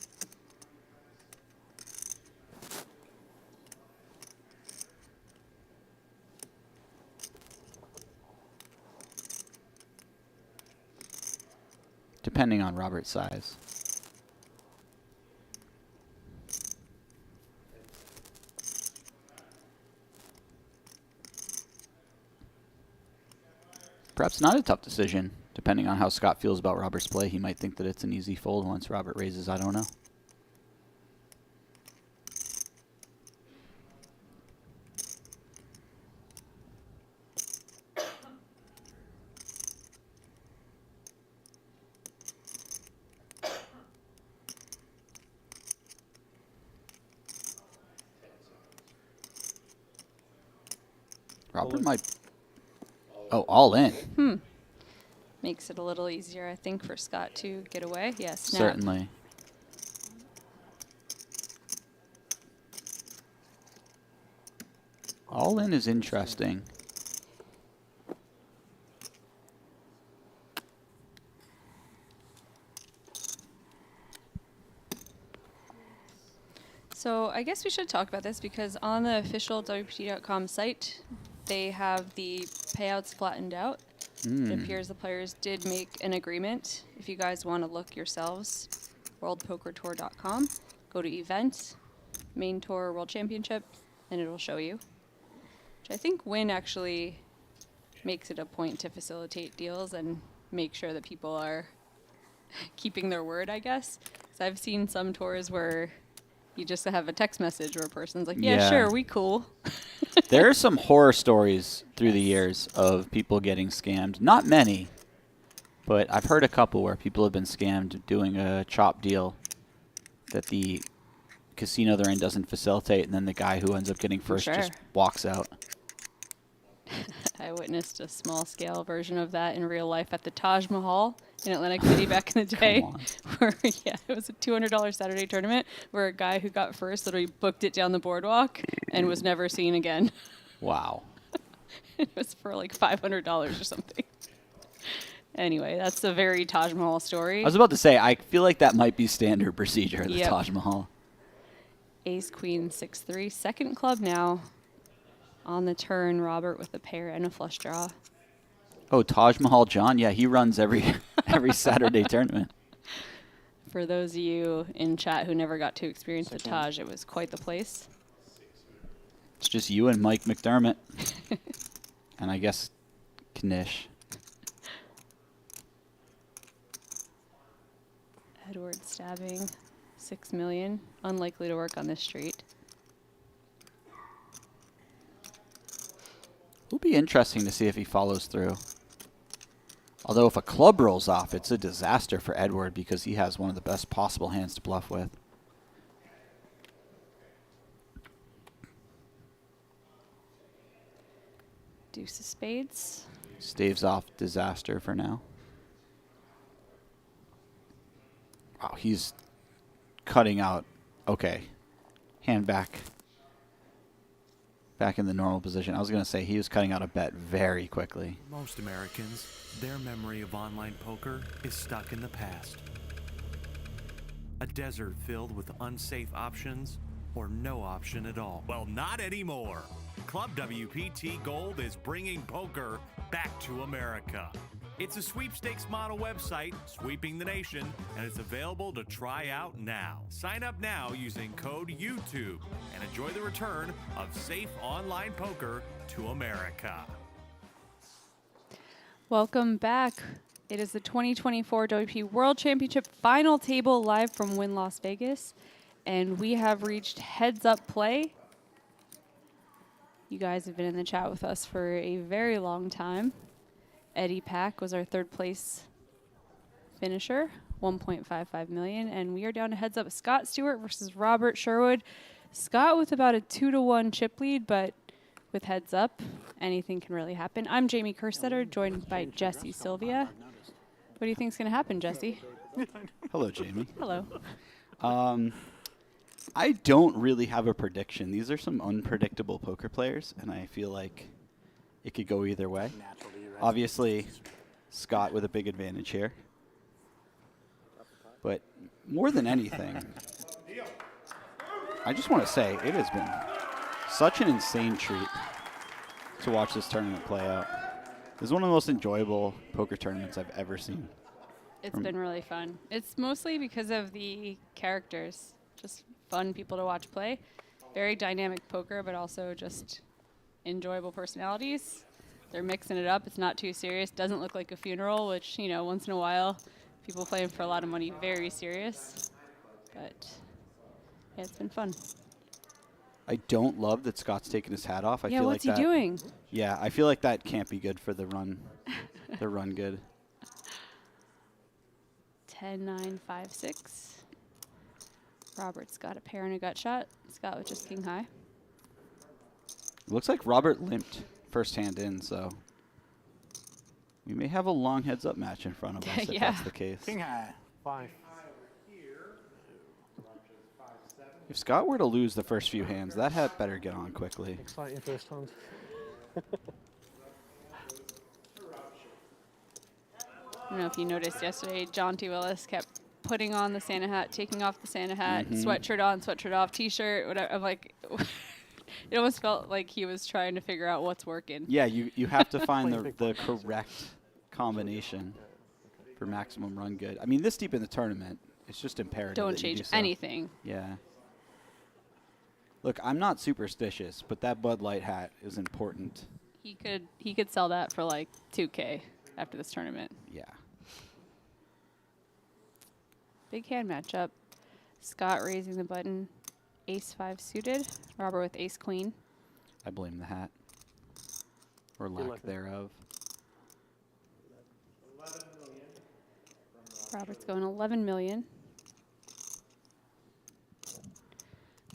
Depending on Robert's size. Perhaps not a tough decision. Depending on how Scott feels about Robert's play, he might think that it's an easy fold once Robert raises. I don't know. Robert might... Oh, all in. Makes it a little easier, I think, for Scott to get away. Yes, snap. Certainly. All in is interesting. So I guess we should talk about this because on the official WPT.com site, they have the payouts flattened out. It appears the players did make an agreement. If you guys want to look yourselves, worldpokertour.com, go to events, main tour World Championship, and it'll show you. Which I think Win actually makes it a point to facilitate deals and make sure that people are keeping their word, I guess. Because I've seen some tours where you just have a text message where a person's like, yeah, sure, we cool. There are some horror stories through the years of people getting scammed. Not many, but I've heard a couple where people have been scammed doing a chop deal that the casino they're in doesn't facilitate, and then the guy who ends up getting first just walks out. I witnessed a small-scale version of that in real life at the Taj Mahal in Atlantic City back in the day. Where, yeah, it was a $200 Saturday tournament where a guy who got first literally booked it down the boardwalk and was never seen again. Wow. It was for like $500 or something. Anyway, that's a very Taj Mahal story. I was about to say, I feel like that might be standard procedure, the Yep. Taj Mahal. Ace, queen, 6-3. Second club now. On the turn, Robert with a pair and a flush draw. Oh, Taj Mahal John? Yeah, he runs every Saturday tournament. For those of you in chat who never got to experience the Taj, it was quite the place. It's just you and Mike McDermott. And I guess Knish. Edward stabbing, 6 million. Unlikely to work on this street. It'll be interesting to see if he follows through. Although if a club rolls off, it's a disaster for Edward because he has one of the best possible hands to bluff with. Deuce of spades. Staves off disaster for now. Wow, he's cutting out. Okay. Hand back. Back in the normal position. I was going to say he was cutting out a bet very quickly. Most Americans, their memory of online poker is stuck in the past. A desert filled with unsafe options or no option at all. Well, not anymore. Club WPT Gold is bringing poker back to America. It's a sweepstakes model website sweeping the nation, and it's available to try out now. Sign up now using code YouTube and enjoy the return of safe online poker to America. Welcome back. It is the 2024 WPT World Championship final table live from Wynn Las Vegas, and we have reached heads up play. You guys have been in the chat with us for a very long time. Eddie Pack was our third place finisher, 1.55 million, and we are down to heads up. Scott Stewart versus Robert Sherwood. Scott with about a 2-1 chip lead, but with heads up, anything can really happen. I'm Jamie Kerstetter, joined by Jesse Sylvia. What do you think is going to happen, Jesse? Hello, Jamie. Hello. I don't really have a prediction. These are some unpredictable poker players, and I feel like it could go either way. Obviously, Scott with a big advantage here. But more than anything, I just want to say it has been such an insane treat to watch this tournament play out. This is one of the most enjoyable poker tournaments I've ever seen. It's been really fun. It's mostly because of the characters. Just fun people to watch play. Very dynamic poker, but also just enjoyable personalities. They're mixing it up. It's not too serious. Doesn't look like a funeral, which, you know, once in a while, people playing for a lot of money, very serious. But yeah, it's been fun. I don't love that Scott's taking his hat off. I Yeah, feel what's like he that, doing? Yeah, I feel like that can't be good for the run. The run good. 10, 9, 5, 6. Robert's got a pair and a gut shot. Scott with just king high. Looks like Robert limped first hand in, so we may have a long heads up match in front of us if that's the case. King high. 5. If Scott were to lose the first few hands, that hat better get on quickly. Exciting first hand. I don't know if you noticed yesterday, John T. Willis kept putting on the Santa hat, taking off the Santa hat, sweatshirt on, sweatshirt off, T-shirt, whatever. I'm like, it almost felt like he was trying to figure out what's working. Yeah, you have to find the correct combination for maximum run good. I mean, this deep in the tournament, it's just imperative. Don't that you change do so. anything. Yeah. Look, I'm not superstitious, but that Bud Light hat is important. He could sell that for like $2K after this tournament. Yeah. Big hand matchup. Scott raising the button. Ace-5 suited. Robert with ace-queen. I blame the hat. Or lack thereof. Robert's going 11 million.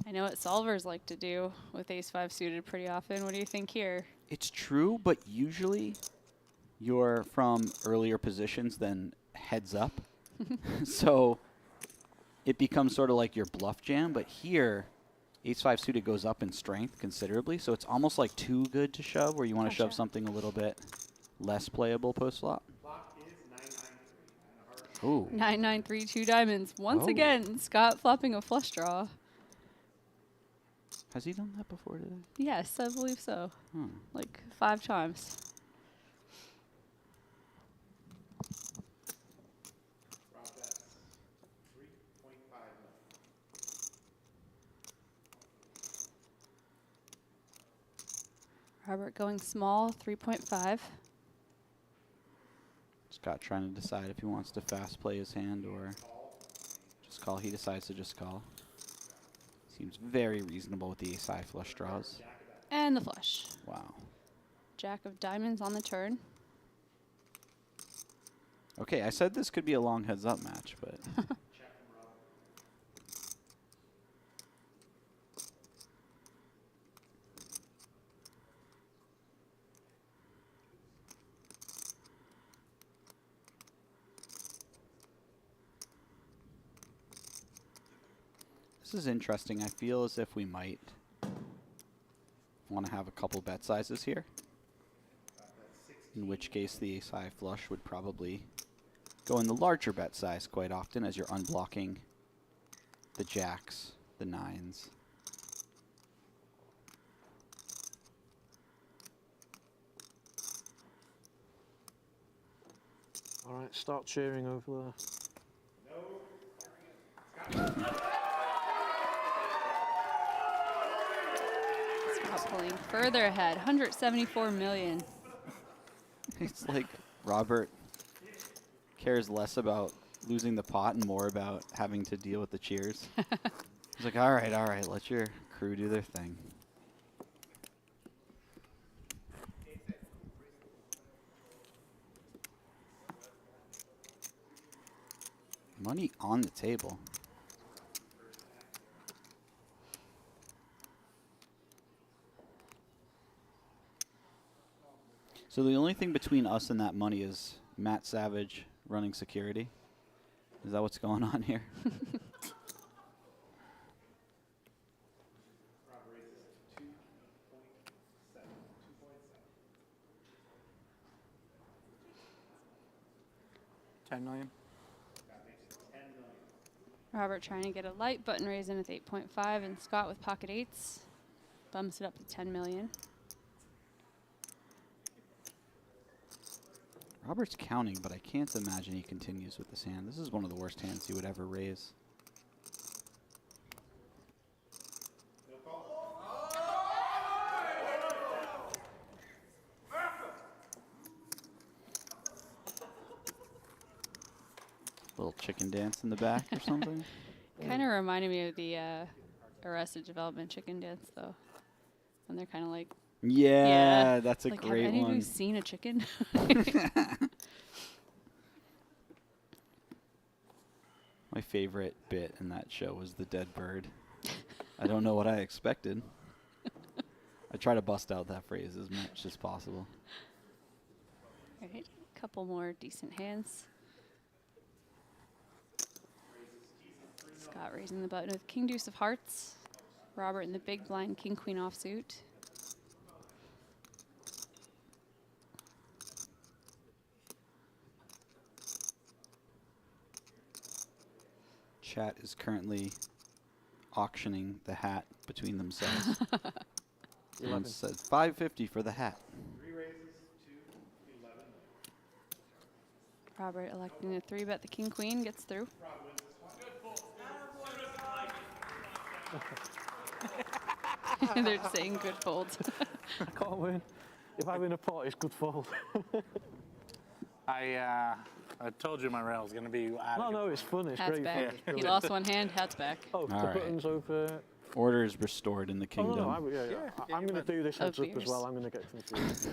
I know what solvers like to do with ace-5 suited pretty often. What do you think here? It's true, but usually you're from earlier positions than heads up. So it becomes sort of like your bluff jam, but here ace-5 suited goes up in strength considerably, so it's almost like too good to shove, where you want to shove something a little bit less playable post-flop. Ooh. 9-9-3, 2 diamonds. Once Oh. again, Scott flopping a flush draw. Has he done that before today? Yes, I believe so. Hmm. Like 5 times. Robert going small, 3.5. Scott trying to decide if he wants to fast play his hand or just call. He decides to just call. Seems very reasonable with the ace-high flush draws. And the flush. Wow. Jack of diamonds on the turn. Okay, I said this could be a long heads-up match, but... This is interesting. I feel as if we might want to have a couple bet sizes here. In which case the ace-high flush would probably go in the larger bet size quite often as you're unblocking the jacks, the nines. All right, start cheering over there. Scott pulling further ahead, 174 million. It's like Robert cares less about losing the pot and more about having to deal with the cheers. He's like, all right, let your crew do their thing. Money on the table. So the only thing between us and that money is Matt Savage running security. Is that what's going on here? $10 million. Robert trying to get a light button raise in with 8.5, and Scott with pocket eights bumps it up to 10 million. Robert's counting, but I can't imagine he continues with this hand. This is one of the worst hands he would ever raise. Little chicken dance in the back or something. Kind of reminded me of the Arrested Development chicken dance, though. When they're kind of like, Yeah, that's a like, great have any of one. you seen a chicken? My favorite bit in that show was the dead bird. I don't know what I expected. I try to bust out that phrase as much as possible. All right, a couple more decent hands. Scott raising the button with King Deuce of Hearts. Robert in the big blind King Queen offsuit. Chat is currently auctioning the hat between themselves. One says $5.50 for the hat. Robert electing to 3-bet the King Queen, gets through. They're saying good fold. I can't win. If I win a pot, it's good fold. I told you my rail was going to be out of No, it's fun. It's Hat's great back. fun. He lost one hand, hat's back. Oh, the All right. button's over. Order is restored in the Oh, kingdom. no, I'm going to do this heads up as beers. well. I'm going to get confused.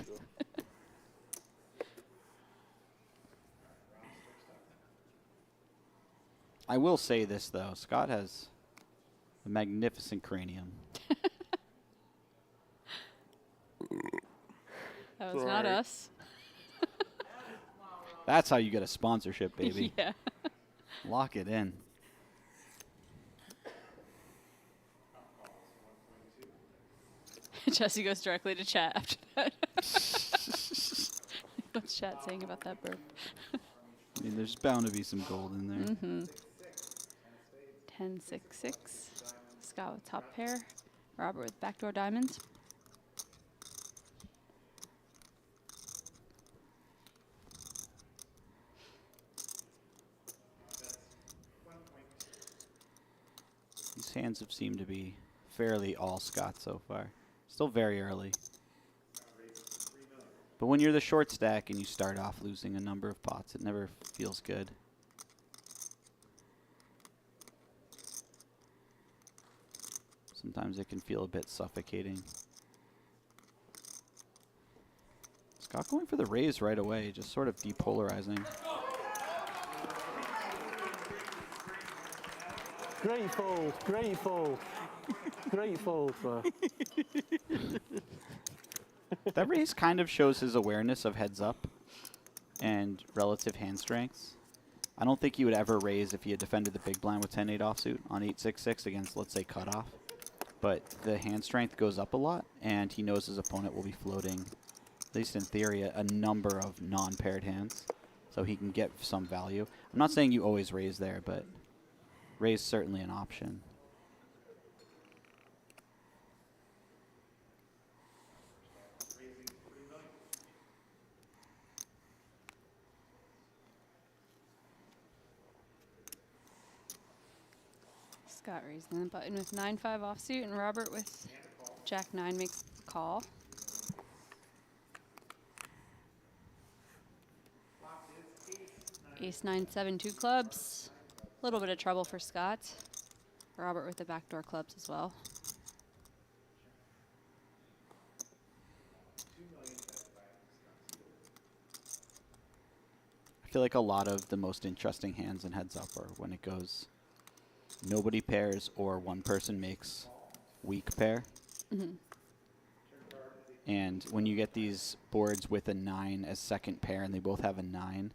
I will say this, though. Scott has a magnificent cranium. That was not us. That's how you get a sponsorship, baby. Yeah. Lock it in. Jesse goes directly to chat after that. What's chat saying about that burp? I mean, there's bound to be some gold in there. 10-6-6. Scott with top pair. Robert with backdoor diamonds. These hands have seemed to be fairly all Scott so far. Still very early. But when you're the short stack and you start off losing a number of pots, it never feels good. Sometimes it can feel a bit suffocating. Scott going for the raise right away, just sort of depolarizing. Great fold, great fold. Great fold, bro. That raise kind of shows his awareness of heads up and relative hand strengths. I don't think he would ever raise if he had defended the big blind with 10-8 offsuit on 8-6-6 against, let's say, cutoff. But the hand strength goes up a lot, and he knows his opponent will be floating, at least in theory, a number of non-paired hands, so he can get some value. I'm not saying you always raise there, but raise is certainly an option. Scott raising the button with 9-5 offsuit, and Robert with Jack-9 makes the call. Ace-9-7, 2 clubs. A little bit of trouble for Scott. Robert with the backdoor clubs as well. I feel like a lot of the most interesting hands in heads up are when it goes nobody pairs or one person makes weak pair. And when you get these boards with a 9 as second pair and they both have a 9,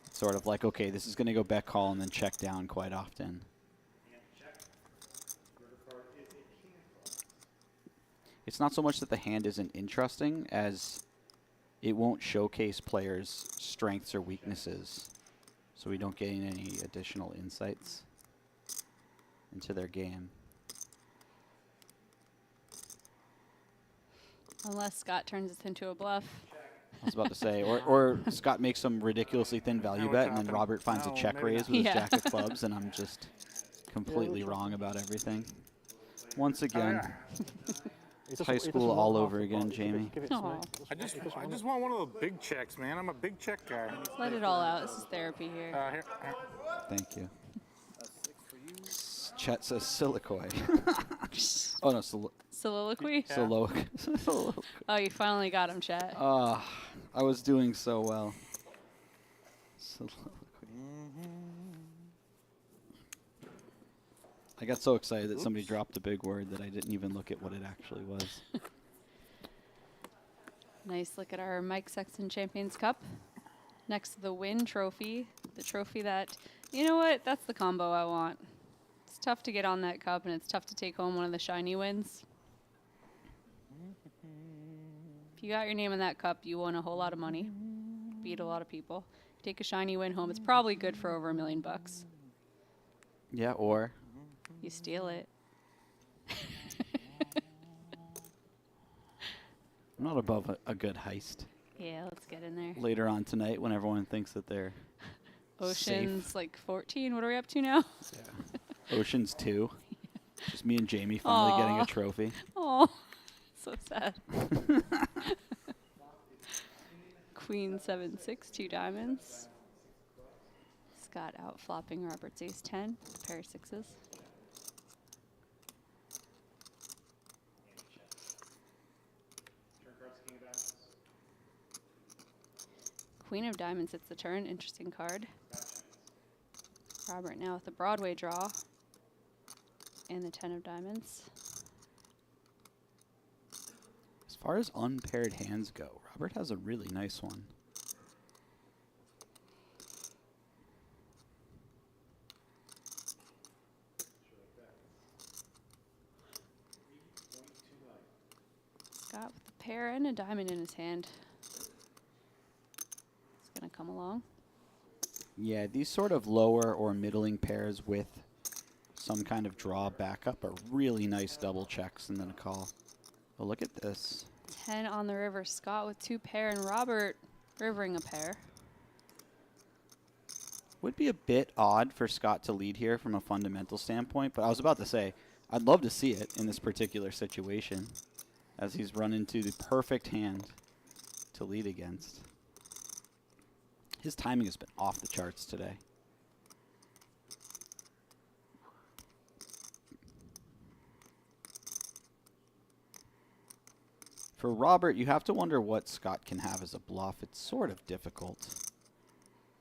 it's sort of like, okay, this is going to go bet call and then check down quite often. It's not so much that the hand isn't interesting as it won't showcase players' strengths or weaknesses, so we don't gain any additional insights into their game. Unless Scott turns this into a bluff. I was about to say, or Scott makes some ridiculously thin value bet, and then Robert finds a check raise with his jack of clubs, and I'm just completely wrong about everything. Once again, it's high school all over again, Jamie. I just want one of the big checks, man. I'm a big check guy. Let it all out. This is therapy here. Here. Thank you. Chet says silicoi. Oh no, Soliloquy? Soliloquy. Oh, you finally got him, Chet. I was doing so well. I got so excited that somebody dropped a big word that I didn't even look at what it actually was. Nice look at our Mike Sexton Champions Cup. Next to the win trophy. The trophy that, you know what, that's the combo I want. It's tough to get on that cup, and it's tough to take home one of the shiny wins. If you got your name in that cup, you won a whole lot of money. Beat a lot of people. Take a shiny win home. It's probably good for over $1 million. Yeah, or you steal it. I'm not above a good heist. Yeah, let's get in there. Later on tonight, when everyone thinks that they're Ocean's safe. like 14. What are we up to now? Yeah. Ocean's 2. Just me and Jamie finally getting a trophy. Oh, so sad. Queen 7-6, 2 diamonds. Scott out flopping Robert's ace-10, pair of sixes. Queen of diamonds hits the turn, interesting card. Robert now with the Broadway draw and the 10 of diamonds. As far as unpaired hands go, Robert has a really nice one. Scott with a pair and a diamond in his hand. It's going to come along. Yeah, these sort of lower or middling pairs with some kind of draw backup are really nice double checks and then a call. But look at this. 10 on the river. Scott with 2 pair and Robert rivering a pair. Would be a bit odd for Scott to lead here from a fundamental standpoint, but I was about to say, I'd love to see it in this particular situation as he's run into the perfect hand to lead against. His timing has been off the charts today. For Robert, you have to wonder what Scott can have as a bluff. It's sort of difficult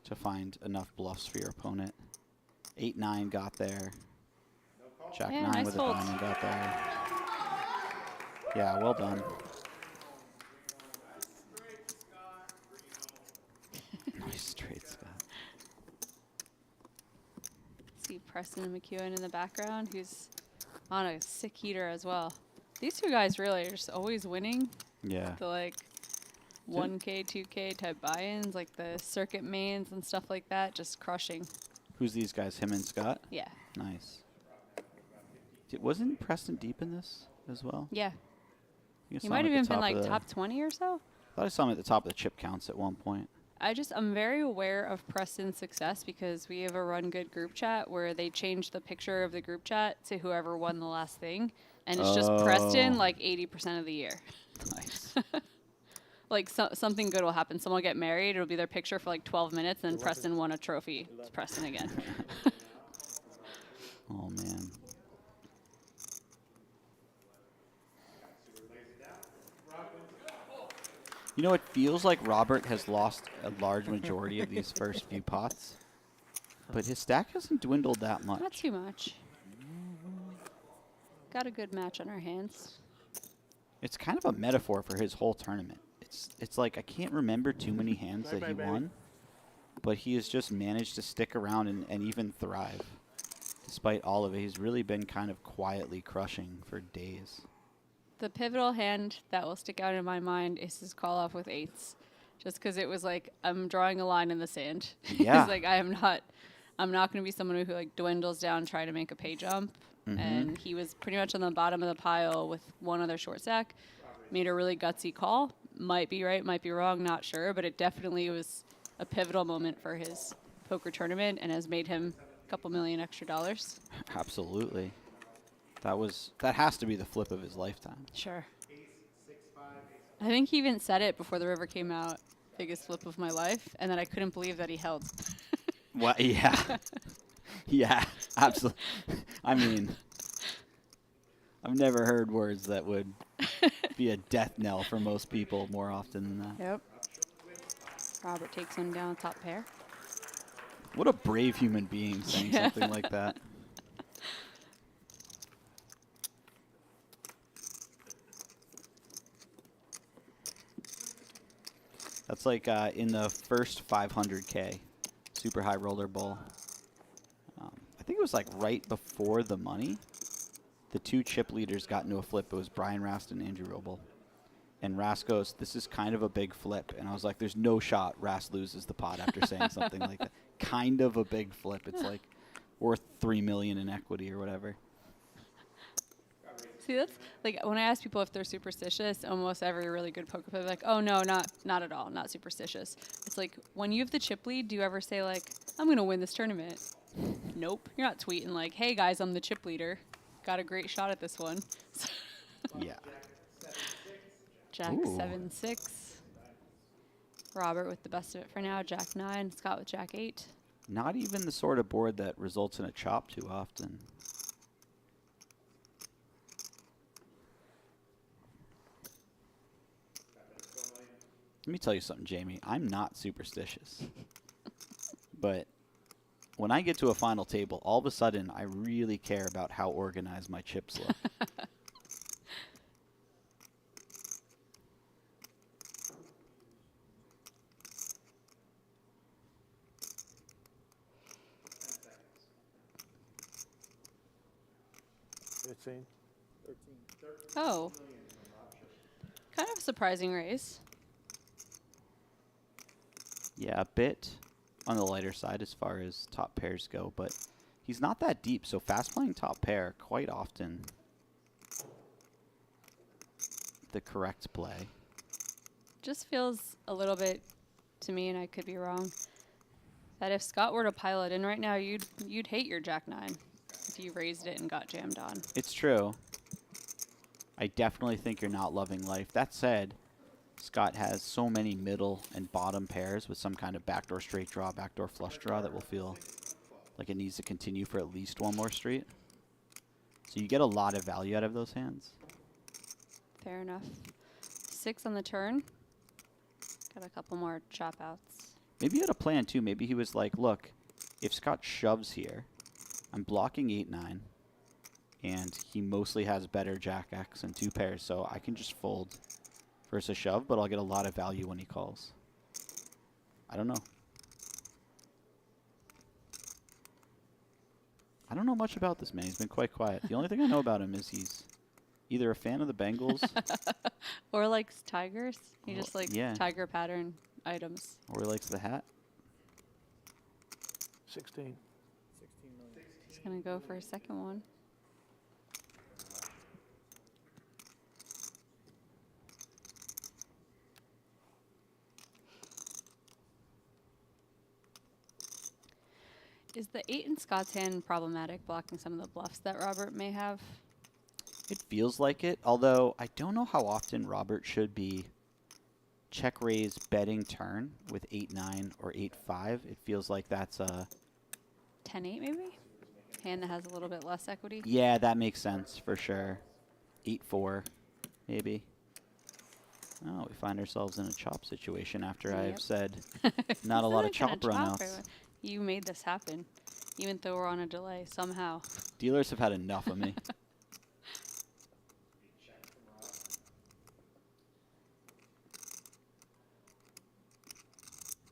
to find enough bluffs for your opponent. 8-9 got there. Jack 9 nice with fold. a diamond got there. Yeah, well done. Nice straight, Scott. See Preston and McEwen in the background, who's on a sick heater as well. These two guys really are just always winning. Yeah. The like 1K, 2K type buy-ins, like the circuit mains and stuff like that, just crushing. Who's these guys, him and Scott? Yeah. Nice. Wasn't Preston deep in this as well? Yeah. I He might have even been like top 20 or so. I thought I saw him at the top of the chip counts at one point. I'm very aware of Preston's success because we have a Run Good group chat where they change the picture of the group chat to whoever won the last thing. And it's just Preston like 80% of the year. Nice. Like something good will happen. Someone will get married. It'll be their picture for like 12 minutes. And then Preston won a trophy. It's Preston again. Oh, man. You know, it feels like Robert has lost a large majority of these first few pots. But his stack hasn't dwindled that much. Not too much. Got a good match on our hands. It's kind of a metaphor for his whole tournament. It's like I can't remember too many hands that he won, but he has just managed to stick around and even thrive. Despite all of it, he's really been kind of quietly crushing for days. The pivotal hand that will stick out in my mind is his call off with 8s. Just because it was like, I'm drawing a line in the sand. Yeah. It's like, I'm not going to be someone who like dwindles down trying to make a pay jump. And he was pretty much on the bottom of the pile with one other short stack. Made a really gutsy call. Might be right, might be wrong, not sure. But it definitely was a pivotal moment for his poker tournament and has made him a couple million extra dollars. Absolutely. That has to be the flip of his lifetime. Sure. I think he even said it before the river came out. Biggest flip of my life. And then I couldn't believe that he held. What? Yeah. Yeah, absolutely. I mean, I've never heard words that would be a death knell for most people more often than that. Yep. Robert takes one down top pair. What a brave human being saying something like that. That's like in the first 500K, super high roller bowl. I think it was like right before the money. The two chip leaders got into a flip. It was Brian Rast and Andrew Roble. And Rast goes, this is kind of a big flip. And I was like, there's no shot Rast loses the pot after saying something like that. Kind of a big flip. It's like worth $3 million in equity or whatever. See, that's like when I ask people if they're superstitious, almost every really good poker player is like, oh no, not at all, not superstitious. It's like when you have the chip lead, do you ever say like, I'm gonna win this tournament? Nope. You're not tweeting like, hey guys, I'm the chip leader. Got a great shot at this one. Yeah. Jack Ooh. 7-6. Robert with the best of it for now. Jack 9. Scott with Jack 8. Not even the sort of board that results in a chop too often. Let me tell you something, Jamie. I'm not superstitious. But when I get to a final table, all of a sudden, I really care about how organized my chips look. Oh. Kind of a surprising raise. Yeah, a bit on the lighter side as far as top pairs go, but he's not that deep, so fast playing top pair quite often the correct play. Just feels a little bit to me, and I could be wrong, that if Scott were to pile it in right now, you'd hate your Jack 9 if you raised it and got jammed on. It's true. I definitely think you're not loving life. That said, Scott has so many middle and bottom pairs with some kind of backdoor straight draw, backdoor flush draw that will feel like it needs to continue for at least one more street. So you get a lot of value out of those hands. Fair enough. 6 on the turn. Got a couple more chop outs. Maybe he had a plan too. Maybe he was like, look, if Scott shoves here, I'm blocking 8-9, and he mostly has better Jack X and 2 pairs, so I can just fold versus a shove, but I'll get a lot of value when he calls. I don't know. I don't know much about this man. He's been quite quiet. The only thing I know about him is he's either a fan of the Bengals or likes tigers. He just likes tiger pattern items. Or he likes the hat. 16. He's going to go for a second one. Is the 8 in Scott's hand problematic, blocking some of the bluffs that Robert may have? It feels like it, although I don't know how often Robert should be check raise betting turn with 8-9 or 8-5. It feels like that's a 10-8 maybe? Hand that has a little bit less equity? Yeah, that makes sense for sure. 8-4 maybe. Oh, we find ourselves in a chop situation after I've said not a lot of chop runouts. You made this happen, even though we're on a delay somehow. Dealers have had enough of me.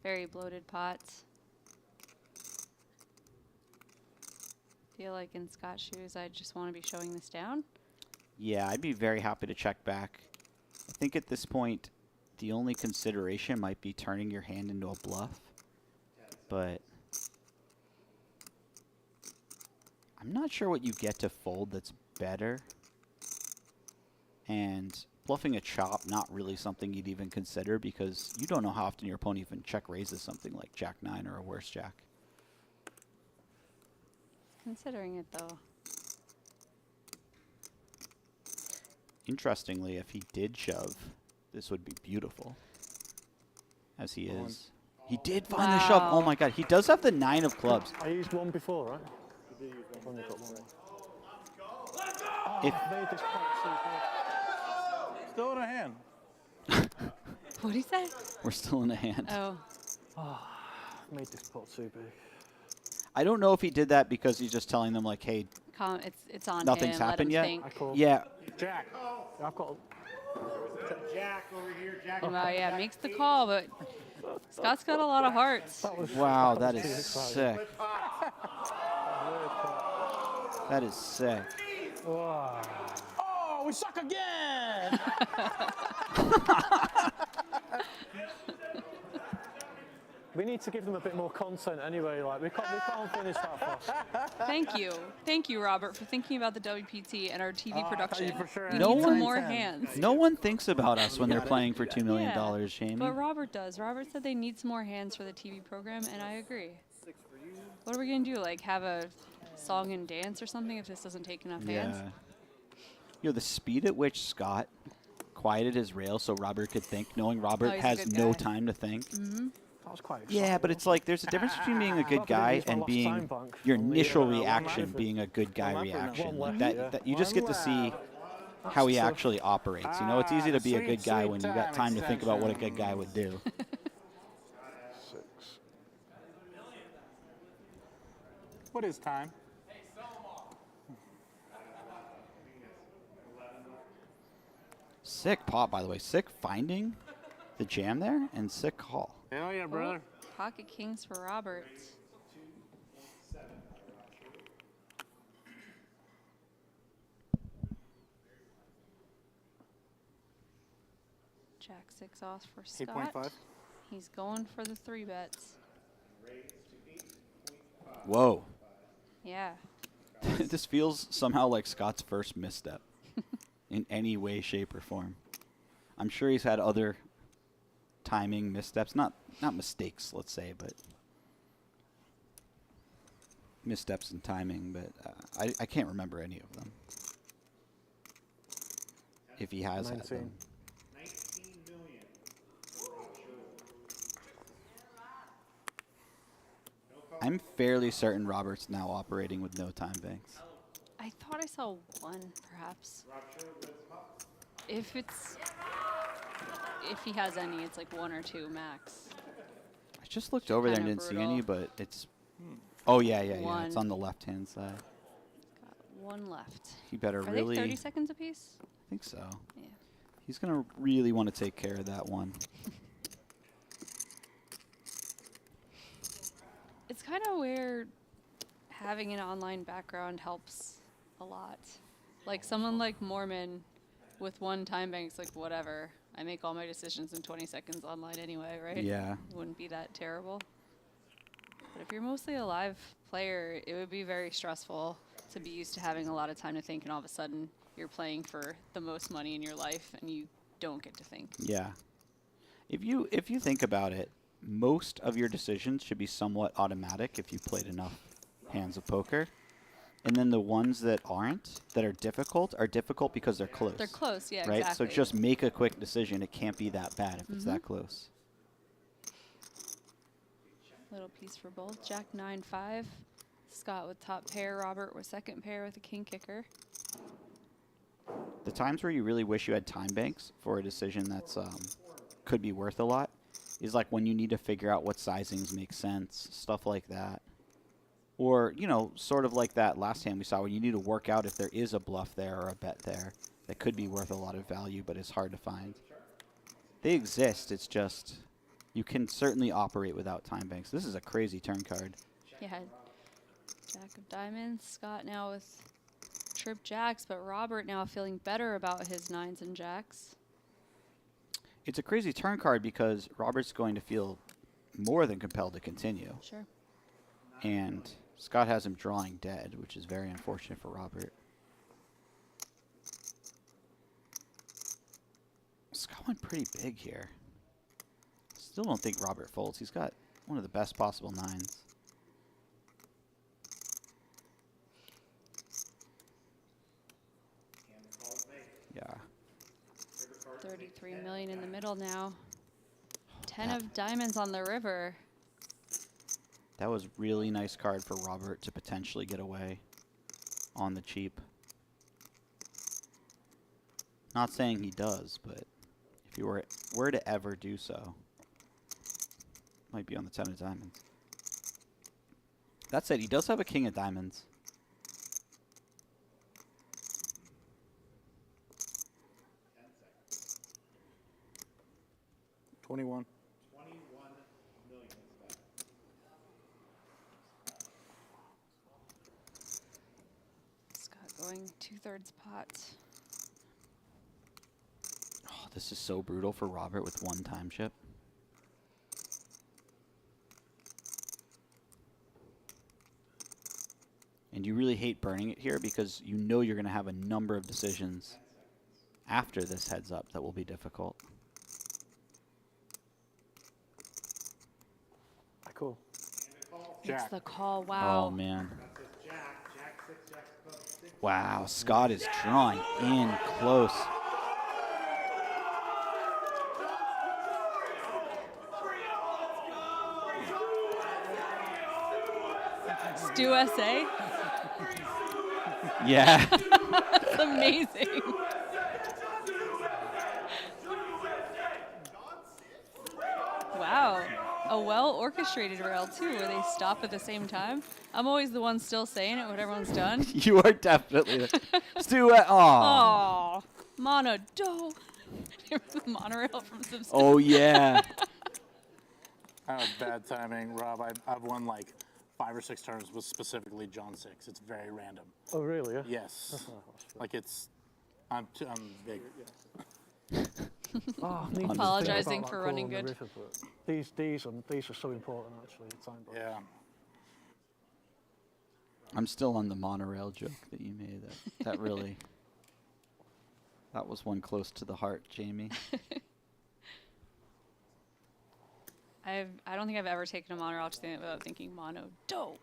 Very bloated pots. Feel like in Scott's shoes, I just want to be showing this down. Yeah, I'd be very happy to check back. I think at this point, the only consideration might be turning your hand into a bluff. But I'm not sure what you get to fold that's better. And bluffing a chop, not really something you'd even consider because you don't know how often your opponent even check raises something like Jack 9 or a worse Jack. Considering it though. Interestingly, if he did shove, this would be beautiful. As he is. He did find the shove. Oh my god, he does have the 9 of clubs. I used one before, right? I've only got one. If still in a hand. What did he say? We're still in a hand. Oh. I made this pot too big. I don't know if he did that because he's just telling them like, hey, it's on nothing's him. happened yet. Yeah. Jack. I've got Jack over here. Jack. Well, yeah, makes the call, but Scott's got a lot of hearts. Wow, that is sick. That is sick. Wow. Oh, we suck again. We need to give them a bit more content anyway. Like we can't finish that fast. Thank you, Robert, for thinking about the WPT and our TV production. For sure. We need some more hands. No one thinks about us when they're playing for $2 million, Jamie. But Robert does. Robert said they need some more hands for the TV program, and I agree. What are we gonna do? Like have a song and dance or something if this doesn't take enough hands? You know, the speed at which Scott quieted his rail so Robert could think, knowing Robert has no time to think. Mm-hmm. That was quite exciting. Yeah, but it's like there's a difference between being a good guy and being your initial reaction being a good guy reaction. Like that you just get to see how he actually operates. You know, it's easy to be a good guy when you got time to think about what a good guy would do. 6. What is time? Sick pot, by the way. Sick finding the jam there and sick call. Hell yeah, brother. Pocket kings for Robert. Jack 6 off for Scott. 8.5. He's going for the 3 bets. Whoa. Yeah. This feels somehow like Scott's first misstep in any way, shape, or form. I'm sure he's had other timing missteps, not mistakes, let's say, but missteps in timing, but I can't remember any of them. If he has had them. 19 million. I'm fairly certain Robert's now operating with no time banks. I thought I saw one, perhaps. If he has any, it's like 1 or 2 max. I just looked over there and Kinda didn't see any, brutal. but it's... Oh, yeah. It's One. on the left-hand side. Got 1 left. He better Are really... they 30 seconds apiece? I think so. Yeah. He's going to really want to take care of that one. It's kind of where having an online background helps a lot. Like someone like Moorman with 1 time bank's like, whatever. I make all my decisions in 20 seconds online anyway, right? Yeah. Wouldn't be that terrible. But if you're mostly a live player, it would be very stressful to be used to having a lot of time to think, and all of a sudden you're playing for the most money in your life and you don't get to think. Yeah. If you think about it, most of your decisions should be somewhat automatic if you played enough hands of poker. And then the ones that aren't, that are difficult because they're close. They're close, yeah, right? exactly. So just make a quick decision. It can't be that bad if it's that close. Little piece for both. Jack 9-5. Scott with top pair. Robert with second pair with a king kicker. The times where you really wish you had time banks for a decision that's could be worth a lot is like when you need to figure out what sizings make sense, stuff like that. Or, you know, sort of like that last hand we saw where you need to work out if there is a bluff there or a bet there that could be worth a lot of value, but it's hard to find. They exist. It's just you can certainly operate without time banks. This is a crazy turn card. Yeah. Jack of diamonds. Scott now with trip jacks, but Robert now feeling better about his 9s and jacks. It's a crazy turn card because Robert's going to feel more than compelled to continue. Sure. And Scott has him drawing dead, which is very unfortunate for Robert. Scott went pretty big here. Still don't think Robert folds. He's got one of the best possible 9s. Yeah. 33 million in the middle now. 10 of diamonds on the river. That was really nice card for Robert to potentially get away on the cheap. Not saying he does, but if he were to ever do so, might be on the 10 of diamonds. That said, he does have a king of diamonds. $21. Scott going 2/3 pot. Oh, this is so brutal for Robert with 1 time chip. And you really hate burning it here because you know you're going to have a number of decisions after this heads up that will be difficult. Cool. It's the call. Wow. Oh, man. Wow, Scott is drawing in close. Stu SA? Yeah. That's amazing. Wow. A well-orchestrated rail, too, where they stop at the same time. I'm always the one still saying it when everyone's done. You are definitely Stu. Aw. Mono do. The monorail from Simpsons. Oh, yeah. I have bad timing, Rob. I've won like 5 or 6 turns with specifically John 6. It's very random. Oh, really? Yeah? Yes. Like it's, I'm bigger. Yeah. Oh, I need to think Apologizing about for that running call on the good. river, but these are so important actually. The time box. Yeah. I'm still on the monorail joke that you made. That really, that was one close to the heart, Jamie. I don't think I've ever taken a monorail without thinking mono dough.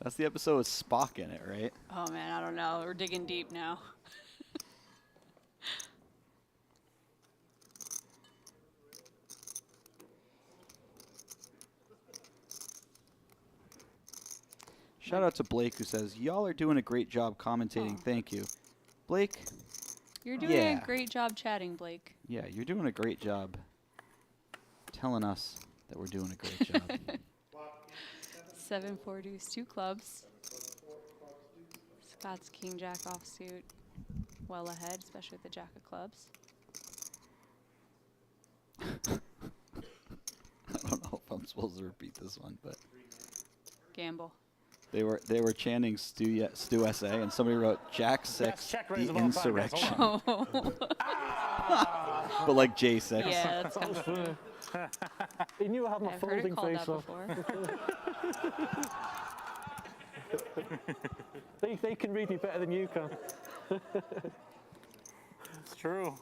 That's the episode with Spock in it, right? Oh man, I don't know. We're digging deep now. Shout out to Blake who says, y'all are doing a great job commentating. Thank you. Blake? You're doing a great job chatting, Blake. Yeah, you're doing a great job telling us that we're doing a great job. 7-4 deuce, 2 clubs. Scott's king jack offsuit, well ahead, especially with the jack of clubs. I don't know if I'm supposed to repeat this one, but Gamble. they were chanting Stu SA, and somebody wrote Jack 6, check the raise of all time, guys. insurrection. Hold But like J6. Yeah, that's kind of funny. He knew I had my I've heard it folding called face that on. before. They can read me better than you can. It's true.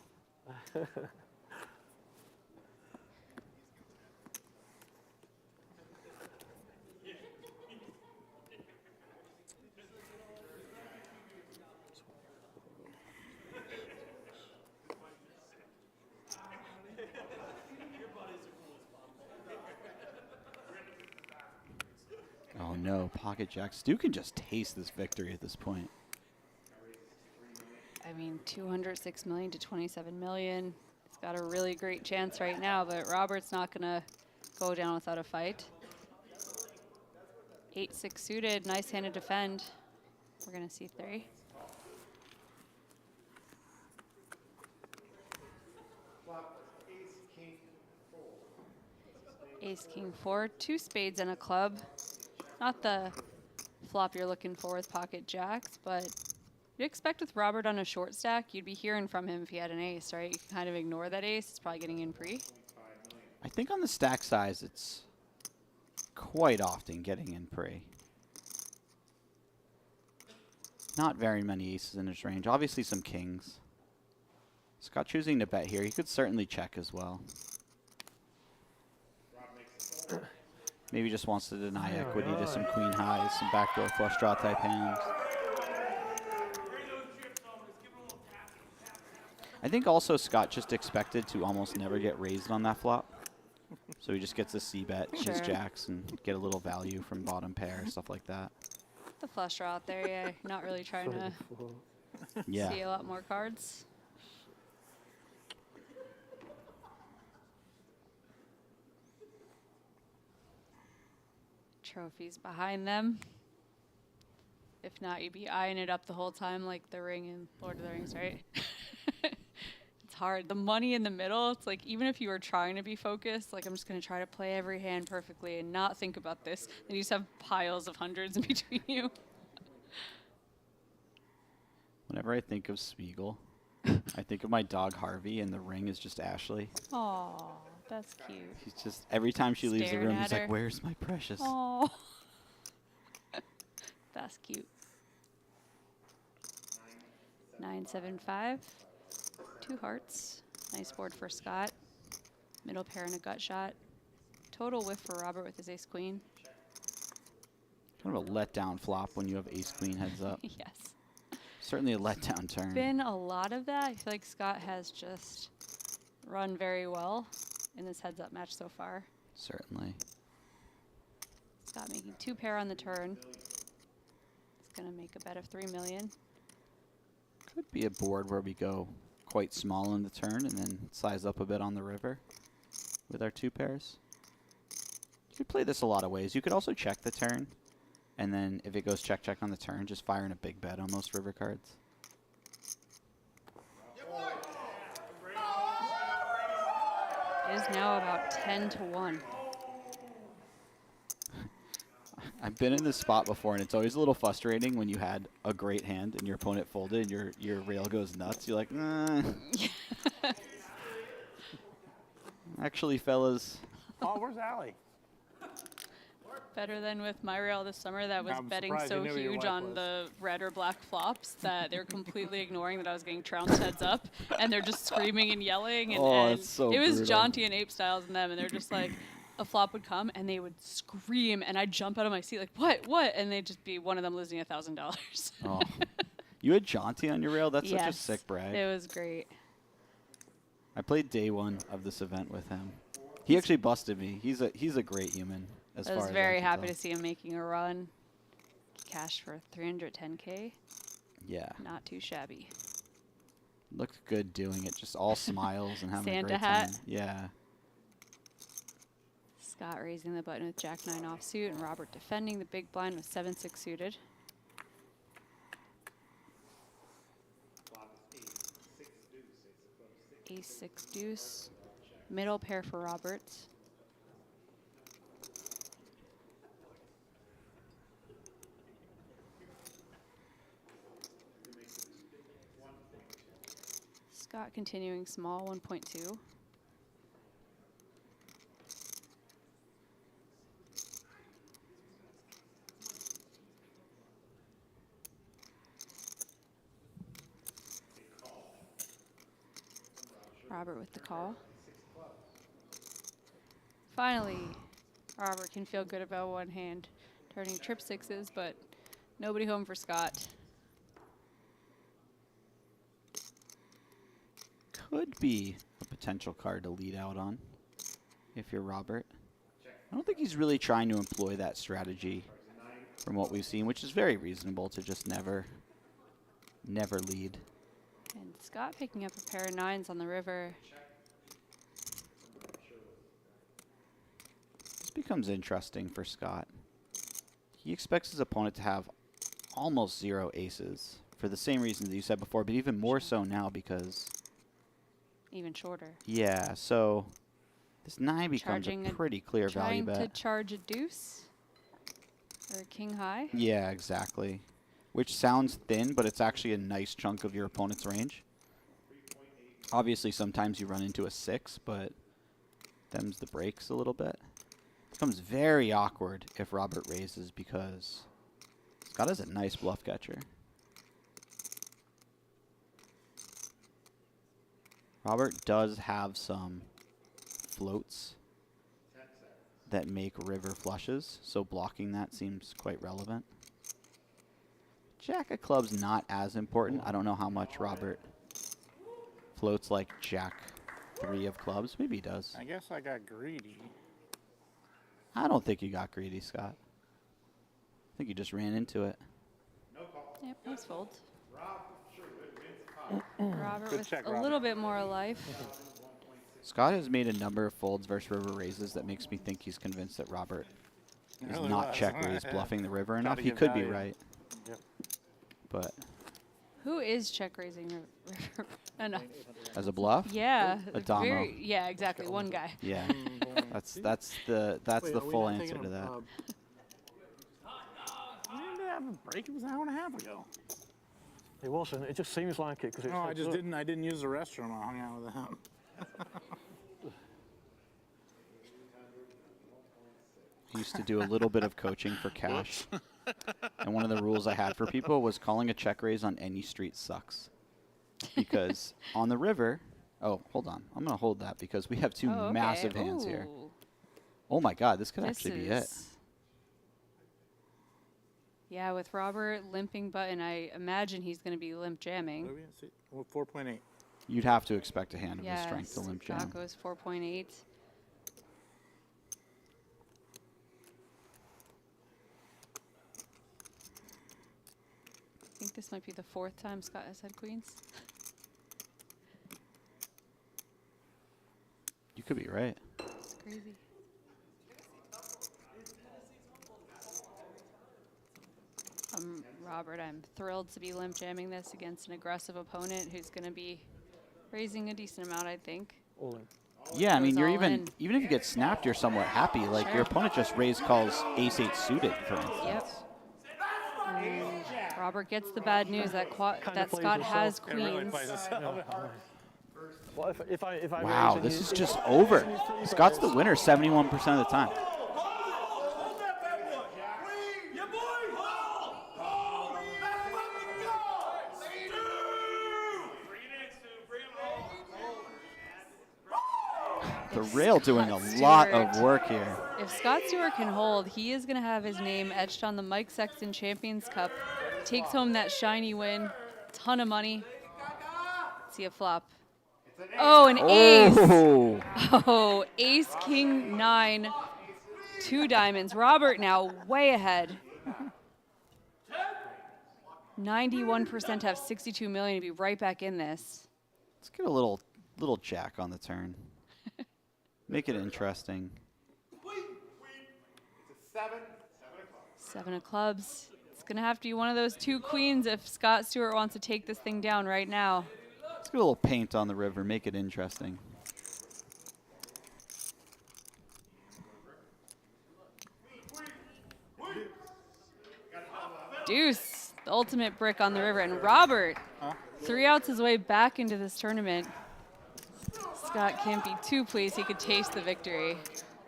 Oh no, pocket jack. Stu can just taste this victory at this point. I mean, 206 million to 27 million. He's got a really great chance right now, but Robert's not going to go down without a fight. 8-6 suited, nice hand to defend. We're going to see 3. Ace, king, 4, 2 spades and a club. Not the flop you're looking for with pocket jacks, but you'd expect with Robert on a short stack, you'd be hearing from him if he had an ace, right? You can kind of ignore that ace. It's probably getting in pre. I think on the stack size, it's quite often getting in pre. Not very many aces in his range. Obviously some kings. Scott choosing to bet here. He could certainly check as well. Maybe just wants to deny equity to some queen highs, some backdoor flush draw type hands. I think also Scott just expected to almost never get raised on that flop. So he just gets a C-bet, his jacks, and get a little value from bottom pair, stuff like that. The flush draw out there, yeah. Not really trying to see a lot more cards. Trophies behind them. If not, you'd be eyeing it up the whole time like the ring in Lord of the Rings, right? It's hard. The money in the middle, it's like even if you were trying to be focused, like I'm just going to try to play every hand perfectly and not think about this, then you just have piles of hundreds in between you. Whenever I think of Spiegel, I think of my dog Harvey, and the ring is just Ashley. Aw, that's cute. He's just, every time she leaves the Staring room, at he's her. like, where's my precious? Aw. That's cute. 9-7-5. 2 hearts. Nice board for Scott. Middle pair and a gut shot. Total whiff for Robert with his ace queen. Kind of a letdown flop when you have ace queen heads up. Yes. Certainly a letdown turn. Been a lot of that. I feel like Scott has just run very well in this heads up match so far. Certainly. Scott making 2 pair on the turn. He's going to make a bet of 3 million. Could be a board where we go quite small in the turn and then size up a bit on the river with our 2 pairs. You could play this a lot of ways. You could also check the turn, and then if it goes check check on the turn, just fire in a big bet on most river cards. It is now about 10-1. I've been in this spot before, and it's always a little frustrating when you had a great hand and your opponent folded and your rail goes nuts. You're like, actually, fellas. Oh, where's Allie? Better than with my rail this summer that was I'm betting surprised so you knew who your huge wife on was. the red or black flops that they're completely ignoring that I was getting trounced heads up, and they're just screaming and yelling. And, Oh, and that's so it was brutal. Jaunty and Ape Styles and them, and they're just like, a flop would come and they would scream, and I'd jump out of my seat like, what? And they'd just be one of them losing $1,000. Oh. You had Jaunty on your rail? That's such a Yes, sick brag. it was great. I played day one of this event with him. He actually busted me. He's a great human. As I far was as very can happy tell. to see him making a run. Cash for 310K. Yeah. Not too shabby. Looked good doing it. Just all smiles and having a Santa great hat. time. Yeah. Scott raising the button with Jack-9 offsuit, and Robert defending the big blind with 7-6 suited. Ace-6 deuce. Middle pair for Roberts. Scott continuing small, 1.2. Robert with the call. Finally, Robert can feel good about one hand, turning trip sixes, but nobody home for Scott. Could be a potential card to lead out on if you're Robert. I don't think he's really trying to employ that strategy from what we've seen, which is very reasonable to just never lead. And Scott picking up a pair of 9s on the river. This becomes interesting for Scott. He expects his opponent to have almost 0 aces for the same reasons that you said before, but even more so now because... Even shorter. Yeah, so this 9 becomes Charging a pretty clear value bet. Trying to charge a deuce or a king high. Yeah, exactly. Which sounds thin, but it's actually a nice chunk of your opponent's range. Obviously, sometimes you run into a 6, but them's the breaks a little bit. Becomes very awkward if Robert raises because Scott has a nice bluff catcher. Robert does have some floats that make river flushes, so blocking that seems quite relevant. Jack of clubs not as important. I don't know how much Robert floats like Jack 3 of clubs. Maybe he does. I guess I got greedy. I don't think you got greedy, Scott. I think you just ran into it. Yep, nice fold. Robert Good with check, a Robert. little bit more life. Scott has made a number of folds versus river raises that makes me think he's convinced that Robert is Really not was. check raise bluffing the river enough. Gotta He give could be value. right. Yep. But Who is check raising river enough? As a bluff? Yeah. A Damo. Yeah, exactly. One guy. Yeah. that's the full answer to that. We didn't have a break. It was an hour and a half ago. It wasn't. It just seems like it because No, I didn't use the restroom. I hung out with him. I used to do a little bit of coaching for cash. And one of the rules I had for people was calling a check raise on any street sucks. Because on the river, oh, hold on. I'm going to hold that because we have two massive hands here. Oh my God, this could actually be it. Yeah, with Robert limping button, I imagine he's going to be limp jamming. 4.8. You'd have to expect a hand of his Yes, strength to limp jam. Scott goes 4.8. I think this might be the 4th time Scott has had queens. You could be right. It's crazy. Robert, I'm thrilled to be limp jamming this against an aggressive opponent who's going to be raising a decent amount, I think. All in. Yeah, I mean, Goes you're all even in. even if you get snapped, you're somewhat happy. Like your opponent just raised calls ace-8 suited, for instance. Yep. Robert gets the bad news that Scott has queens. Well, if I Wow, this is just over. Scott's the winner 71% of the time. The rail doing a lot of work here. If Scott Stewart can hold, he is going to have his name etched on the Mike Sexton Champions Cup. Takes home that shiny win. Ton of money. Let's see a flop. Oh, an ace. Oh, ace, king, 9. 2 diamonds. Robert now way ahead. 91% have 62 million to be right back in this. Let's get a little jack on the turn. Make it interesting. 7 of clubs. It's going to have to be one of those 2 queens if Scott Stewart wants to take this thing down right now. Let's get a little paint on the river. Make it interesting. Deuce, the ultimate brick on the river. And Robert, 3 outs his way back into this tournament. Scott can't be too pleased. He could taste the victory.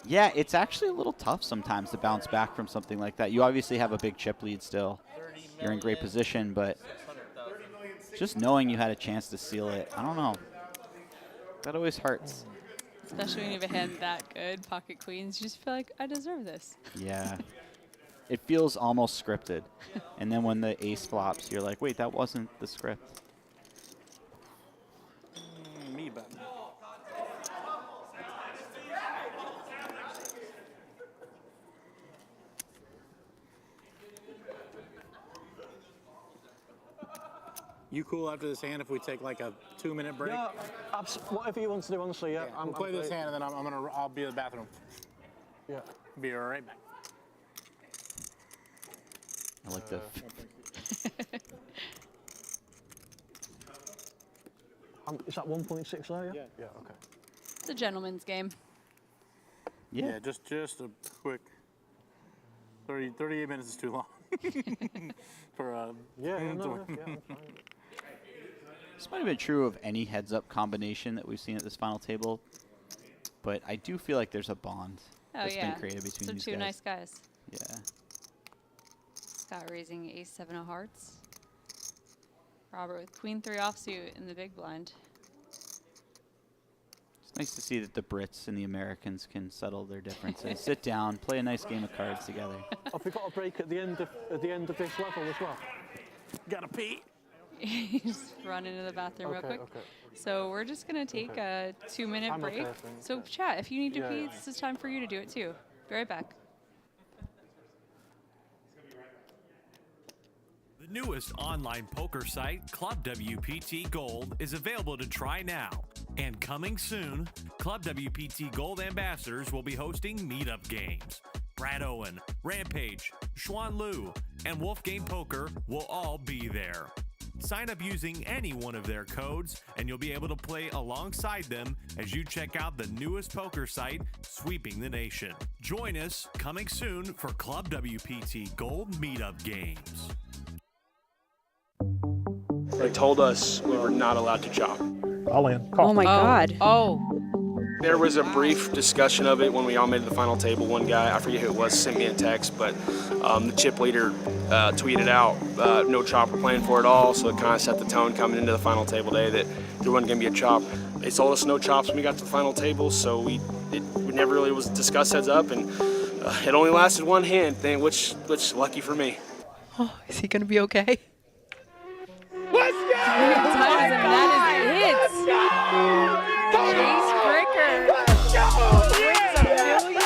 Yeah, it's actually a little tough sometimes to bounce back from something like that. You obviously have a big chip lead still. You're in great position, but just knowing you had a chance to seal it, I don't know. That always hurts. Especially when you have a hand that good, pocket queens. You just feel like, I deserve this. Yeah. It feels almost scripted. And then when the ace flops, you're like, wait, that wasn't the script. Me button. You cool after this hand if we take like a 2-minute break? Yeah, whatever you want to do, honestly. Yeah, we'll play this hand and then I'll be in the bathroom. Yeah. Be right back. I like the. Is that 1.6 there? Yeah. Yeah. Okay. It's a gentleman's game. Yeah, just a quick 38 minutes is too long for yeah, I'm fine. This might have been true of any heads-up combination that we've seen at this final table, but I do feel like there's a bond that's been created between these guys. 2 nice guys. Yeah. Scott raising ace 7 of hearts. Robert with queen 3 offsuit in the big blind. It's nice to see that the Brits and the Americans can settle their differences. Sit down, play a nice game of cards together. Have we got a break at the end of this level as well? Gotta pee. Just run into the bathroom real quick. Okay. So we're just going to take a 2-minute break. Okay, so chat, if you need to pee, this is time for you to do it too. Be right back. The newest online poker site, Club WPT Gold, is available to try now. And coming soon, Club WPT Gold ambassadors will be hosting meetup games. Brad Owen, Rampage, Xuan Liu, and Wolfgame Poker will all be there. Sign up using any one of their codes, and you'll be able to play alongside them as you check out the newest poker site, sweeping the nation. Join us coming soon for Club WPT Gold Meetup Games. They told us we were not allowed to chop. All in. Oh my God. Oh. There was a brief discussion of it when we all made it to the final table. One guy, I forget who it was, sent me a text, but the chip leader tweeted out no chop, we're playing for it all, so it kind of set the tone coming into the final table day that there wasn't going to be a chop. They told us no chops when we got to the final table, so it never really was discussed heads up, and it only lasted 1 hand, which lucky for me. Oh, is he going to be okay? Let's go! That is it. Chase Bricker wins $1 million.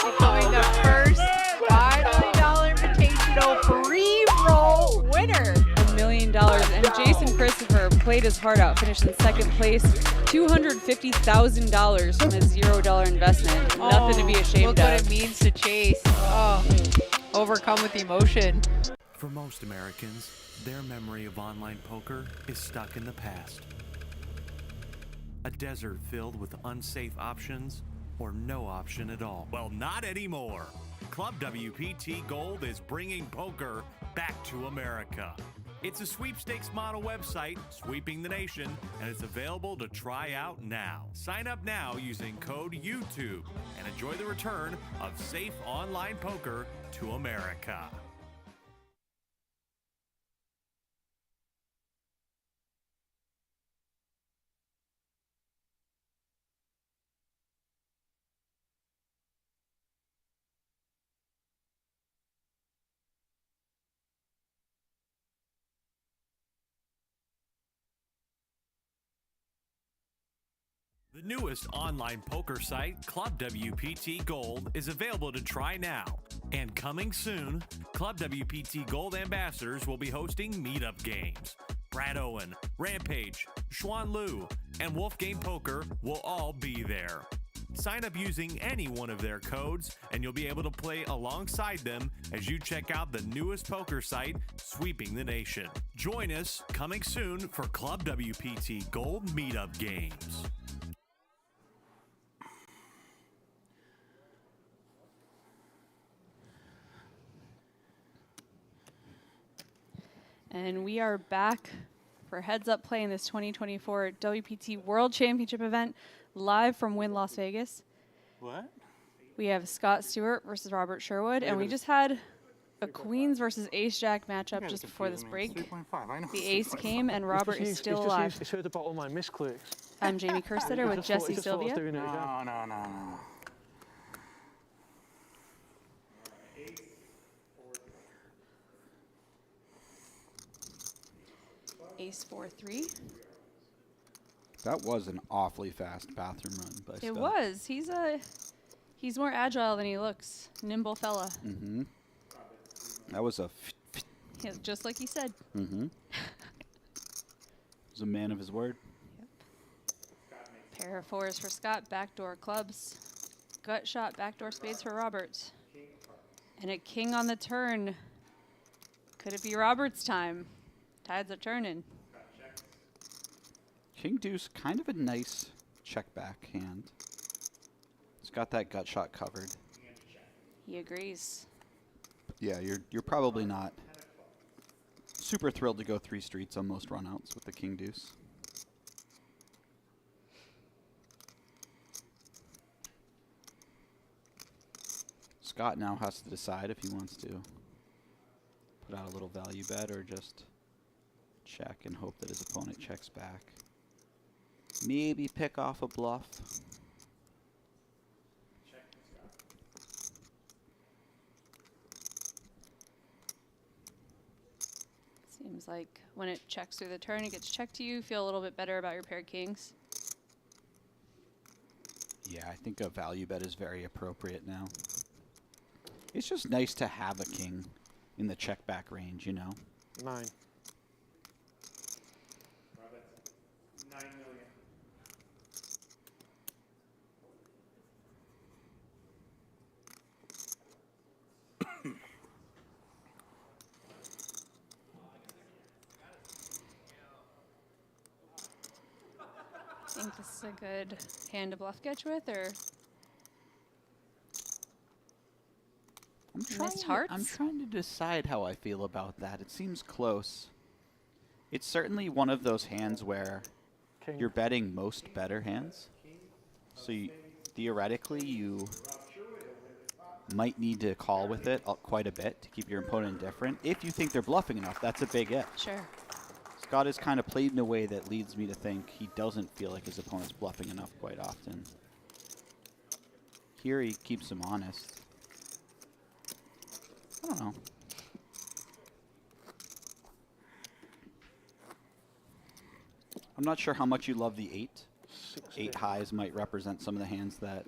Becoming the first $5 million Invitational free roll winner. $1 million. And Jason Christopher played his heart out, finished in second place. $250,000 from his $0 investment. Nothing to be ashamed of. Look what it means to Chase. Oh overcome with emotion. For most Americans, their memory of online poker is stuck in the past. A desert filled with unsafe options or no option at all. Well, not anymore. Club WPT Gold is bringing poker back to America. It's a sweepstakes model website, sweeping the nation, and it's available to try out now. Sign up now using code YouTube and enjoy the return of safe online poker to America. The newest online poker site, Club WPT Gold, is available to try now. And coming soon, Club WPT Gold ambassadors will be hosting meetup games. Brad Owen, Rampage, Xuan Liu, and Wolfgame Poker will all be there. Sign up using any one of their codes, and you'll be able to play alongside them as you check out the newest poker site, sweeping the nation. Join us coming soon for Club WPT Gold meetup games. And we are back for Heads Up Play in this 2024 WPT World Championship event live from Wynn, Las Vegas. What? We have Scott Stewart versus Robert Sherwood, and we just had a Queens versus Ace-Jack matchup just before this break. 3.5, I know. The ace came, and Robert is still alive. He's heard about all my misclicks. I'm Jamie Kerstetter with Jesse Sylvia. No. Ace 4-3. That was an awfully fast bathroom run by It Scott. was. He's more agile than he looks. Nimble fella. Mm-hmm. That was a... Yeah, just like he said. Mm-hmm. He's a man of his word. Pair of fours for Scott. Backdoor clubs. Gut shot. Backdoor spades for Robert. And a king on the turn. Could it be Robert's time? Tides are turning. King Deuce, kind of a nice check back hand. It's got that gut shot covered. He agrees. Yeah, you're probably not super thrilled to go 3 streets on most runouts with the King Deuce. Scott now has to decide if he wants to put out a little value bet or just check and hope that his opponent checks back. Maybe pick off a bluff. Seems like when it checks through the turn, it gets checked to you. Feel a little bit better about your paired kings. Yeah, I think a value bet is very appropriate now. It's just nice to have a king in the check back range, you know? 9. Think this is a good hand to bluff sketch with, or missed hearts? I'm trying to decide how I feel about that. It seems close. It's certainly one of those hands where you're betting most better hands. So theoretically, you might need to call with it quite a bit to keep your opponent indifferent. If you think they're bluffing enough, that's a big if. Sure. Scott is kind of played in a way that leads me to think he doesn't feel like his opponent's bluffing enough quite often. Here he keeps him honest. I don't know. I'm not sure how much you love the 8. 8 highs might represent some of the hands that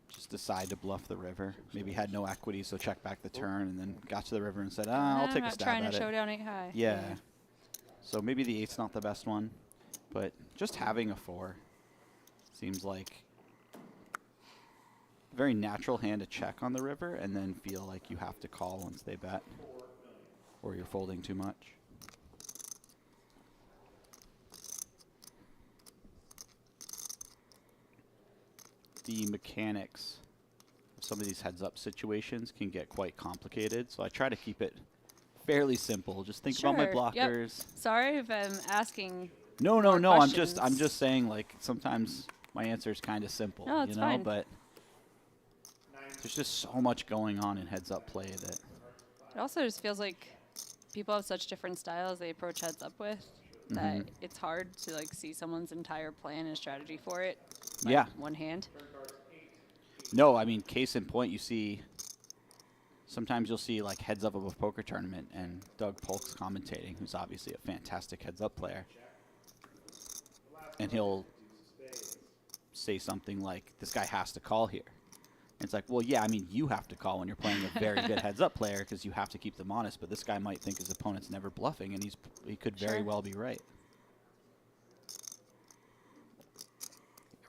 just decide to bluff the river. Maybe had no equity, so check back the turn, and then got to the river and said, I'll take a stab at it. I'm not trying to show down 8 high. Yeah. So maybe the 8's not the best one, but just having a 4 seems like very natural hand to check on the river and then feel like you have to call once they bet, or you're folding too much. The mechanics of some of these heads-up situations can get quite complicated, so I try to keep it fairly simple. Just think about my blockers. Yep. Sorry if I'm asking. No. Questions. I'm just saying, like, sometimes my answer is kind of simple. No, it's you know, fine. but there's just so much going on in heads-up play that. It also just feels like people have such different styles they approach heads up with that it's hard to like see someone's entire plan and strategy for it. Yeah. One hand. No, I mean, case in point, you see. Sometimes you'll see like heads up of a poker tournament and Doug Polk's commentating, who's obviously a fantastic heads up player, and he'll say something like, "This guy has to call here." And it's like, well, yeah, I mean, you have to call when you're playing a very good heads-up player because you have to keep them honest. But this guy might think his opponent's never bluffing, and he could very well be right.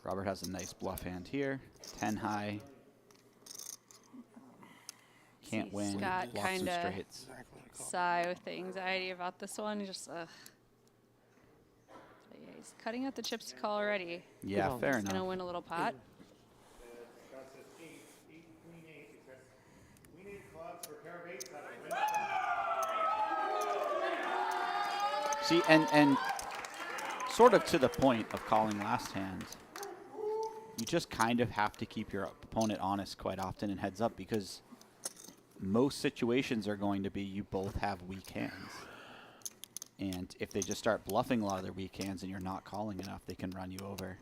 Robert has a nice bluff hand here. 10 high. Can't win. Scott Lots of kind of straights. sigh with the anxiety about this one. He's just, ugh. But yeah, he's cutting out the chips to call already. Yeah, fair He's enough. going to win a little pot. See, and sort of to the point of calling last hand, you just kind of have to keep your opponent honest quite often in heads up because most situations are going to be you both have weak hands. And if they just start bluffing a lot of their weak hands and you're not calling enough, they can run you over.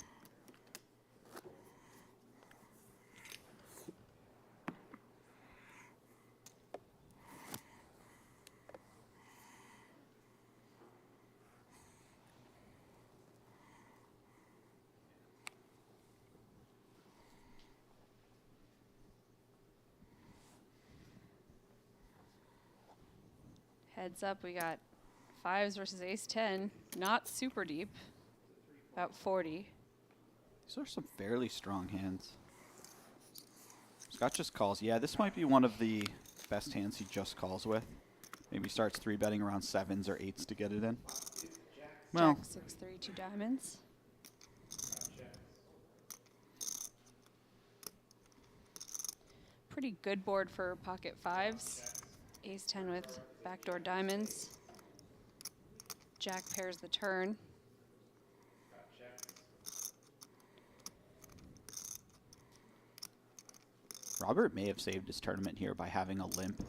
Heads up, we got fives versus ace-10. Not super deep. About 40. These are some fairly strong hands. Scott just calls. Yeah, this might be one of the best hands he just calls with. Maybe starts 3-betting around 7s or 8s to get it in. Well, Jack 6-3, 2 diamonds. Pretty good board for pocket fives. Ace-10 with backdoor diamonds. Jack pairs the turn. Robert may have saved his tournament here by having a limp.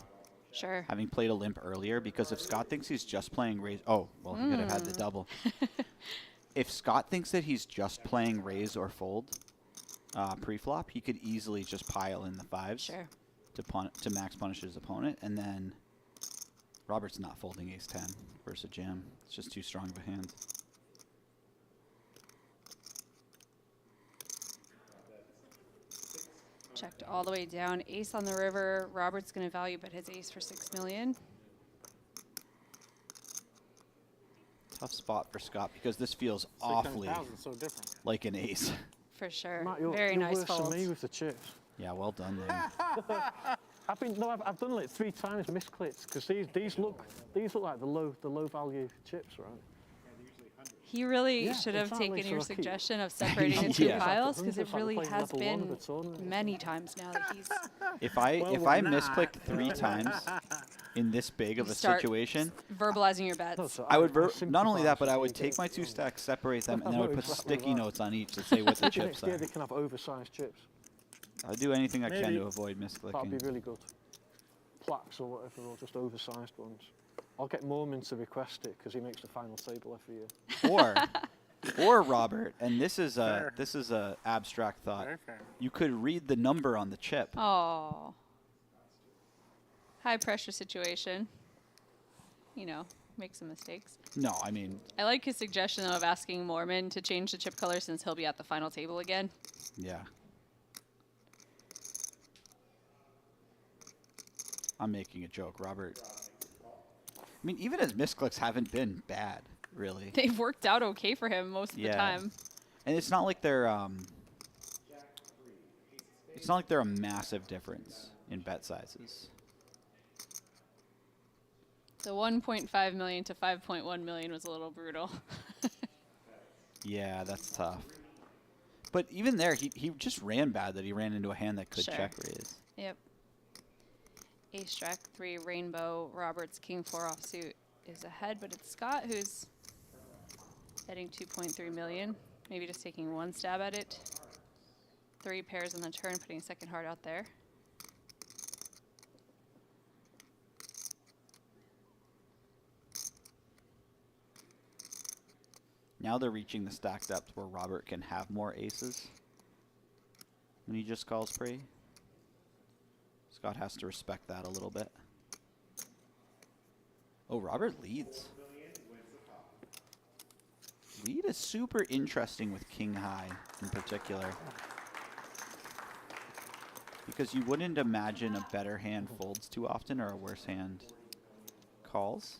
Sure. Having played a limp earlier, because if Scott thinks he's just playing raise, oh, well, he could have had the double. If Scott thinks that he's just playing raise or fold pre-flop, he could easily just pile in the fives to max punish his opponent, and then Robert's not folding ace-10 versus a jam. It's just too strong of a hand. Checked all the way down. Ace on the river. Robert's going to value bet his ace for $6 million. Tough spot for Scott because this feels awfully so different. like an ace. For sure. Matt, Very you're nice worse fold. than me with the chips. Yeah, well done there. I've done like 3 times misclicks because these look like the low value chips, right? He really should have taken your suggestion of separating the two piles because it really has been many times now that he's. If I misclicked 3 times in this big of a situation, verbalizing your bets. I would not only that, but I would take my 2 stacks, separate them, and then I would put sticky notes on each that say what the chips are. They can have oversized chips. I'll do anything I can to avoid misclicking. That'd be really good. Plaques or whatever, or just oversized ones. I'll get Moorman to request it because he makes the final table every year. Or Robert, and this is a abstract thought. You could read the number on the chip. Oh. High pressure situation. You know, make some mistakes. No, I mean. I like his suggestion of asking Moorman to change the chip color since he'll be at the final table again. Yeah. I'm making a joke, Robert. I mean, even his misclicks haven't been bad, really. They've worked out okay for him most of the time. And it's not like they're It's not like they're a massive difference in bet sizes. The 1.5 million to 5.1 million was a little brutal. Yeah, that's tough. But even there, he just ran bad that he ran into a hand that could check raise. Yep. Ace Jack 3 Rainbow Roberts King 4 offsuit is ahead, but it's Scott who's betting 2.3 million. Maybe just taking one stab at it. 3 pairs on the turn, putting second heart out there. Now they're reaching the stack depth where Robert can have more aces when he just calls pre. Scott has to respect that a little bit. Oh, Robert leads. Lead is super interesting with king high in particular. Because you wouldn't imagine a better hand folds too often or a worse hand calls.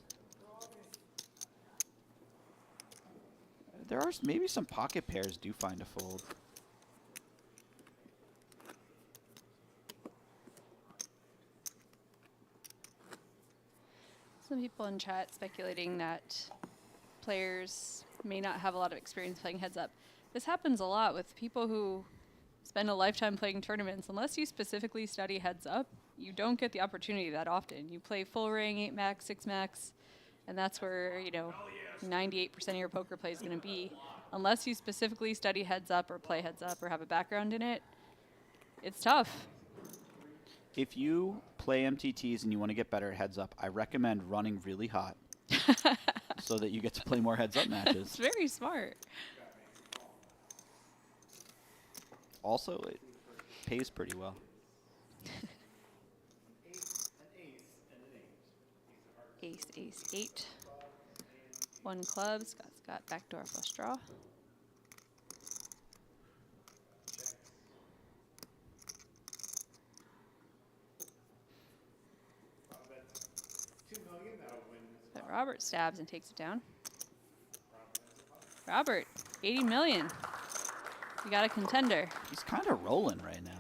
There are maybe some pocket pairs do find a fold. Some people in chat speculating that players may not have a lot of experience playing heads up. This happens a lot with people who spend a lifetime playing tournaments. Unless you specifically study heads up, you don't get the opportunity that often. You play full ring, 8 max, 6 max, and that's where, you know, 98% of your poker play is going to be. Unless you specifically study heads up or play heads up or have a background in it, it's tough. If you play MTTs and you want to get better at heads up, I recommend running really hot so that you get to play more heads up matches. It's very smart. Also, it pays pretty well. Ace, ace, 8. 1 club. Scott's got backdoor flush draw. But Robert stabs and takes it down. Robert, 80 million. We got a contender. He's kind of rolling right now.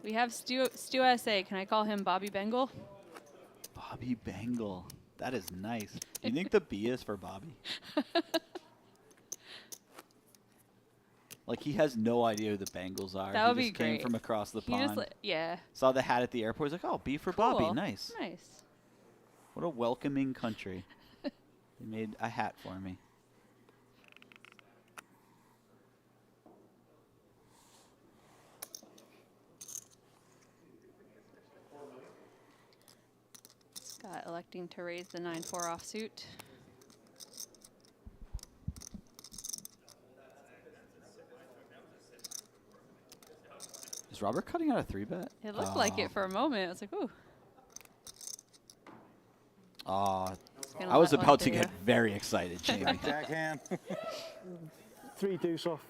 We have Stu SA. Can I call him Bobby Bengal? Bobby Bengal. That is nice. Do you think the B is for Bobby? Like, he has no idea who the Bengals are. That would he be just came great. from across the He pond. just yeah. Saw the hat at the airport. He's like, oh, B for Cool. Bobby. Nice. Nice. What a welcoming country. They made a hat for me. Scott electing to raise the 9-4 offsuit. Is Robert cutting out a 3-bet? It looked like it for a moment. I was like, ooh. I was about to get very excited, Jamie. Jackhand. 3 deuce off.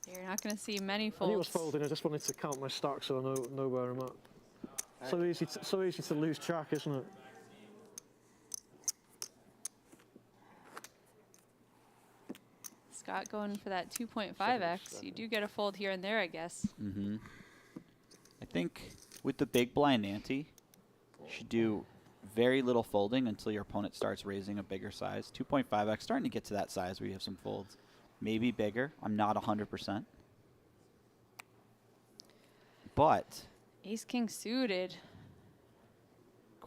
You're not going to see many I knew it was folds. folding. I just wanted to count my stacks so I know where I'm at. So easy to lose track, isn't it? Scott going for that 2.5x. You do get a fold here and there, I guess. Mm-hmm. I think with the big blind ante, you should do very little folding until your opponent starts raising a bigger size. 2.5x, starting to get to that size where you have some folds. Maybe bigger. I'm not 100%. But Ace King suited.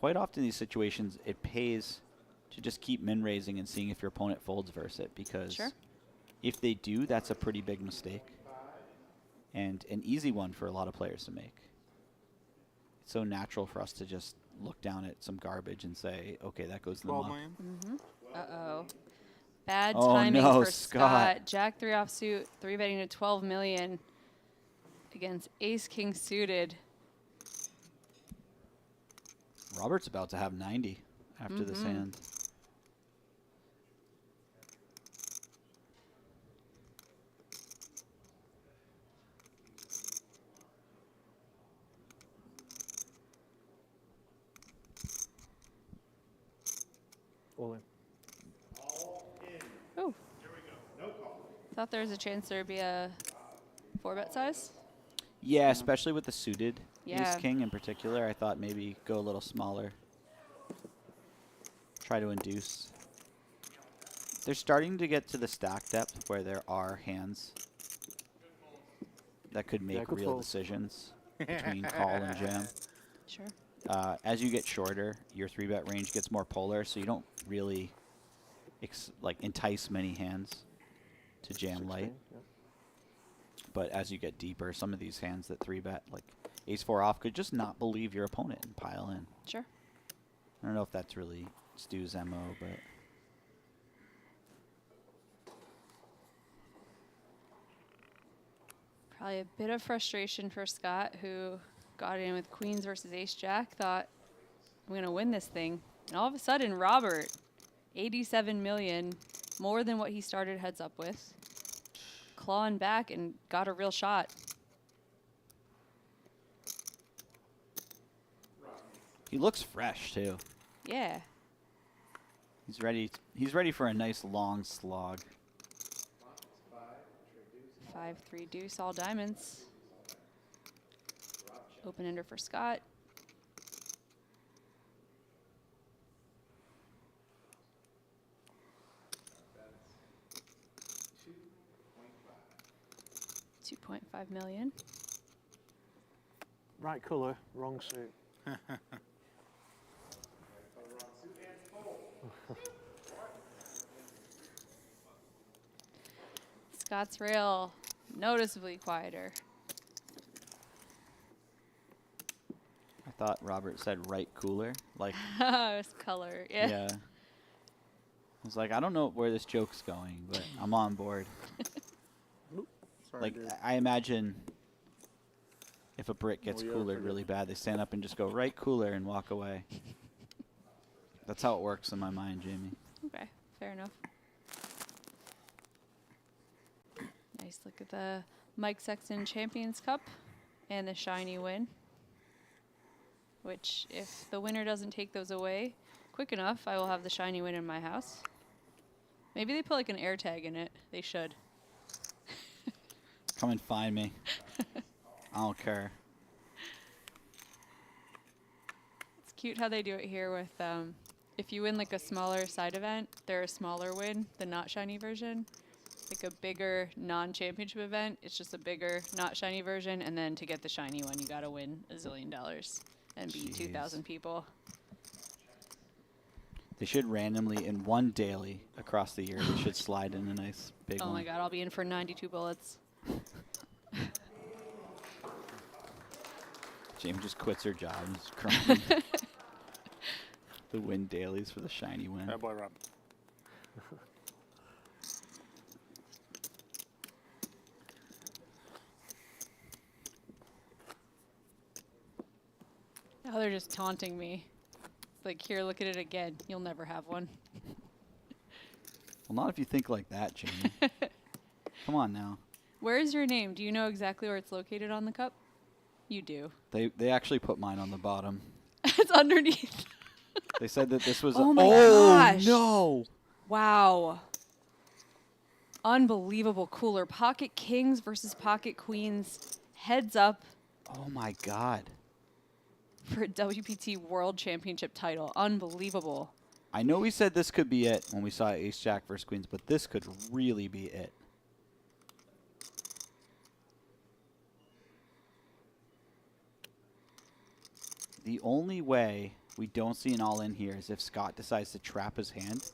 quite often in these situations, it pays to just keep min raising and seeing if your opponent folds versus it, because if they do, that's a pretty big mistake and an easy one for a lot of players to make. It's so natural for us to just look down at some garbage and say, okay, that goes in the muck. Uh-oh. Bad Oh, timing no, for Scott. Scott. Jack 3 offsuit, 3-betting to 12 million against Ace King suited. Robert's about to have 90 after this hand. All in. Oh. thought there was a chance there'd be a 4-bet size. Yeah, especially with the suited Yeah. ace-king in particular. I thought maybe go a little smaller. Try to induce. They're starting to get to the stack depth where there are hands that could make good real fold. decisions between call and jam. Sure. As you get shorter, your 3-bet range gets more polar, so you don't really entice many hands to jam light. Yep. But as you get deeper, some of these hands that 3-bet, like ace-4 off, could just not believe your opponent and pile in. Sure. I don't know if that's really Stu's MO, but... Probably a bit of frustration for Scott, who got in with queens versus ace-jack, thought, I'm going to win this thing. And all of a sudden, Robert, 87 million, more than what he started heads up with, clawing back and got a real shot. He looks fresh, too. Yeah. He's ready. He's ready for a nice long slog. 5-3 deuce, all diamonds. Open ender for Scott. $2.5 million. Right colour, wrong suit. Scott's rail noticeably quieter. I thought Robert said right cooler. Like, It's color, yeah. yeah. I was like, I don't know where this joke's going, but I'm on board. Sorry, Like, dude. I imagine if a brick gets Oh, yeah, coolered forget. really bad, they stand up and just go right cooler and walk away. That's how it works in my mind, Jamie. Okay, fair enough. Nice look at the Mike Sexton Champions Cup and the shiny win. Which, if the winner doesn't take those away quick enough, I will have the shiny win in my house. Maybe they put like an air tag in it. They should. Come and find me. I don't care. It's cute how they do it here with, if you win like a smaller side event, they're a smaller win, the not shiny version. Like a bigger non-championship event, it's just a bigger not shiny version, and then to get the shiny one, you gotta win $1 zillion and beat 2,000 people. They should randomly, in one daily across the year, they should slide in a nice big Oh one. my god, I'll be in for 92 bullets. Jamie just quits her job and is crying. The win dailies for the shiny win. Bad boy, Rob. Now they're just taunting me. Like, here, look at it again. You'll never have one. Well, not if you think like that, Jamie. Come on now. Where is your name? Do you know exactly where it's located on the cup? You do. They actually put mine on the bottom. It's underneath. They said that this was Oh my gosh. No. Wow. Unbelievable cooler. Pocket kings versus pocket queens. Heads up Oh my god. for a WPT World Championship title. Unbelievable. I know we said this could be it when we saw ace jack versus queens, but this could really be it. The only way we don't see an all-in here is if Scott decides to trap his hand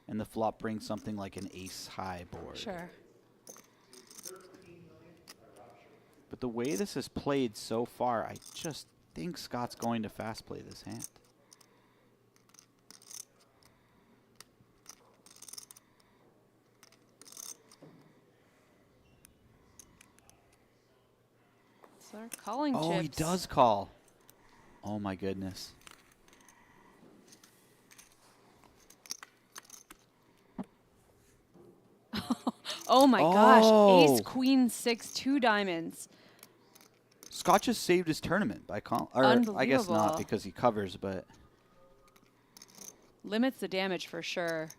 and the flop brings something like an ace-high board. Sure. But the way this is played so far, I just think Scott's going to fast play this hand. So they're calling Oh, chips. he does call. Oh my goodness. Oh my gosh. Oh. Ace, queen, 6, 2 diamonds. Scott just saved his tournament by calling. Or I guess Unbelievable. not because he covers, but Limits the damage for sure.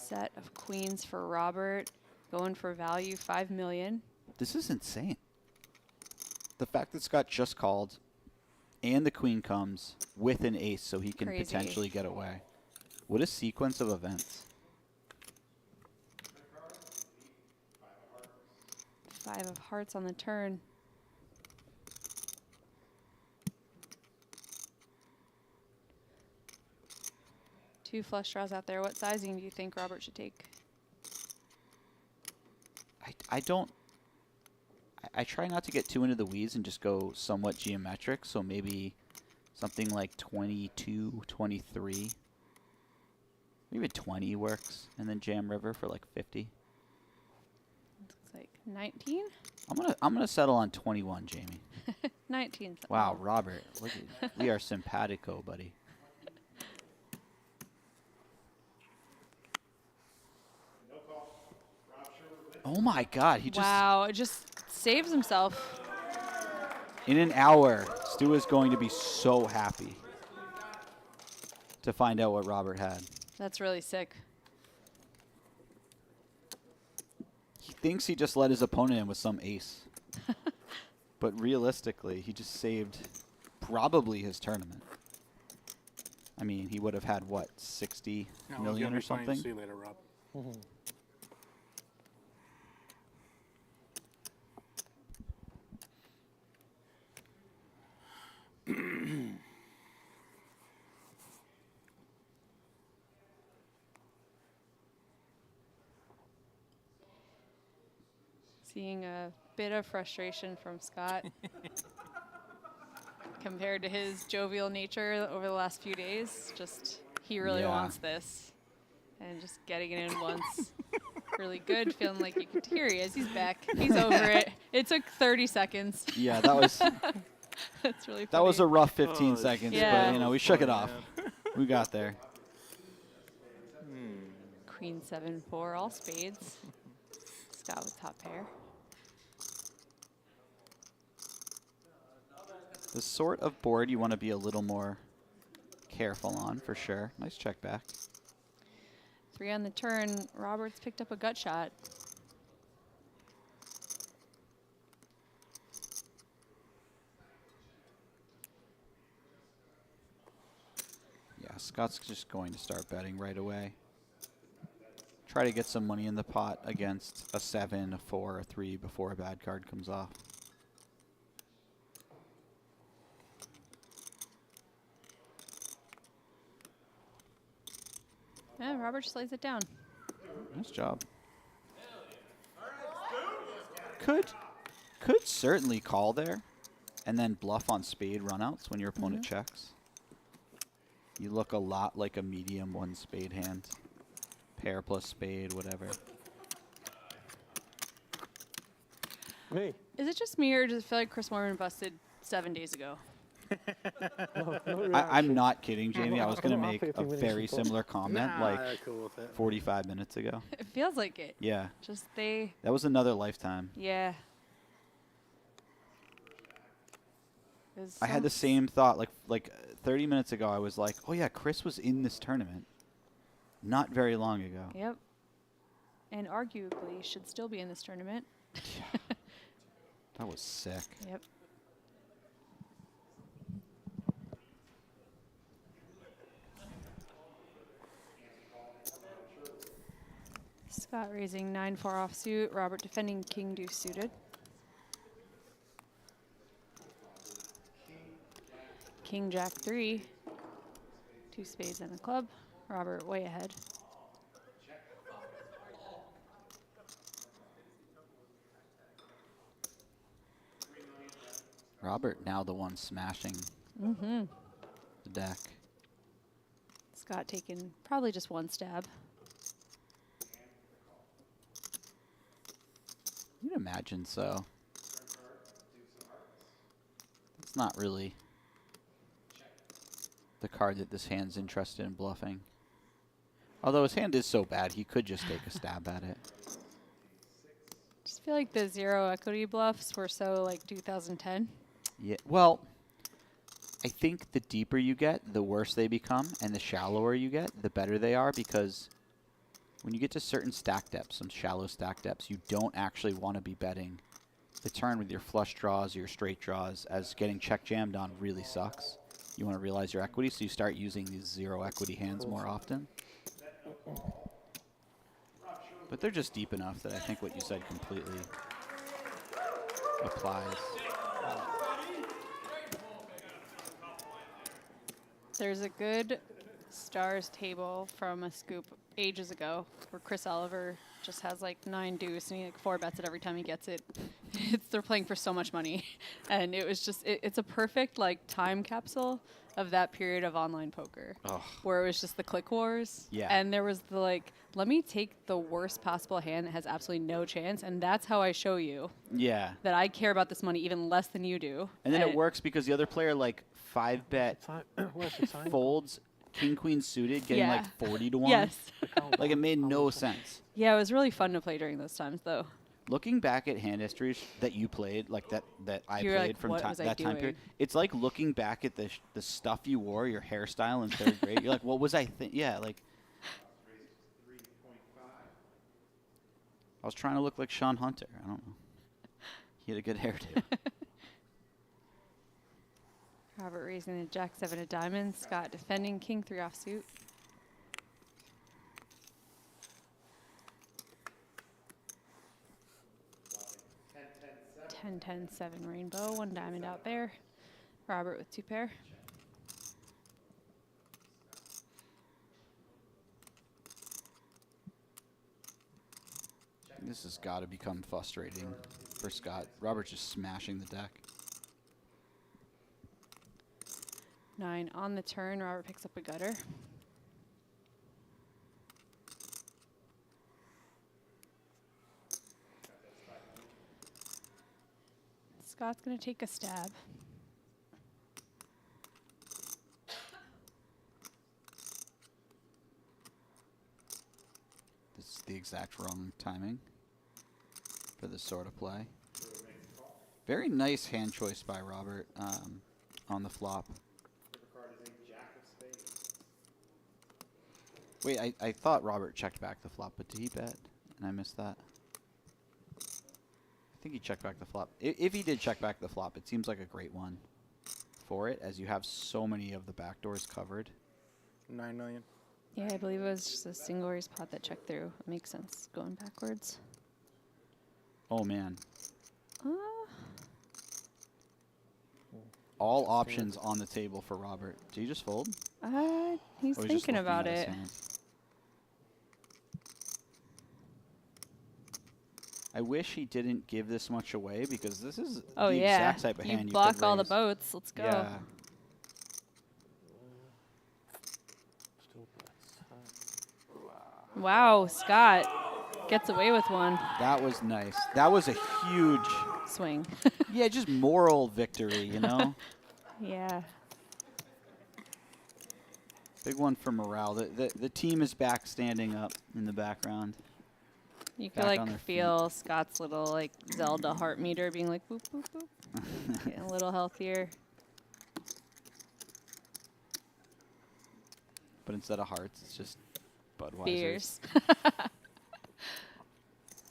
set of queens for Robert. Going for value, $5 million. This is insane. The fact that Scott just called and the queen comes with an ace so he can Crazy. potentially get away. What a sequence of events. 5 of hearts on the turn. Two flush draws out there. What sizing do you think Robert should take? I try not to get too into the weeds and just go somewhat geometric, so maybe something like 22, 23. Maybe 20 works, and then jam river for like 50. Looks like 19? I'm gonna settle on 21, Jamie. 19. Wow, Robert, look at, we are simpatico, buddy. Oh my God, he just... Wow, it just saves himself. In an hour, Stu is going to be so happy to find out what Robert had. That's really sick. He thinks he just let his opponent in with some ace. But realistically, he just saved probably his tournament. I mean, he would have had, what, 60 million or something? See you later, Rob. Seeing a bit of frustration from Scott compared to his jovial nature over the last few days. Just, he really wants this. And just getting it in once. Really good, feeling like you could hear he is. He's back. He's over it. It took 30 seconds. Yeah, that was... That's really funny. That was a rough 15 seconds, yeah. but, you know, we shook it off. We got there. Queen 7-4, all spades. Scott with top pair. The sort of board you want to be a little more careful on, for sure. Nice check back. 3 on the turn. Roberts picked up a gut shot. Yeah, Scott's just going to start betting right away. Try to get some money in the pot against a 7, a 4, a 3 before a bad card comes off. Yeah, Robert just lays it down. Nice job. Could certainly call there and then bluff on spade runouts when your opponent checks. You look a lot like a medium 1 spade hand. Pair plus spade, whatever. Me? Is it just me or does it feel like Chris Moorman busted 7 days ago? I'm not kidding, Jamie. I was going to make a very similar comment like cool with it. 45 minutes ago. It feels like it. Yeah. Just they... That was another lifetime. Yeah. I had the same thought. Like 30 minutes ago, I was like, oh, yeah, Chris was in this tournament not very long ago. Yep. And arguably should still be in this tournament. Yeah. That was sick. Yep. Scott raising 9-4 offsuit. Robert defending king deuce suited. King jack 3. 2 spades and a club. Robert way ahead. Robert now the one smashing the deck. Scott taking probably just 1 stab. You'd imagine so. It's not really the card that this hand's interested in bluffing. Although his hand is so bad, he could just take a stab at it. Just feel like the 0 equity bluffs were so like 2010. Yeah, well, I think the deeper you get, the worse they become, and the shallower you get, the better they are, because when you get to certain stack depths, some shallow stack depths, you don't actually want to be betting the turn with your flush draws, your straight draws, as getting check jammed on really sucks. You want to realize your equity, so you start using these 0 equity hands more often. But they're just deep enough that I think what you said completely applies. There's a good stars table from a scoop ages ago where Chris Oliver just has like 9 deuce and he like 4 bets it every time he gets it. They're playing for so much money. And it was just, it's a perfect like time capsule of that period of online poker where it was just the click wars. Yeah. And there was the like, let me take the worst possible hand that has absolutely no chance. And that's how I show you that I care about this money even less than you do. And then it works because the other player like 5-bet folds king queen suited, getting like 40 to 1. Yes. Like it made no sense. Yeah, it was really fun to play during those times though. Looking back at hand histories that you played, like that I You're played like, from what was I that time doing? period, it's like looking back at the stuff you wore, your hairstyle in 3rd grade. You're like, what was I yeah, like I was trying to look like Sean Hunter. I don't know. He had a good hairdo. Robert raising the jack 7 of diamonds. Scott defending king 3 offsuit. 10-10-7 rainbow. 1 diamond out there. Robert with 2 pair. This has got to become frustrating for Scott. Robert's just smashing the deck. 9 on the turn. Robert picks up a gutter. Scott's going to take a stab. This is the exact wrong timing for this sort of play. Very nice hand choice by Robert on the flop. Wait, I thought Robert checked back the flop, but did he bet? And I missed that. I think he checked back the flop. If he did check back the flop, it seems like a great one for it, as you have so many of the backdoors covered. 9 million. Yeah, I believe it was just a single raise pot that checked through. It makes sense going backwards. Oh, man. All options on the table for Robert. Do you just fold? He's thinking about it. I wish he didn't give this much away because this is Oh the yeah, exact type of hand you you block could all the raise. boats. Let's go. Yeah. Wow, Scott gets away with one. That was nice. That was a huge swing. Yeah, just moral victory, you know? Yeah. Big one for morale. The team is back standing up in the background. You could Back on like their feel Scott's little like Zelda heart meter being like boop boop boop. Getting a little healthier. But instead of hearts, it's just Budweiser. Beers.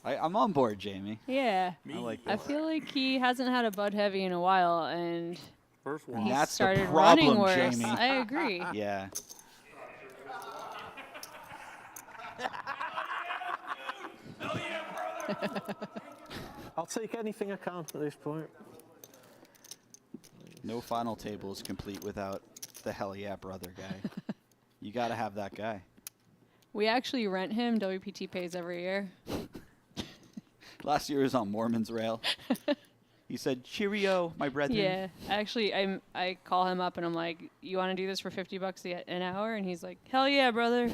I'm on board, Jamie. Yeah. I like I this. feel like he hasn't had a Bud Heavy in a while, and First he That's the started problem, running worse. Jamie. I agree. Yeah. I'll take anything I can at this point. No final table is complete without the hell yeah brother guy. You got to have that guy. We actually rent him. WPT pays every year. Last year was on Moorman's rail. He said, "Cheerio, my brethren." Yeah, actually, I call him up and I'm like, "You want to do this for $50 an hour?" And he's like, "Hell yeah, brother."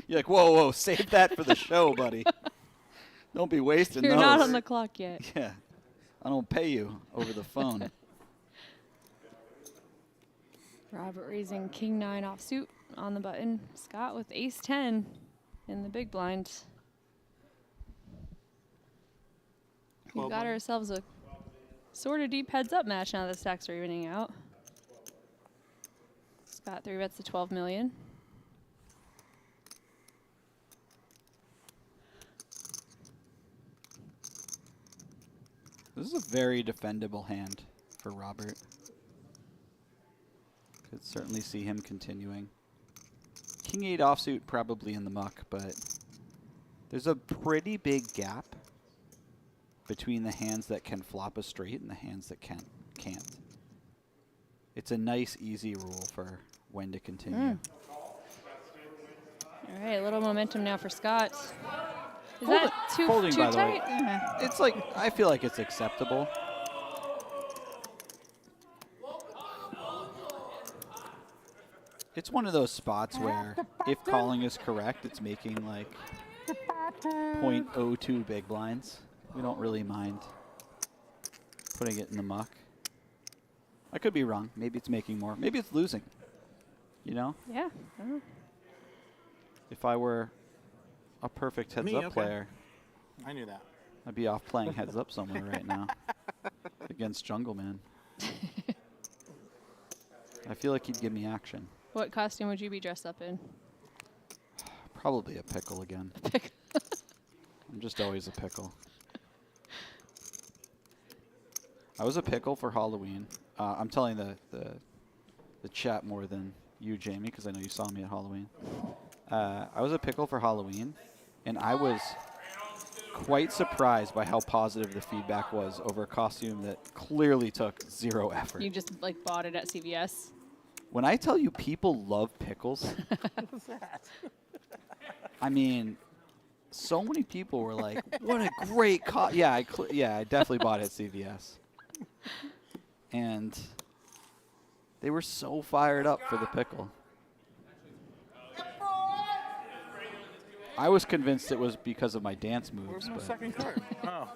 You're like, whoa, save that for the show, buddy. Don't be wasting You're those. not on the clock yet. Yeah, I don't pay you over the phone. Robert raising king 9 offsuit on the button. Scott with ace 10 in the big blind. We've got ourselves a sort of deep heads up match now that the stacks are evening out. Scott 3 bets to 12 million. This is a very defendable hand for Robert. Could certainly see him continuing. King 8 offsuit probably in the muck, but there's a pretty big gap between the hands that can flop a straight and the hands that can't. It's a nice, easy rule for when to continue. All right, a little momentum now for Scott. Is that too Folding, by the way. tight? It's like, I feel like it's acceptable. It's one of those spots where if calling is correct, it's making like 0.02 big blinds. We don't really mind putting it in the muck. I could be wrong. Maybe it's making more. Maybe it's losing. You know? Yeah. If I were a perfect heads-up player, I knew that. I'd be off playing heads-up somewhere right now against Jungle Man. I feel like he'd give me action. What costume would you be dressed up in? Probably a pickle again. I'm just always a pickle. I was a pickle for Halloween. I'm telling the chat more than you, Jamie, because I know you saw me at Halloween. I was a pickle for Halloween, and I was quite surprised by how positive the feedback was over a costume that clearly took zero effort. You just like bought it at CVS. When I tell you people love pickles, What's that? I mean, so many people were like, "What a great yeah, I definitely bought it at CVS." And they were so fired up for the pickle. I was convinced it was because of my dance moves. Where's my But second card? Oh.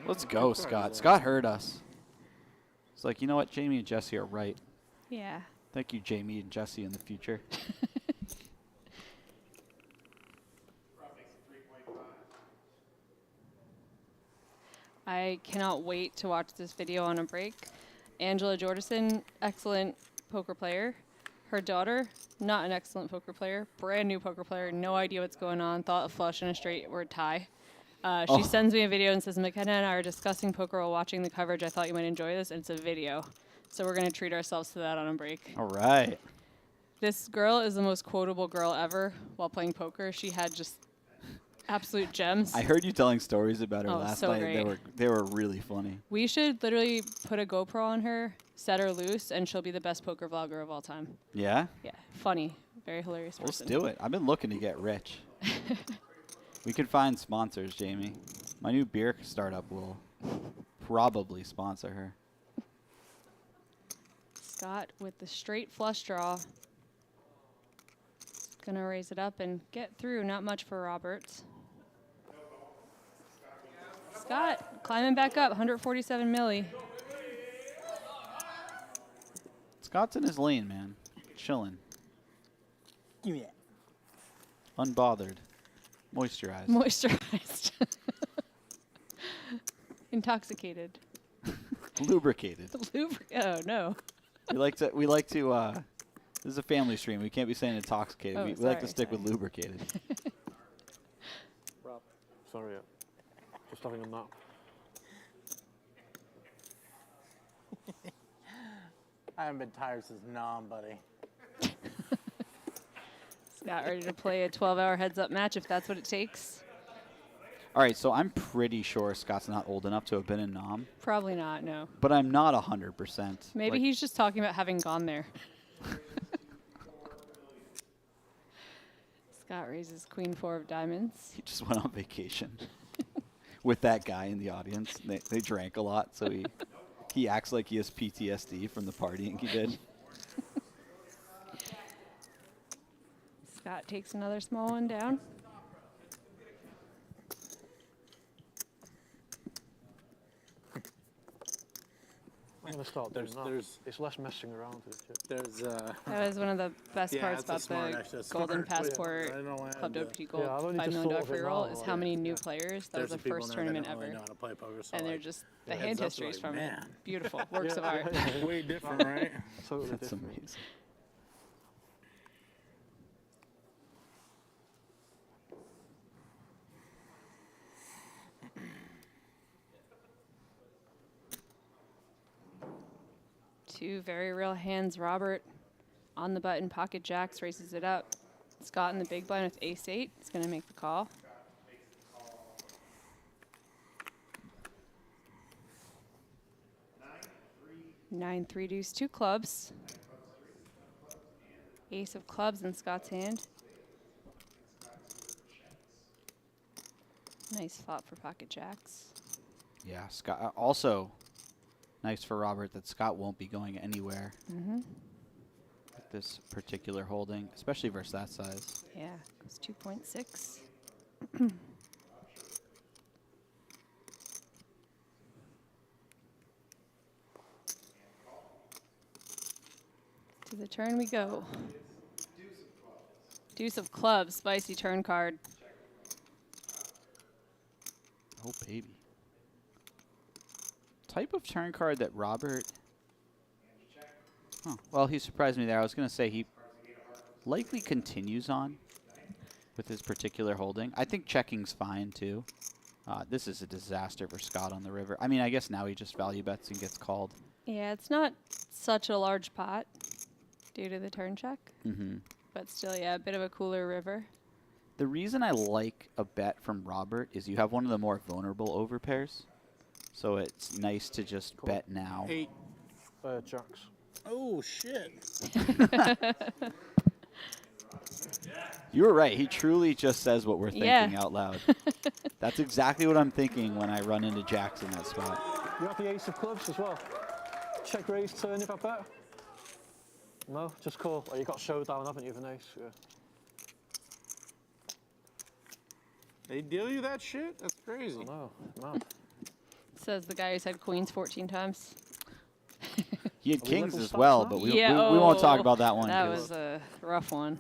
let's go, Scott. Scott heard us. It's like, you know what? Jamie and Jesse are right. Yeah. Thank you, Jamie and Jesse, in the future. I cannot wait to watch this video on a break. Angela Jordison, excellent poker player. Her daughter, not an excellent poker player, brand new poker player, no idea what's going on, thought a flush and a straight were a tie. She sends me a video and says, McKenna and I are discussing poker while watching the coverage. I thought you might enjoy this, and it's a video. So we're going to treat ourselves to that on a break. All right. This girl is the most quotable girl ever while playing poker. She had just absolute gems. I heard you telling stories about her last so night. great. They were really funny. We should literally put a GoPro on her, set her loose, and she'll be the best poker vlogger of all time. Yeah? Yeah, funny, very hilarious Let's person. do it. I've been looking to get rich. We could find sponsors, Jamie. My new beer startup will probably sponsor her. Scott with the straight flush draw. Gonna raise it up and get through. Not much for Roberts. Scott climbing back up, 147 milli. Scott's in his lane, man. Chilling. Give me that. Unbothered. Moisturized. Moisturized. Intoxicated. Lubricated. Oh no. We like to this is a family stream. We can't be saying intoxicated. We like to stick with lubricated. Rob, sorry, just having a nap. I haven't been tired since Nom, buddy. Scott ready to play a 12-hour heads-up match if that's what it takes? All right, so I'm pretty sure Scott's not old enough to have been in Nom, Probably not, no. but I'm not 100%. Maybe he's just talking about having gone there. Scott raises queen 4 of diamonds. He just went on vacation with that guy in the audience. They drank a lot, so he acts like he has PTSD from the partying he did. Scott takes another small one down. I'm going to start doing that. It's less messing around with it. That was one of the best parts about the Golden Passport Club WPT Gold $5 million free roll is how many new players. That was the first tournament ever. And they're just, the hand histories from it. Beautiful. Works of art. Way different, right? Totally That's different. amazing. Two very real hands. Robert on the button, pocket jacks, raises it up. Scott in the big blind with ace-8. He's going to make the call. 9-3 deuce, 2 clubs. Ace of clubs in Scott's hand. Nice flop for pocket jacks. Yeah, Scott. Also, nice for Robert that Scott won't be going anywhere with this particular holding, especially versus that size. Yeah, goes 2.6. To the turn we go. Deuce of clubs, spicy turn card. Oh, baby. Type of turn card that Robert... Huh. Well, he surprised me there. I was going to say he likely continues on with his particular holding. I think checking's fine, too. This is a disaster for Scott on the river. I mean, I guess now he just value bets and gets called. Yeah, it's not such a large pot due to the turn check. Mm-hmm. But still, yeah, a bit of a cooler river. The reason I like a bet from Robert is you have one of the more vulnerable overpairs. So it's nice to just bet now. 8. Jacks. Oh, shit. You were right. He truly just says what we're thinking out loud. That's exactly what I'm thinking when I run into jacks in that spot. You have the ace of clubs as well. Check raise turn if I bet. No, just call. Oh, you got showdown, haven't you, with an ace? Yeah. They deal you that shit? That's crazy. No. Says the guy who's had queens 14 times. He had kings as well, but we won't talk about that one. That was a rough one.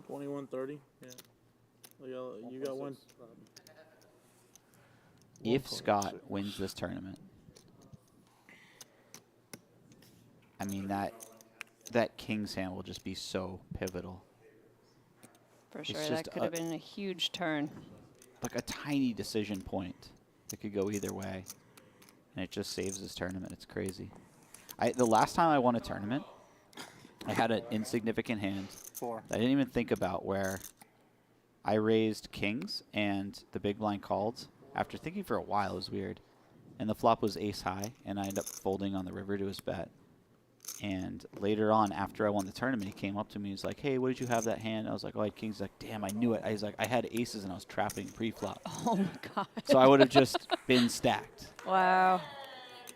21-30. Yeah. You got one. If Scott wins this tournament, I mean that king's hand will just be so pivotal. For sure, that could have been a huge turn. Like a tiny decision point. It could go either way, and it just saves this tournament. It's crazy. The last time I won a tournament, I had an insignificant hand that I didn't even think about, where I raised kings and the big blind called. After thinking for a while, it was weird. And the flop was ace high, and I ended up folding on the river to his bet. And later on, after I won the tournament, he came up to me. He's like, "Hey, what did you have that hand?" I was like, "Oh, I had kings." He's like, "Damn, I knew it." I was like, "I had aces, and I was trapping pre-flop." Oh, my God. So I would have just been stacked. Wow.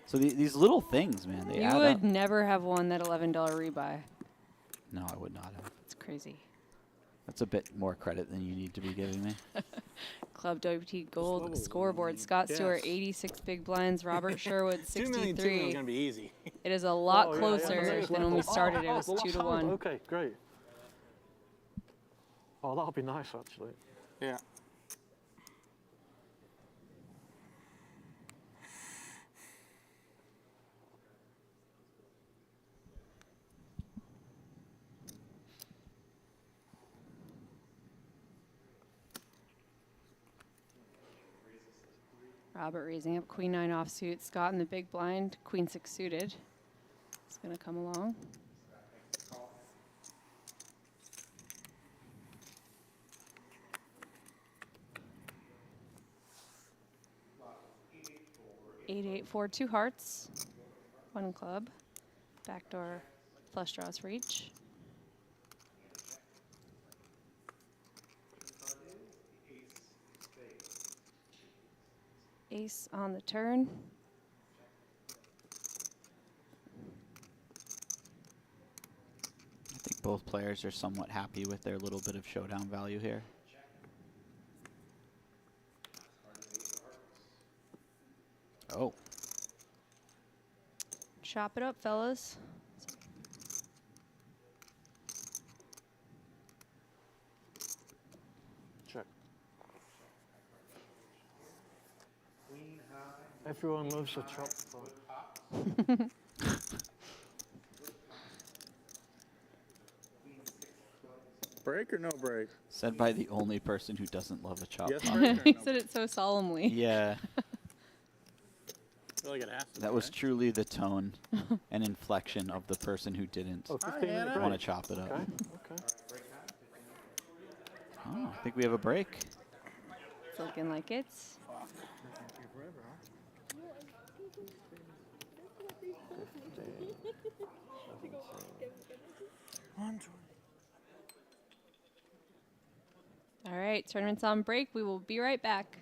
So these little things, man, they add You up. would never have won that $11 rebuy. No, I would not have. It's crazy. That's a bit more credit than you need to be giving me. Club WPT Gold scoreboard. Scott Stewart, 86 big blinds. Robert Sherwood, 63. $2 million is going to be easy. It is a lot closer than when we started. It was 2-1. Okay, great. Oh, that'll be nice, actually. Yeah. Robert raising up queen 9 offsuit. Scott in the big blind, queen 6 suited. It's going to come along. Eight, 8-4, 2 hearts, 1 club. Backdoor flush draws for each. Ace on the turn. I think both players are somewhat happy with their little bit of showdown value here. Oh. Chop it up, fellas. Check. Everyone loves a chop. Break or no break? Said by the only person who doesn't love a chop. Yes, pot. break or He no said it so solemnly. Yeah. feel like it has to That be, was right? truly the tone and inflection of the person who didn't Oh, 15-minute want to break. chop it up. Okay. Okay. Oh, I think we have a break. It's looking like it's. All right, tournament's on break. We will be right back.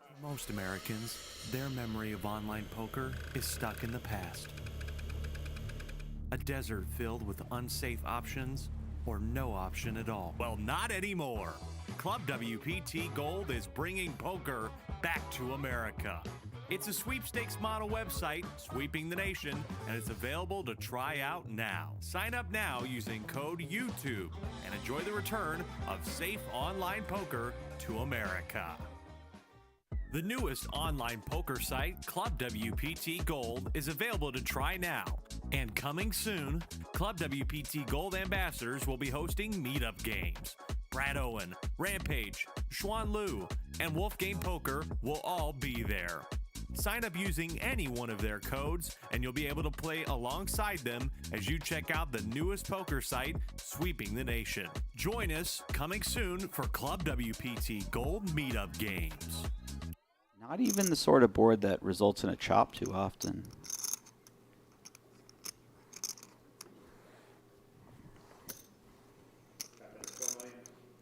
For most Americans, their memory of online poker is stuck in the past. A desert filled with unsafe options or no option at all. Well, not anymore. Club WPT Gold is bringing poker back to America. It's a sweepstakes model website, sweeping the nation, and it's available to try out now. Sign up now using code YouTube and enjoy the return of safe online poker to America. The newest online poker site, Club WPT Gold, is available to try now. And coming soon, Club WPT Gold ambassadors will be hosting meetup games. Brad Owen, Rampage, Xuan Liu, and Wolfgame Poker will all be there. Sign up using any one of their codes, and you'll be able to play alongside them as you check out the newest poker site, sweeping the nation. Join us coming soon for Club WPT Gold meetup games. Not even the sort of board that results in a chop too often.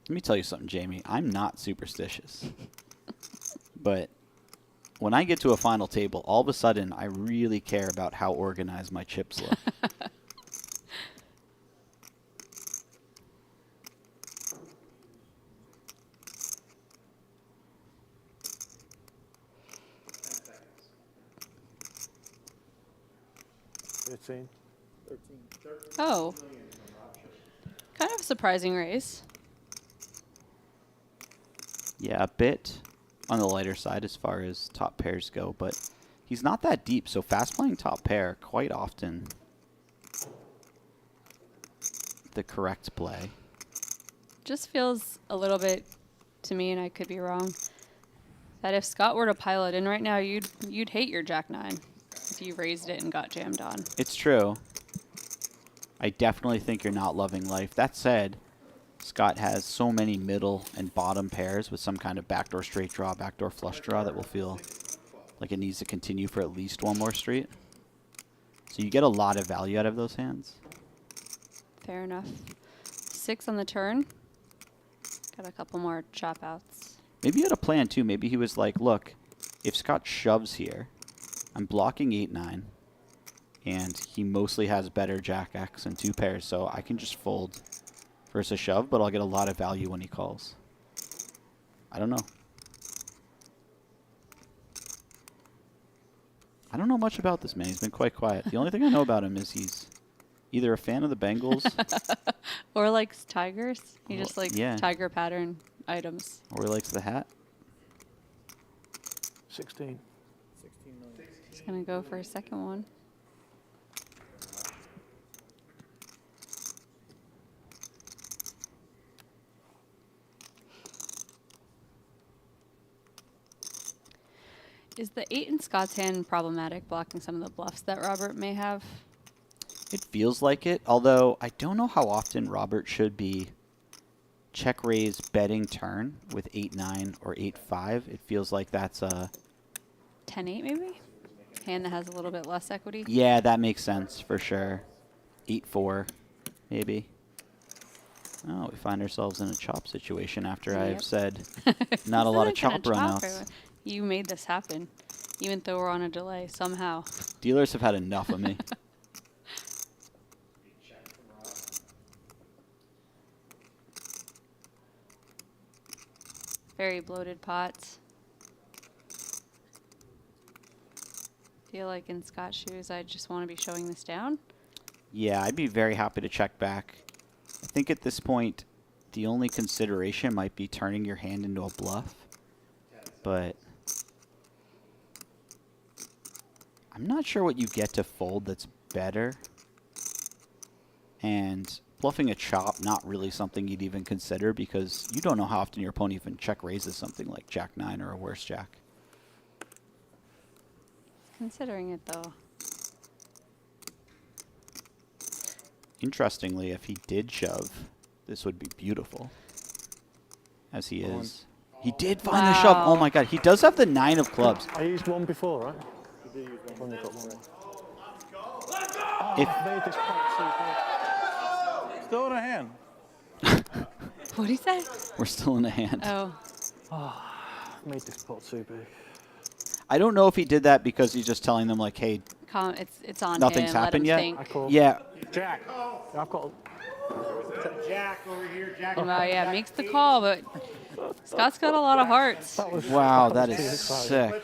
Let me tell you something, Jamie. I'm not superstitious. But when I get to a final table, all of a sudden, I really care about how organized my chips look. Oh. Kind of a surprising raise. Yeah, a bit on the lighter side as far as top pairs go, but he's not that deep, so fast playing top pair quite often the correct play. Just feels a little bit to me, and I could be wrong, that if Scott were to pile it in right now, you'd hate your Jack-9 if you raised it and got jammed on. It's true. I definitely think you're not loving life. That said, Scott has so many middle and bottom pairs with some kind of backdoor straight draw, backdoor flush draw that will feel like it needs to continue for at least one more street. So you get a lot of value out of those hands. Fair enough. 6 on the turn. Got a couple more chop outs. Maybe he had a plan too. Maybe he was like, look, if Scott shoves here, I'm blocking 8-9, and he mostly has better Jack X and 2 pairs, so I can just fold versus shove, but I'll get a lot of value when he calls. I don't know. I don't know much about this man. He's been quite quiet. The only thing I know about him is he's either a fan of the Bengals or likes tigers. He just likes yeah. tiger pattern items. Or he likes the hat. 16. He's going to go for a second one. Is the 8 in Scott's hand problematic, blocking some of the bluffs that Robert may have? It feels like it, although I don't know how often Robert should be check raise betting turn with 8-9 or 8-5. It feels like that's a 10-8 maybe? Hand that has a little bit less equity? Yeah, that makes sense for sure. 8-4 maybe. Oh, we find ourselves in a chop situation after I've said not a lot of chop runouts. You made this happen, even though we're on a delay somehow. Dealers have had enough of me. Very bloated pots. Feel like in Scott's shoes, I just want to be showing this down. Yeah, I'd be very happy to check back. I think at this point, the only consideration might be turning your hand into a bluff. But I'm not sure what you get to fold that's better. And bluffing a chop, not really something you'd even consider because you don't know how often your opponent even check raises something like Jack-9 or a worse Jack. Considering it, though. Interestingly, if he did shove, this would be beautiful. As he is. He did find the shove. Oh my god, he does have the 9 of clubs. I used one before, right? Only got one. If Made this point too big. Still in a hand. What did he say? We're still in the hand. Oh. Made this pot too big. I don't know if he did that because he's just telling them like, hey, It's on nothing's him. happened Let yet. him think. Yeah. Jack. I've got. Jack over here. Jack. Well, yeah, makes the call, but Scott's got a lot of hearts. Wow, that is sick.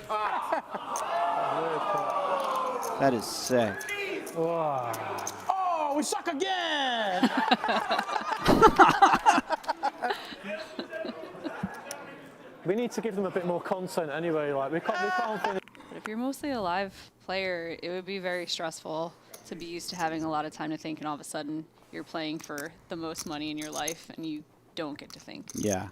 That is sick. Wow. Oh, we suck again. We need to give them a bit more content anyway. Like we can't finish. But if you're mostly a live player, it would be very stressful to be used to having a lot of time to think, and all of a sudden you're playing for the most money in your life, and you don't get to think. Yeah.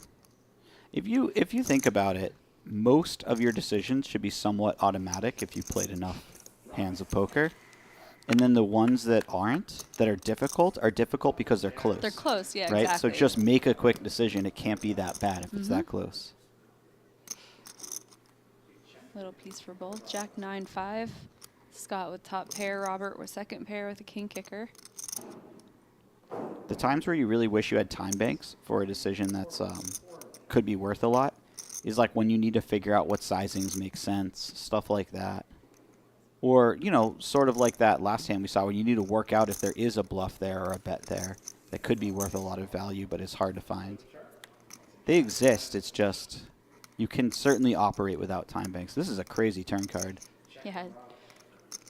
If you think about it, most of your decisions should be somewhat automatic if you played enough hands of poker. And then the ones that aren't, that are difficult because they're close. They're close, yeah, right? exactly. So just make a quick decision. It can't be that bad if it's that close. Little piece for both. Jack 9-5. Scott with top pair. Robert with second pair with a king kicker. The times where you really wish you had time banks for a decision that's could be worth a lot is like when you need to figure out what sizings make sense, stuff like that. Or, you know, sort of like that last hand we saw when you need to work out if there is a bluff there or a bet there that could be worth a lot of value, but it's hard to find. They exist. It's just you can certainly operate without time banks. This is a crazy turn card. Yeah.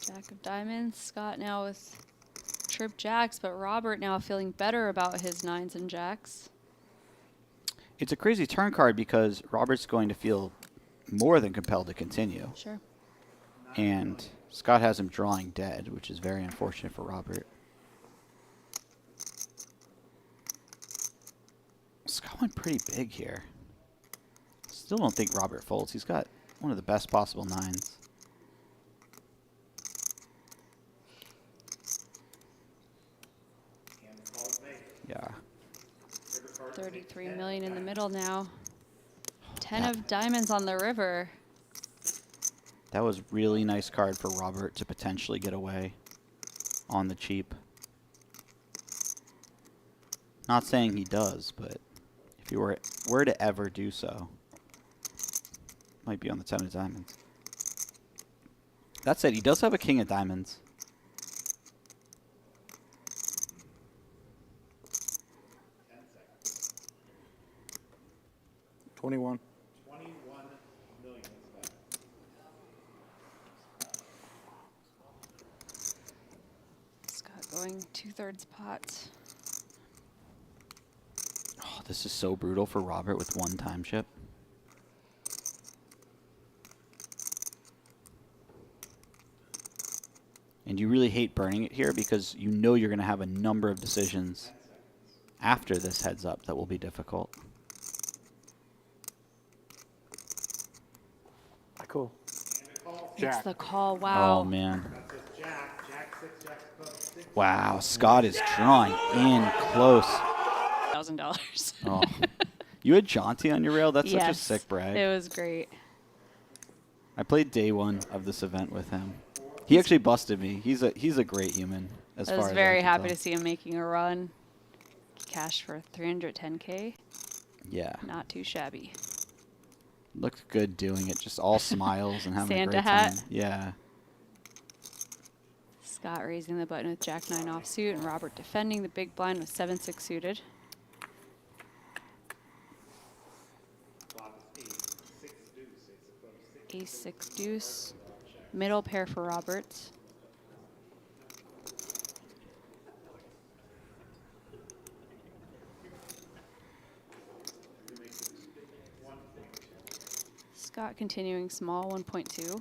Jack of diamonds. Scott now with trip jacks, but Robert now feeling better about his 9s and jacks. It's a crazy turn card because Robert's going to feel more than compelled to continue. Sure. And Scott has him drawing dead, which is very unfortunate for Robert. Scott went pretty big here. Still don't think Robert folds. He's got one of the best possible 9s. Yeah. 33 million in the middle now. 10 of diamonds on the river. That was really nice card for Robert to potentially get away on the cheap. Not saying he does, but if you were to ever do so, might be on the 10 of diamonds. That said, he does have a king of diamonds. $21 million is left. Scott going 2/3 pot. Oh, this is so brutal for Robert with one time chip. And you really hate burning it here because you know you're going to have a number of decisions after this heads up that will be difficult. Cool. It's the call. Wow. Oh, man. Wow, Scott is drawing in close. $1,000. Oh. You had Jaunty on your rail? That's such a Yes, sick brag. it was great. I played day one of this event with him. He actually busted me. He's a great human as I far was as very I can happy tell. to see him making a run. Cash for 310K. Yeah. Not too shabby. Looked good doing it. Just all smiles and having Santa a great hat. time. Yeah. Scott raising the button with Jack 9 offsuit, and Robert defending the big blind with 7-6 suited. Ace 6 deuce. Middle pair for Roberts. Scott continuing small, 1.2.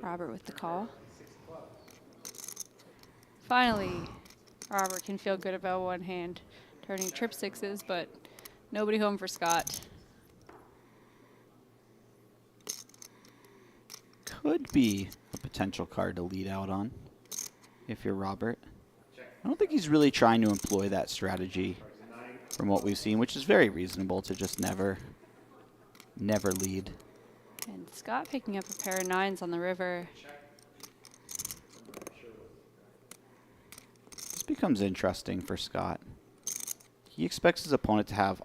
Robert with the call. Finally, Robert can feel good about one hand, turning trip sixes, but nobody home for Scott. Could be a potential card to lead out on if you're Robert. I don't think he's really trying to employ that strategy from what we've seen, which is very reasonable to just never lead. And Scott picking up a pair of nines on the river. This becomes interesting for Scott. He expects his opponent to have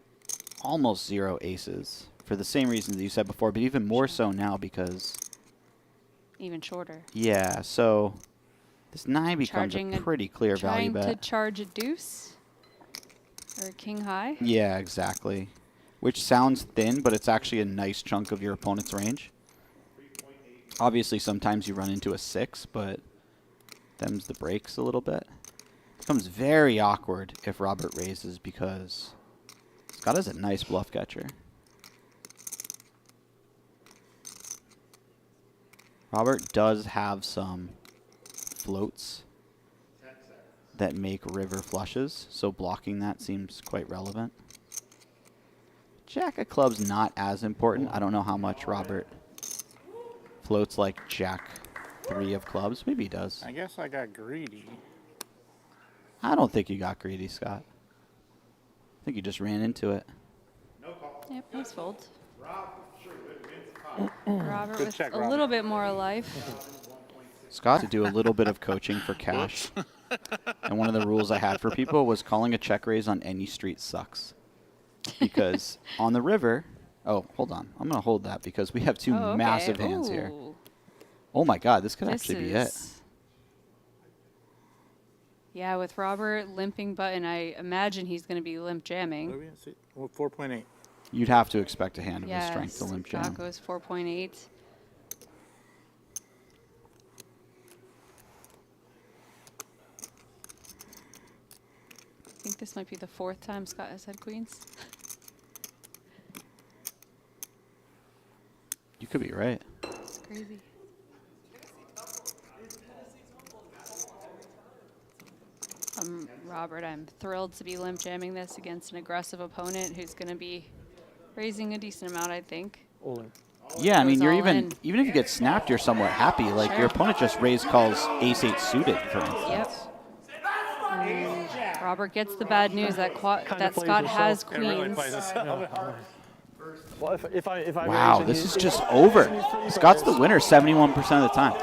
almost 0 aces for the same reasons that you said before, but even more so now because... Even shorter. Yeah, so this 9 becomes a pretty clear value bet. Trying to charge a deuce or a king high. Yeah, exactly. Which sounds thin, but it's actually a nice chunk of your opponent's range. Obviously, sometimes you run into a 6, but them's the breaks a little bit. It becomes very awkward if Robert raises because Scott is a nice bluff catcher. Robert does have some floats that make river flushes, so blocking that seems quite relevant. Jack of clubs not as important. I don't know how much Robert floats like Jack 3 of clubs. Maybe he does. I guess I got greedy. I don't think you got greedy, Scott. I think you just ran into it. Yep, nice fold. Robert Good with check, a Robert. little bit more life. Scott to do a little bit of coaching for cash. And one of the rules I had for people was calling a check raise on any street sucks. Because on the river, oh, hold on. I'm going to hold that because we have 2 massive hands here. Oh my God, this could actually be it. Yeah, with Robert limping button, I imagine he's going to be limp jamming. 4.8. You'd have to expect a hand of his Yes, strength to limp jam. Scott goes 4.8. I think this might be the 4th time Scott has had queens. You could be right. It's crazy. Robert, I'm thrilled to be limp jamming this against an aggressive opponent who's going to be raising a decent amount, I think. All in. Yeah, I mean, Goes you're all even in. if you get snapped, you're somewhat happy. Like your opponent just raised calls ace-8 suited, for instance. Yep. Robert gets the bad news that Scott has queens. Well, if I Wow, raise this and is you- just over. Scott's the winner 71% of the time.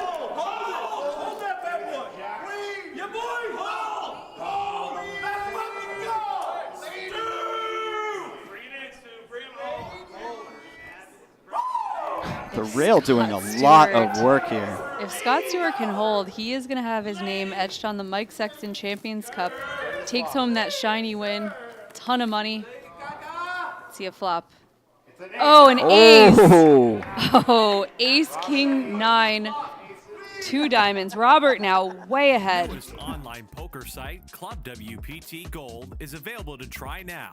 The rail doing a lot of work here. If Scott Stewart can hold, he is going to have his name etched on the Mike Sexton Champions Cup. Takes home that shiny win. Ton of money. See a flop. Oh, an ace. Oh, ace, king, 9. 2 diamonds. Robert now way ahead. Newest online poker site, Club WPT Gold, is available to try now.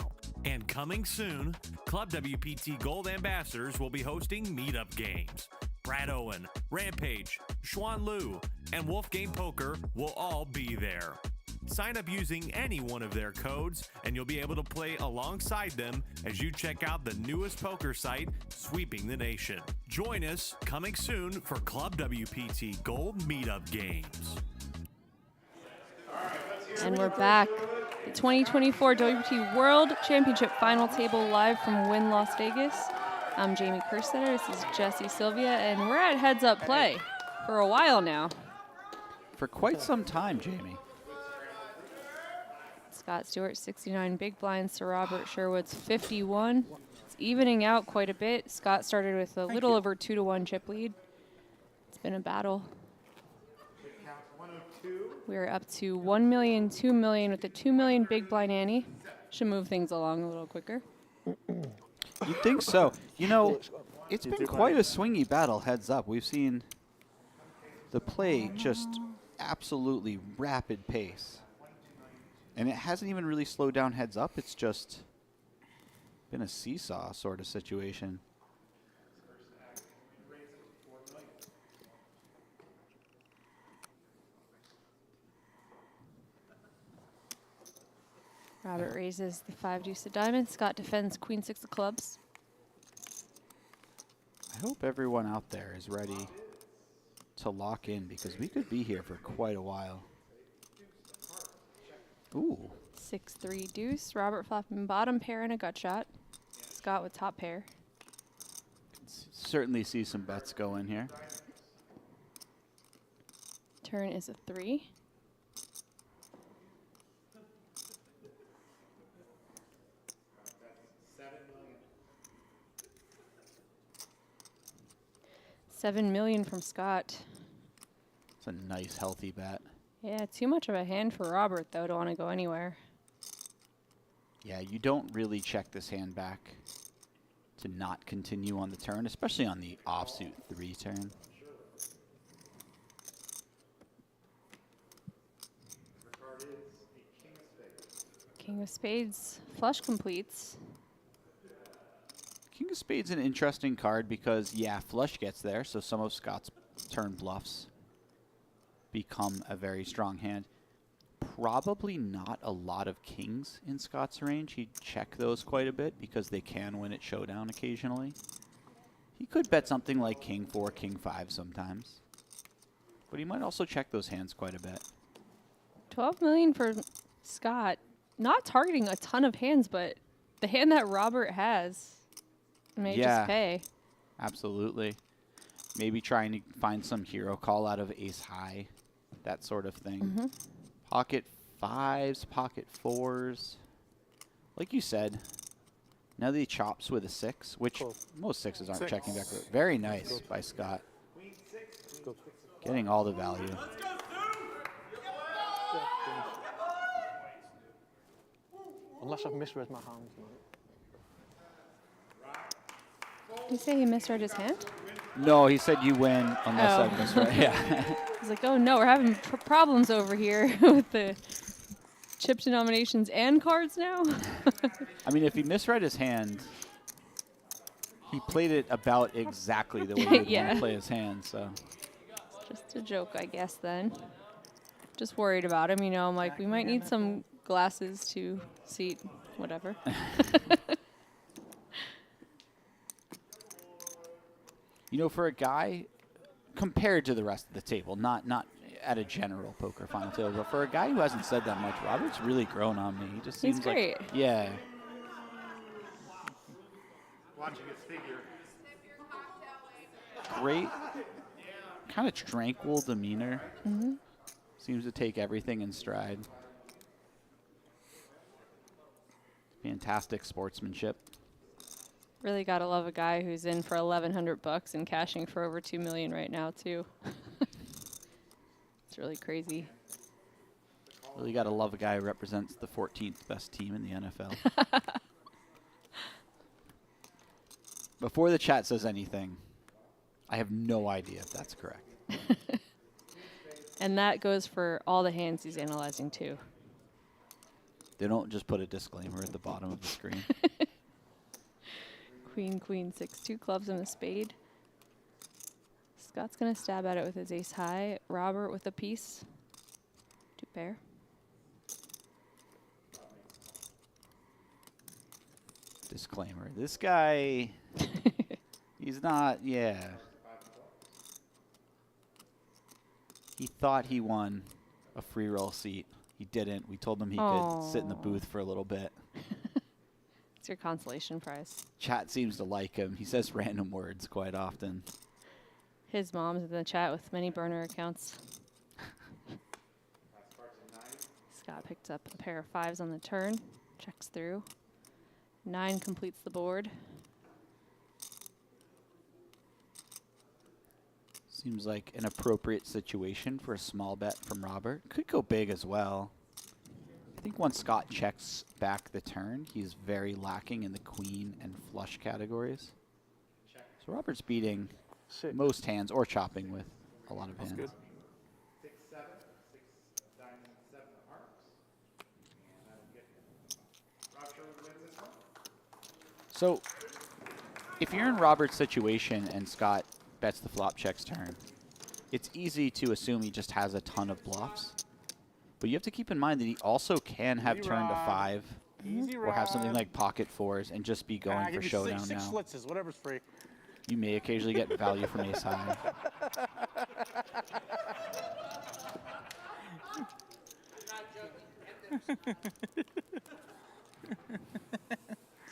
And coming soon, Club WPT Gold ambassadors will be hosting meetup games. Brad Owen, Rampage, Xuan Liu, and Wolf Game Poker will all be there. Sign up using any one of their codes, and you'll be able to play alongside them as you check out the newest poker site sweeping the nation. Join us coming soon for Club WPT Gold Meetup Games. And we're back. The 2024 WPT World Championship final table live from Wynn, Las Vegas. I'm Jamie Kerstetter. This is Jesse Sylvia, and we're at Heads Up Play for a while now. For quite some time, Jamie. Scott Stewart, 69 big blinds to Robert Sherwood's 51. It's evening out quite a bit. Scott started with a little over 2-1 chip lead. It's been a battle. We're up to 1 million, 2 million with the 2 million big blind Annie. Should move things along a little quicker. You'd think so. You know, it's been quite a swingy battle heads up. We've seen the play just absolutely rapid pace. And it hasn't even really slowed down heads up. It's just been a seesaw sort of situation. Robert raises the 5 deuce of diamonds. Scott defends queen 6 of clubs. I hope everyone out there is ready to lock in because we could be here for quite a while. Ooh. 6-3 deuce. Robert flopping bottom pair and a gut shot. Scott with top pair. Certainly see some bets go in here. Turn is a 3. $7 million from Scott. It's a nice, healthy bet. Yeah, too much of a hand for Robert, though. Don't want to go anywhere. Yeah, you don't really check this hand back to not continue on the turn, especially on the offsuit 3 turn. King of spades. Flush completes. King of spades an interesting card because, yeah, flush gets there, so some of Scott's turn bluffs become a very strong hand. Probably not a lot of kings in Scott's range. He'd check those quite a bit because they can win at showdown occasionally. He could bet something like king 4, king 5 sometimes. But he might also check those hands quite a bit. $12 million for Scott. Not targeting a ton of hands, but the hand that Robert has may just pay. Absolutely. Maybe trying to find some hero call out of ace high, that sort of thing. Pocket 5s, pocket 4s. Like you said, now that he chops with a 6, which most 6s aren't checking back. Very nice by Scott. Getting all the value. Unless I've misread my hands, mate. You say he misread his hand? No, he said you win unless I misread. Yeah. He's like, oh no, we're having problems over here with the chip denominations and cards now. I mean, if he misread his hand, he played it about exactly the way he would want to play his hand. So just a joke, I guess. Then, just worried about him. You know, I'm like, we might need some glasses to see whatever. You know, for a guy, compared to the rest of the table, not at a general poker final table, but for a guy who hasn't said that much, Robert's really grown on me. He just seems great. Like, yeah. Watching his figure. Great, kind of tranquil demeanor. Seems to take everything in stride. Fantastic sportsmanship. Really gotta love a guy who's in for $1,100 and cashing for over $2 million right now too. It's really crazy. Really gotta love a guy who represents the 14th best team in the NFL. Before the chat says anything, I have no idea if that's correct. And that goes for all the hands he's analyzing too. They don't just put a disclaimer at the bottom of the screen. Queen, queen, 6, 2 clubs and a spade. Scott's gonna stab at it with his ace high. Robert with a piece. 2 pair. Disclaimer. This guy, he's not, yeah. He thought he won a free roll seat. He didn't. We told him he could sit in the booth for a little bit. It's your consolation prize. Chat seems to like him. He says random words quite often. His mom's in the chat with many burner accounts. Scott picked up a pair of 5s on the turn. Checks through. 9 completes the board. Seems like an appropriate situation for a small bet from Robert. Could go big as well. I think once Scott checks back the turn, he's very lacking in the queen and flush categories. So Robert's beating most hands or chopping with a lot of hands. Good. 6, 7, 6 diamonds, 7 hearts. And that'll get Roger wins this one. So if you're in Robert's situation and Scott bets the flop checks turn, it's easy to assume he just has a ton of bluffs. But you have to keep in mind that he also can have turn to 5 Easy or have something rod. like pocket 4s and just be going for give you showdown six now. Schlitzes, whatever's free. You may occasionally get value from ace high.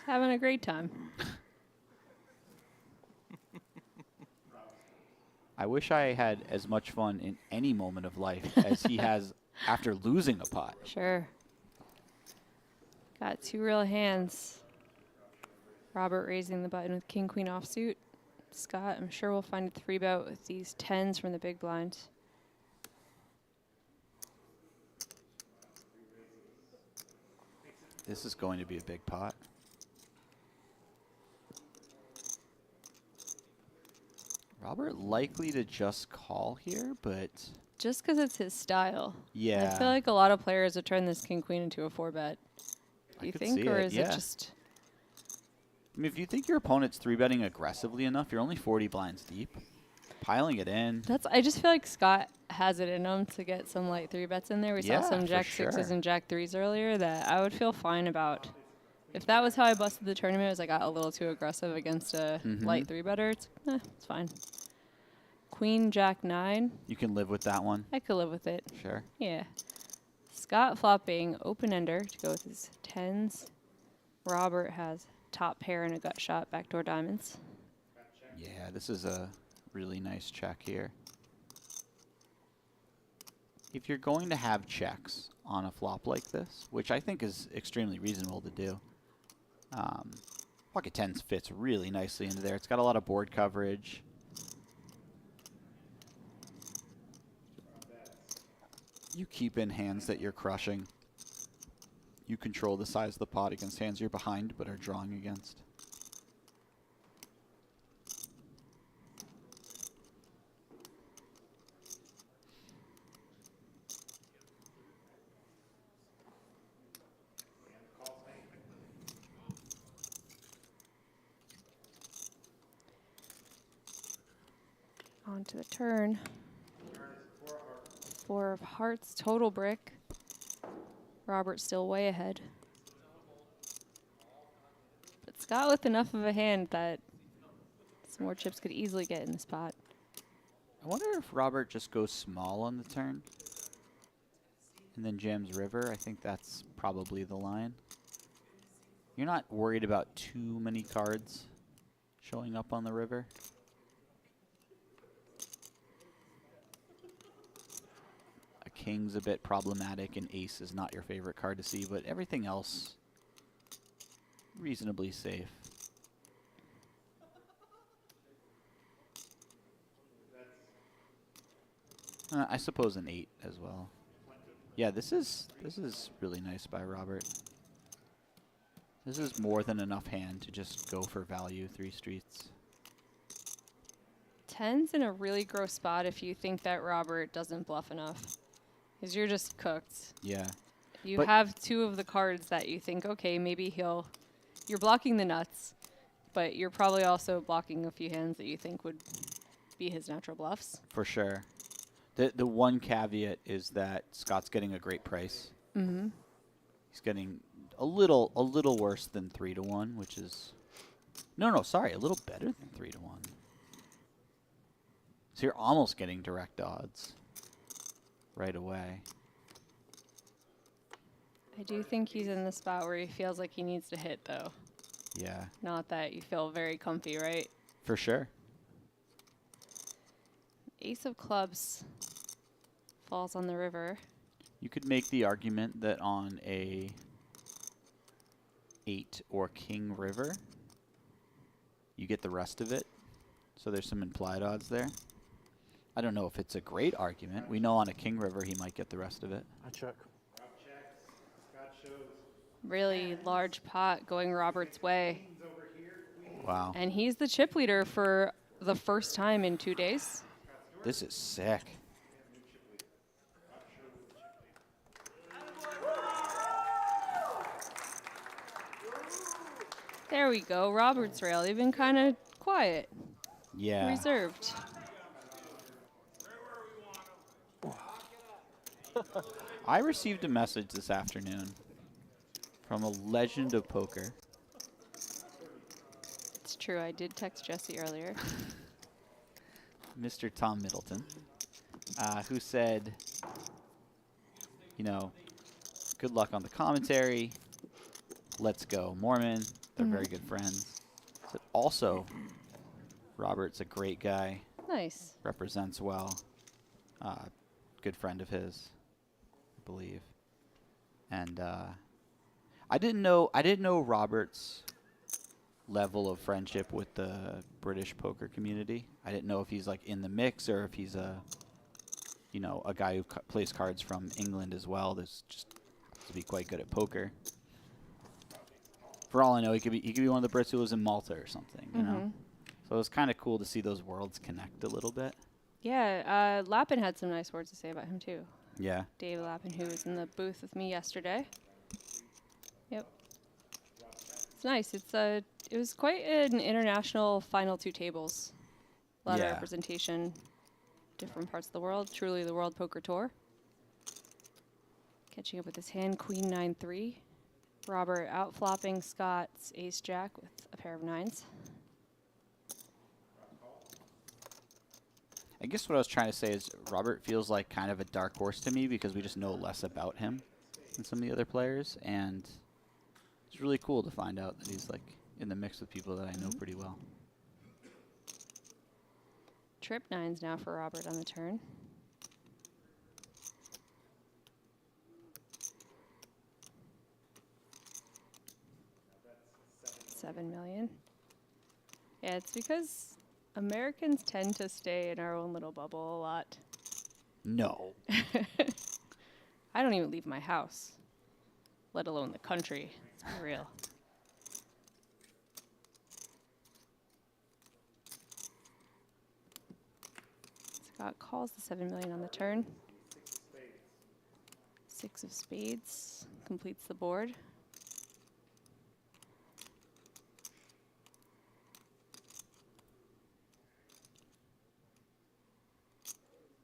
Having a great time. I wish I had as much fun in any moment of life as he has after losing a pot. Sure. Got 2 real hands. Robert raising the button with king, queen offsuit. Scott, I'm sure we'll find a 3-bet with these 10s from the big blind. This is going to be a big pot. Robert likely to just call here, but Just because it's his style. yeah. I feel like a lot of players would turn this king, queen into a 4-bet. Do you could think, see or it, is yeah. it just... I mean, if you think your opponent's 3-betting aggressively enough, you're only 40 blinds deep. Piling it in. I just feel like Scott has it in him to get some light 3-bets in there. We Yeah, saw some for jack 6s sure. and jack 3s earlier that I would feel fine about. If that was how I busted the tournament, was I got a little too aggressive against a light 3-better, it's fine. Queen, jack 9. You can live with that one. I could live with it. Sure. Yeah. Scott flopping open-ender to go with his 10s. Robert has top pair and a gut shot, backdoor diamonds. Yeah, this is a really nice check here. If you're going to have checks on a flop like this, which I think is extremely reasonable to do, pocket 10s fits really nicely into there. It's got a lot of board coverage. You keep in hands that you're crushing. You control the size of the pot against hands you're behind but are drawing against. On to the turn. 4 of hearts, total brick. Robert still way ahead. But Scott with enough of a hand that some more chips could easily get in the spot. I wonder if Robert just goes small on the turn and then jams river. I think that's probably the line. You're not worried about too many cards showing up on the river. A king's a bit problematic and ace is not your favorite card to see, but everything else reasonably safe. I suppose an 8 as well. Yeah, this is really nice by Robert. This is more than enough hand to just go for value 3 streets. 10's in a really gross spot if you think that Robert doesn't bluff enough. Because you're just cooked. Yeah. You But have 2 of the cards that you think, okay, maybe you're blocking the nuts, but you're probably also blocking a few hands that you think would be his natural bluffs. for sure. The one caveat is that Scott's getting a great price. Mm-hmm. He's getting a little worse than 3-1, which is sorry, a little better than 3-1. So you're almost getting direct odds right away. I do think he's in the spot where he feels like he needs to hit, though. Yeah, Not that you feel very comfy, right? for sure. Ace of clubs falls on the river. You could make the argument that on a 8 or king river, you get the rest of it. So there's some implied odds there. I don't know if it's a great argument. We know on a king river he might get the rest of it. I check. Really large pot going Robert's way. Wow. And he's the chip leader for the first time in 2 days. This is sick. There we go. Robert's rail. They've been kind of quiet, Yeah. reserved. I received a message this afternoon from a legend of poker. It's true. I did text Jesse earlier. Mr. Tom Middleton, who said, you know, good luck on the commentary. Let's go, Moorman. They're very good friends. Said also, Robert's a great guy. Nice. Represents well. Good friend of his, I believe. And I didn't know Robert's level of friendship with the British poker community. I didn't know if he's like in the mix or if he's a guy who plays cards from England as well. That's just to be quite good at poker. For all I know, he could be one of the Brits who lives in Malta or something. You know, so it was kind of cool to see those worlds connect a little bit. Yeah, Lappin had some nice words to say about him too. Yeah. Dave Lappin, who was in the booth with me yesterday. Yep. It's nice. It was quite an international final two tables. A lot of representation, different parts of the world. Truly the World Poker Tour. Catching up with his hand, Queen 9-3. Robert outflopping Scott's Ace Jack with a pair of nines. I guess what I was trying to say is Robert feels like kind of a dark horse to me because we just know less about him than some of the other players, and it's really cool to find out that he's like in the mix with people that I know pretty well. Trip nines now for Robert on the turn. $7 million. Yeah, it's because Americans tend to stay in our own little bubble a lot. No. I don't even leave my house, let alone the country. Let's be real. Scott calls the $7 million on the turn. 6 of spades completes the board.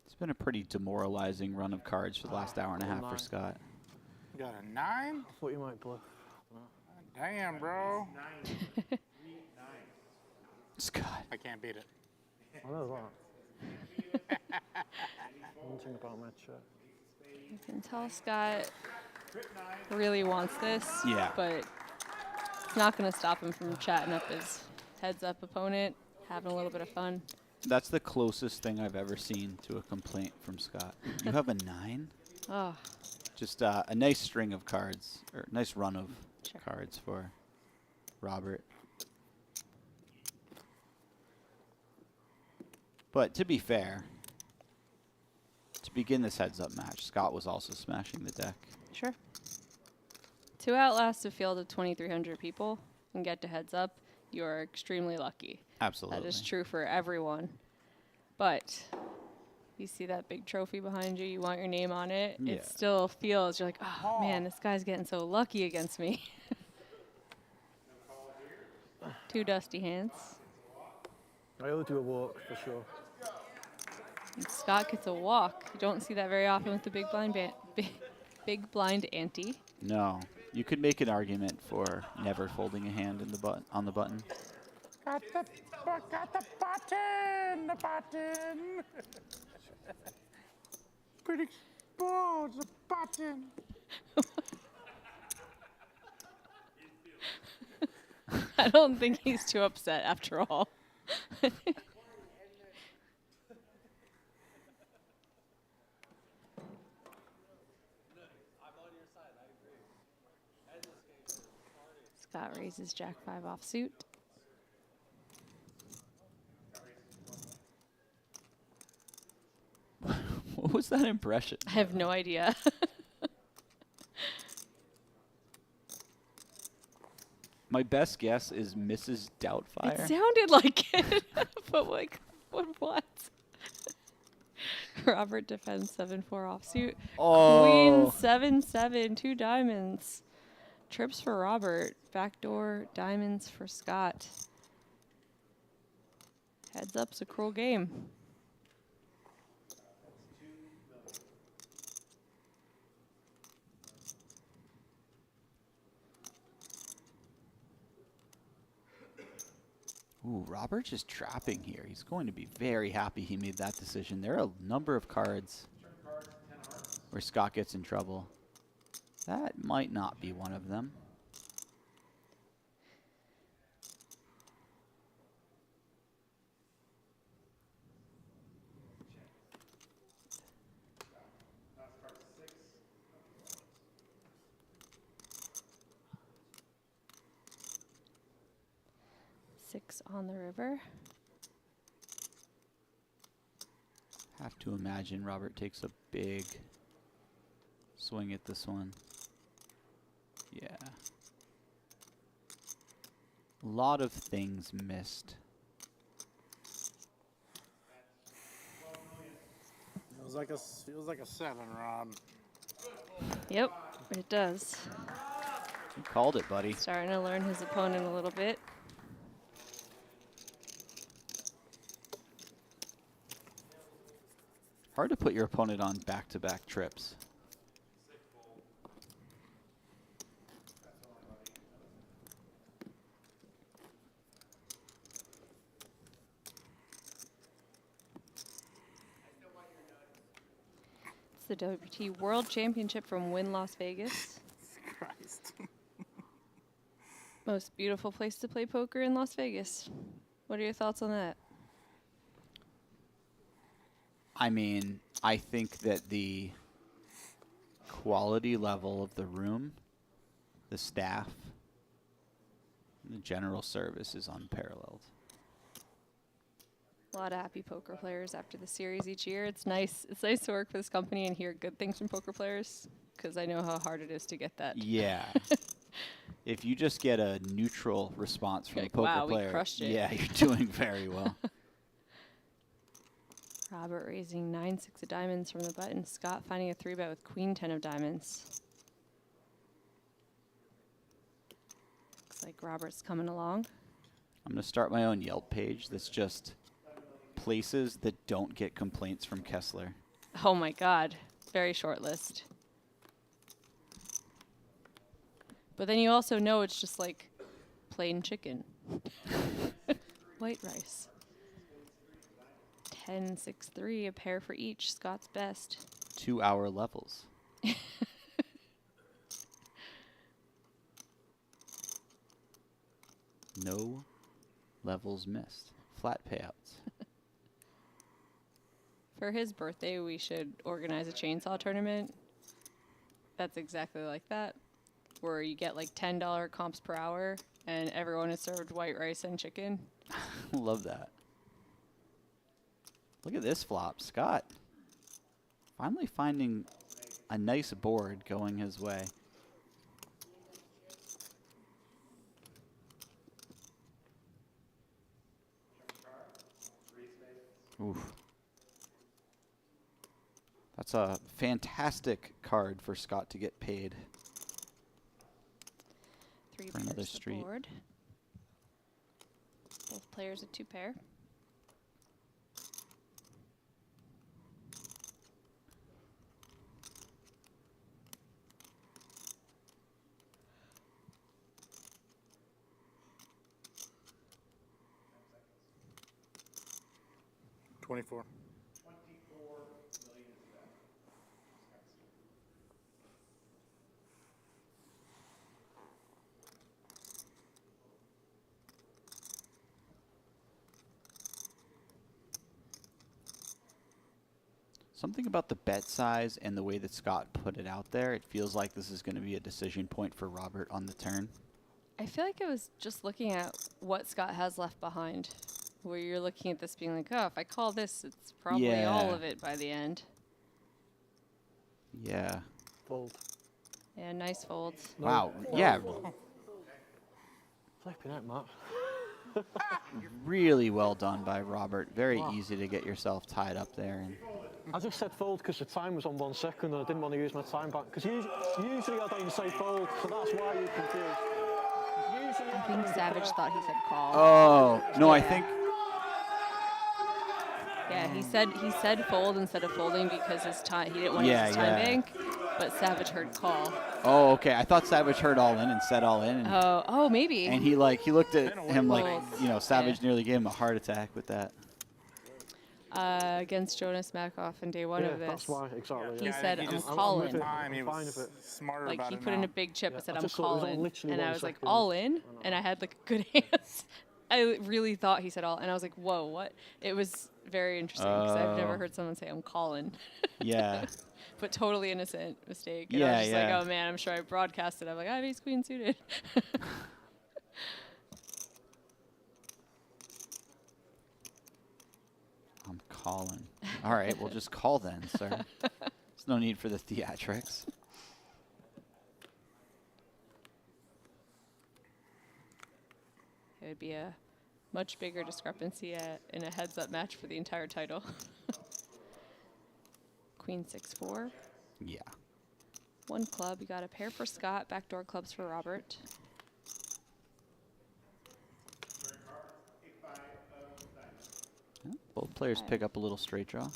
It's been a pretty demoralizing run of cards for the last hour and a half for Scott. You got a 9? I thought you might bluff. Damn, bro. Scott. I can't beat it. I know that. One thing about my chat. You can tell Scott really wants this, but it's not going to stop him from chatting up his heads-up opponent, having a little bit of fun. That's the closest thing I've ever seen to a complaint from Scott. You have a 9? Oh. Just a nice string of cards, or nice run of cards for Robert. But to be fair, to begin this heads-up match, Scott was also smashing the deck. Sure. To outlast a field of 2,300 people and get to heads up, you are extremely lucky. Absolutely. That is true for everyone. But you see that big trophy behind you, you want your name on it, Yeah. it still feels, you're like, oh man, this guy's getting so lucky against me. 2 dusty hands. I owe you a walk for sure. And Scott gets a walk. You don't see that very often with the big blind big blind ante. No. You could make an argument for never folding a hand in the on the button. Got the button, the button. Pretty balls, the button. I don't think he's too upset after all. Scott raises Jack 5 offsuit. What was that impression? I have no idea. My best guess is Mrs. Doubtfire. It sounded like it, but like, what? Robert defends 7-4 offsuit. Oh. Queen 7-7, 2 diamonds. Trips for Robert. Backdoor diamonds for Scott. Heads up's a cruel game. Ooh, Robert's just trapping here. He's going to be very happy he made that decision. There are a number of cards where Scott gets in trouble. That might not be one of them. Six on the river. Have to imagine Robert takes a big swing at this one. Yeah. A lot of things missed. Feels like a 7, Rob. Yep, it does. You called it, buddy. Starting to learn his opponent a little bit. Hard to put your opponent on back-to-back trips. It's the WPT World Championship from Wynn, Las Vegas. Christ. Most beautiful place to play poker in Las Vegas. What are your thoughts on that? I mean, I think that the quality level of the room, the staff, and the general service is unparalleled. A lot of happy poker players after the series each year. It's nice. It's nice to work for this company and hear good things from poker players because I know how hard it is to get that. Yeah. If you just get a neutral response from a poker wow, player, we crushed it. yeah, you're doing very well. Robert raising 9-6 of diamonds from the button. Scott finding a 3-bet with Queen 10 of diamonds. Looks like Robert's coming along. I'm going to start my own Yelp page that's just places that don't get complaints from Kessler. Oh my God, very short list. But then you also know it's just like plain chicken. White rice. 10, 6, 3, a pair for each. Scott's best. 2-hour levels. No levels missed. Flat payouts. For his birthday, we should organize a chainsaw tournament. That's exactly like that, where you get like $10 comps per hour, and everyone is served white rice and chicken. Love that. Look at this flop. Scott finally finding a nice board going his way. Oof. That's a fantastic card for Scott to get paid. 3 for another pairs to street. board. Both players a 2-pair. $24. Something about the bet size and the way that Scott put it out there, it feels like this is going to be a decision point for Robert on the turn. I feel like I was just looking at what Scott has left behind, where you're looking at this being like, oh, if I call this, it's probably all of it by the end. Yeah. Fold. Yeah, nice folds. Wow. Yeah. Flipping out, Matt. Really well done by Robert. Very easy to get yourself tied up there. And I just said fold because the time was on 1 second and I didn't want to use my time back. Because usually I don't even say fold, so that's why you're confused. Usually I think Savage thought he said call. oh, no, I think Yeah, he said fold instead of folding because his time he didn't want to use his time bank. but Savage heard call. Oh, okay. I thought Savage heard all in and said all in. And, Oh, maybe. and he looked at him like, Well, Savage nearly gave him a heart attack with that. Against Jonas Makoff in day one of this. That's why, exactly. He said, I'm calling. He was smarter Like, about he it put now. in a big chip and said, I I'm just thought it was calling. literally And I 1 was like, second. all in? And I had, like, good hands. I really thought he said all. And I was like, whoa, what? It was very interesting because I've never heard someone say, I'm calling. Yeah. But totally innocent mistake. And I Yeah, was just yeah. like, oh, man, I'm sure I broadcasted. I'm like, I have ace queen suited. I'm calling. All right, we'll just call then, sir. There's no need for the theatrics. It would be a much bigger discrepancy in a heads-up match for the entire title. Queen 6-4. Yeah. 1 club. You got a pair for Scott. Backdoor clubs for Robert. Yeah, both players pick up a little straight draw.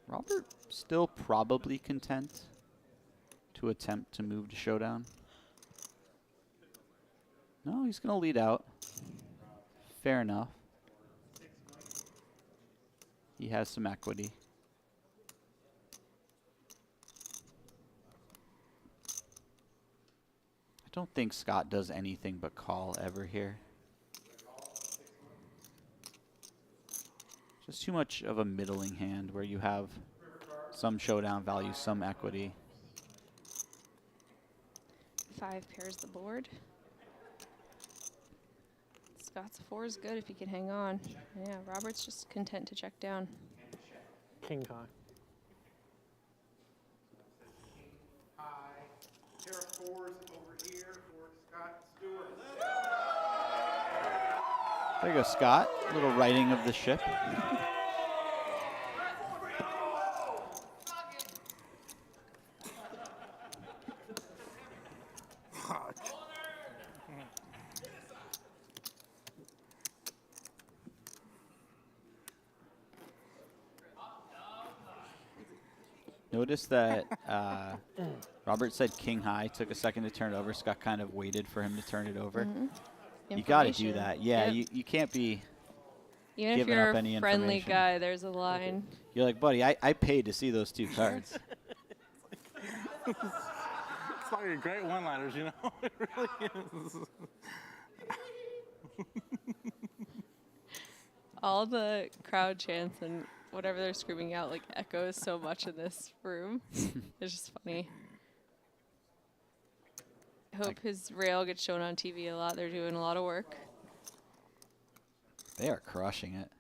Robert still probably content to attempt to move to showdown. No, he's going to lead out. Fair enough. He has some equity. I don't think Scott does anything but call ever here. Just too much of a middling hand where you have some showdown value, some equity. 5 pairs the board. Scott's 4 is good if he can hang on. Yeah, Robert's just content to check down. King high. Pair of 4s over here for Scott Stewart. There you go, Scott. A little righting of the ship. Notice that Robert said king high, took a second to turn it over. Scott kind of waited for him to turn it over. You got to do that. Yeah, Yep. you can't be Even if giving you're up any a friendly information. guy, there's a line. You're like, buddy, I paid to see those 2 cards. It's like a great one-liners, you know? It really is. All the crowd chants and whatever they're screaming out like echoes so much in this room. It's just funny. I hope his rail gets shown on TV a lot. They're doing a lot of work. They are crushing it.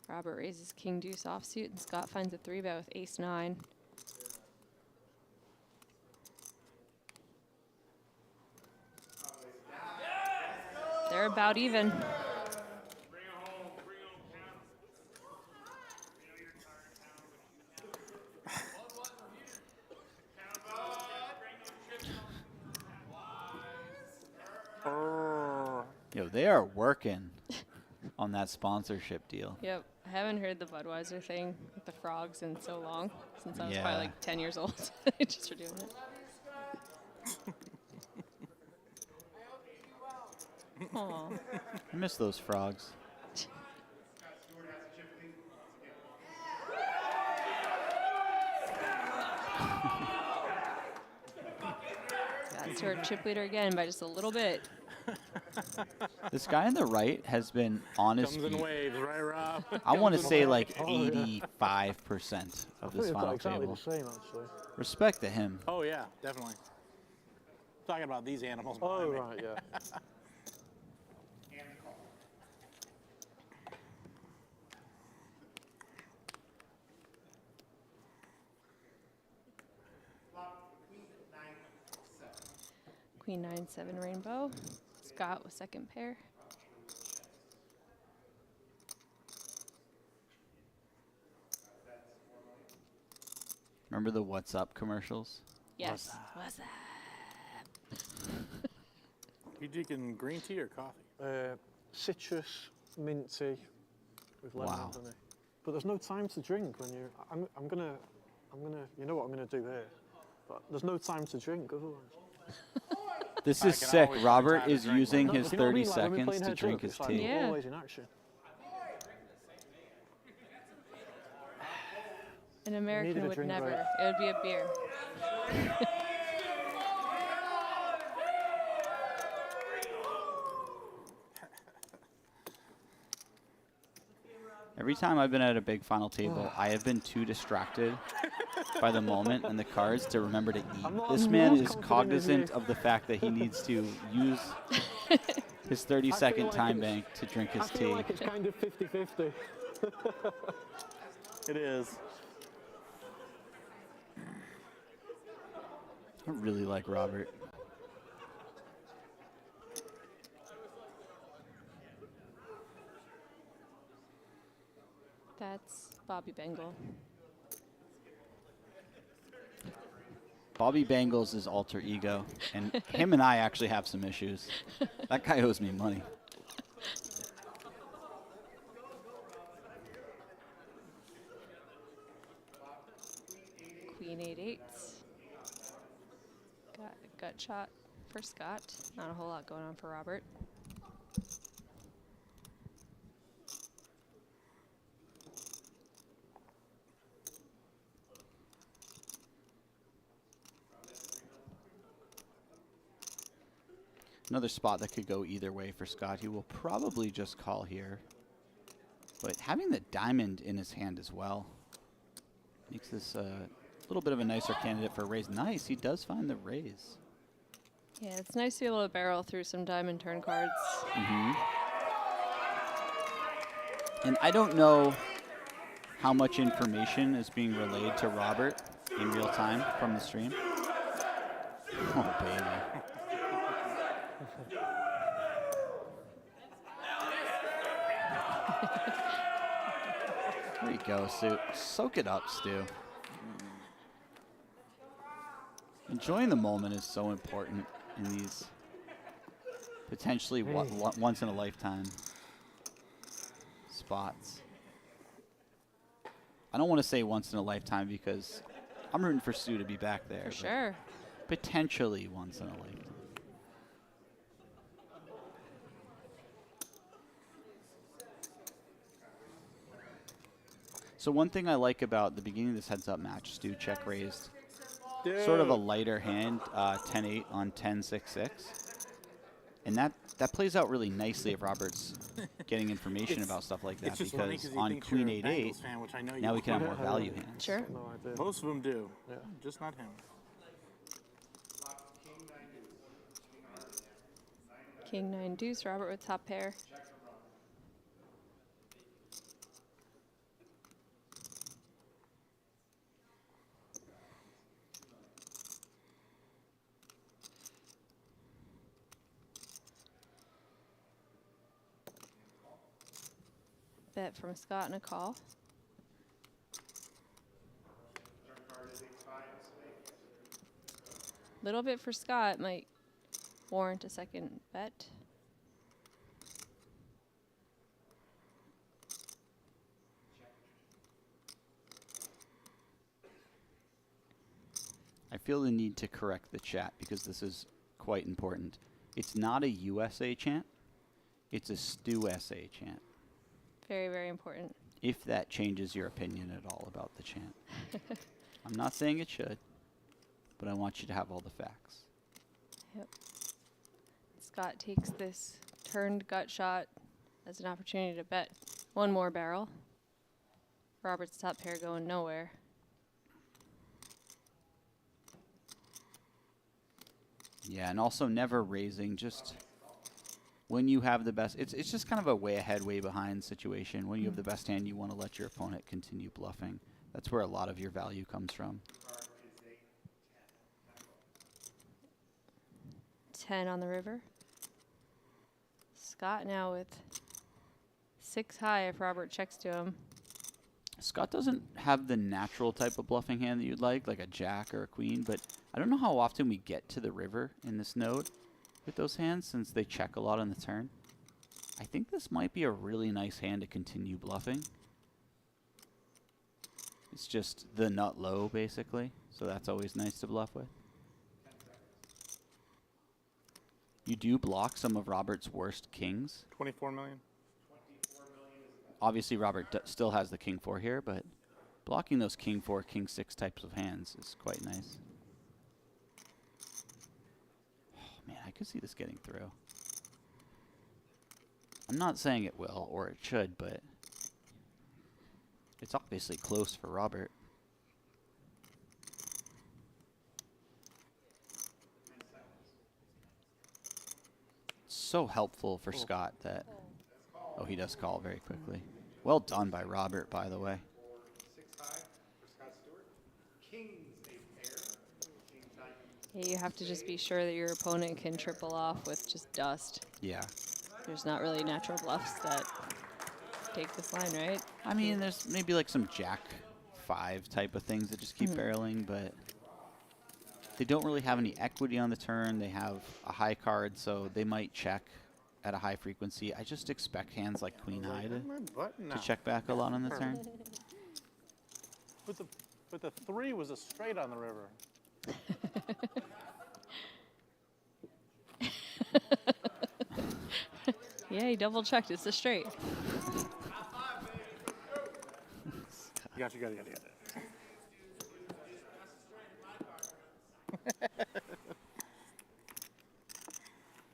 Robert raises king deuce offsuit and Scott finds a 3-bet with ace 9. They're about even. Yo, they are working on that sponsorship deal. Yep. I haven't heard the Budweiser thing with the frogs in so long, since I was Yeah. probably like 10 years old. Just for doing it. Aw. I miss those frogs. Scott Stewart chip leader again by just a little bit. This guy on the right has been on his Comes in feet. waves, right, Rob? I want to Comes in say waves. like Oh, yeah. 85% of this They've got final exactly table. the same, actually. Respect to him. Oh, yeah, definitely. Talking about these animals. Oh, behind me. right, yeah. And call. Flop Queen 9-7. Queen 9-7 rainbow. Scott with second pair. Remember the What's Up commercials? Yes. What's that? You drinking green tea or coffee? Citrus, mint tea with lemon Wow. and honey. but there's no time to drink when you. I'm gonna. You know what I'm gonna do here, but there's no time to drink otherwise. This is sick. Robert is using No, his you know what I 30 mean? Like, when we're seconds playing to heads drink up, his it's like tea. Yeah. Always in action. An American needed a would drink never. break. It would be a beer. Every time I've been at a big final table, I have been too distracted by the moment and the cards to remember to eat. This man is cognizant of the fact that he needs to use his 30-second time bank to drink his I feel tea. like it's kind of 50-50. It is. I really like Robert. That's Bobby Bengal. Bobby Bangles is alter ego, and him and I actually have some issues. That guy owes me money. Queen 8-8. Got a gut shot for Scott. Not a whole lot going on for Robert. Another spot that could go either way for Scott. He will probably just call here. But having the diamond in his hand as well makes this a little bit of a nicer candidate for a raise. Nice, he does find the raise. Yeah, it's nice to be able to barrel through some diamond turn cards. And I don't know how much information is being relayed to Robert in real time from the stream. Oh, baby. There you go, Stu. Soak it up, Stu. Enjoying the moment is so important in these potentially once in a lifetime spots. I don't want to say once in a lifetime because I'm rooting for Stu to be back there. For sure. Potentially once in a lifetime. So one thing I like about the beginning of this heads-up match, Stu check raised. Sort of a lighter hand, 10-8 on 10-6-6. And that plays out really nicely if Robert's getting information about stuff like that, because on Queen 8-8, now we can have more value hands. Sure. Most of them do. Yeah. Just not him. King 9 deuce, Robert with top pair. Bet from Scott and a call. Little bit for Scott might warrant a second bet. I feel the need to correct the chat because this is quite important. It's not a USA chant. It's a Stu SA chant. Very, very important. If that changes your opinion at all about the chant. I'm not saying it should, but I want you to have all the facts. Yep. Scott takes this turned gut shot as an opportunity to bet one more barrel. Robert's top pair going nowhere. Yeah, and also never raising, just when you have the best, it's just kind of a way ahead, way behind situation. When you have the best hand, you want to let your opponent continue bluffing. That's where a lot of your value comes from. 10 on the river. Scott now with 6 high if Robert checks to him. Scott doesn't have the natural type of bluffing hand that you'd like a jack or a queen, but I don't know how often we get to the river in this node with those hands since they check a lot on the turn. I think this might be a really nice hand to continue bluffing. It's just the nut low, basically. So that's always nice to bluff with. You do block some of Robert's worst kings. 24 million. Obviously, Robert still has the king 4 here, but blocking those king 4, king 6 types of hands is quite nice. Oh, man, I could see this getting through. I'm not saying it will or it should, but it's obviously close for Robert. So helpful for Scott that... Oh, he does call very quickly. Well done by Robert, by the way. 6 high for Scott Stewart. Kings a pair. King diamond. Yeah, you have to just be sure that your opponent can triple off with just dust. Yeah. There's not really natural bluffs that take this line, right? I mean, there's maybe like some Jack 5 type of things that just keep barreling, but they don't really have any equity on the turn. They have a high card, so they might check at a high frequency. I just expect hands like Queen High to check back a lot on the turn. But the 3 was a straight on the river. Yeah, he double checked. It's a straight. You got it.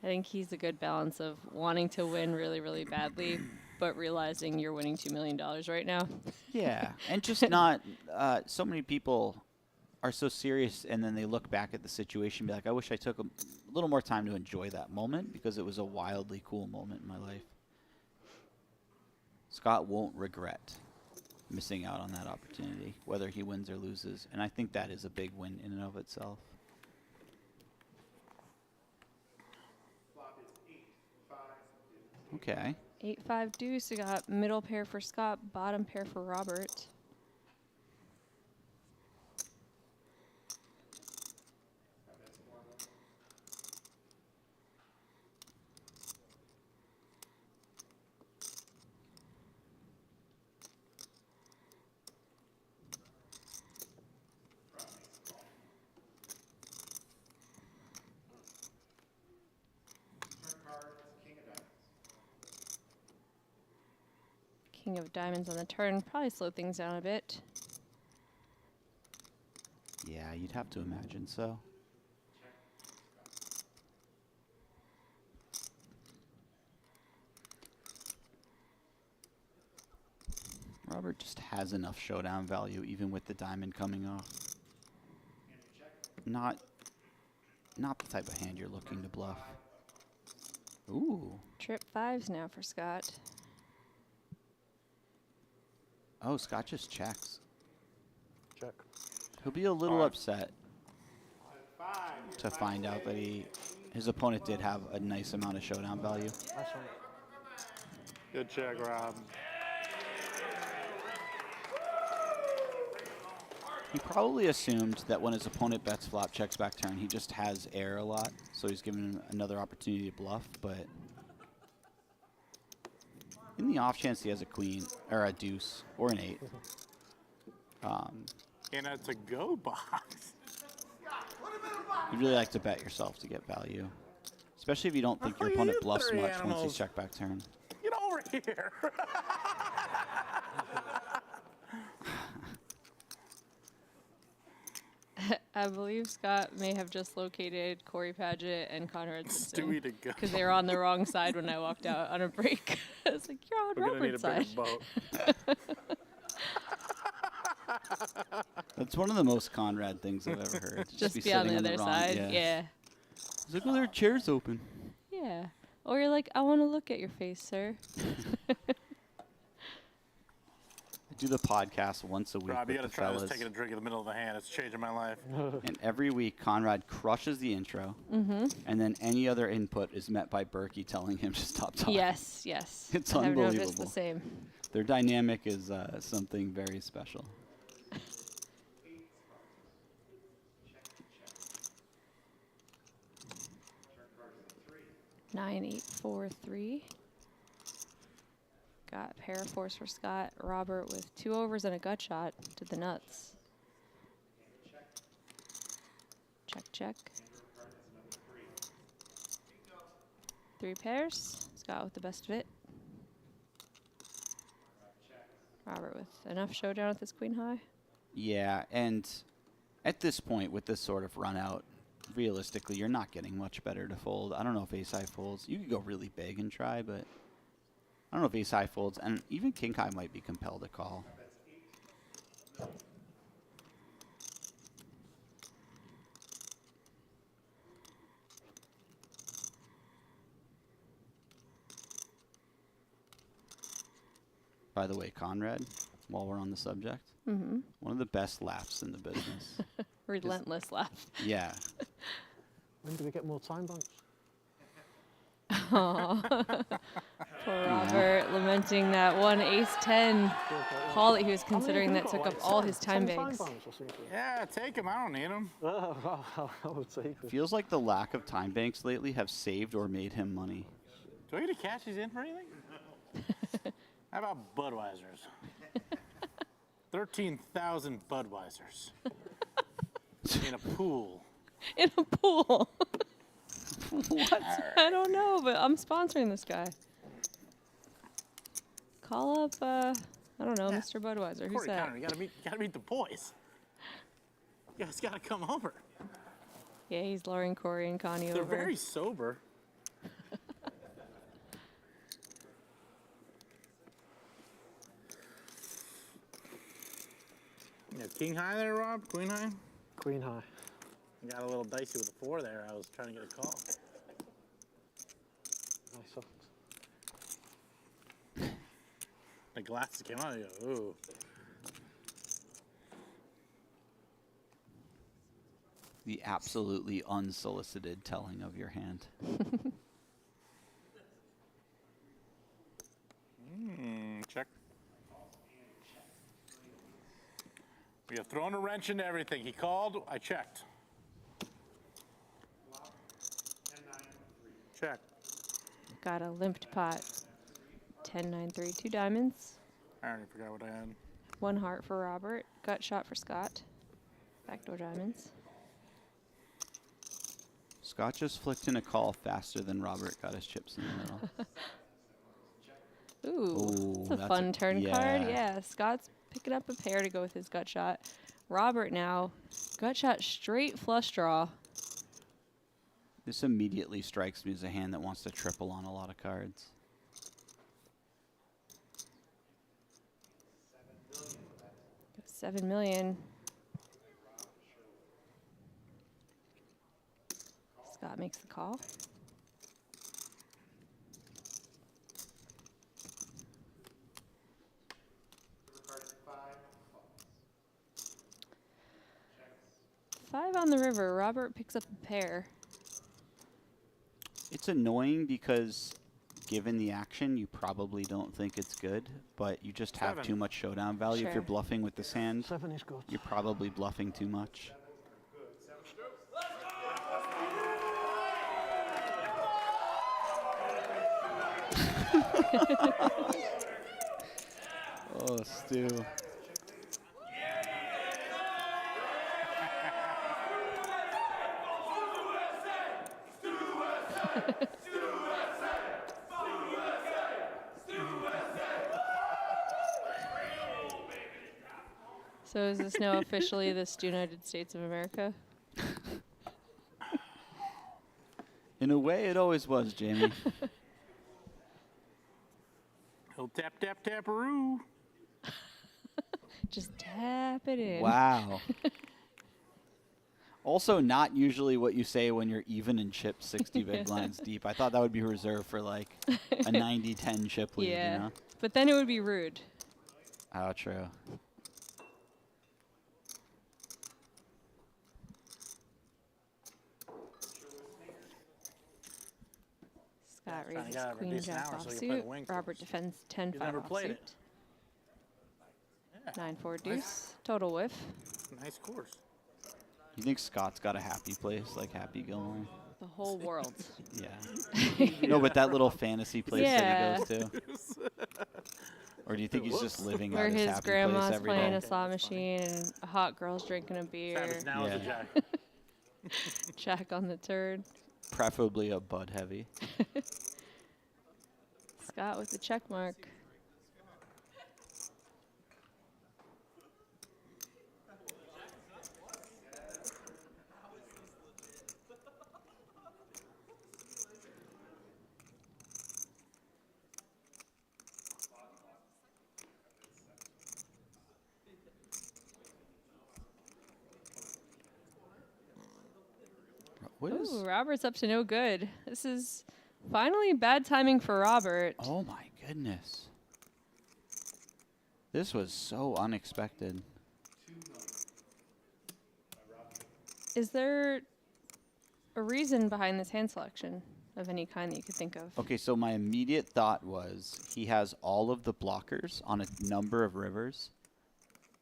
I think he's a good balance of wanting to win really, really badly, but realizing you're winning $2 million right now. Yeah, and just not, so many people are so serious and then they look back at the situation and be like, I wish I took a little more time to enjoy that moment because it was a wildly cool moment in my life. Scott won't regret missing out on that opportunity, whether he wins or loses, and I think that is a big win in and of itself. Okay. 8-5 deuce. We got middle pair for Scott, bottom pair for Robert. King of diamonds on the turn. Probably slow things down a bit. Yeah, you'd have to imagine so. Robert just has enough showdown value even with the diamond coming off. Not the type of hand you're looking to bluff. Ooh. Trip 5s now for Scott. Oh, Scott just checks. Check. He'll be a little upset to find out that his opponent did have a nice amount of showdown value. Nice one. Good check, Rob. He probably assumed that when his opponent bets flop, checks back turn, he just has air a lot, so he's giving him another opportunity to bluff, but in the off chance he has a queen, or a deuce, or an 8. And it's a go box. You'd really like to bet yourself to get value, especially if you don't think your opponent bluffs much once he's checked back turn. Get over here. I believe Scott may have just located Corey Paget and Conrad Simpson Stewie to go. because they were on the wrong side when I walked out on a break. I was like, you're on Robert's side. That's one of the most Conrad things I've ever heard. Just be be on the sitting other wrong- side. Yeah. He's like, well, there are chairs open. Yeah. Or you're like, I want to look at your face, sir. I do the podcast once a week Rob, you with gotta the try this fellas. taking a drink in the middle of the hand. It's changing my life. And every week, Conrad crushes the intro, Mhm. and then any other input is met by Berkey telling him to stop talking. Yes, yes. It's I have unbelievable. noticed the same. Their dynamic is something very special. Nine, 8, 4, 3. Got pair of fours for Scott. Robert with 2 overs and a gut shot to the nuts. Check, check. 3 pairs. Scott with the best of it. Robert with enough showdown with his queen high. Yeah, and at this point with this sort of run out, realistically, you're not getting much better to fold. I don't know if ace high folds. You could go really big and try, but I don't know if ace high folds, and even king high might be compelled to call. By the way, Conrad, while we're on the subject, one of the best laughs in the business. Relentless laugh. Yeah. When do we get more time banks? Poor Robert lamenting that one ace-10 call that he was considering that took up all his time banks. Yeah, take him. I don't need him. I would take it. Feels like the lack of time banks lately have saved or made him money. Do I get to cash these in for anything? How about Budweisers? 13,000 Budweisers in a pool. In a pool. What? Right. I don't know, but I'm sponsoring this guy. Call up, I don't know, Mr. Budweiser. Who's Corey that? Conner, you gotta meet the boys. You guys gotta come over. Yeah, he's luring Corey and Connie They're over. very sober. You know, king high there, Rob? Queen high? Queen high. I got a little dicey with the 4 there. I was trying to get a call. Nice soft. The glasses came out. You go, ooh. The absolutely unsolicited telling of your hand. Check. We have thrown a wrench into everything. He called. I checked. Check. Got a limped pot. 10-9-3, 2 diamonds. I already forgot what I had. 1 heart for Robert. Gut shot for Scott. Backdoor diamonds. Scott just flicked in a call faster than Robert got his chips in the middle. Ooh, that's a fun turn card. Yeah, Scott's picking up a pair to go with his gut shot. Robert now, gut shot straight flush draw. This immediately strikes me as a hand that wants to triple on a lot of cards. $7 million. Scott makes the call. Five on the river. Robert picks up a pair. It's annoying because given the action, you probably don't think it's good, but you just have too much showdown value. Sure. If you're bluffing with this hand, 7 is good. you're probably bluffing too much. Oh, Stu. So is this now officially the United States of America? In a way, it always was, Jamie. He'll tap, tap, tap-a-roo. Just tap it in. Wow. Also, not usually what you say when you're even in chips 60 big blinds deep. I thought that would be reserved for like a 90-10 chip lead, Yeah, you know? but then it would be rude. Oh, true. Scott Trying to raises get out of a queen decent jack hour so offsuit. he can play the wing Robert first. defends He's 10-5 never played offsuit. it. 9-4 deuce. Total whiff. Nice course. You think Scott's got a happy place, like Happy Gilmore? The whole world. Yeah. No, but that little fantasy place Yeah. that he goes to. Or do you think he's just living Where out his his happy grandma's place every playing day? a slot machine and a hot girl's drinking a beer. Savage now is a Yeah. Jack. Jack on the turd. Preferably a Bud Heavy. Scott with the check mark. What is? Ooh, Robert's up to no good. This is finally bad timing for Robert. Oh my goodness. This was so unexpected. Is there a reason behind this hand selection of any kind that you could think of? Okay, so my immediate thought was he has all of the blockers on a number of rivers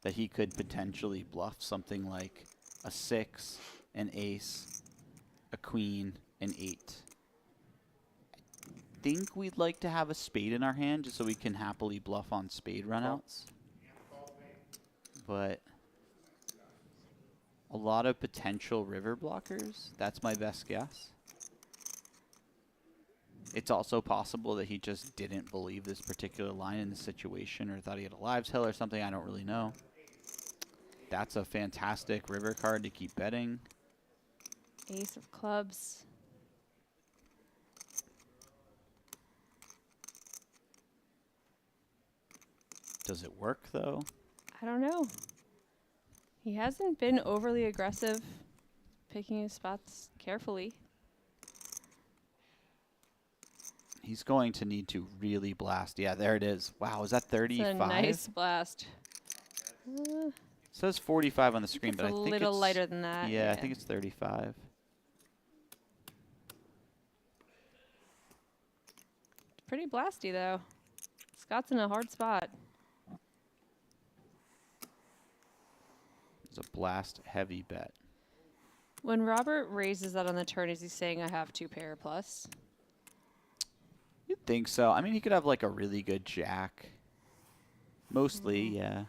that he could potentially bluff something like a 6, an ace, a queen, an 8. I think we'd like to have a spade in our hand just so we can happily bluff on spade runouts. But a lot of potential river blockers. That's my best guess. It's also possible that he just didn't believe this particular line in the situation or thought he had a live tail or something. I don't really know. That's a fantastic river card to keep betting. Ace of clubs. Does it work, though? I don't know. He hasn't been overly aggressive, picking his spots carefully. He's going to need to really blast. Yeah, there it is. Wow, is that 35? It's a nice blast. It says 45 on the screen, but I think it's a little lighter than that. Yeah, I think it's 35. Pretty blasty, though. Scott's in a hard spot. It's a blast heavy bet. When Robert raises that on the turn, is he saying I have 2 pair plus? You'd think so. I mean, he could have like a really good jack. Mostly, yeah.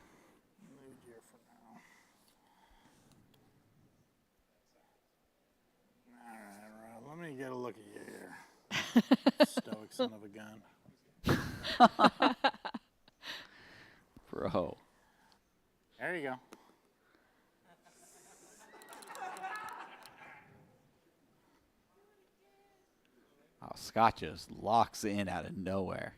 All right, let me get a look at you here. Stoic son of a gun. Bro. There you go. Oh, Scott just locks in out of nowhere.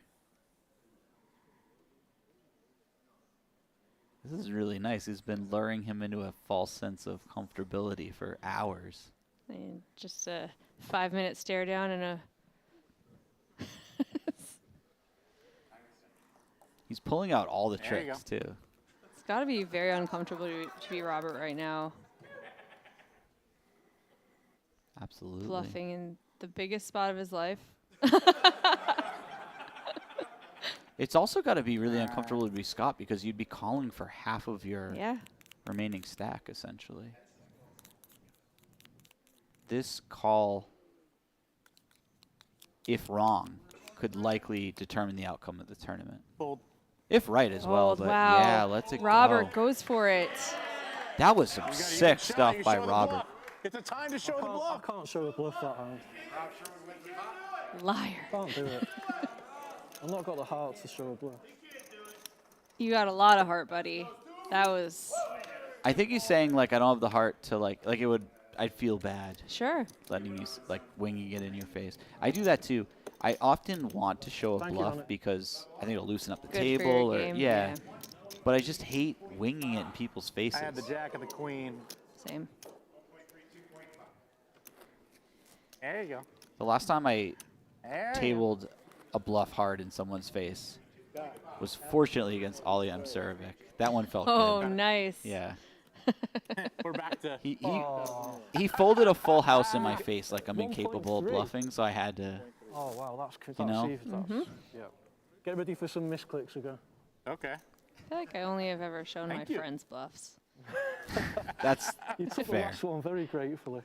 This is really nice. He's been luring him into a false sense of comfortability for hours. And just a 5-minute stare down and a... He's pulling out all the There you tricks, too. It's got to be very uncomfortable to be Robert right now. Absolutely. Bluffing in the biggest spot of his life. It's also got to be really uncomfortable to be Scott because you'd be calling for half of your remaining stack, essentially. This call, if wrong, could likely determine the outcome of the tournament. Fold. If right as well, but wow. yeah, let's it Robert go. goes for it. That was some sick stuff by Robert. It's a time to show the bluff. I can't show the bluff that hand. Liar. Can't do it. I've not got the heart to show a bluff. You got a lot of heart, buddy. That was... I think he's saying, like, I don't have the heart to, like it would, I'd feel bad. Sure. Letting you, like, winging it in your face. I do that, too. I often want to show a Thank you, bluff Dominic. because I think it'll loosen up the Good for table. your Or game, yeah. yeah. But I just hate winging it in people's faces. I had the jack and the queen. Same. There you go. The last time I There you tabled a bluff hard in someone's face was fortunately against Ollie Mserovic. That one felt Oh, good. nice. Yeah. We're back to. He folded a full house in my face like I'm incapable of 1.3. bluffing, so I had to. Oh, wow, that's good. You know? Yeah. Get ready for some misclicks again. Okay. I feel like I only have ever shown Thank my you. friends bluffs. That's You took the fair. last one very gratefully.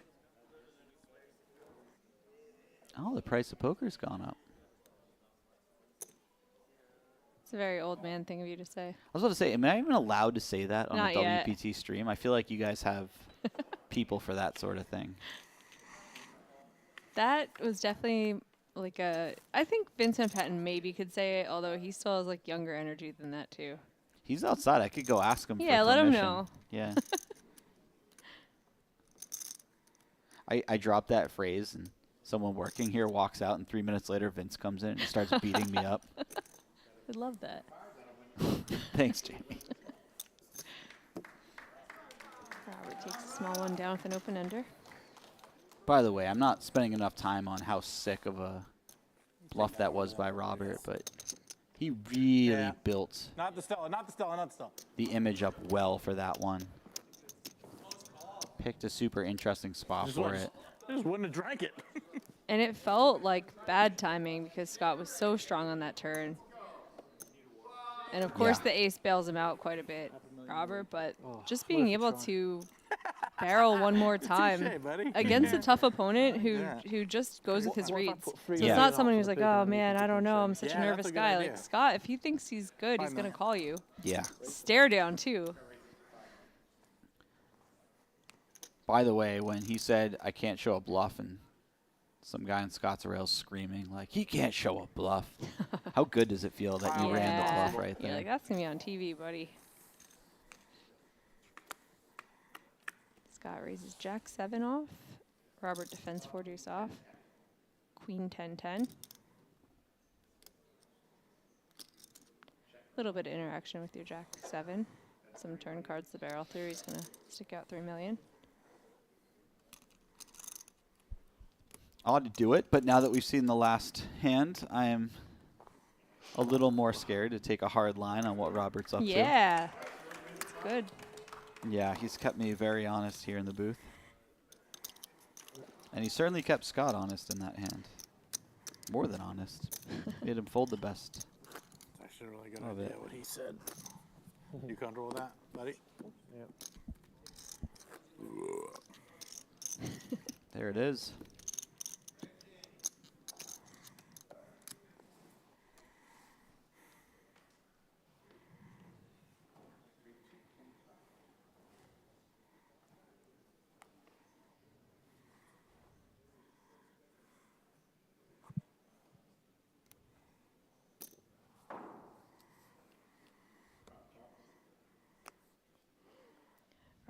Oh, the price of poker's gone up. It's a very old man thing of you to say. I was about to say, am I even allowed to say that on Not a yet. WPT stream? I feel like you guys have people for that sort of thing. That was definitely like a. I think Vincent Patton maybe could say it, although he still has like younger energy than that too. He's outside. I could go ask him. Yeah, for let him permission. know. Yeah. I dropped that phrase, and someone working here walks out, and 3 minutes later, Vince comes in and starts beating me up. I'd love that. Thanks, Jamie. Robert takes a small one down with an open ender. By the way, I'm not spending enough time on how sick of a bluff that was by Robert, but he really built Not the Stella, not the Stella, not the Stella. the image up well for that one. Picked a super interesting spot for it. I just wouldn't have drank it. And it felt like bad timing because Scott was so strong on that turn. And of course the ace bails him out quite a bit, Robert, but just being able to barrel one more time Touché, buddy. against a tough opponent who just goes with his reads. So it's not someone who's like, oh man, I don't know, I'm such a nervous guy. Like Scott, if he thinks he's good, he's going to call you. Yeah. Stare down too. By the way, when he said, I can't show a bluff, and some guy in Scott's rails screaming, like, he can't show a bluff. How good does it feel that you ran the bluff right there? Yeah, like, that's going to be on TV, buddy. Scott raises Jack 7 off. Robert defends 4 deuce off. Queen 10-10. Little bit of interaction with your Jack 7. Some turn cards to barrel through. He's going to stick out 3 million. Odd to do it, but now that we've seen the last hand, I am a little more scared to take a hard line on what Robert's up to. Yeah, it's good. Yeah, he's kept me very honest here in the booth. And he certainly kept Scott honest in that hand. More than honest. Made him fold the best. It's actually a really good Love idea it. what he said. You comfortable with that, buddy? Yep. There it is.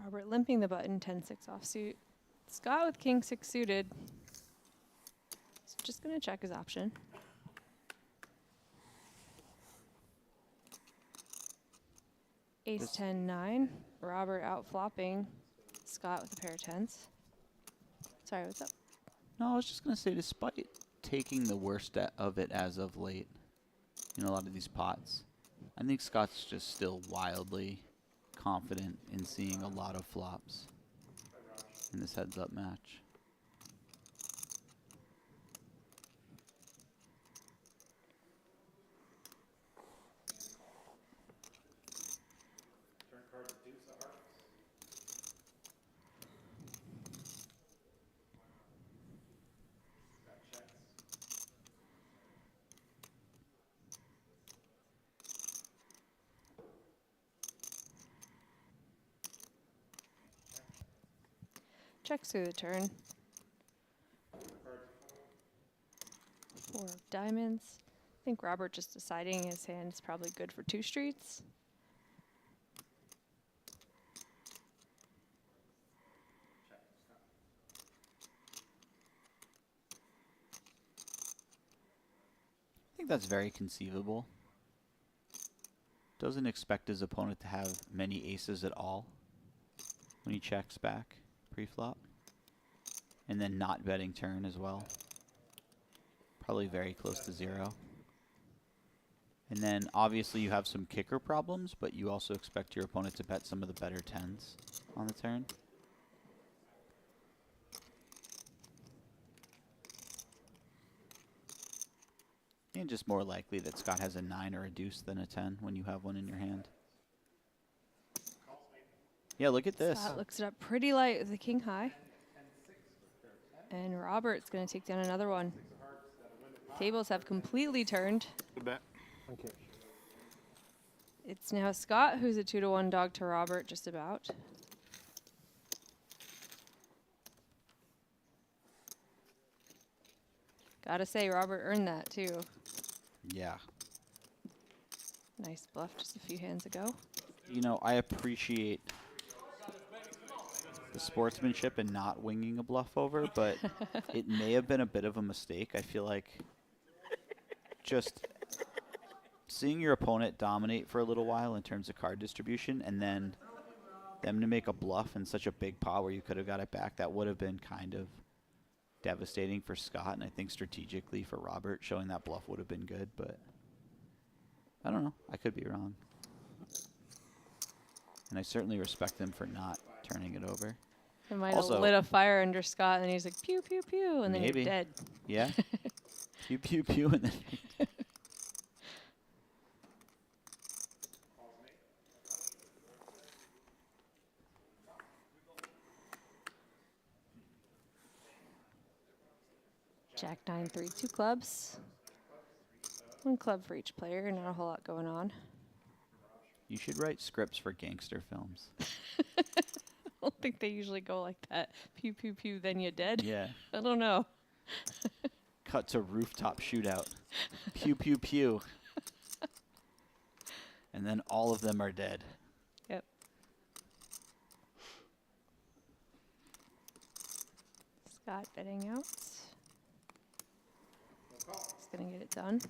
Robert limping the button, 10-6 offsuit. Scott with king 6 suited. So just going to check his option. Ace 10-9. Robert out flopping. Scott with a pair of 10s. Sorry, what's up? No, I was just going to say, despite taking the worst of it as of late in a lot of these pots, I think Scott's just still wildly confident in seeing a lot of flops in this heads-up match. Turn card to deuce of hearts. Got checks. Checks through the turn. 4 of diamonds. I think Robert just deciding his hand is probably good for 2 streets. I think that's very conceivable. Doesn't expect his opponent to have many aces at all when he checks back pre-flop. And then not betting turn as well. Probably very close to 0. And then obviously you have some kicker problems, but you also expect your opponent to bet some of the better 10s on the turn. And just more likely that Scott has a 9 or a deuce than a 10 when you have one in your hand. Yeah, look at this. Scott looks it up pretty light with the king high. And Robert's going to take down another one. Tables have completely turned. Good bet. Thank you. It's now Scott who's a 2-1 dog to Robert, just about. Gotta say, Robert earned that too. Yeah. Nice bluff just a few hands ago. You know, I appreciate the sportsmanship and not winging a bluff over, but it may have been a bit of a mistake. I feel like just seeing your opponent dominate for a little while in terms of card distribution and then them to make a bluff in such a big pot where you could have got it back, that would have been kind of devastating for Scott, and I think strategically for Robert, showing that bluff would have been good, but I don't know. I could be wrong. And I certainly respect them for not turning it over. It might Also, have lit a fire under Scott, and he's like, pew, pew, pew, and then maybe. you're dead. Yeah. Pew, pew, pew, and then Jack 9, 3, 2 clubs. 1 club for each player, not a whole lot going on. you should write scripts for gangster films. I don't think they usually go like that. Pew, pew, pew, then you're dead. Yeah. I don't know. Cut to rooftop shootout. Pew, pew, pew. And then all of them are dead. Yep. Scott betting out. He's going to get it done.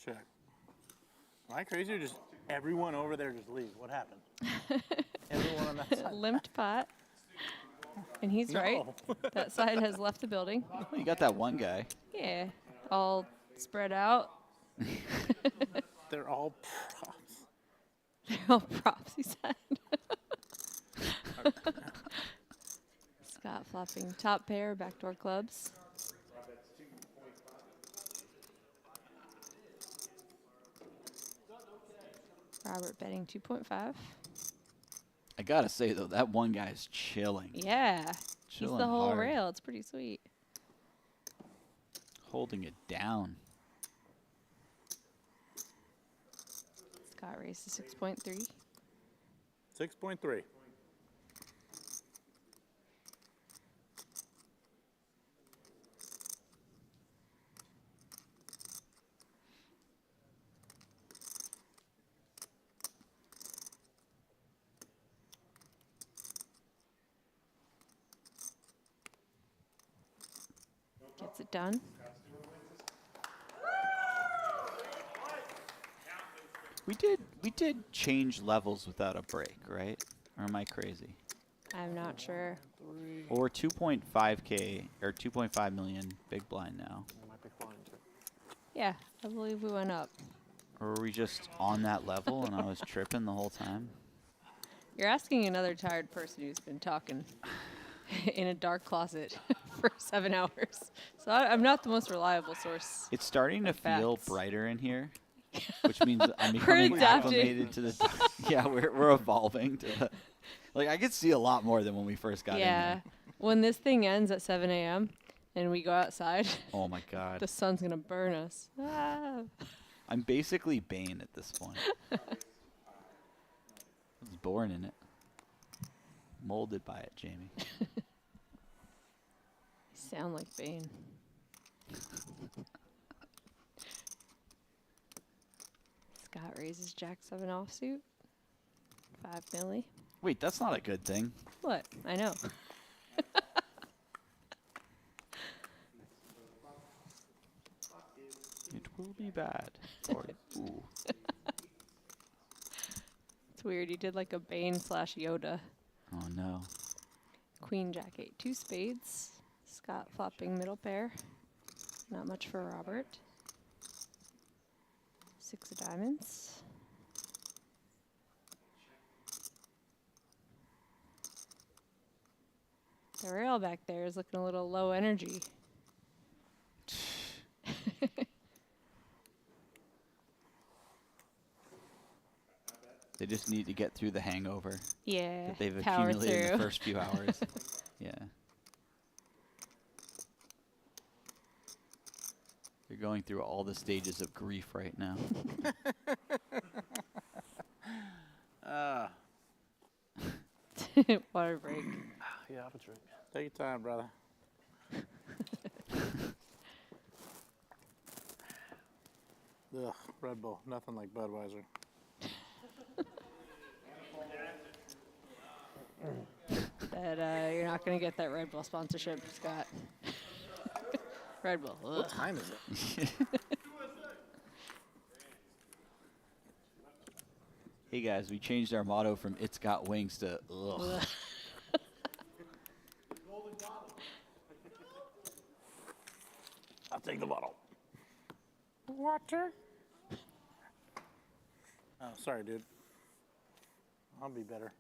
Check. Am I crazy or just everyone over there just leave? What happened? Everyone on that side. Limped pot. And he's right. That side has left the building. You got that one guy. Yeah. All spread out. They're all props. They're all props, he said. Scott flopping top pair, backdoor clubs. Robert betting 2.5. I gotta say though, that one guy's chilling. Yeah. Chilling He's the whole hard. rail. It's pretty sweet. Holding it down. Scott raised to 6.3. 6.3. Gets it done. We did change levels without a break, right? Or am I crazy? I'm not sure. Or 2.5K or 2.5 million big blind now. Yeah, I believe we went up. Or were we just on that level and I was tripping the whole time? You're asking another tired person who's been talking in a dark closet for 7 hours. So I'm not the most reliable source. It's starting to feel facts. brighter in here, which means I'm becoming acclimated to the. Yeah, we're evolving to the. Like I could see a lot more than when we first got in here. When this thing ends at 7 a.m. and we go outside. Oh my God. The sun's gonna burn us. Ah. I'm basically Bane at this point. I was born in it. Molded by it, Jamie. You sound like Bane. Scott raises Jack 7 offsuit. 5 milli. Wait, that's not a good thing. What? I know. be bad. Or, ooh. It's weird. You did like a Bane / Yoda. Oh no. Queen, Jack 8, 2 spades. Scott flopping middle pair. Not much for Robert. 6 of diamonds. The rail back there is looking a little low energy. They just need to get through the hangover. Yeah, that they've power accumulated in through. the first few hours. Yeah. They're going through all the stages of grief right now. Water break. Yeah, have a drink. Take your time, brother. Ugh, Red Bull. Nothing like Budweiser. That you're not going to get that Red Bull sponsorship, Scott. Red Bull. What time is it? Hey guys, we changed our motto from "It's got wings" to "Ugh." I'll take the bottle. Water. Oh, sorry, dude. I'll be better.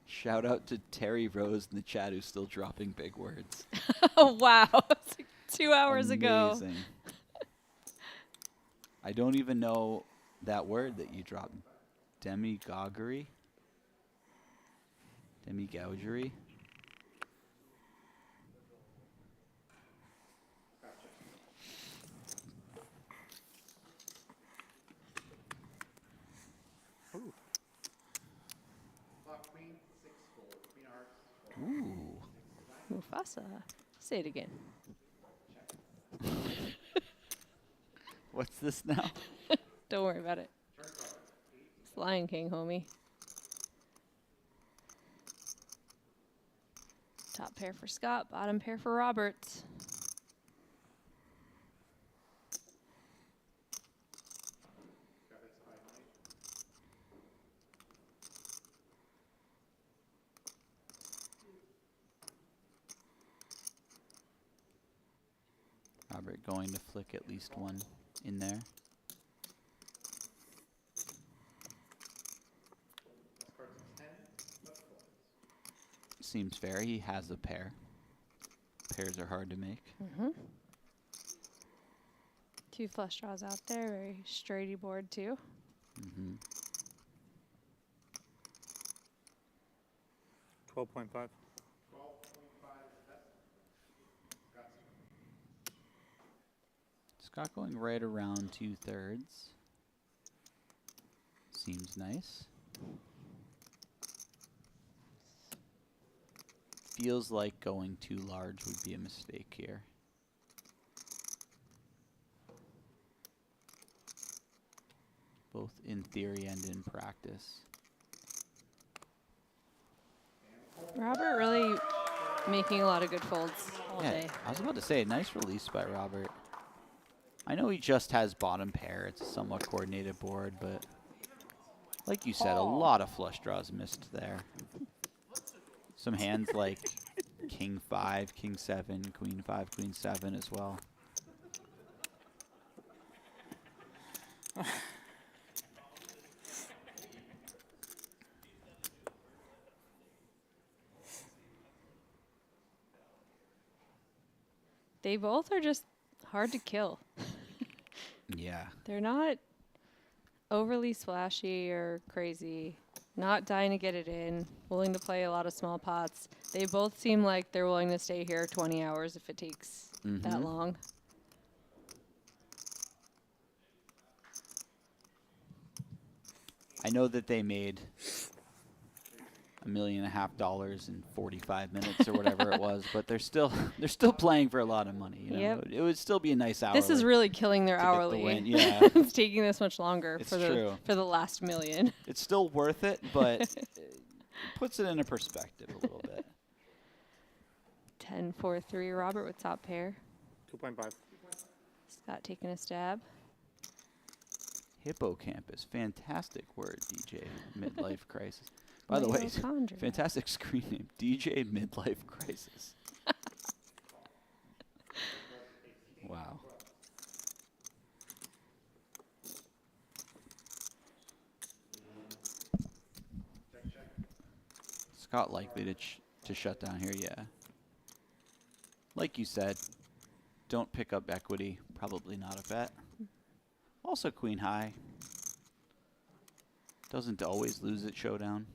Shout out to Terry Rose in the chat who's still dropping big words. Oh, wow. It's like 2 hours ago. Amazing. I don't even know that word that you dropped. Demagoguery? Demigougery? Flop queen, 6 fold. Queen hearts. Ooh. Mufasa. Say it again. What's this now? Don't worry about it. It's Lion King, homie. Top pair for Scott, bottom pair for Robert. Robert going to flick at least one in there. Seems fair. He has a pair. Pairs are hard to make. Mm-hmm. 2 flush draws out there. Very straighty board, too. Mm-hmm. 12.5. 12.5 is best. Scott going right around 2/3. Seems nice. Feels like going too large would be a mistake here. Both in theory and in practice. Robert really making a lot of good folds all day. I was about to say, nice release by Robert. I know he just has bottom pair. It's a somewhat coordinated board, but like you said, a lot of flush draws missed there. Some hands like King 5, King 7, Queen 5, Queen 7 as well. They both are just hard to kill. Yeah. They're not overly splashy or crazy. Not dying to get it in, willing to play a lot of small pots. They both seem like they're willing to stay here 20 hours if it takes that long. I know that they made $1.5 million in 45 minutes or whatever it was, but they're still playing for a lot of money. You know? Yep. It would still be a nice hour. This is really killing their to get the hourly. win. Yeah. It's taking this much longer It's for true. the last million. It's still worth it, but puts it into perspective a little bit. 10-4-3. Robert with top pair. 2.5. Scott taking a stab. Hippocampus. Fantastic word, DJ. Midlife crisis. By the way, Mitochondria. fantastic screen name. DJ Midlife Crisis. Wow. Scott likely to shut down here, yeah. Like you said, don't pick up equity. Probably not a bet. Also queen high. Doesn't always lose at showdown.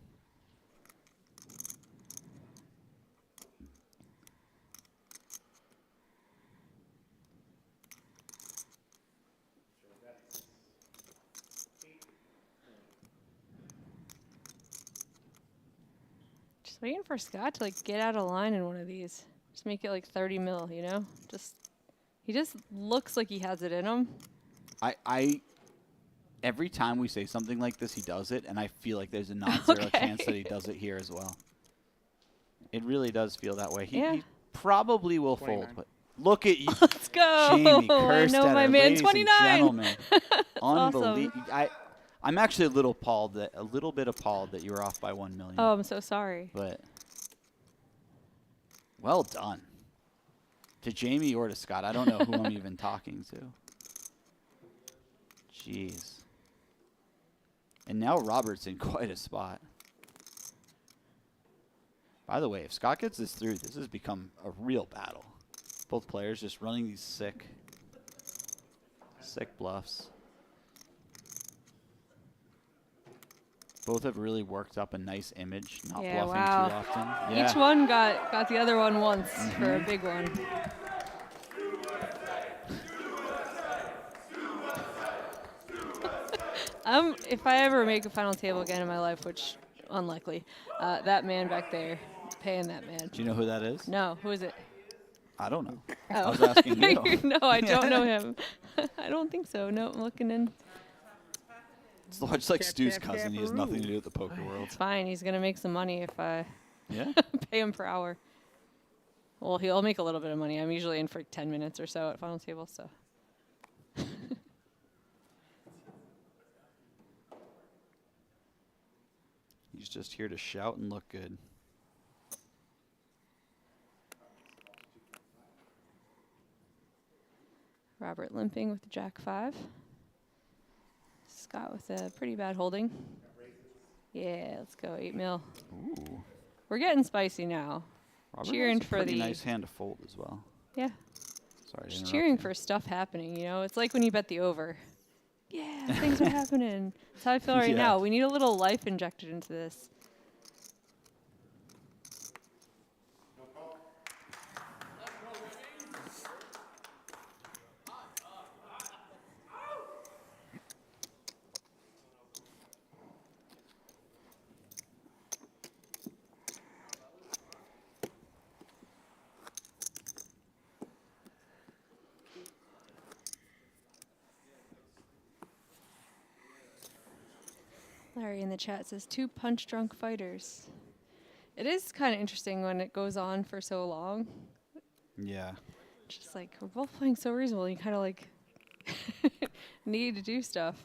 Just waiting for Scott to like get out of line in one of these. Just make it like 30 mil, you know? He just looks like he has it in him. Every time we say something like this, he does it, and I feel like there's a non-zero chance that he does it here as well. It really does feel that way. He probably will 29. fold, but look at you. Let's go. Jamie cursed I know at my her. man, Ladies 29. and gentlemen. Awesome. Unbelievable. I'm actually a little bit appalled that you were off by 1 million. Oh, I'm so sorry. But well done. To Jamie or to Scott. I don't know who I'm even talking to. Jeez. And now Robert's in quite a spot. By the way, if Scott gets this through, this has become a real battle. Both players just running these sick bluffs. Both have really worked up a nice image, not bluffing too often. Yeah. Each one got the other one once for a big one. If I ever make a final table again in my life, which unlikely, that man back there, paying that man. Do you know who that is? No, who is it? I don't know. Oh. I was asking you. No, I don't know him. I don't think so. No, I'm looking in. It's like Stu's cousin. He has nothing to do with the poker world. It's fine. He's going to make some money if I Yeah? pay him per hour. Well, he'll make a little bit of money. I'm usually in for 10 minutes or so at final table, so. He's just here to shout and look good. Robert limping with the Jack-5. Scott with a pretty bad holding. Yeah, let's go 8 mil. Ooh. We're getting spicy now. Robert Cheering has a for pretty the nice hand to fold as well. Yeah. Sorry to Just interrupt cheering you. for stuff happening, you know? It's like when you bet the over. Yeah, things are happening. That's how I feel right Yeah. now. We need a little life injected into this. Larry in the chat says 2 punch-drunk fighters. It is kind of interesting when it goes on for so long. Yeah. Just like, we're both playing so reasonable. You kind of like need to do stuff.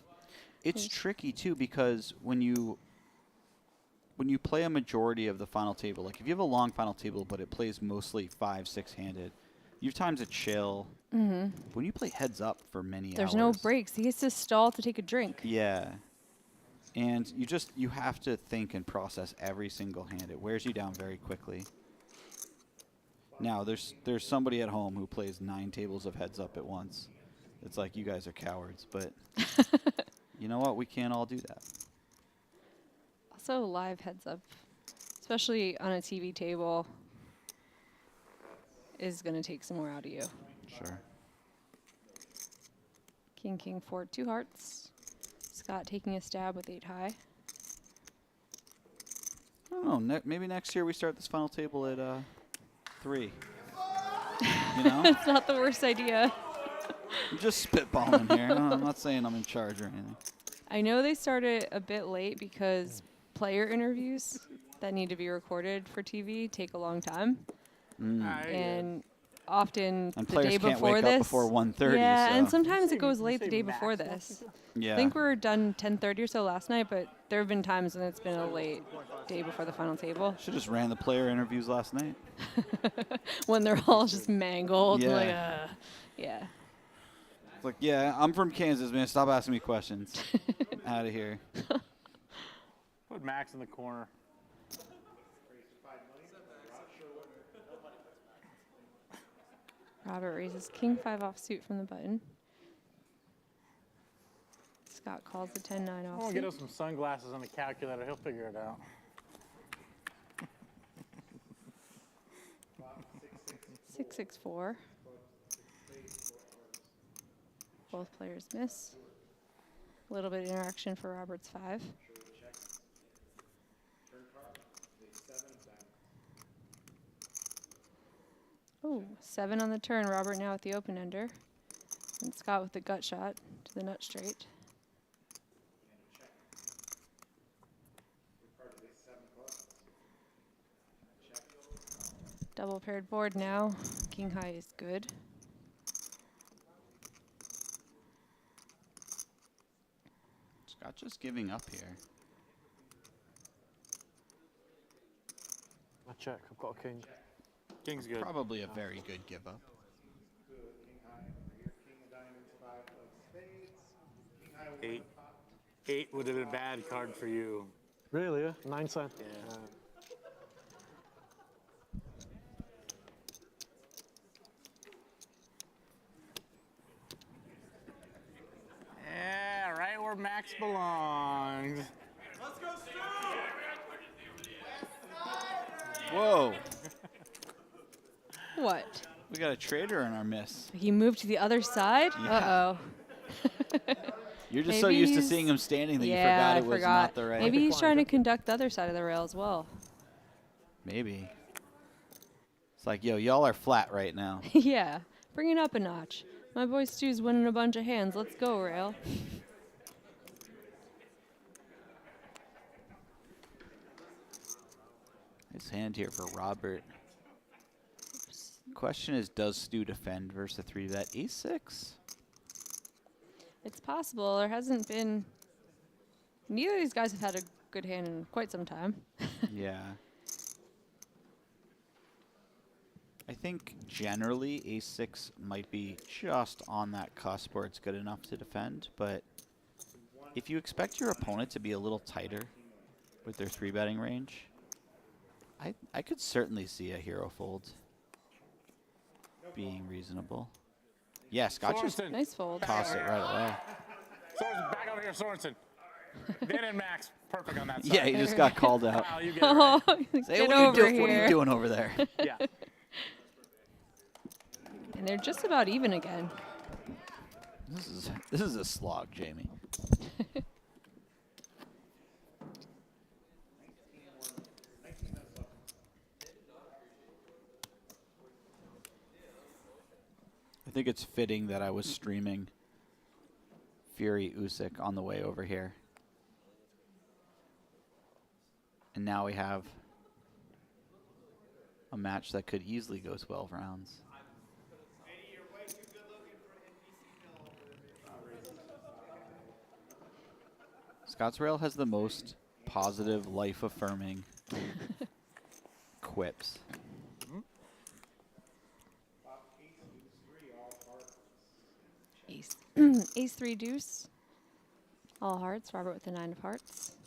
It's tricky too because when you play a majority of the final table, like if you have a long final table but it plays mostly 5-6 handed, you have time to chill. Mm-hmm. When you play heads up for many hours, There's no breaks. He gets to stall to take a drink. Yeah. And you have to think and process every single hand. It wears you down very quickly. Now, there's somebody at home who plays 9 tables of heads up at once. It's like, you guys are cowards, but you know what? We can't all do that. Also, live heads up, especially on a TV table, is going to take some more out of you. Sure. King, king, 4, 2 hearts. Scott taking a stab with 8 high. I don't know. Maybe next year we start this final table at 3. You know? It's not the worst idea. I'm just spitballing here. No, I'm not saying I'm in charge or anything. I know they started a bit late because player interviews that need to be recorded for TV take a long time. Ah, And often And the players day can't before wake this. up before 1:30. Yeah, so. and sometimes it goes late the day before this. Yeah. I think we were done 10:30 or so last night, but there have been times when it's been a late day before the final table. Should just ran the player interviews last night. When they're all just mangled. Yeah. Like, yeah. It's like, yeah, I'm from Kansas, man. Stop asking me questions. Out of here. Put Max in the corner. Robert raises king 5 offsuit from the button. Scott calls the 10-9 I'm gonna get offsuit. us some sunglasses and a calculator. He'll figure it out. 6-6-4. Both players miss. A little bit of interaction for Robert's 5. Oh, 7 on the turn. Robert now with the open ender. And Scott with the gut shot to the nut straight. Double paired board now. King high is good. Scott just giving up here. I check. I've got a king. King's good. Probably a very good give up. 8. 8 would have been a bad card for you. Really? Yeah? 9-10. Yeah. Yeah, right where Max belongs. Let's go, Stu! Whoa. What? We got a trader in our midst. He moved to the other side? Yeah. Uh-oh. You're just so used to seeing him standing that you forgot it was not the right. Maybe he's trying to conduct the other side of the rail as well. Maybe. It's like, yo, y'all are flat right now. Yeah, bring it up a notch. My boy Stu's winning a bunch of hands. Let's go, rail. Nice hand here for Robert. Question is, does Stu defend versus a 3-bet E6? It's possible. There hasn't been... Neither of these guys have had a good hand in quite some time. Yeah. I think generally A6 might be just on that cusp where it's good enough to defend, but if you expect your opponent to be a little tighter with their 3-betting range, I could certainly see a hero fold being reasonable. Yeah, Scott just nice fold. Toss it right away. Sorensen, back over here, Sorensen. Dan and Max, perfect on that side. Yeah, he just got called out. Wow, you get it right. Say, Get what are over you here. doing over there? Yeah. And they're just about even again. This is a slog, Jamie. I think it's fitting that I was streaming Fury Usyk on the way over here. And now we have a match that could easily go 12 rounds. Scott's Rail has the most positive, life-affirming quips. Ace. Ace 3 deuce. All hearts. Robert with the 9 of hearts.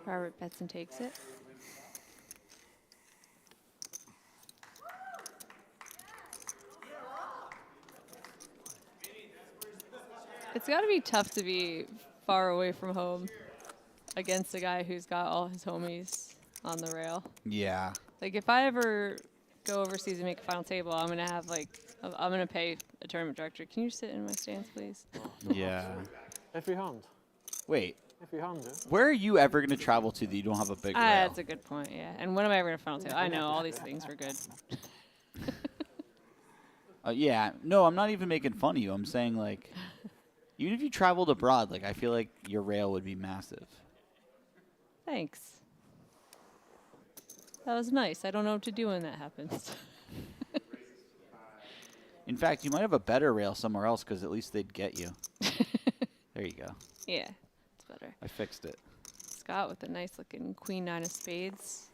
Robert bets and takes it. It's got to be tough to be far away from home against a guy who's got all his homies on the rail. Yeah. Like, if I ever go overseas and make a final table, I'm going to have, like, I'm going to pay a tournament director. Can you sit in my stands, please? Yeah. Every hand. Wait. Every hand, yeah. Where are you ever going to travel to that you don't have a big rail? That's a good point, yeah. And when am I ever going to final table? I know all these things were good. Yeah, no, I'm not even making fun of you. I'm saying, like, even if you traveled abroad, like, I feel like your rail would be massive. Thanks. That was nice. I don't know what to do when that happens. In fact, you might have a better rail somewhere else because at least they'd get you. There you go. Yeah, it's better. I fixed it. Scott with a nice looking queen nine of spades.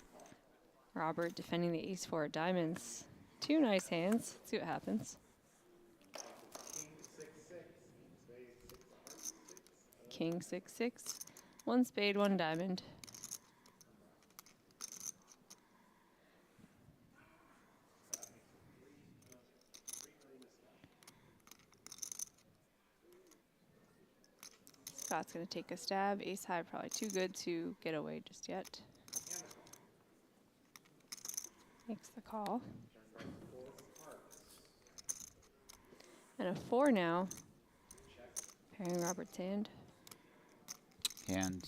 Robert defending the ace four of diamonds. Two nice hands. Let's see what happens. King 6-6. One spade, one diamond. Scott's going to take a stab. Ace high, probably too good to get away just yet. Makes the call. And a 4 now. Pairing Robert's hand. And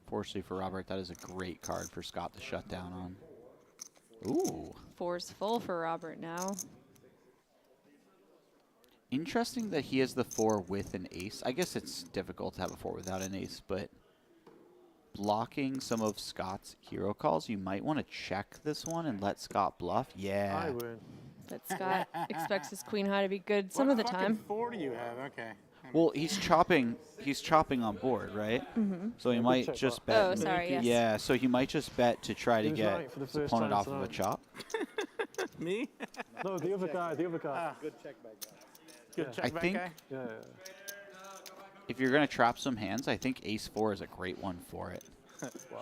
fortunately for Robert, that is a great card for Scott to shut down on. Ooh. 4's full for Robert now. Interesting that he has the 4 with an ace. I guess it's difficult to have a 4 without an ace, but blocking some of Scott's hero calls, you might want to check this one and let Scott bluff. Yeah. I win. But Scott expects his queen high to be good some of the time. What 4 do you have? Okay. Well, he's chopping on board, right? Mm-hmm. So he might just bet. Oh, sorry, yes. Yeah, so he might just bet to try to Who's get right for the his first opponent time off of a tonight? chop. Me? No, the other guy. Good check back guy. Good check I back think guy? Yeah. if you're going to trap some hands, I think ace 4 is a great one for it.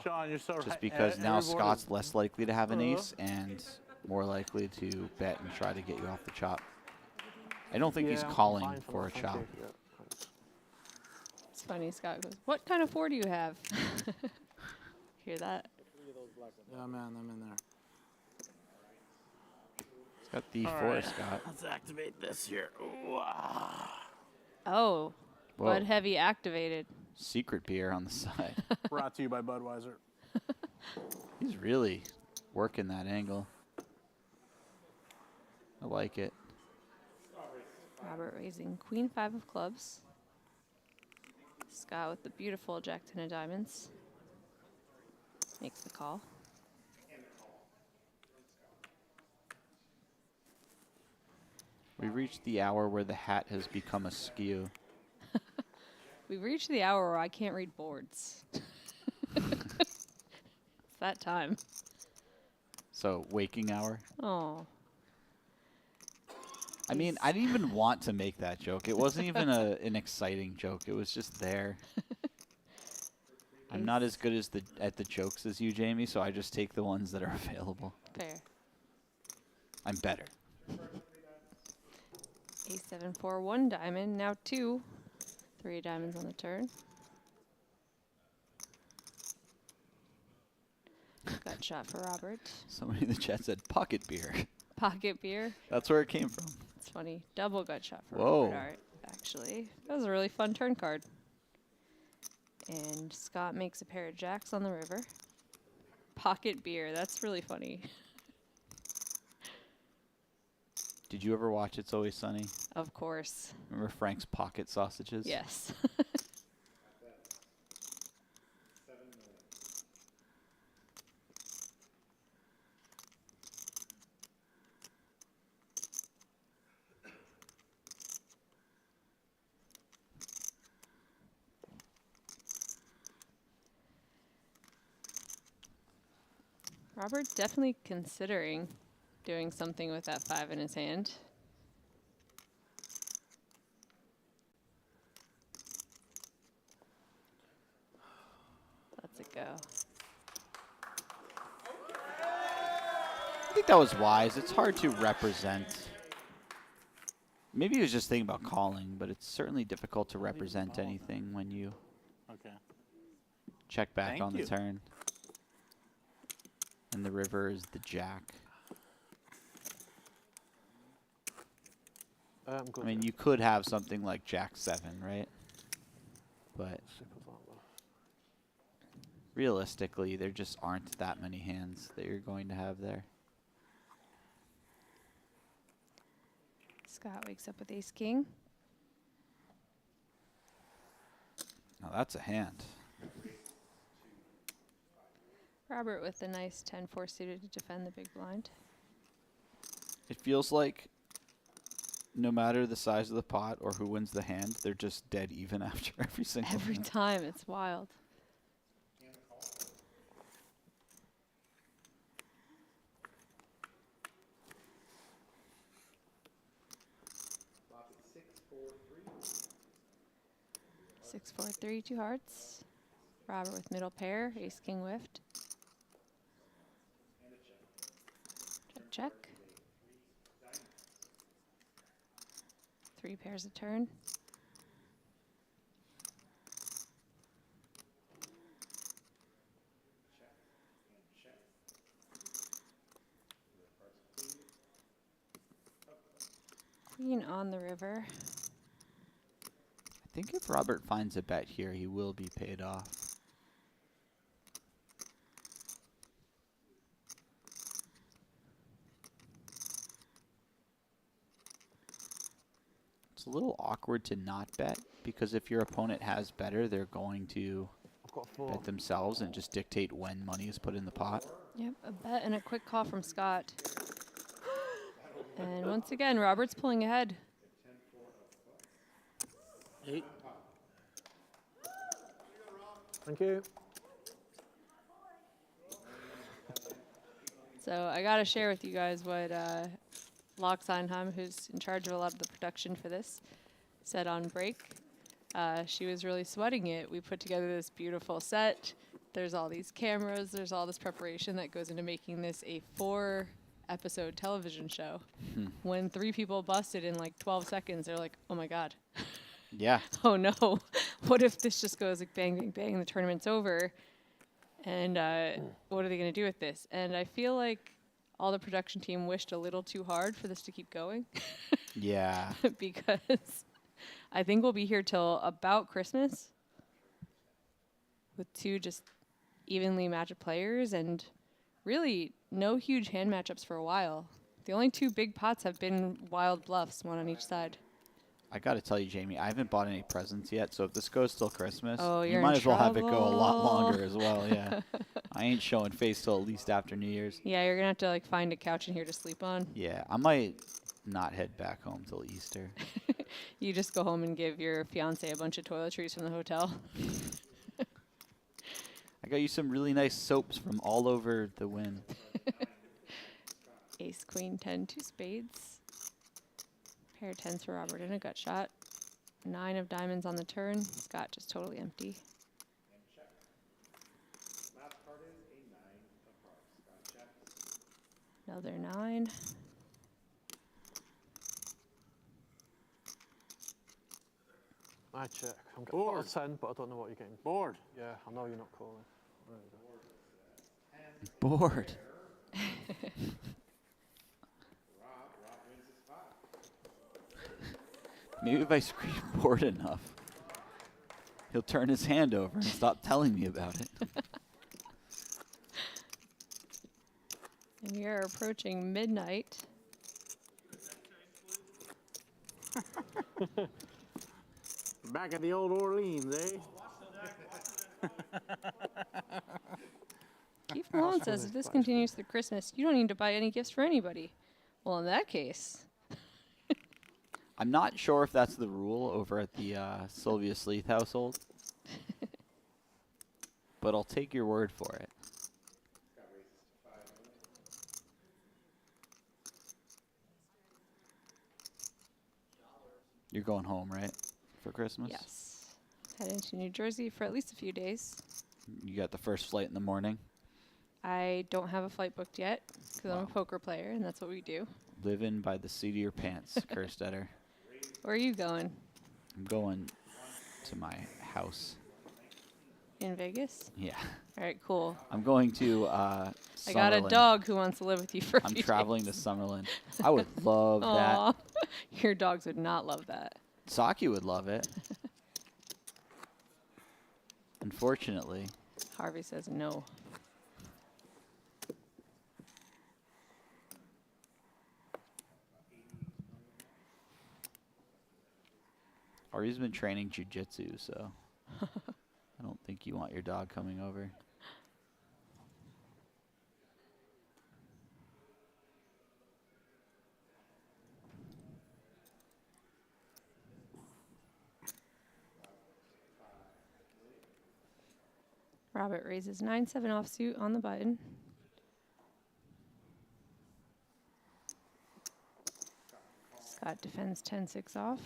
Sean, you're so right. Just because now Everyone Scott's is- less likely to have an ace and more likely to bet and try to get you off the chop. I don't think he's Yeah, I'm calling fine for a that, thank chop. you. Yeah, thanks. It's funny, Scott goes, "What kind of 4 do you have?" Hear that? Yeah, man, I'm in there. It's got the All 4, right, Scott. let's activate this here. Wow. Oh, Whoa. Bud Heavy activated. Secret beer on the side. Brought to you by Budweiser. He's really working that angle. I like it. Robert raising queen 5 of clubs. Scott with the beautiful jack 10 of diamonds. Makes the call. We reached the hour where the hat has become askew. We've reached the hour where I can't read boards. It's that time. So, waking hour. Oh. I mean, I didn't even want to make that joke. It wasn't even an exciting joke. It was just there. I'm not as good as at the jokes as you, Jamie, so I just take the ones that are available. Fair. I'm better. Ace 7 4 1 diamond, now 2. 3 diamonds on the turn. Gut shot for Robert. Somebody in the chat said pocket beer. Pocket beer. That's where it came from. It's funny. Double gut shot for Whoa. Robert Art, actually. That was a really fun turn card. And Scott makes a pair of jacks on the river. Pocket beer. That's really funny. Did you ever watch It's Always Sunny? Of course. Remember Frank's pocket sausages? Yes. Robert's definitely considering doing something with that 5 in his hand. Let's it go. I think that was wise. It's hard to represent. Maybe he was just thinking about calling, but it's certainly difficult to represent anything when you Okay. check back Thank on you. the turn. And the river is the jack. I'm good. I mean, you could have something like Jack 7, right? But realistically, there just aren't that many hands that you're going to have there. Scott wakes up with ace king. Now that's a hand. Robert with a nice 10-4 suited to defend the big blind. It feels like no matter the size of the pot or who wins the hand, they're just dead even after every single Every hand. time, it's wild. Flop is 6-4-3. 6-4-3, 2 hearts. Robert with middle pair, ace king whiffed. Check, check. 3 pairs a turn. Queen on the river. I think if Robert finds a bet here, he will be paid off. It's a little awkward to not bet, because if your opponent has better, they're going to bet themselves and just dictate when money is put in the pot. Yep, a bet and a quick call from Scott. And once again, Robert's pulling ahead. 8. Thank you. So I got to share with you guys what Locke Seinheim, who's in charge of a lot of the production for this, said on break. She was really sweating it. We put together this beautiful set. There's all these cameras. There's all this preparation that goes into making this a 4-episode television show. When 3 people busted in like 12 seconds, they're like, oh my God. Yeah. Oh no. What if this just goes like bang, bang, bang, and the tournament's over? And what are they going to do with this? And I feel like all the production team wished a little too hard for this to keep going. Yeah. Because I think we'll be here till about Christmas with 2 just evenly matched players and really no huge hand matchups for a while. The only 2 big pots have been wild bluffs, one on each side. I got to tell you, Jamie, I haven't bought any presents yet, so if this goes till Christmas, Oh, you you're might in as well have it go a lot trouble. longer as well, yeah. I ain't showing face till at least after New Year's. Yeah, you're going to have to like find a couch in here to sleep on. Yeah, I might not head back home till Easter. You just go home and give your fiance a bunch of toiletries from the hotel. I got you some really nice soaps from all over the Wynn. Ace, queen, 10, 2 spades. Pair of 10s for Robert and a gut shot. 9 of diamonds on the turn. Scott just totally empty. Last card is a 9 of hearts. Scott checks. Another 9. I check. I'm getting a 10, but I don't know what you're getting. Bored. Yeah, I know you're not calling. Bored. Rob wins his spot. Maybe if I scream bored enough, he'll turn his hand over and stop telling me about it. And we are approaching midnight. Back at the old Orleans, eh? Keith Malone says if this continues through Christmas, you don't need to buy any gifts for anybody. Well, in that case, I'm not sure if that's the rule over at the Sylvia Sleeth household, but I'll take your word for it. You're going home, right, for Christmas? yes. Heading to New Jersey for at least a few days. You got the first flight in the morning. I don't have a flight booked yet because I'm a Wow. poker player, and that's what we do. Living by the seat of your pants, Kerstetter. Where are you going? I'm going to my house. In Vegas? Yeah. All right, cool. I'm going to I got a Summerlin. dog who wants to live with you for a I'm few traveling days. to Summerlin. I would love Aw. that. Your dogs would not love that. Saki would love it. Unfortunately. Harvey says no. Harvey's been training jiu-jitsu, so I don't think you want your dog coming over. Robert raises 9-7 offsuit on the button. Scott defends 10-6 off.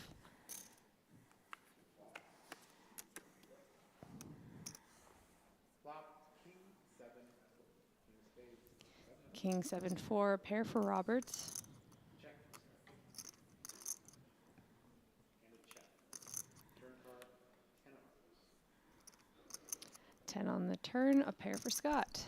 King 7-4, pair for Roberts. 10 on the turn, a pair for Scott.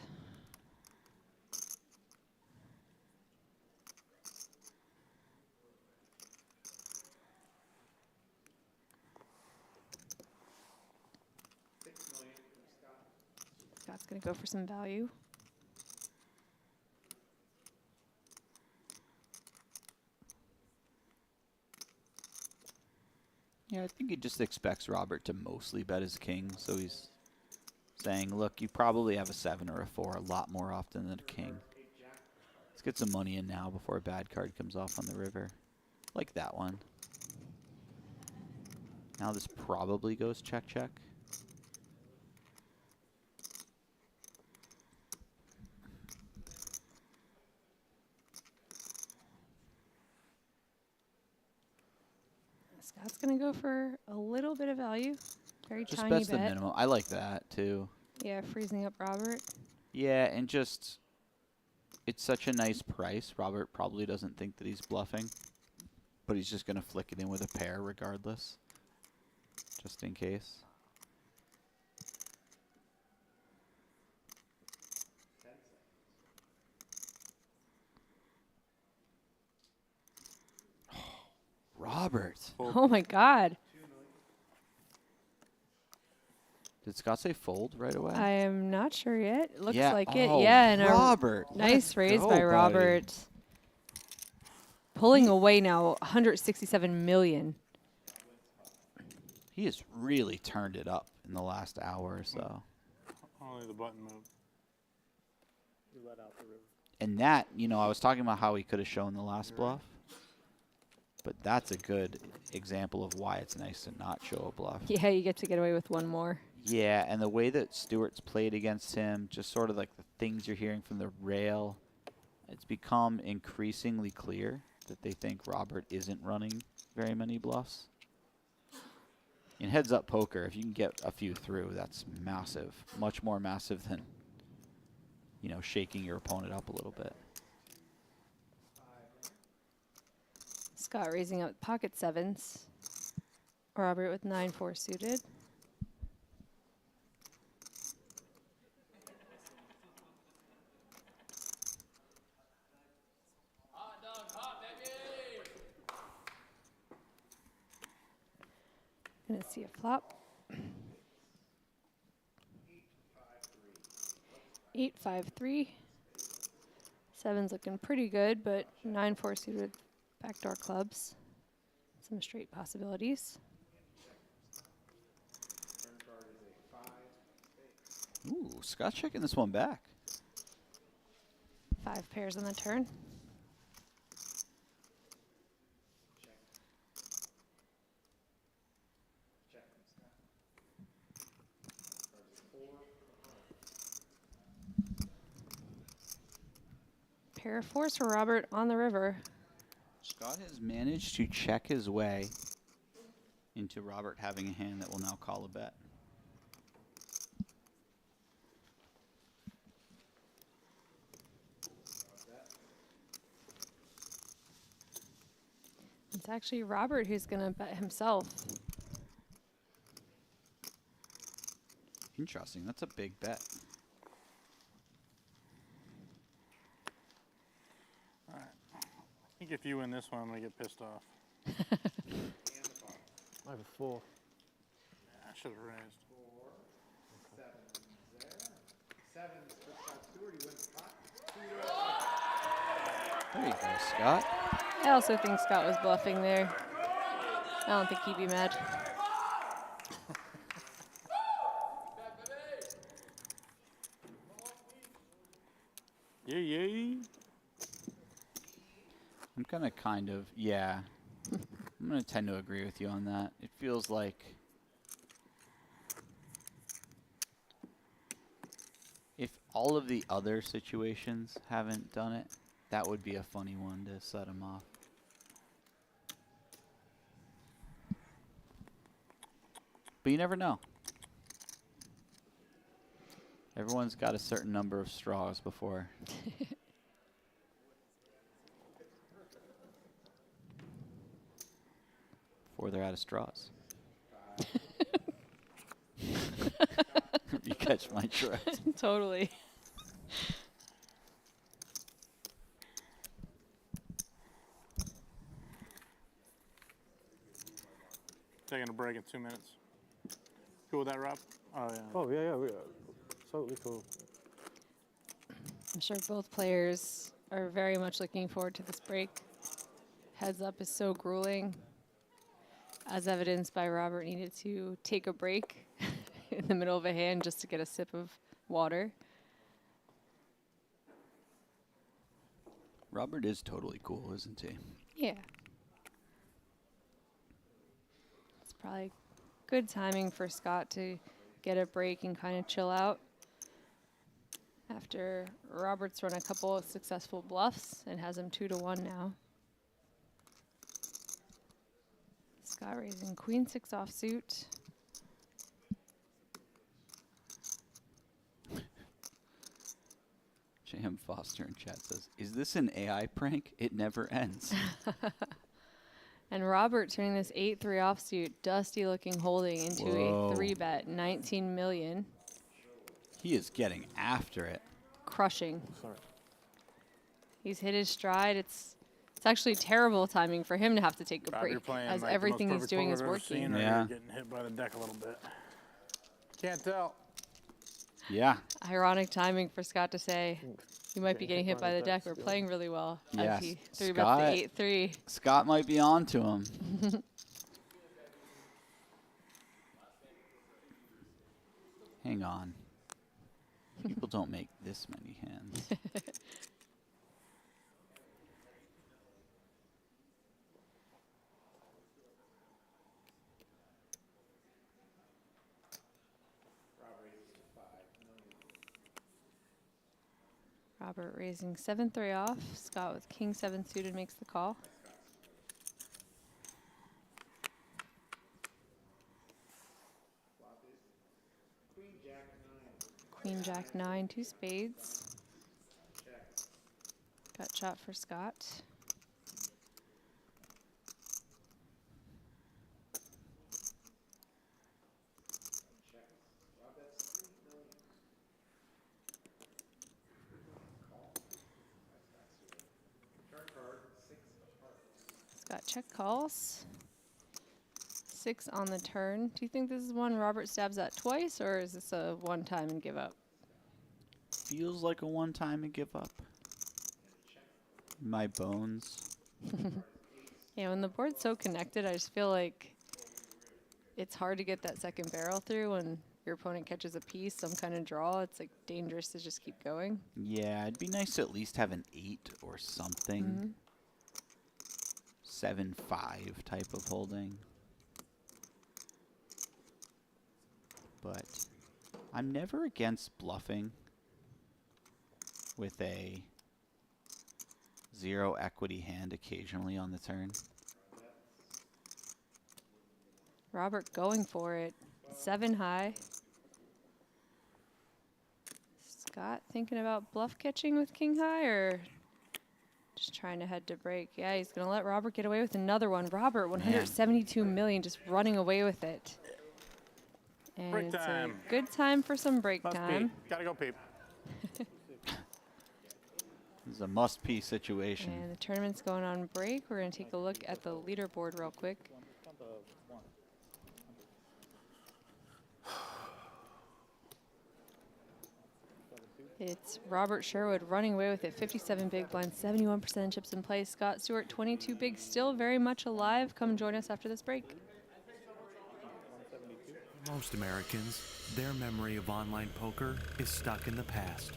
Scott's going to go for some value. Yeah, I think he just expects Robert to mostly bet his king, so he's saying, look, you probably have a 7 or a 4 a lot more often than a king. Let's get some money in now before a bad card comes off on the river. Like that one. Now this probably goes check, check. Scott's going to go for a little bit of value. Very Just tiny bets bet. the minimum. I like that, too. Yeah, freezing up Robert. Yeah, and just, it's such a nice price. Robert probably doesn't think that he's bluffing, but he's just going to flick it in with a pair regardless, just in case. Robert. Oh my God. Did Scott say fold right away? I am not sure yet. It looks Yeah. like it. Oh, Yeah, and Robert. a nice raise go, by buddy. Robert. Pulling away now 167 million. He has really turned it up in the last hour or so. Only the button moved. You let out the river. And that, you know, I was talking about how he could have shown the last bluff. But that's a good example of why it's nice to not show a bluff. Yeah, you get to get away with one more. Yeah, and the way that Stewart's played against him, just sort of like the things you're hearing from the rail, it's become increasingly clear that they think Robert isn't running very many bluffs. In heads-up poker, if you can get a few through, that's massive. Much more massive than, you know, shaking your opponent up a little bit. Scott raising up pocket 7s. Robert with 9-4 suited. Gonna see a flop. 8-5-3. 7's looking pretty good, but 9-4 suited backdoor clubs. Some straight possibilities. Ooh, Scott's checking this one back. 5 pairs on the turn. Pair of 4s for Robert on the river. Scott has managed to check his way into Robert having a hand that will now call a bet. It's actually Robert who's going to bet himself. Interesting. That's a big bet. All right. I think if you win this one, I'm going to get pissed off. I have a 4. Yeah, I should have raised. 4, 7 there. 7's for Scott Stewart. He wins the pot. There you go, Scott. I also think Scott was bluffing there. I don't think he'd be mad. Yeah. I'm gonna kind of, yeah. I'm gonna tend to agree with you on that. It feels like if all of the other situations haven't done it, that would be a funny one to set him off. But you never know. Everyone's got a certain number of straws before. Before they're out of straws. You catch my drift. Totally. Taking a break in 2 minutes. Cool with that, Rob? Oh, yeah. Oh, yeah, we are totally cool. I'm sure both players are very much looking forward to this break. Heads up is so grueling, as evidenced by Robert needed to take a break in the middle of a hand just to get a sip of water. Robert is totally cool, isn't he? Yeah. It's probably good timing for Scott to get a break and kind of chill out after Robert's run a couple of successful bluffs and has him 2-1 now. Scott raising queen 6 offsuit. J.M. Foster in chat says, "Is this an AI prank? It never ends." And Robert turning this 8-3 offsuit, dusty looking holding into Whoa. a 3-bet, 19 million. He is getting after it. Crushing. He's hit his stride. It's actually terrible timing for him to have to take a Rob, break, you're playing as like everything the he's most doing is perfect move I've working. ever seen, or Yeah. you're getting hit by the deck a little bit. Can't tell. Yeah. Ironic timing for Scott to say you might be getting hit by the deck. We're playing really well. Yes. As he 3-bets the 8-3. Scott might be on to him. Hang on. People don't make this many hands. Robert raising 7-3 off. Scott with king 7 suited makes the call. Queen Jack 9, 2 spades. Gut shot for Scott. Scott check calls. 6 on the turn. Do you think this is one Robert stabs at twice, or is this a one time and give up? Feels like a one time and give up. My bones. Yeah, when the board's so connected, I just feel like it's hard to get that second barrel through when your opponent catches a piece, some kind of draw. It's like dangerous to just keep going. Yeah, it'd be nice to at least have an 8 or something. 7-5 type of holding. But I'm never against bluffing with a 0 equity hand occasionally on the turn. Robert going for it. 7 high. Scott thinking about bluff catching with king high, or just trying to head to break? Yeah, he's going to let Robert get away with another one. Robert, 172 million, just running away with it. And Break it's time. a good time for some break time. Peep. Gotta go, Peep. This is a must-pee situation. And the tournament's going on break. We're going to take a look at the leaderboard real quick. It's Robert Sherwood running away with it. 57 big blinds, 71% chips in play. Scott Stewart, 22 big, still very much alive. Come join us after this break. Most Americans, their memory of online poker is stuck in the past.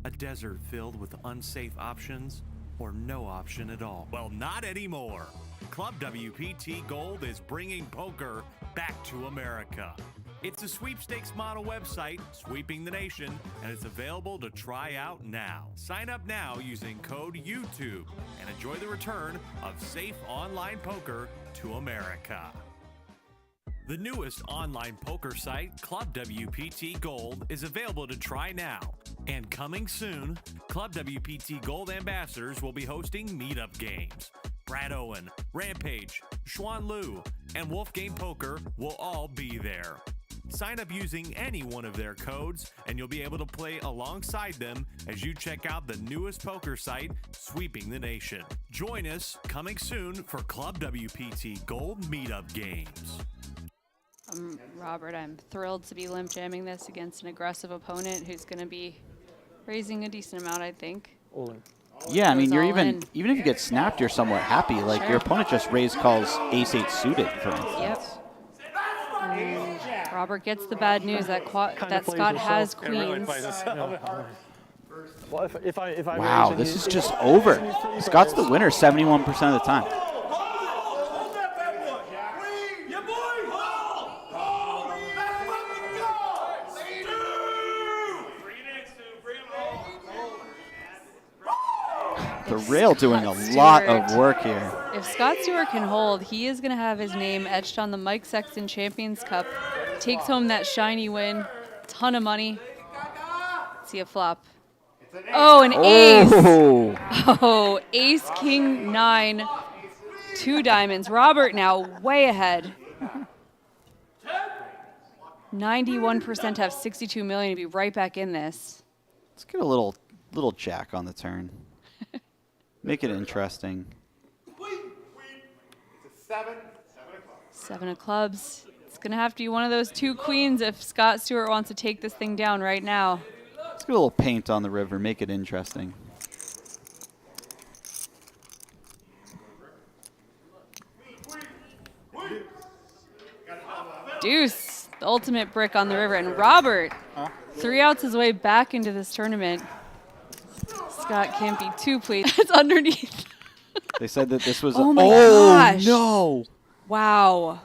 A desert filled with unsafe options or no option at all? Well, not anymore. Club WPT Gold is bringing poker back to America. It's a sweepstakes model website, sweeping the nation, and it's available to try out now. Sign up now using code YouTube and enjoy the return of safe online poker to America. The newest online poker site, Club WPT Gold, is available to try now. And coming soon, Club WPT Gold ambassadors will be hosting meetup games. Brad Owen, Rampage, Xuan Liu, and Wolf Game Poker will all be there. Sign up using any one of their codes, and you'll be able to play alongside them as you check out the newest poker site, sweeping the nation. Join us coming soon for Club WPT Gold Meetup Games. Robert, I'm thrilled to be limp jamming this against an aggressive opponent who's going to be raising a decent amount, I think. All in. Yeah, I mean, you're all even in. if you get snapped, you're somewhat happy. Like Sure. your opponent just raised calls ace-8 suited, for instance. Yep. Robert gets the bad news that Scott has queens. Well, if I Wow, raise this and is you- just over. Scott's the winner 71% of the time. The rail doing a lot of work here. If Scott Stewart can hold, he is going to have his name etched on the Mike Sexton Champions Cup. Takes home that shiny win. Ton of money. Let's see a flop. Oh, an ace. Oh, ace, king, 9. 2 diamonds. Robert now way ahead. 91% have 62 million to be right back in this. Let's get a little jack on the turn. Make it interesting. It's a 7 of clubs. It's going to have to be one of those 2 queens if Scott Stewart wants to take this thing down right now. Let's get a little paint on the river. Make it interesting. Deuce, the ultimate brick on the river. And Robert, 3 outs his way back into this tournament. Scott can't be too pleased. It's underneath. They said that this was Oh my gosh. No. Wow.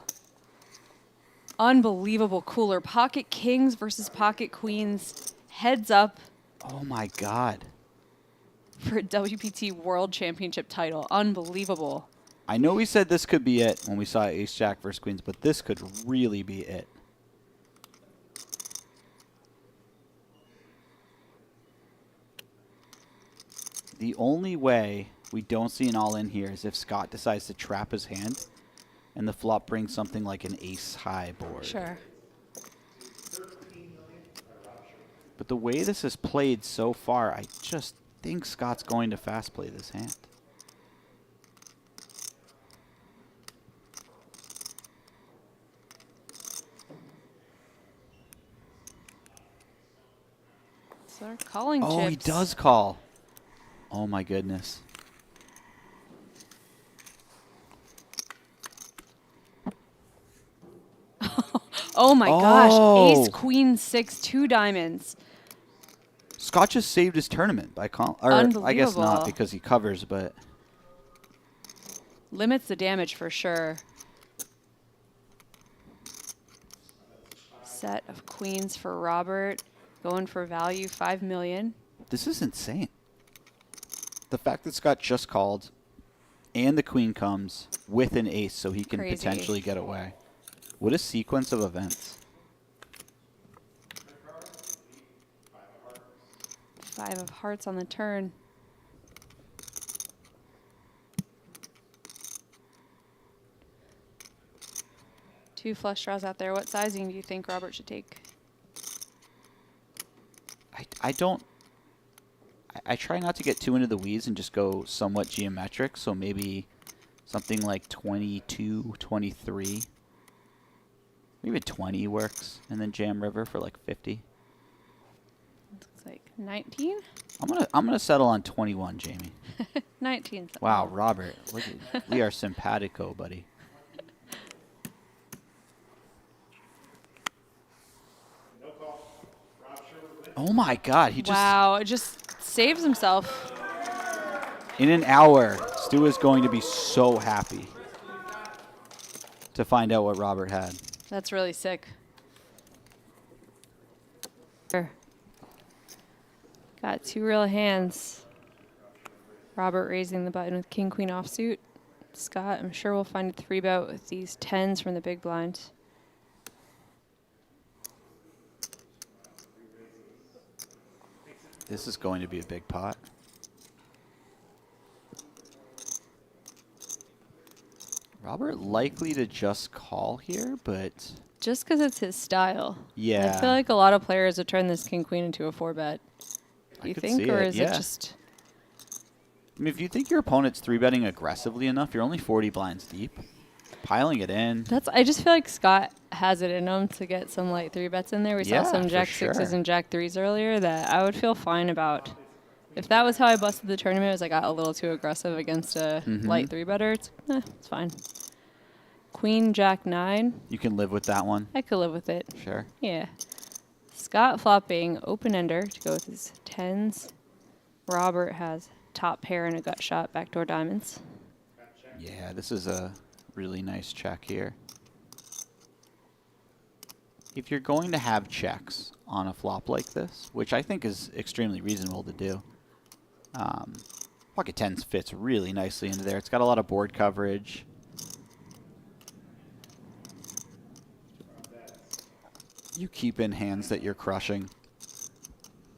Unbelievable cooler. Pocket kings versus pocket queens. Heads up Oh my God. for a WPT World Championship title. Unbelievable. I know we said this could be it when we saw Ace Jack versus Queens, but this could really be it. The only way we don't see an all-in here is if Scott decides to trap his hand and the flop brings something like an ace-high board. Sure. But the way this is played so far, I just think Scott's going to fast play this hand. So they're calling Oh, chips. he does call. Oh my goodness. Oh my Oh. gosh. Ace, queen, 6, 2 diamonds. Scott just saved his tournament by calling. Or I guess not Unbelievable. because he covers, but Limits the damage for sure. Set of queens for Robert. Going for value, 5 million. this is insane. The fact that Scott just called and the queen comes with an ace so he can Crazy. potentially get away. What a sequence of events. 5 of hearts on the turn. Two flush draws out there. What sizing do you think Robert should take? I don't. I try not to get too into the weeds and just go somewhat geometric. So maybe something like 22, 23. Maybe 20 works. And then jam river for like 50. Looks like 19? I'm gonna settle on 21, Jamie. 19. Wow, Robert. Look at, we are simpatico, buddy. No call. Rob Sherwood wins. Oh my God, he just. Wow, just saves himself. In an hour, Stu is going to be so happy to find out what Robert had. That's really sick. Here. Got 2 real hands. Robert raising the button with king, queen offsuit. Scott, I'm sure we'll find a 3-bet with these 10s from the big blind. This is going to be a big pot. Robert likely to just call here, but... Just because it's his style. Yeah. I feel like a lot of players would turn this king, queen into a 4-bet. Do you could think, see or it, is yeah. it just... I mean, if you think your opponent's 3-betting aggressively enough, you're only 40 blinds deep. Piling it in. I just feel like Scott has it in him to get some light 3-bets in there. We Yeah, saw some for jack sure. 6s and jack 3s earlier that I would feel fine about. If that was how I busted the tournament, was I got a little too aggressive against a light 3-better, it's fine. Queen, jack 9. You can live with that one. I could live with it. Sure. Yeah. Scott flopping open-ender to go with his 10s. Robert has top pair and a gut shot, backdoor diamonds. Yeah, this is a really nice check here. If you're going to have checks on a flop like this, which I think is extremely reasonable to do, pocket 10s fits really nicely into there. It's got a lot of board coverage. You keep in hands that you're crushing.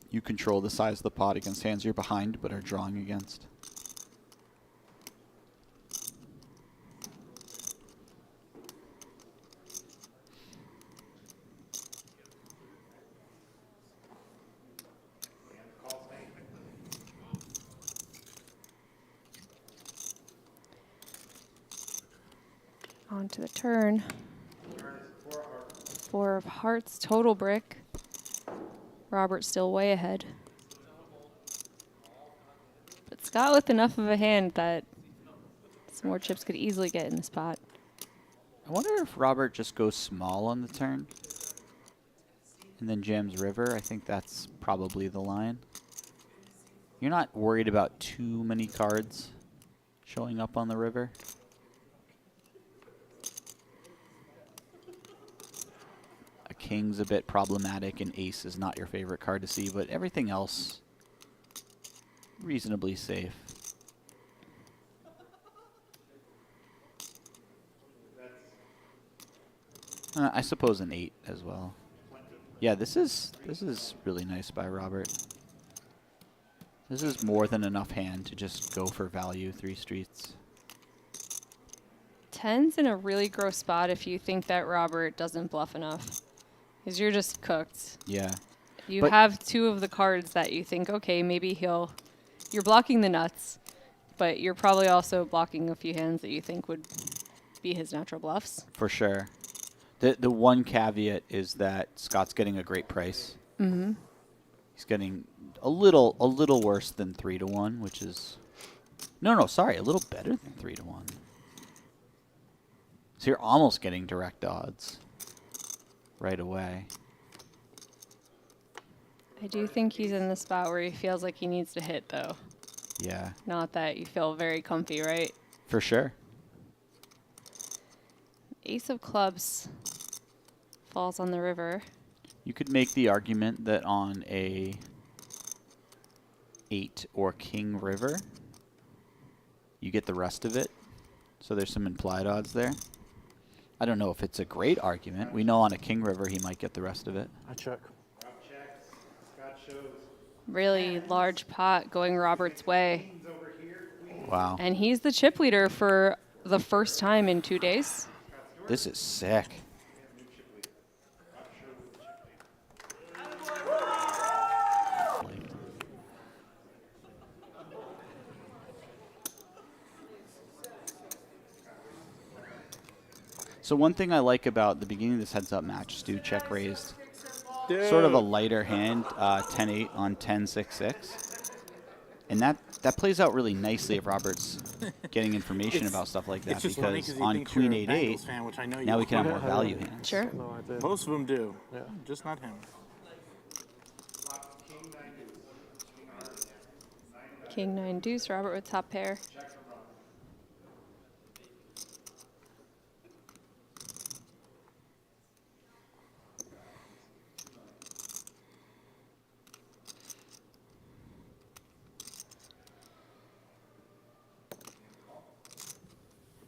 You control the size of the pot against hands you're behind but are drawing against. On to the turn. 4 of hearts, total brick. Robert still way ahead. But Scott with enough of a hand that some more chips could easily get in the spot. I wonder if Robert just goes small on the turn and then jams river. I think that's probably the line. You're not worried about too many cards showing up on the river. A king's a bit problematic and ace is not your favorite card to see, but everything else reasonably safe. I suppose an 8 as well. Yeah, this is really nice by Robert. This is more than enough hand to just go for value 3 streets. 10's in a really gross spot if you think that Robert doesn't bluff enough. Because you're just cooked. Yeah. You have 2 of the cards that you think, okay, maybe you're blocking the nuts, but you're probably also blocking a few hands that you think would be his natural bluffs. For sure. The one caveat is that Scott's getting a great price. Mm-hmm. He's getting a little worse than 3-1, which is a little better than 3-1. So you're almost getting direct odds right away. I do think he's in the spot where he feels like he needs to hit, though. Yeah. Not that you feel very comfy, right? For sure. Ace of clubs falls on the river. You could make the argument that on a 8 or king river, you get the rest of it. So there's some implied odds there. I don't know if it's a great argument. We know on a king river he might get the rest of it. I check. Really large pot going Robert's way. Wow. And he's the chip leader for the first time in 2 days. This is sick. So one thing I like about the beginning of this heads-up match, Stu check raised. Sort of a lighter hand, 10-8 on 10-6-6. And that plays out really nicely if Robert's getting information about stuff like that, because on Queen 8-8, now we can have more value hands. Sure. Most of them do, just not him. King 9 deuce, Robert with top pair.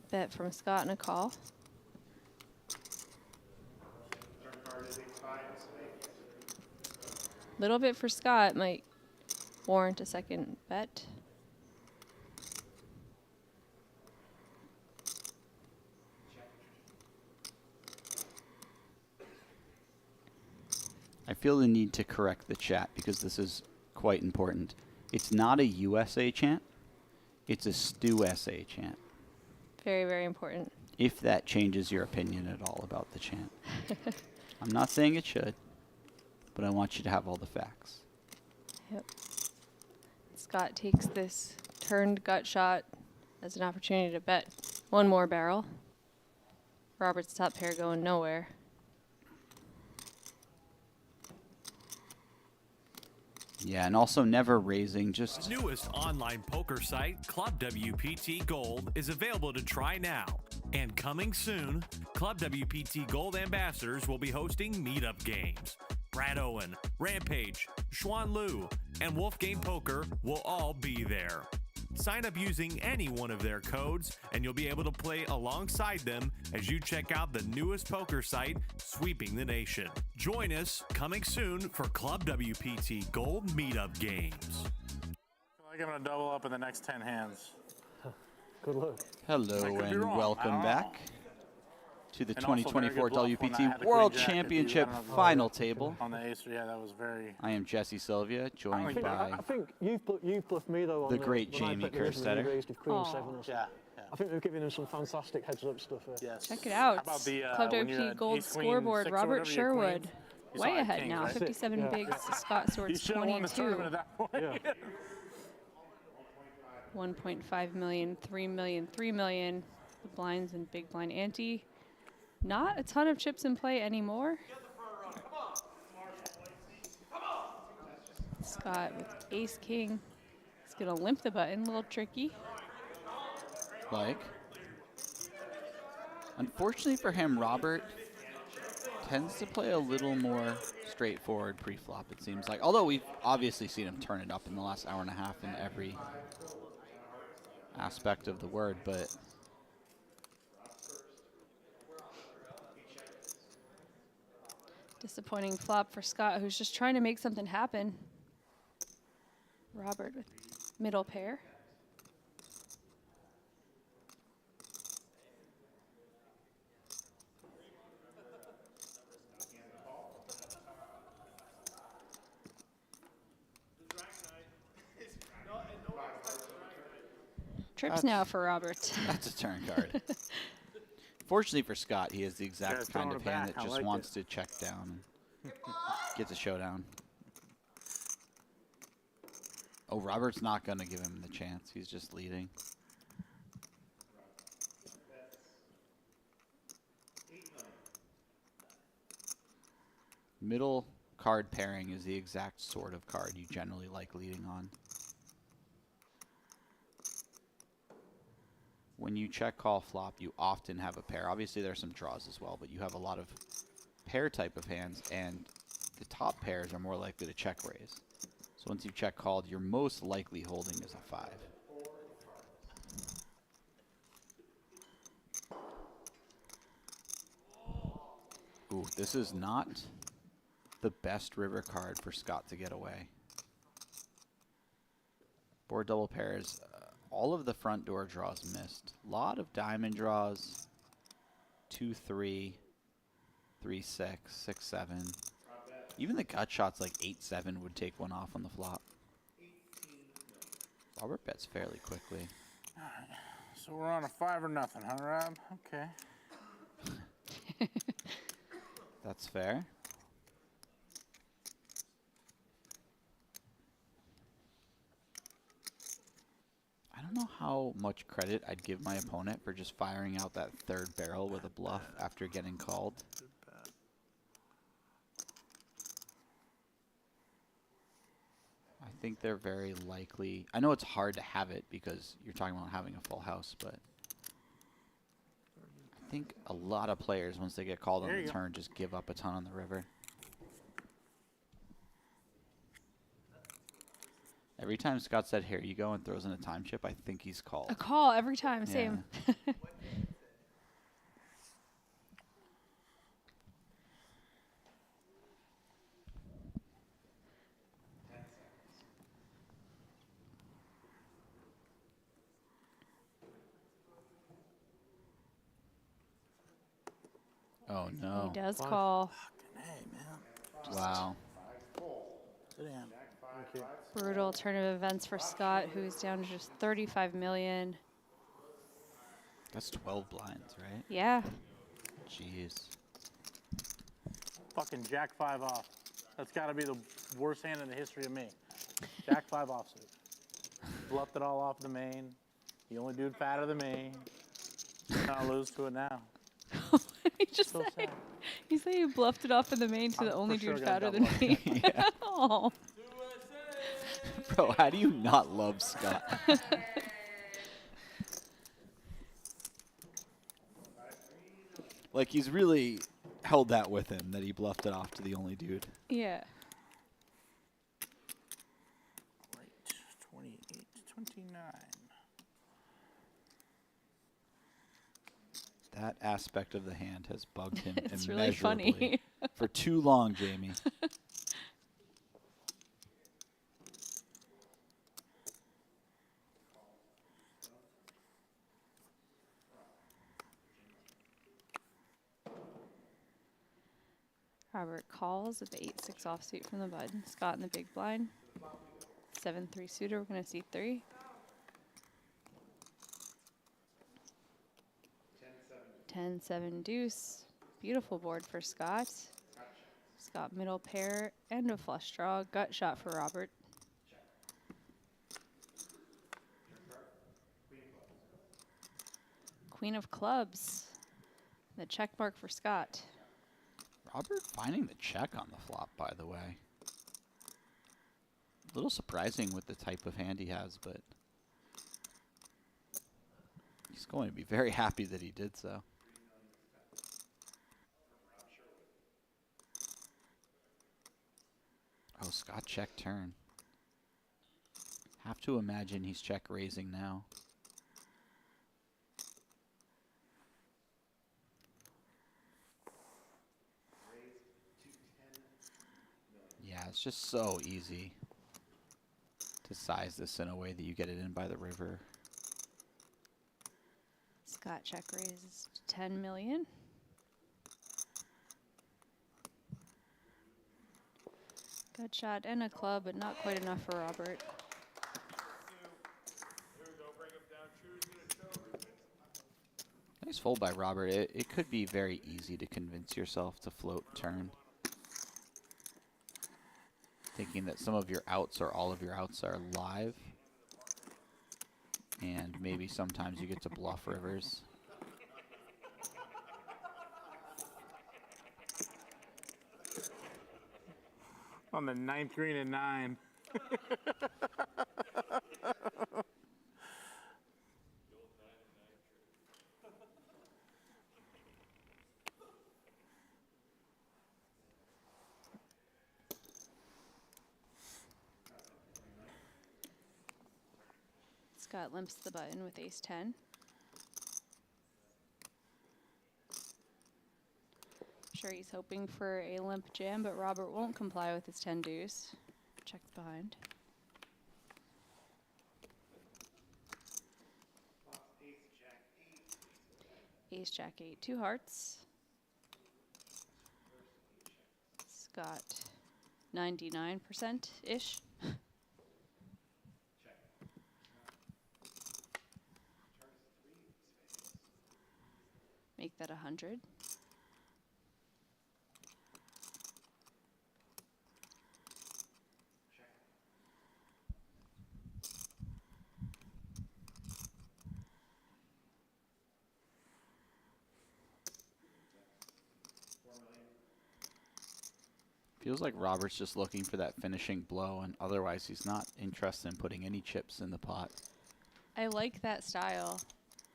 Bet from Scott and a call. Little bit for Scott might warrant a second bet. I feel the need to correct the chat because this is quite important. It's not a USA chant. It's a Stu SA chant. Very, very important. If that changes your opinion at all about the chant. I'm not saying it should, but I want you to have all the facts. Yep. Scott takes this turned gut shot as an opportunity to bet one more barrel. Robert's top pair going nowhere. Yeah, and also never raising, just... The newest online poker site, Club WPT Gold, is available to try now. And coming soon, Club WPT Gold ambassadors will be hosting meetup games. Brad Owen, Rampage, Xuan Liu, and Wolfgame Poker will all be there. Sign up using any one of their codes, and you'll be able to play alongside them as you check out the newest poker site sweeping the nation. Join us coming soon for Club WPT Gold Meetup Games. I feel like I'm going to double up in the next 10 hands. Good luck. Hello and welcome back to the And also 2024 very good bluff when I WPT had a World queen jack. Championship I don't know. final table. On the ace, yeah, that was very... I am Jesse Sylvia, joined by I think you've bluffed me though. On the great when I Jamie bet the original, you Kerstetter. raised with Queen Aw. 7 or something. Yeah. I think we've given him some fantastic heads-up stuff here. Yes. Check it out. How about the, Club when you WP had Gold ace, queen, scoreboard. 6 or Robert whatever, your queen, Sherwood. you Way saw ahead kings, now. right? 57 Yeah. bigs. Scott You Swords should have won the 22. tournament at that point. Yeah. 1.5 million, 3 million, 3 million. The blinds and big blind ante. Not a ton of chips in play anymore. Scott with ace king. He's gonna limp the button, a little tricky. Like, unfortunately for him, Robert tends to play a little more straightforward pre-flop, it seems like. Although we've obviously seen him turn it up in the last hour and a half in every aspect of the word, but Disappointing flop for Scott, who's just trying to make something happen. Robert with middle pair. Trips now for Robert. that's a turn card. Fortunately for Scott, he has the exact Guys kind throwing of it hand back. that I just like wants it. to check down and gets a showdown. Oh, Robert's not going to give him the chance. He's just leading. Middle card pairing is the exact sort of card you generally like leading on. When you check call flop, you often have a pair. Obviously, there are some draws as well, but you have a lot of pair type of hands, and the top pairs are more likely to check raise. So once you've check called, your most likely holding is a 5. Ooh, this is not the best river card for Scott to get away. Board double pairs. All of the front door draws missed. A lot of diamond draws. 2-3, 3-6, 6-7. Even the gut shots like 8-7 would take one off on the flop. Robert bets fairly quickly. All right. So we're on a 5 or nothing, huh, Rob? Okay. That's fair. I don't know how much credit I'd give my opponent for just firing out that third barrel with a bluff after getting called. I think they're very likely. I know it's hard to have it because you're talking about having a full house, but I think a lot of players, once they get called on the turn, just give up a ton on the river. Every time Scott said, "Here you go," and throws in a time chip, I think he's called. A call every time, same. Oh no. He does call. Hey, man. Wow. Sit down. Brutal turn of events for Scott, who's down to just 35 million. That's 12 blinds, right? Yeah. Jeez. Fucking Jack 5 off. That's got to be the worst hand in the history of me. Jack 5 offsuit. Bluffed it all off the main. The only dude fatter than me. I'll lose to it now. He just So said, sad. he said you bluffed it off in the main to the I'm only for sure dude gonna fatter double than me. Yeah. Oh. Bro, how do you not love Scott? Like, he's really held that with him, that he bluffed it off to the only dude. Yeah. Right. 28, 29. That aspect of the hand has bugged him It's really immeasurably funny. for too long, Jamie. Robert calls with the 8-6 offsuit from the button. Scott in the big blind. 7-3 suitor. We're going to see 3. 10-7 deuce. Beautiful board for Scott. Scott middle pair and a flush draw. Gut shot for Robert. Queen of clubs. The check mark for Scott. Robert finding the check on the flop, by the way. A little surprising with the type of hand he has, but he's going to be very happy that he did so. Oh, Scott check turn. Have to imagine he's check raising now. Yeah, it's just so easy to size this in a way that you get it in by the river. Scott check raises to 10 million. Gut shot and a club, but not quite enough for Robert. Nice fold by Robert. It could be very easy to convince yourself to float turn, thinking that some of your outs or all of your outs are live, and maybe sometimes you get to bluff rivers. On the 9th green at 9. Scott limps the button with ace-10. Sure he's hoping for a limp jam, but Robert won't comply with his 10 deuce. Check behind. Ace jack 8, 2 hearts. Scott 99%-ish. Make that 100. Feels like Robert's just looking for that finishing blow, and otherwise he's not interested in putting any chips in the pot. I like that style.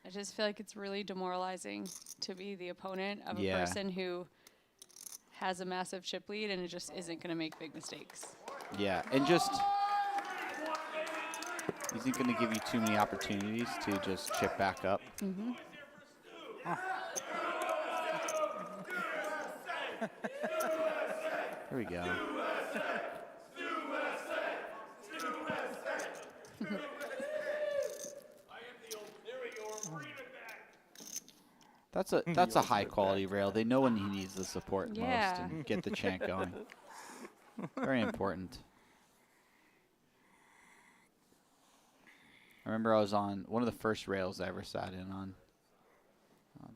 I just feel like it's really demoralizing to be the opponent of a person who has a massive chip lead and it just isn't going to make big mistakes. Yeah, and just isn't going to give you too many opportunities to just chip back up. Mm-hmm. Here we go. That's a high quality rail. They know when he needs the support most and get the chant going. Very important. I remember I was on one of the first rails I ever sat in on.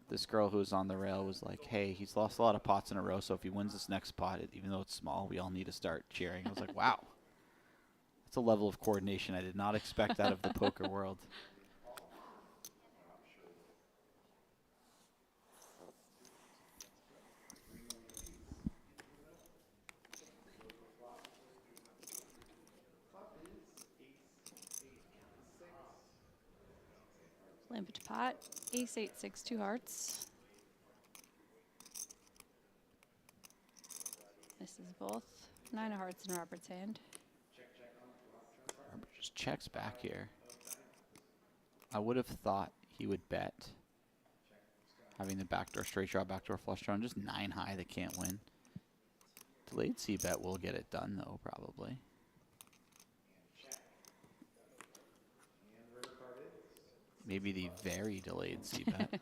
This girl who was on the rail was like, hey, he's lost a lot of pots in a row, so if he wins this next pot, even though it's small, we all need to start cheering. I was like, wow. That's a level of coordination I did not expect out of the poker world. Limp to pot. Ace, 8, 6, 2 hearts. This is both. 9 of hearts in Robert's hand. Robert just checks back here. I would have thought he would bet. Having the backdoor straight draw, backdoor flush draw, and just 9 high that can't win. Delayed C-bet will get it done, though, probably. Maybe the very delayed C-bet.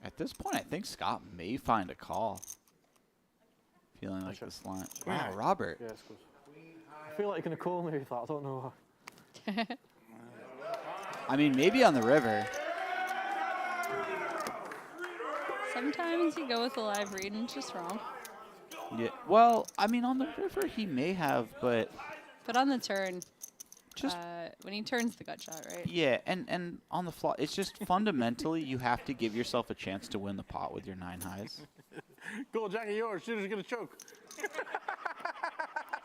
At this point, I think Scott may find a call. Feeling like this line. Wow, Robert. Yeah, it's good. I feel like you're going to call me with that. I don't know. I mean, maybe on the river. Sometimes you go with a live read and it's just wrong. Yeah. Well, I mean, on the river he may have, but on the turn, just when he turns the gut shot, right? Yeah, and on the flop, it's just fundamentally you have to give yourself a chance to win the pot with your 9 highs. Go, Jackie, yours. Shooter's gonna choke.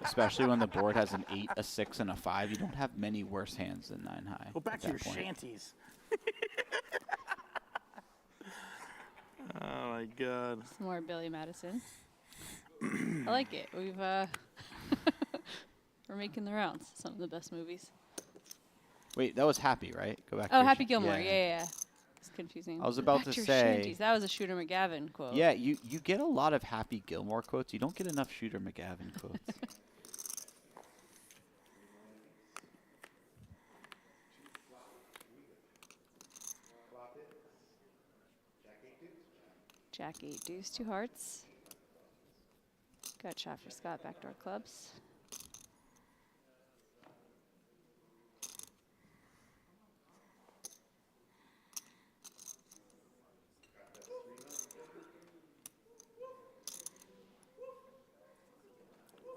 Especially when the board has an 8, a 6, and a 5. You don't have many worse hands than 9 high. Go back to your shanties. Oh my God. Some more Billy Madison. I like it. We're making the rounds. Some of the best movies. Wait, that was Happy, right? Go back. Oh, to Happy Gilmore. Yeah. It's confusing. I was about to say. Shanties. That was a Shooter McGavin quote. Yeah, you get a lot of Happy Gilmore quotes. You don't get enough Shooter McGavin quotes. Jack 8 deuce, 2 hearts. Gut shot for Scott, backdoor clubs.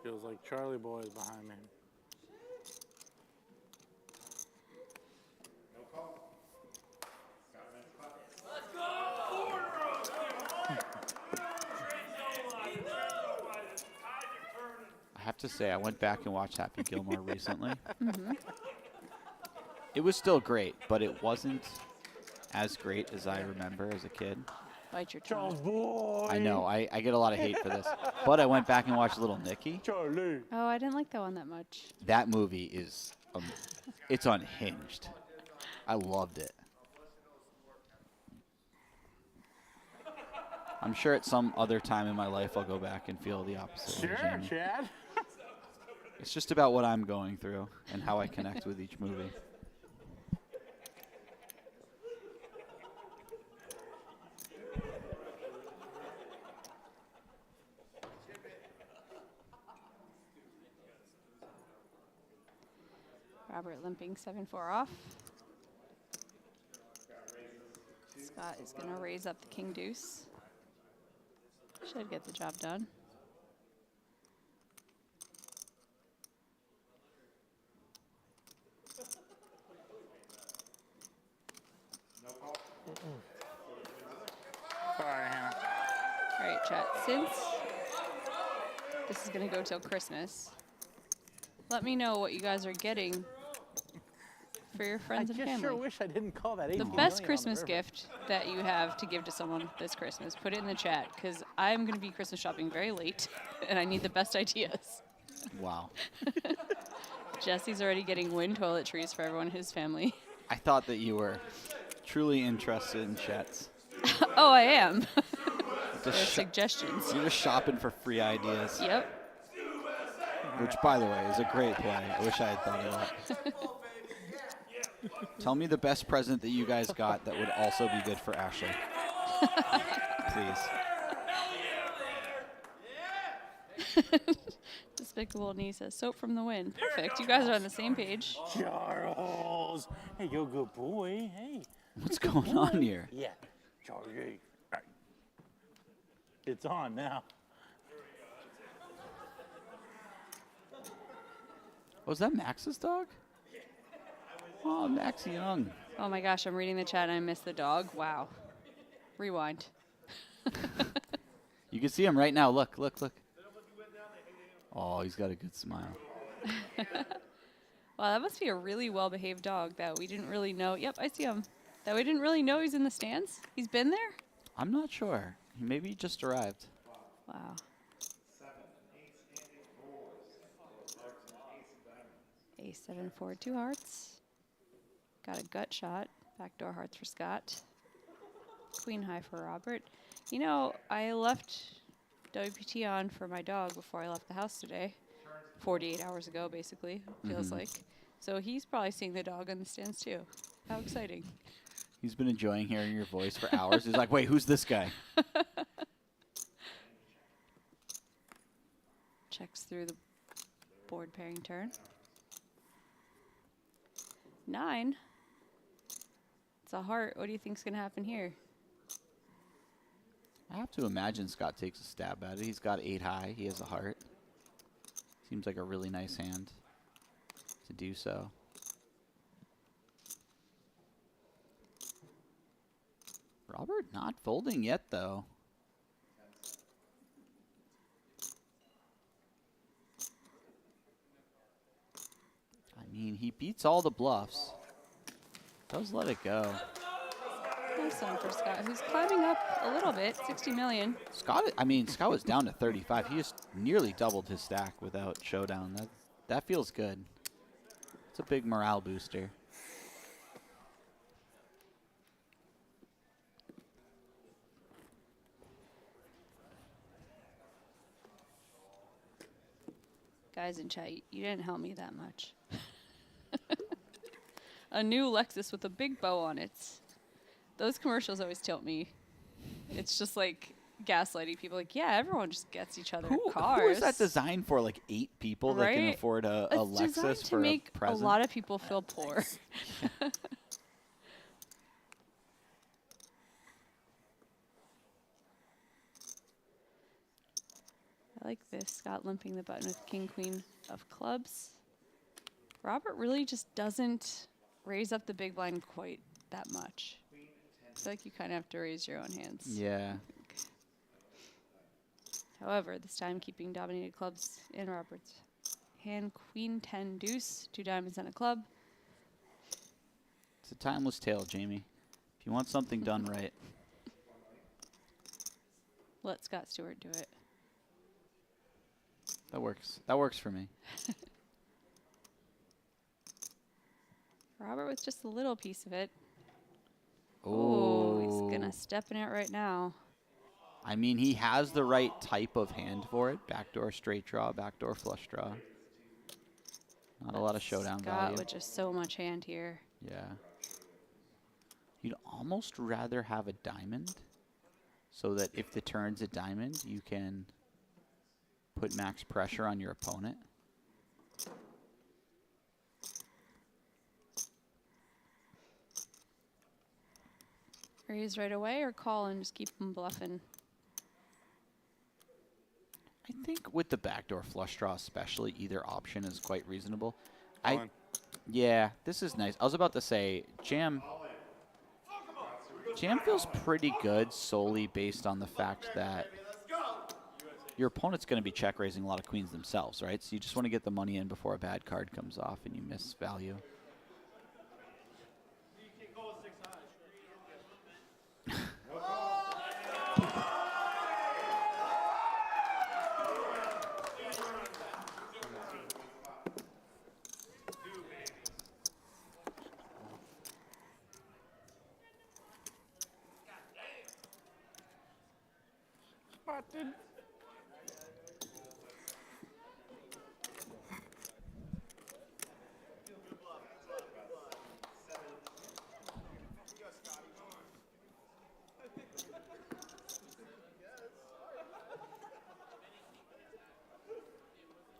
Feels like Charlie Boy is behind me. I have to say, I went back and watched Happy Gilmore recently. It was still great, but it wasn't as great as I remember as a kid. Bite your tongue. Boy. I know, I get a lot of hate for this. But I went back and watched Little Nicky. Charlie. Oh, I didn't like that one that much. That movie is, it's unhinged. I loved it. I'm sure at some other time in my life I'll go back and feel the opposite. Sure, Chad. It's just about what I'm going through and how I connect with each movie. Robert limping 7-4 off. Scott is going to raise up the king deuce. Should get the job done. right, chat. Since this is going to go till Christmas, let me know what you guys are getting for your friends and I family. sure wish I didn't call that 18 The million best on the Christmas river. gift that you have to give to someone this Christmas, put it in the chat, because I'm going to be Christmas shopping very late, and I need the best ideas. Wow. Jesse's already getting wind toiletries for everyone in his family. I thought that you were truly interested in chats. Oh, I am. Just There's suggestions. You're just shopping for free ideas. Yep. Which, by the way, is a great play. I wish I had thought of that. Tell me the best present that you guys got that would also be good for Ashley. Please. Despicable niece says, soap from the wind. Perfect. You guys are on the same page. Charles. Hey, you're a good boy. Hey. What's going on here? Yeah. Charlie. Right. It's on now. Was that Max's dog? Oh, Max Young. Oh my gosh, I'm reading the chat and I missed the dog. Wow. Rewind. You can see him right now. Look, look, look. Oh, he's got a good smile. Wow, that must be a really well-behaved dog that we didn't really know. Yep, I see him. That we didn't really know he's in the stands. He's been there? I'm not sure. Maybe he just arrived. Wow. Ace 7 4 2 hearts. Got a gut shot. Backdoor hearts for Scott. Queen high for Robert. You know, I left WPT on for my dog before I left the house today. 48 hours ago, basically, feels like. So he's probably seeing the dog on the stands too. How exciting. He's been enjoying hearing your voice for hours. He's like, wait, who's this guy? Checks through the board pairing turn. 9. It's a heart. What do you think's going to happen here? I have to imagine Scott takes a stab at it. He's got 8 high. He has a heart. Seems like a really nice hand to do so. Robert not folding yet, though. I mean, he beats all the bluffs. Does let it go. Nice one for Scott, who's climbing up a little bit, 60 million. Scott was down to 35. He just nearly doubled his stack without showdown. That feels good. It's a big morale booster. Guys in chat, you didn't help me that much. A new Lexus with a big bow on it. Those commercials always tilt me. It's just like gaslighting people. Like, yeah, everyone just gets each other cars. Who is that designed for? Like 8 people that can Right? afford a It's Lexus designed to for make a present? a lot of people feel poor. I like this. Scott limping the button with king, queen of clubs. Robert really just doesn't raise up the big blind quite that much. I feel like you kind of have to raise your own hands. Yeah. However, this time keeping dominated clubs in Robert's hand. Queen 10 deuce, 2 diamonds and a club. It's a timeless tale, Jamie. If you want something done right. Let Scott Stewart do it. That works. That works for me. Robert with just a little piece of it. Oh, he's gonna step in it right now. I mean, he has the right type of hand for it. Backdoor straight draw, backdoor flush draw. Not a lot of showdown Scott value. with just so much hand here. Yeah. You'd almost rather have a diamond so that if the turn's a diamond, you can put max pressure on your opponent. Raise right away or call and just keep him bluffing? I think with the backdoor flush draw especially, either option is quite reasonable. Yeah, this is nice. I was about to say, Jam feels pretty good solely based on the fact that your opponent's going to be check raising a lot of queens themselves, right? So you just want to get the money in before a bad card comes off and you miss value.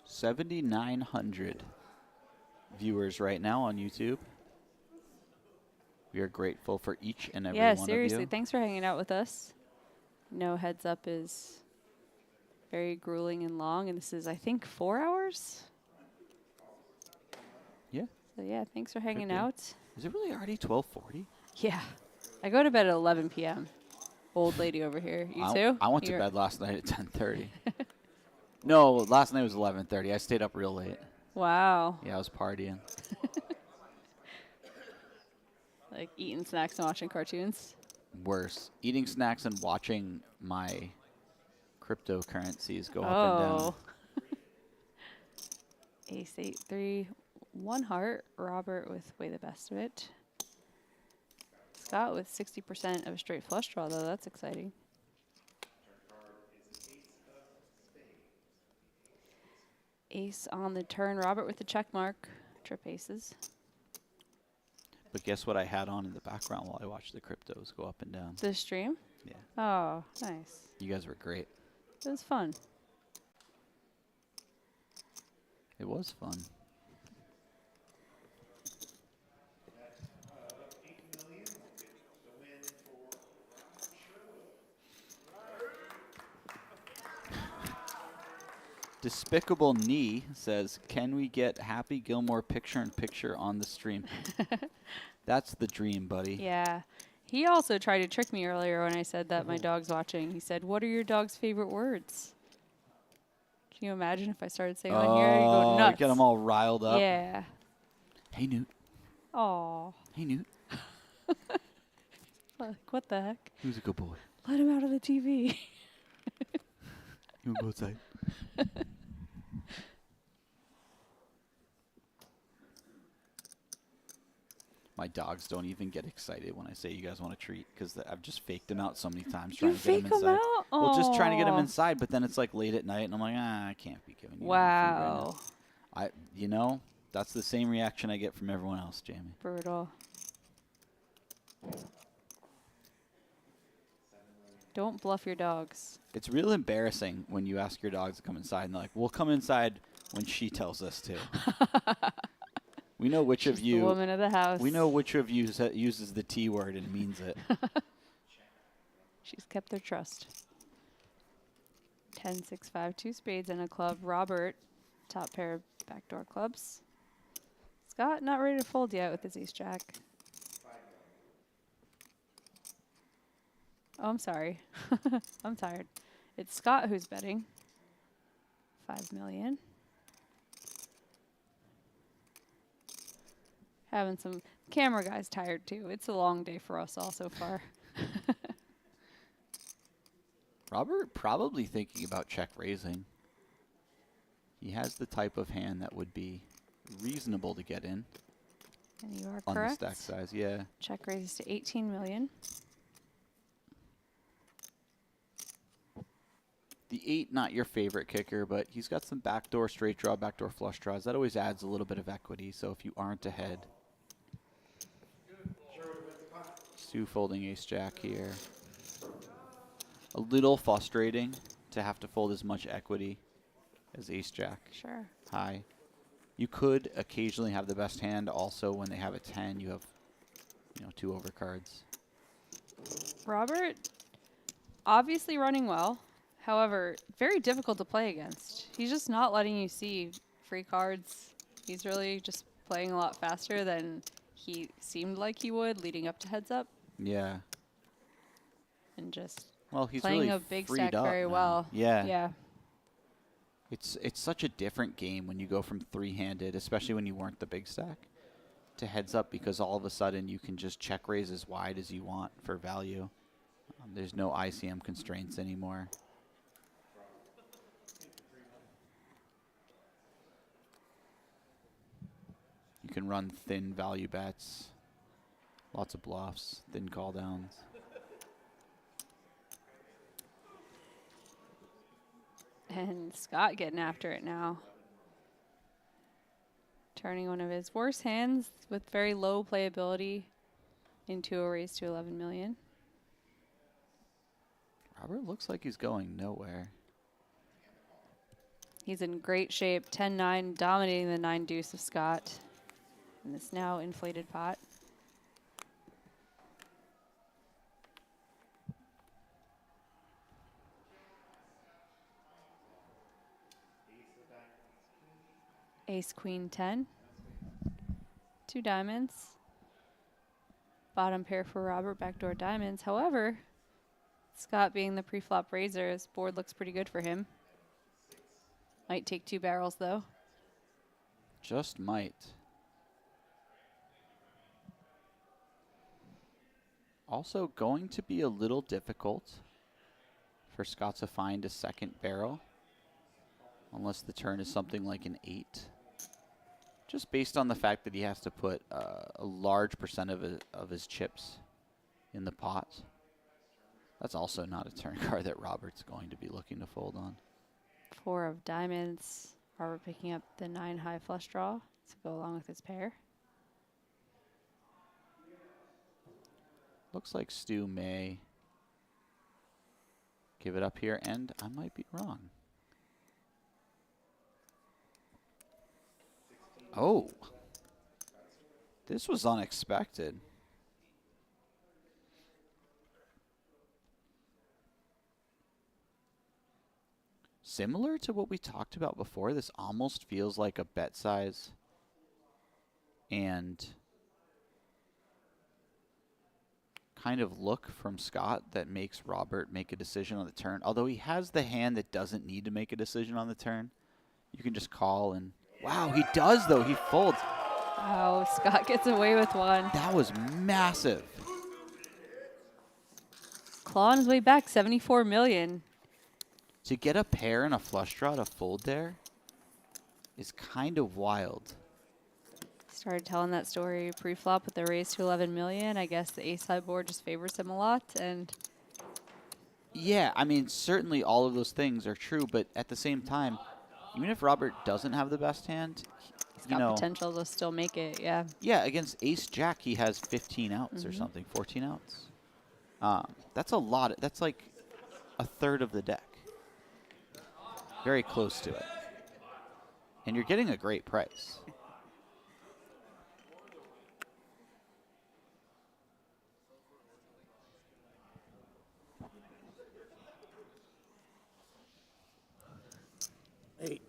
$7,900 viewers right now on YouTube. We are grateful for each and every one of you. Yeah, seriously, thanks for hanging out with us. No, Heads Up is very grueling and long, and this is, I think, 4 hours? Yeah. So, yeah, thanks for hanging out. Is it really already 12:40? Yeah. I go to bed at 11 p.m. Old lady over here. You too? I went to bed last night at 10:30. No, last night was 11:30. I stayed up real late. Wow. Yeah, I was partying. Like eating snacks and watching cartoons? Worse. Eating snacks and watching my cryptocurrencies go up and down. Ace 8-3, 1 heart. Robert with way the best of it. Scott with 60% of a straight flush draw, though. That's exciting. Ace on the turn. Robert with the check mark. Trip aces. But guess what I had on in the background while I watched the cryptos go up and down? The stream? Yeah. Oh, nice. You guys were great. It was fun. It was fun. Despicable Knee says, can we get Happy Gilmore picture-in-picture on the stream? That's the dream, buddy. Yeah. He also tried to trick me earlier when I said that my dog's watching. He said, what are your dog's favorite words? Can you imagine if I started saying on here? You go nuts. Get them all riled up. Yeah. Hey, Newt. Aw. Hey, Newt. Like, what the heck? Who's a good boy? Let him out of the TV. You want to go outside? My dogs don't even get excited when I say you guys want a treat because I've just faked them out so many times trying to get them inside. Out? Well, just trying to get them inside, but then it's like late at night and I'm like, I can't be giving you any food right now. You know, that's the same reaction I get from everyone else, Jamie. Brutal. Don't bluff your dogs. It's real embarrassing when you ask your dogs to come inside and they're like, we'll come inside when she tells us to. We know which of you. The woman of the house. We know which of you uses the T word and means it. She's kept their trust. 10, 6, 5, 2 spades and a club. Robert, top pair of backdoor clubs. Scott, not ready to fold yet with his ace jack. Oh, I'm sorry. I'm tired. It's Scott who's betting. 5 million. Having some camera guys tired too. It's a long day for us all so far. Robert probably thinking about check raising. He has the type of hand that would be reasonable to get in. And you are on correct. The stack size, yeah. Check raises to 18 million. The 8, not your favorite kicker, but he's got some backdoor straight draw, backdoor flush draws. That always adds a little bit of equity, so if you aren't ahead. Stu folding ace jack here. A little frustrating to have to fold as much equity as ace jack. Sure. High. You could occasionally have the best hand. Also, when they have a 10, you have, 2 overcards. Robert, obviously running well. However, very difficult to play against. He's just not letting you see free cards. He's really just playing a lot faster than he seemed like he would leading up to heads up. Yeah. And just he's playing really a big freed stack up very now. well. Yeah. Yeah. It's such a different game when you go from three-handed, especially when you weren't the big stack, to heads up, because all of a sudden you can just check raise as wide as you want for value. There's no ICM constraints anymore. You can run thin value bets, lots of bluffs, thin call downs. And Scott getting after it now. Turning one of his worst hands with very low playability into a raise to 11 million. Robert looks like he's going nowhere. He's in great shape, 10-9, dominating the 9 deuce of Scott in this now inflated pot. Ace, queen, 10. 2 diamonds. Bottom pair for Robert, backdoor diamonds. However, Scott being the pre-flop raiser, his board looks pretty good for him. Might take 2 barrels, though. Just might. Also going to be a little difficult for Scott to find a second barrel, unless the turn is something like an 8. Just based on the fact that he has to put a large percent of his chips in the pot. That's also not a turn card that Robert's going to be looking to fold on. 4 of diamonds. Robert picking up the 9 high flush draw to go along with his pair. Looks like Stu may give it up here, and I might be wrong. Oh, this was unexpected. Similar to what we talked about before, this almost feels like a bet size and kind of look from Scott that makes Robert make a decision on the turn. Although he has the hand that doesn't need to make a decision on the turn. You can just call and... Wow, he does, though. He folds. Oh, Scott gets away with one. That was massive. Claw on his way back, 74 million. To get a pair and a flush draw to fold there is kind of wild. Started telling that story pre-flop with the raise to 11 million. I guess the ace high board just favors him a lot. And yeah, I mean, certainly all of those things are true, but at the same time, even if Robert doesn't have the best hand, he's got potential to still make it, yeah. Yeah, against ace-jack, he has 15 outs or something, 14 outs. That's a lot. That's like a third of the deck. Very close to it. And you're getting a great price. Eight.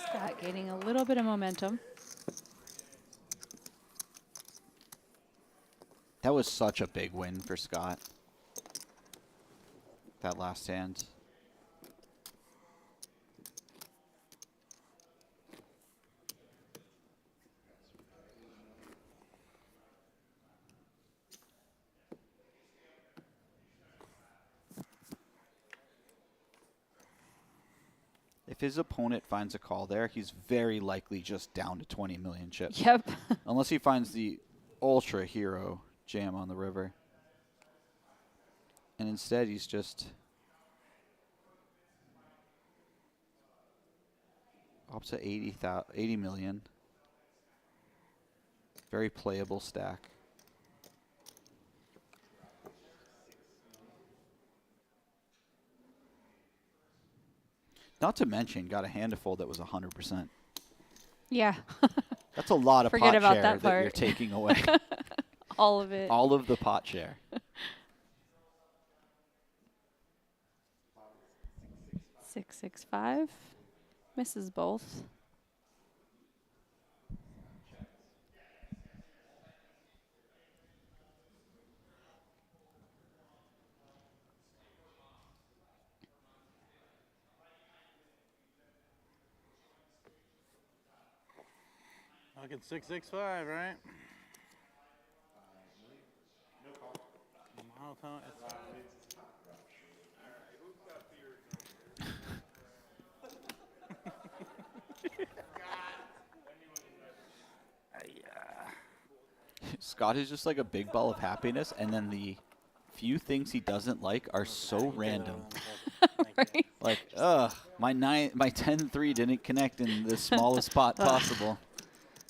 Scott gaining a little bit of momentum. That was such a big win for Scott. That last hand. If his opponent finds a call there, he's very likely just down to 20 million chips. Yep. Unless he finds the ultra hero jam on the river. And instead, he's just up to 80 million. Very playable stack. Not to mention, got a hand to fold that was 100%. Yeah. That's a lot of Forget pot about share that part. you're taking away. All of it. All of the pot share. $665 misses both. Looking 665, right? Monotone. Scott is just like a big ball of happiness, and then the few things he doesn't like are so random. Right? Like, my 10-3 didn't connect in the smallest spot possible.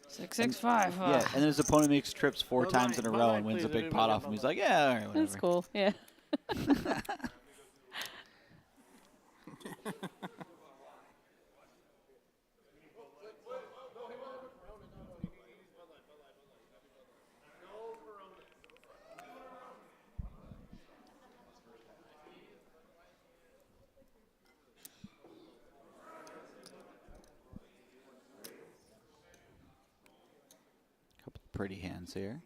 665. Yeah, and then his opponent makes trips 4 times in a row and wins a big pot off him. He's like, yeah, all right, whatever. That's cool. Yeah. Couple pretty hands here.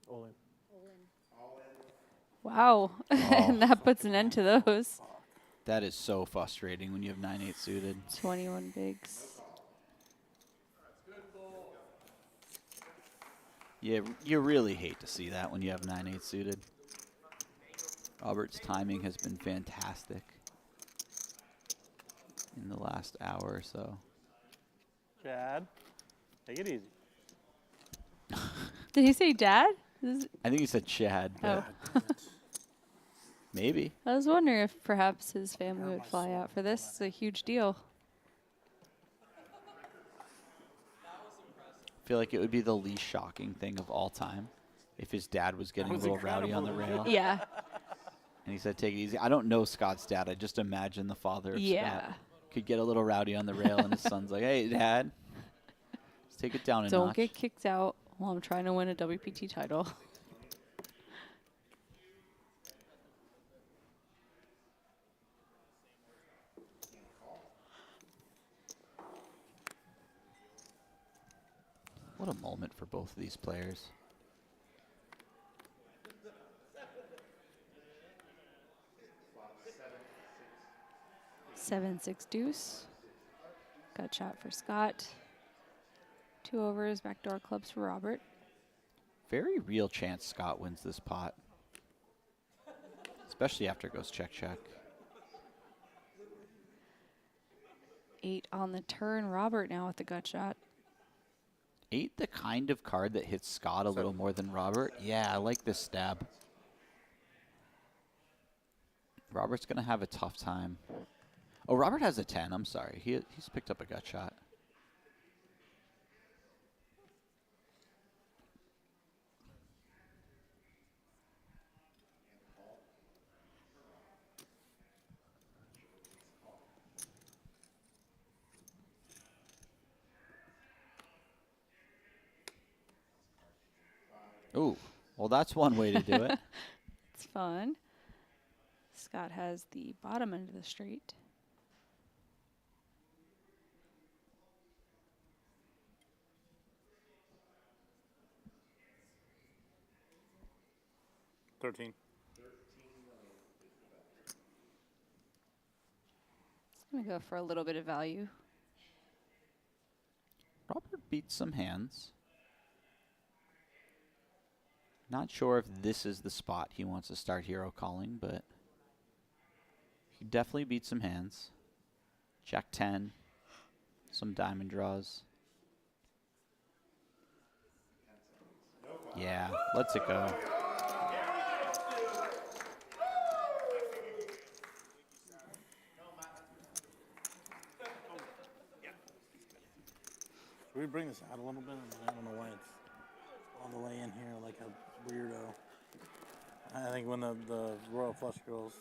All in. Wow. And that puts an end to those. That is so frustrating when you have 9-8 suited. 21 bigs. Yeah, you really hate to see that when you have 9-8 suited. Robert's timing has been fantastic in the last hour or so. Chad, take it easy. Did he say dad? I think he said Chad, but maybe. I was wondering if perhaps his family would fly out for this. It's a huge deal. I feel like it would be the least shocking thing of all time if his dad was getting a little rowdy on the rail. Yeah. And he said, take it easy. I don't know Scott's dad. I just imagine the father of Scott could get a little rowdy on the rail, and his son's like, hey, Dad, let's take it down a notch. Don't get kicked out while I'm trying to win a WPT title. What a moment for both of these players. Seven, 6 deuce. Gut shot for Scott. 2 overs, backdoor clubs for Robert. Very real chance Scott wins this pot. Especially after it goes check, check. 8 on the turn. Robert now with the gut shot. 8, the kind of card that hits Scott a little more than Robert. Yeah, I like this stab. Robert's going to have a tough time. Oh, Robert has a 10. I'm sorry. He's picked up a gut shot. Ooh, well, that's one way to do it. It's fun. Scott has the bottom end of the straight. $13. I'm going to go for a little bit of value. Robert beats some hands. Not sure if this is the spot he wants to start hero calling, but he definitely beats some hands. Jack 10, some diamond draws. Yeah, lets it go. Should we bring this out a little bit? I don't know why it's all the way in here like a weirdo. I think when the Royal Flush goes.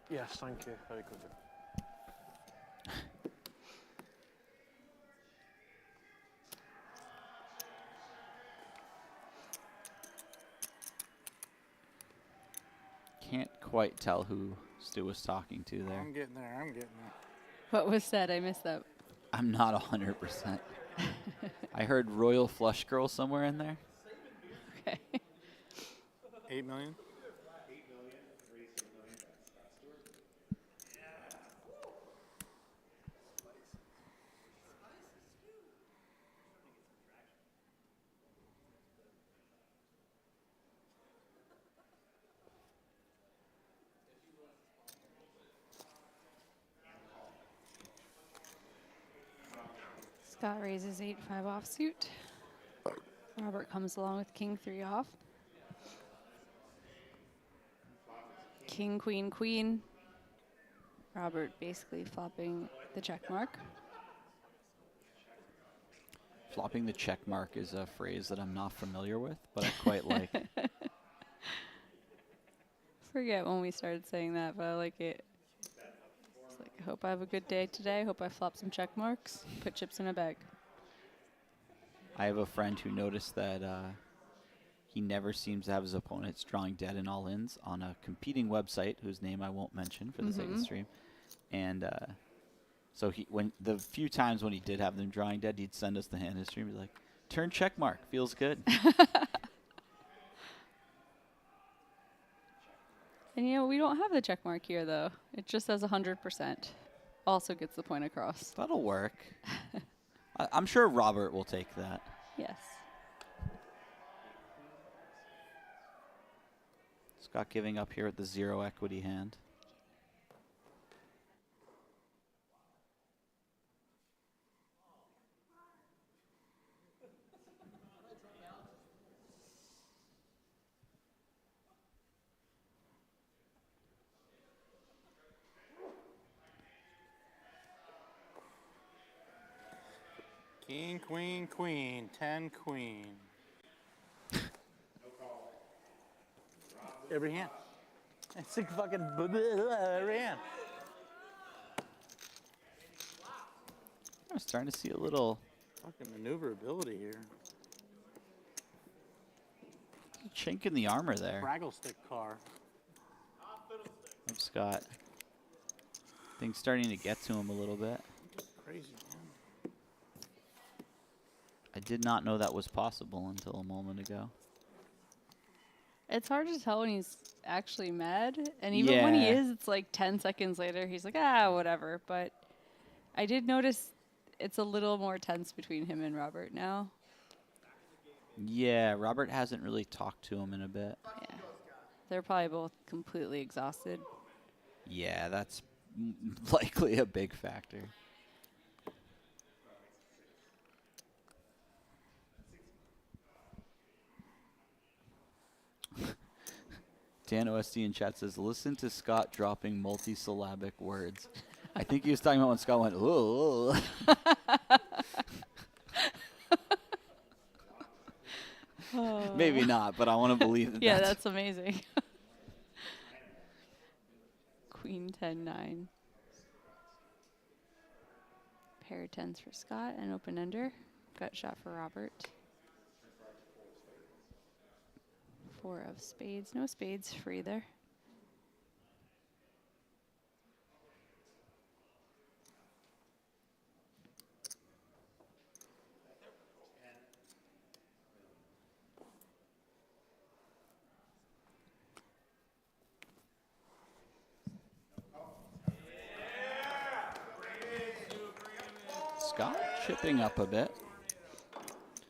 Yes, thank you. Very good. Can't quite tell who Stu was talking to there. I'm getting there. I'm getting there. What was said? I missed that. I'm not 100%. I heard Royal Flush Girl somewhere in there. Okay. 8 million. Scott raises 8-5 offsuit. Robert comes along with king 3 off. King, queen, queen. Robert basically flopping the check mark. Flopping the check mark is a phrase that I'm not familiar with, but I quite like. Forget when we started saying that, but I like it. It's like, I hope I have a good day today. Hope I flop some check marks. Put chips in a bag. I have a friend who noticed that he never seems to have his opponents drawing dead in all-ins on a competing website whose name I won't mention for the sake of the stream. And so when the few times when he did have them drawing dead, he'd send us the hand history and be like, turn check mark, feels good. And you know, we don't have the check mark here though. It just says 100%. Also gets the point across. That'll work. I'm sure Robert will take that. Yes. Scott giving up here at the 0 equity hand. King, queen, queen, 10, queen. Every hand. It's like fucking every hand. I'm starting to see a little Fucking maneuverability here. chink in the armor there. Fraggle stick car. Of Scott. Things starting to get to him a little bit. Crazy, man. I did not know that was possible until a moment ago. It's hard to tell when he's actually mad. And even when he is, it's like 10 seconds later, he's like, whatever. But I did notice it's a little more tense between him and Robert now. Yeah, Robert hasn't really talked to him in a bit. Yeah. They're probably both completely exhausted. Yeah, that's likely a big factor. Dan OSD in chat says, listen to Scott dropping multisyllabic words. I think he was talking about when Scott went, ooh. Maybe not, but I want to believe that. Yeah, that's amazing. Queen 10-9. Pair of 10s for Scott and open ender. Gut shot for Robert. 4 of spades. No spades for either. Scott chipping up a bit.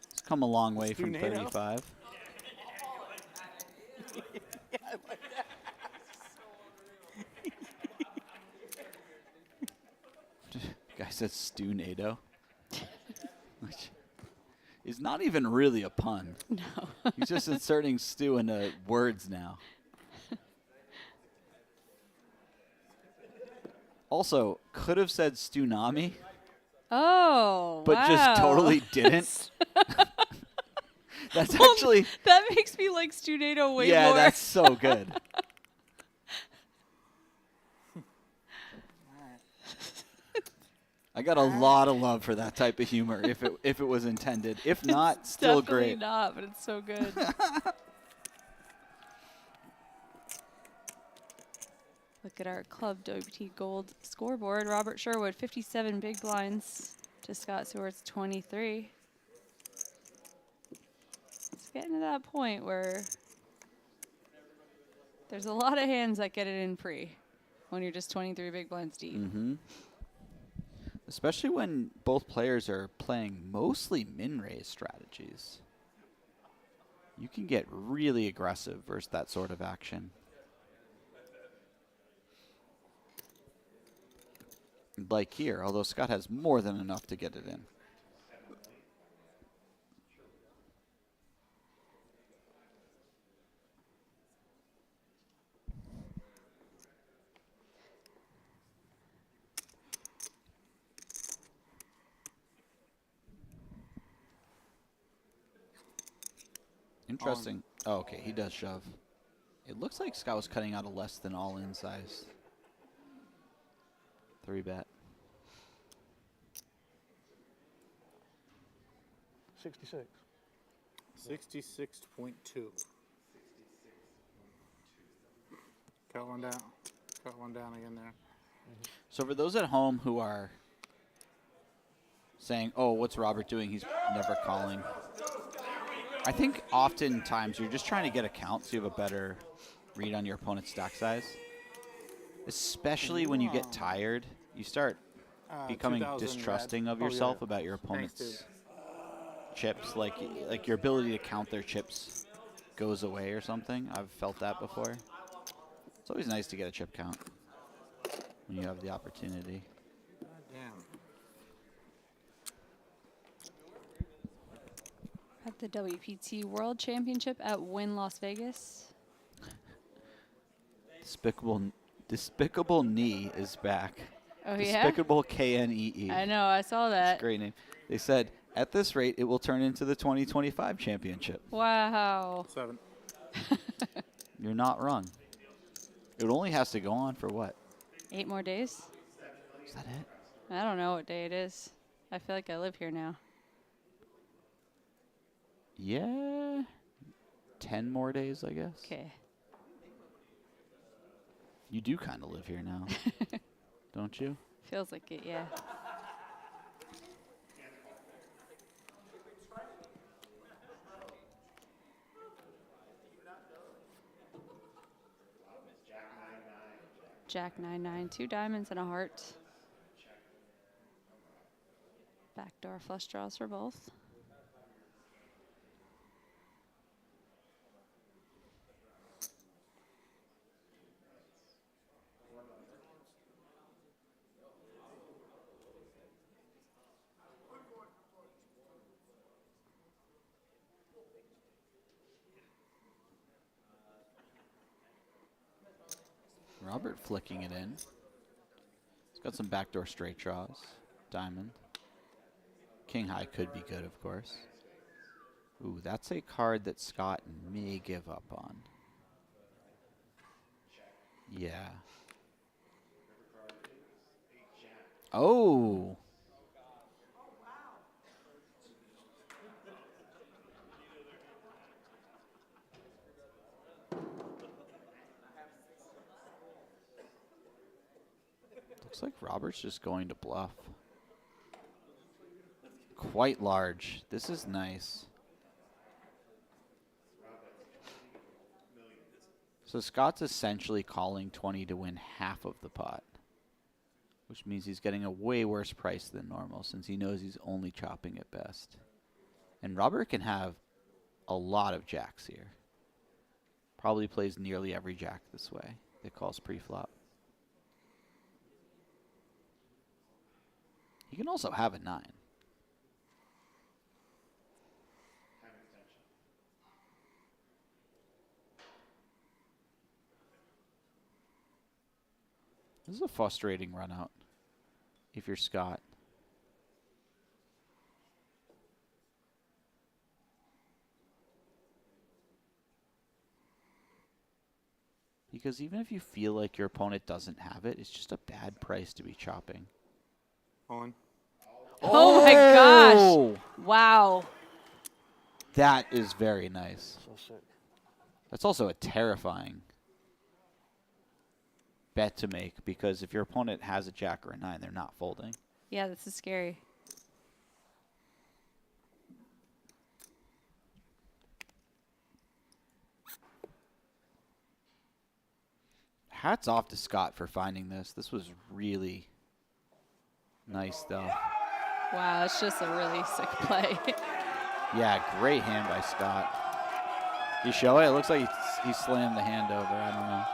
He's come a long way from 35. Guy says Stu NATO, which is not even really a pun. No. He's just inserting Stu into words now. Also, could have said Stu-nami. Oh, but just totally didn't. That's actually... That makes me like Stu-NATO way more. Yeah, that's so good. I got a lot of love for that type of humor if it was intended. If not, it's still definitely great. Not, but it's so good. Look at our club WPT Gold scoreboard. Robert Sherwood, 57 big blinds to Scott Stewart's 23. It's getting to that point where there's a lot of hands that get it in pre when you're just 23 big blinds deep. Mm-hmm. Especially when both players are playing mostly min-raise strategies. You can get really aggressive versus that sort of action. Like here, although Scott has more than enough to get it in. Interesting. Oh, okay, he does shove. It looks like Scott was cutting out a less than all-in size. 3-bet. 66. 66.2. Cut one down. Cut one down again there. So for those at home who are saying, oh, what's Robert doing? He's never calling. I think oftentimes you're just trying to get a count so you have a better read on your opponent's stack size. Especially when you get tired, you start becoming distrusting of yourself about your opponent's chips. Like your ability to count their chips goes away or something. I've felt that before. It's always nice to get a chip count when you have the opportunity. Damn. At the WPT World Championship at Wynn, Las Vegas. Despicable Knee is back. Oh, yeah? Despicable Knee. I know, I saw that. Great name. They said, at this rate, it will turn into the 2025 championship. Wow. 7. You're not wrong. It only has to go on for what? 8 more days? Is that it? I don't know what day it is. I feel like I live here now. Yeah. 10 more days, I guess. Okay. You do kind of live here now, don't you? Feels like it, yeah. Jack 9-9, 2 diamonds and a heart. Backdoor flush draws for both. Robert flicking it in. He's got some backdoor straight draws. Diamond. King high could be good, of course. Ooh, that's a card that Scott may give up on. Yeah. Oh. Looks like Robert's just going to bluff. Quite large. This is nice. So Scott's essentially calling 20 to win half of the pot, which means he's getting a way worse price than normal since he knows he's only chopping at best. And Robert can have a lot of jacks here. Probably plays nearly every jack this way that calls pre-flop. He can also have a 9. This is a frustrating run out if you're Scott. Because even if you feel like your opponent doesn't have it, it's just a bad price to be chopping. On. Oh my gosh. Wow. That is very nice. So sick. That's also a terrifying. bet to make, because if your opponent has a jack or a 9, they're not folding. Yeah, this is scary. Hats off to Scott for finding this. This was really nice stuff. Wow, it's just a really sick play. Yeah, great hand by Scott. You show it? It looks like he slammed the hand over. I don't know.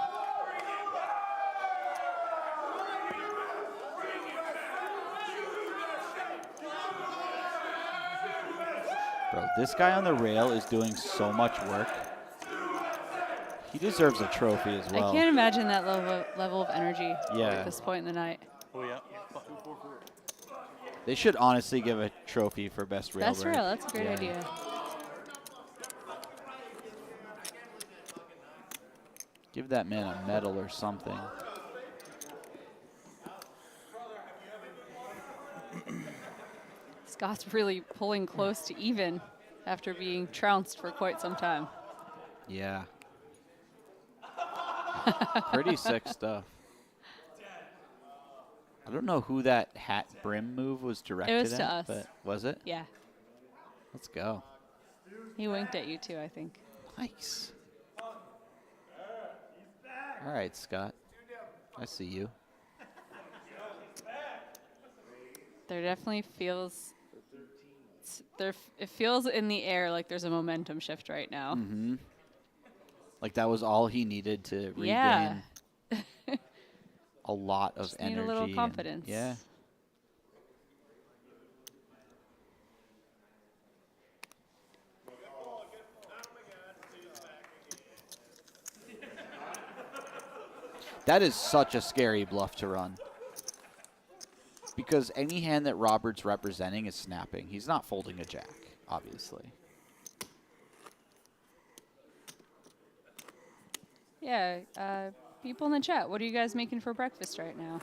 Bro, this guy on the rail is doing so much work. He deserves a trophy as well. I can't imagine that level of energy Yeah. at this point in the night. Oh, yeah. They should honestly give a trophy for best rail Best break. rail, that's a great Yeah. idea. Give that man a medal or something. Scott's really pulling close to even after being trounced for quite some time. Yeah. Pretty sick stuff. I don't know who that hat brim move was directed to at. us. But was it? Yeah. Let's go. He winked at you too, I think. Nice. All right, Scott. I see you. There definitely feels it feels in the air like there's a momentum shift right now. Mm-hmm. Like that was all he needed to regain Yeah. a lot of Just energy. need a little and- confidence. yeah. That is such a scary bluff to run. Because any hand that Robert's representing is snapping. He's not folding a jack, obviously. Yeah, people in the chat, what are you guys making for breakfast right now?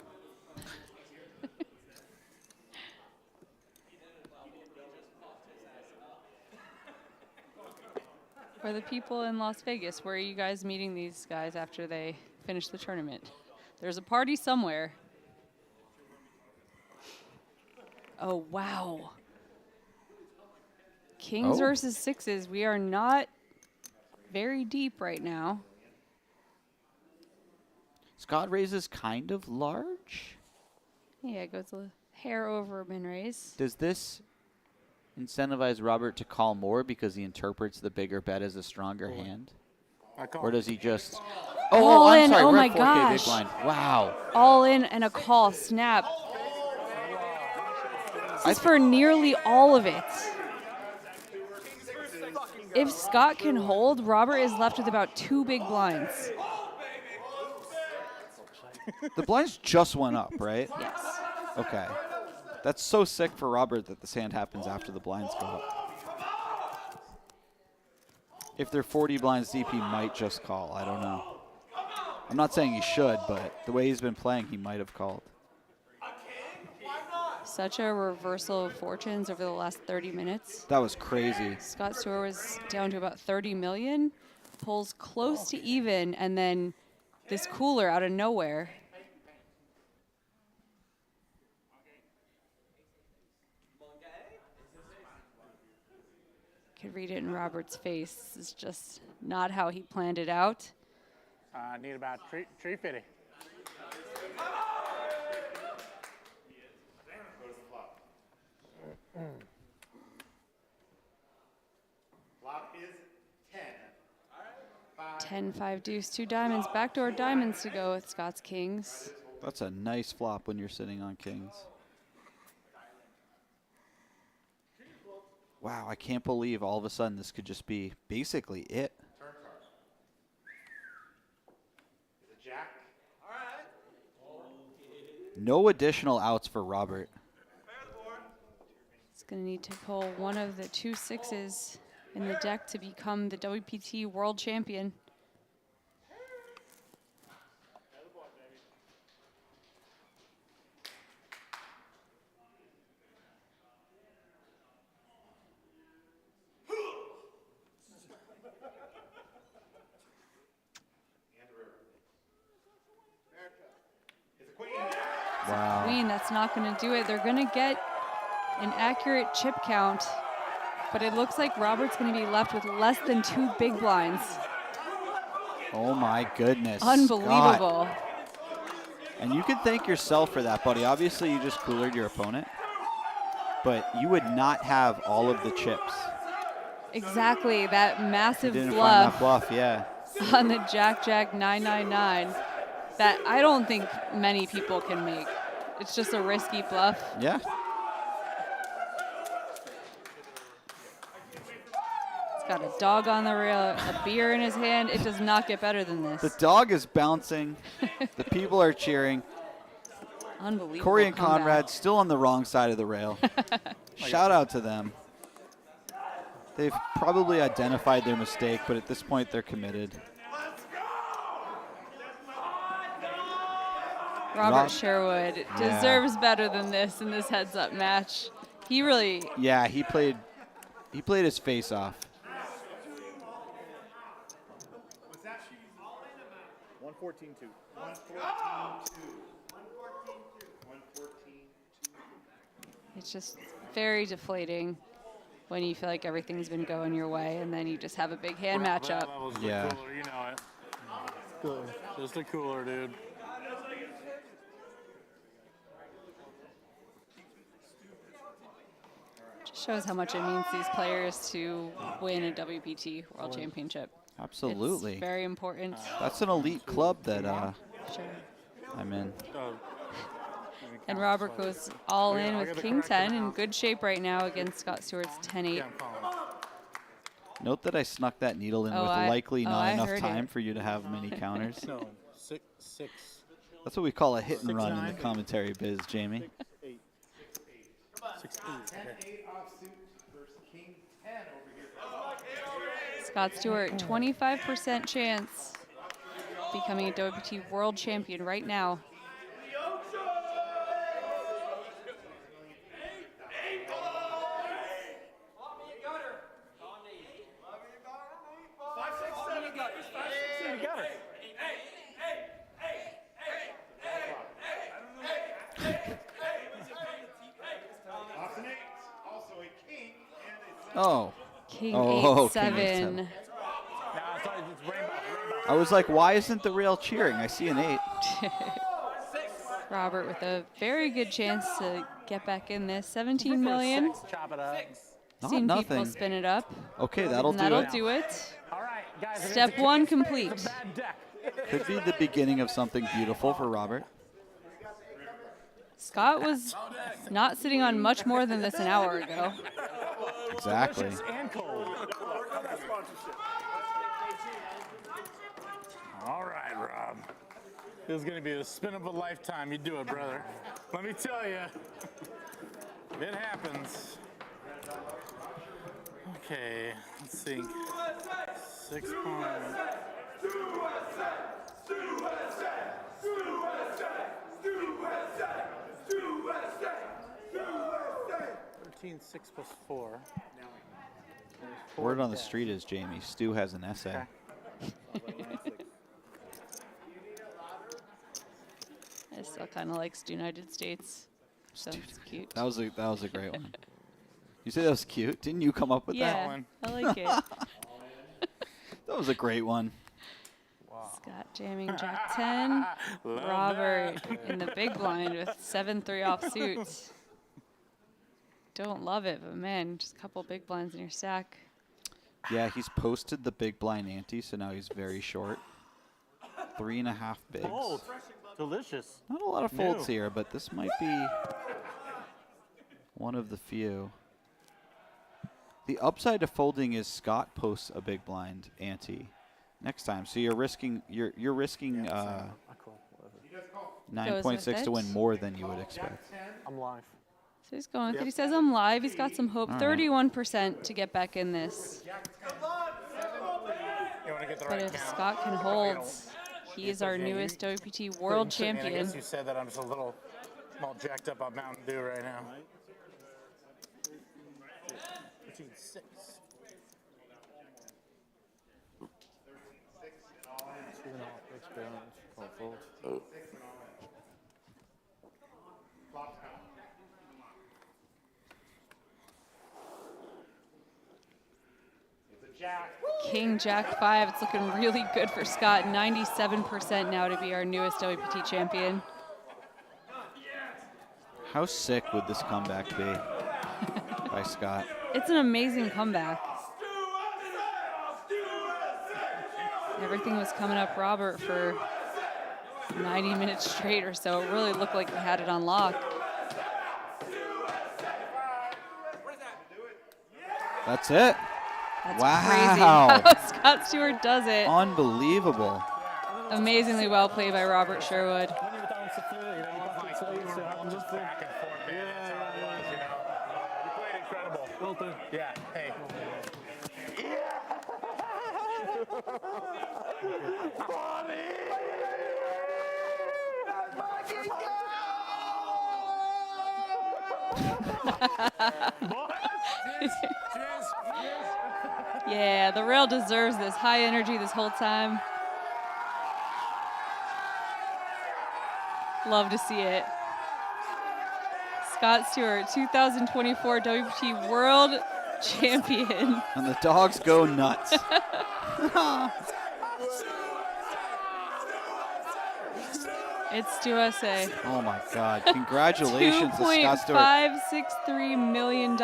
For the people in Las Vegas, where are you guys meeting these guys after they finish the tournament? There's a party somewhere. Oh, wow. Kings versus sixes. We are not very deep right now. Scott raises kind of large. Yeah, it goes a hair over min raise. Does this incentivize Robert to call more because he interprets the bigger bet as a stronger hand? Or does he just... All I'm in. sorry. Oh we're my at 4K gosh. big blind. Wow. All in and a call. Snap. This is for nearly all of it. If Scott can hold, Robert is left with about 2 big blinds. The blinds just went up, right? Yes. Okay. That's so sick for Robert that this hand happens after the blinds go up. If they're 40 blinds deep, he might just call. I don't know. I'm not saying he should, but the way he's been playing, he might have called. Such a reversal of fortunes over the last 30 minutes. That was crazy. Scott Stewart was down to about 30 million, pulls close to even, and then this cooler out of nowhere. Could read it in Robert's face. This is just not how he planned it out. I need about 350. Flop is 10. 10, 5 deuce, 2 diamonds. Backdoor diamonds to go with Scott's kings. That's a nice flop when you're sitting on kings. Wow, I can't believe all of a sudden this could just be basically it. Turn card. Is a jack. All right. No additional outs for Robert. He's going to need to pull one of the 2 sixes in the deck to become the WPT World Champion. a queen. That's not going to do it. They're going to get an accurate chip count, but it looks like Robert's going to be left with less than 2 big blinds. Oh my goodness. Unbelievable. Scott. And you can thank yourself for that, buddy. Obviously, you just coolered your opponent, but you would not have all of the chips. Exactly, that massive You didn't bluff, find that bluff, yeah. on the Jack 999 that I don't think many people can make. It's just a risky bluff. Yeah. He's got a dog on the rail, a beer in his hand. It does not get better than this. The dog is bouncing. The people are cheering. Unbelievable. Corey and comeback. Conrad still on the wrong side of the rail. Shout out to them. They've probably identified their mistake, but at this point they're committed. Robert Sherwood deserves better than this in this heads-up match. He really... Yeah, he played his face off. 114-2. 114-2. It's just very deflating when you feel like everything's been going your way, and then you just have a big hand matchup. Yeah. Cooler, you know it. Just a cooler, dude. Just shows how much it means to these players to win a WPT World Championship. Absolutely. It's very important. That's an elite club that Sure. I'm in. And Robert goes all in with King 10, in good shape right now against Scott Stewart's 10-8. Note that I snuck that needle in with likely not enough time for you to have many counters. No, 6. That's what we call a hit and run in the commentary biz, Jamie. 6-8. 10-8 offsuit versus King 10 over here. Scott Stewart, 25% chance becoming a WPT World Champion right now. Oh. King oh, 8-7. King 8-7. I was like, why isn't the rail cheering? I see an 8. Robert with a very good chance to get back in this. 17 million. Chop it up. Seen nothing. people spin it up. Okay, that'll do That'll it. do it. All right, guys. Step 1 complete. Could be the beginning of something beautiful for Robert. Scott was not sitting on much more than this an hour ago. Exactly. All right, Rob. This is going to be the spin of a lifetime. You do it, brother. Let me tell you. It happens. Okay, let's see. 6 points. 13, 6 plus 4. Word on the street is, Jamie, Stu has an essay. I still kind of like United States. So it's cute. That was a great one. You say that was cute? Didn't you come up with that one? Yeah, I like it. That was a great one. Scott jamming Jack 10. Robert in the big blind with 7-3 offsuit. Don't love it, but man, just a couple big blinds in your stack. Yeah, he's posted the big blind ante, so now he's very short. 3.5 bigs. Oh, delicious. Not a lot of folds here, but this might be one of the few. The upside to folding is Scott posts a big blind ante next time, so you're risking 9.6 to win more than you would expect. I'm live. So he's going with it. He says, I'm live. He's got some hope. 31% to get back in this. But if Scott can hold, he is our newest WPT World Champion. I guess you said that I'm just I'm all jacked up on Mountain Dew right now. 13-6. Flops out. It's a jack. King Jack 5. It's looking really good for Scott. 97% now to be our newest WPT champion. How sick would this comeback be by Scott? It's an amazing comeback. Everything was coming up Robert for 90 minutes straight or so. It really looked like he had it on lock. That's it. That's wow. crazy how Scott Stewart does it. Unbelievable. Amazingly well played by Robert Sherwood. Yeah, hey. Yeah, the rail deserves this high energy this whole time. Love to see it. Scott Stewart, 2024 WPT World Champion. And the dogs go nuts. It's USA. Oh my God. Congratulations to Scott Stewart. $2.563 million.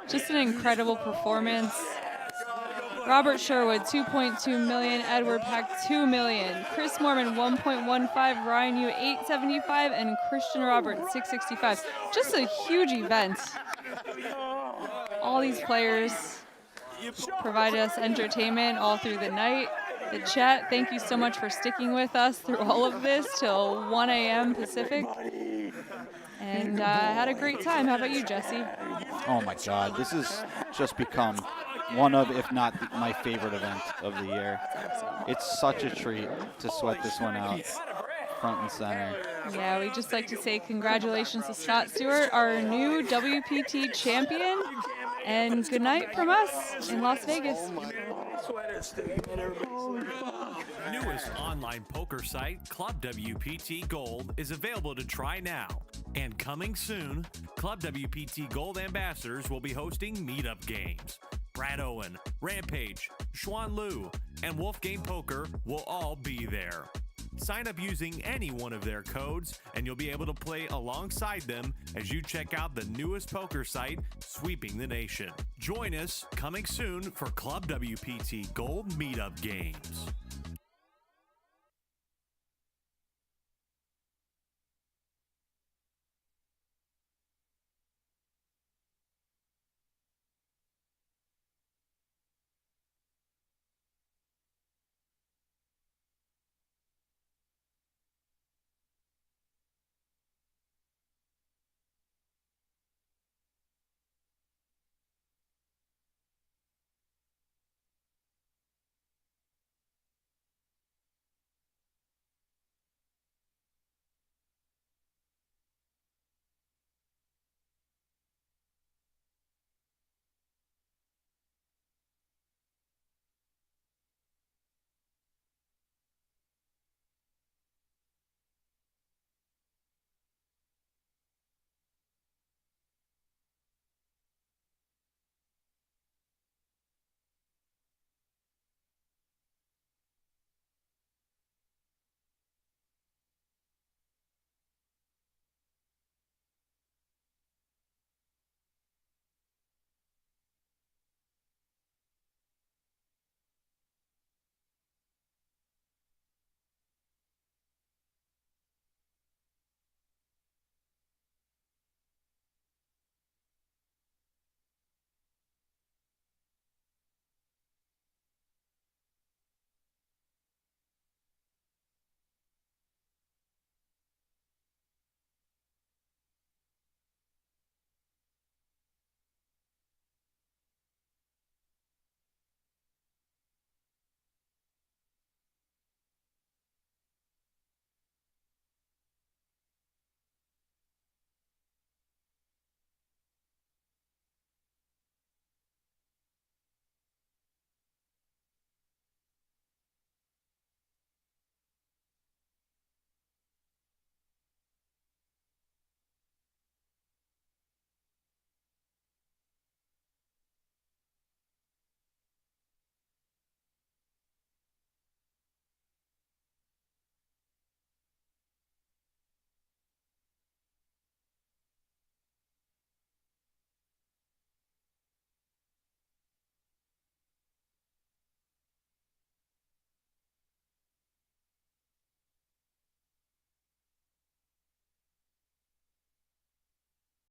Just an incredible performance. Robert Sherwood, $2.2 million. Edward Pack, $2 million. Chris Moorman, $1.15. Ryan Yu, $875. And Christian Roberts, $665. Just a huge event. All these players provided us entertainment all through the night. The chat, thank you so much for sticking with us through all of this till 1 a.m. Pacific. And had a great time. How about you, Jesse? Oh my God. This has just become one of, if not my favorite event of the year. It's such a treat to sweat this one out front and center. Yeah, we'd just like to say congratulations to Scott Stewart, our new WPT champion, and good night from us in Las Vegas. The newest online poker site, Club WPT Gold, is available to try now. And coming soon, Club WPT Gold ambassadors will be hosting meetup games. Brad Owen, Rampage, Xuan Liu, and Wolf Game Poker will all be there. Sign up using any one of their codes, and you'll be able to play alongside them as you check out the newest poker site, sweeping the nation. Join us coming soon for Club WPT Gold Meetup Games.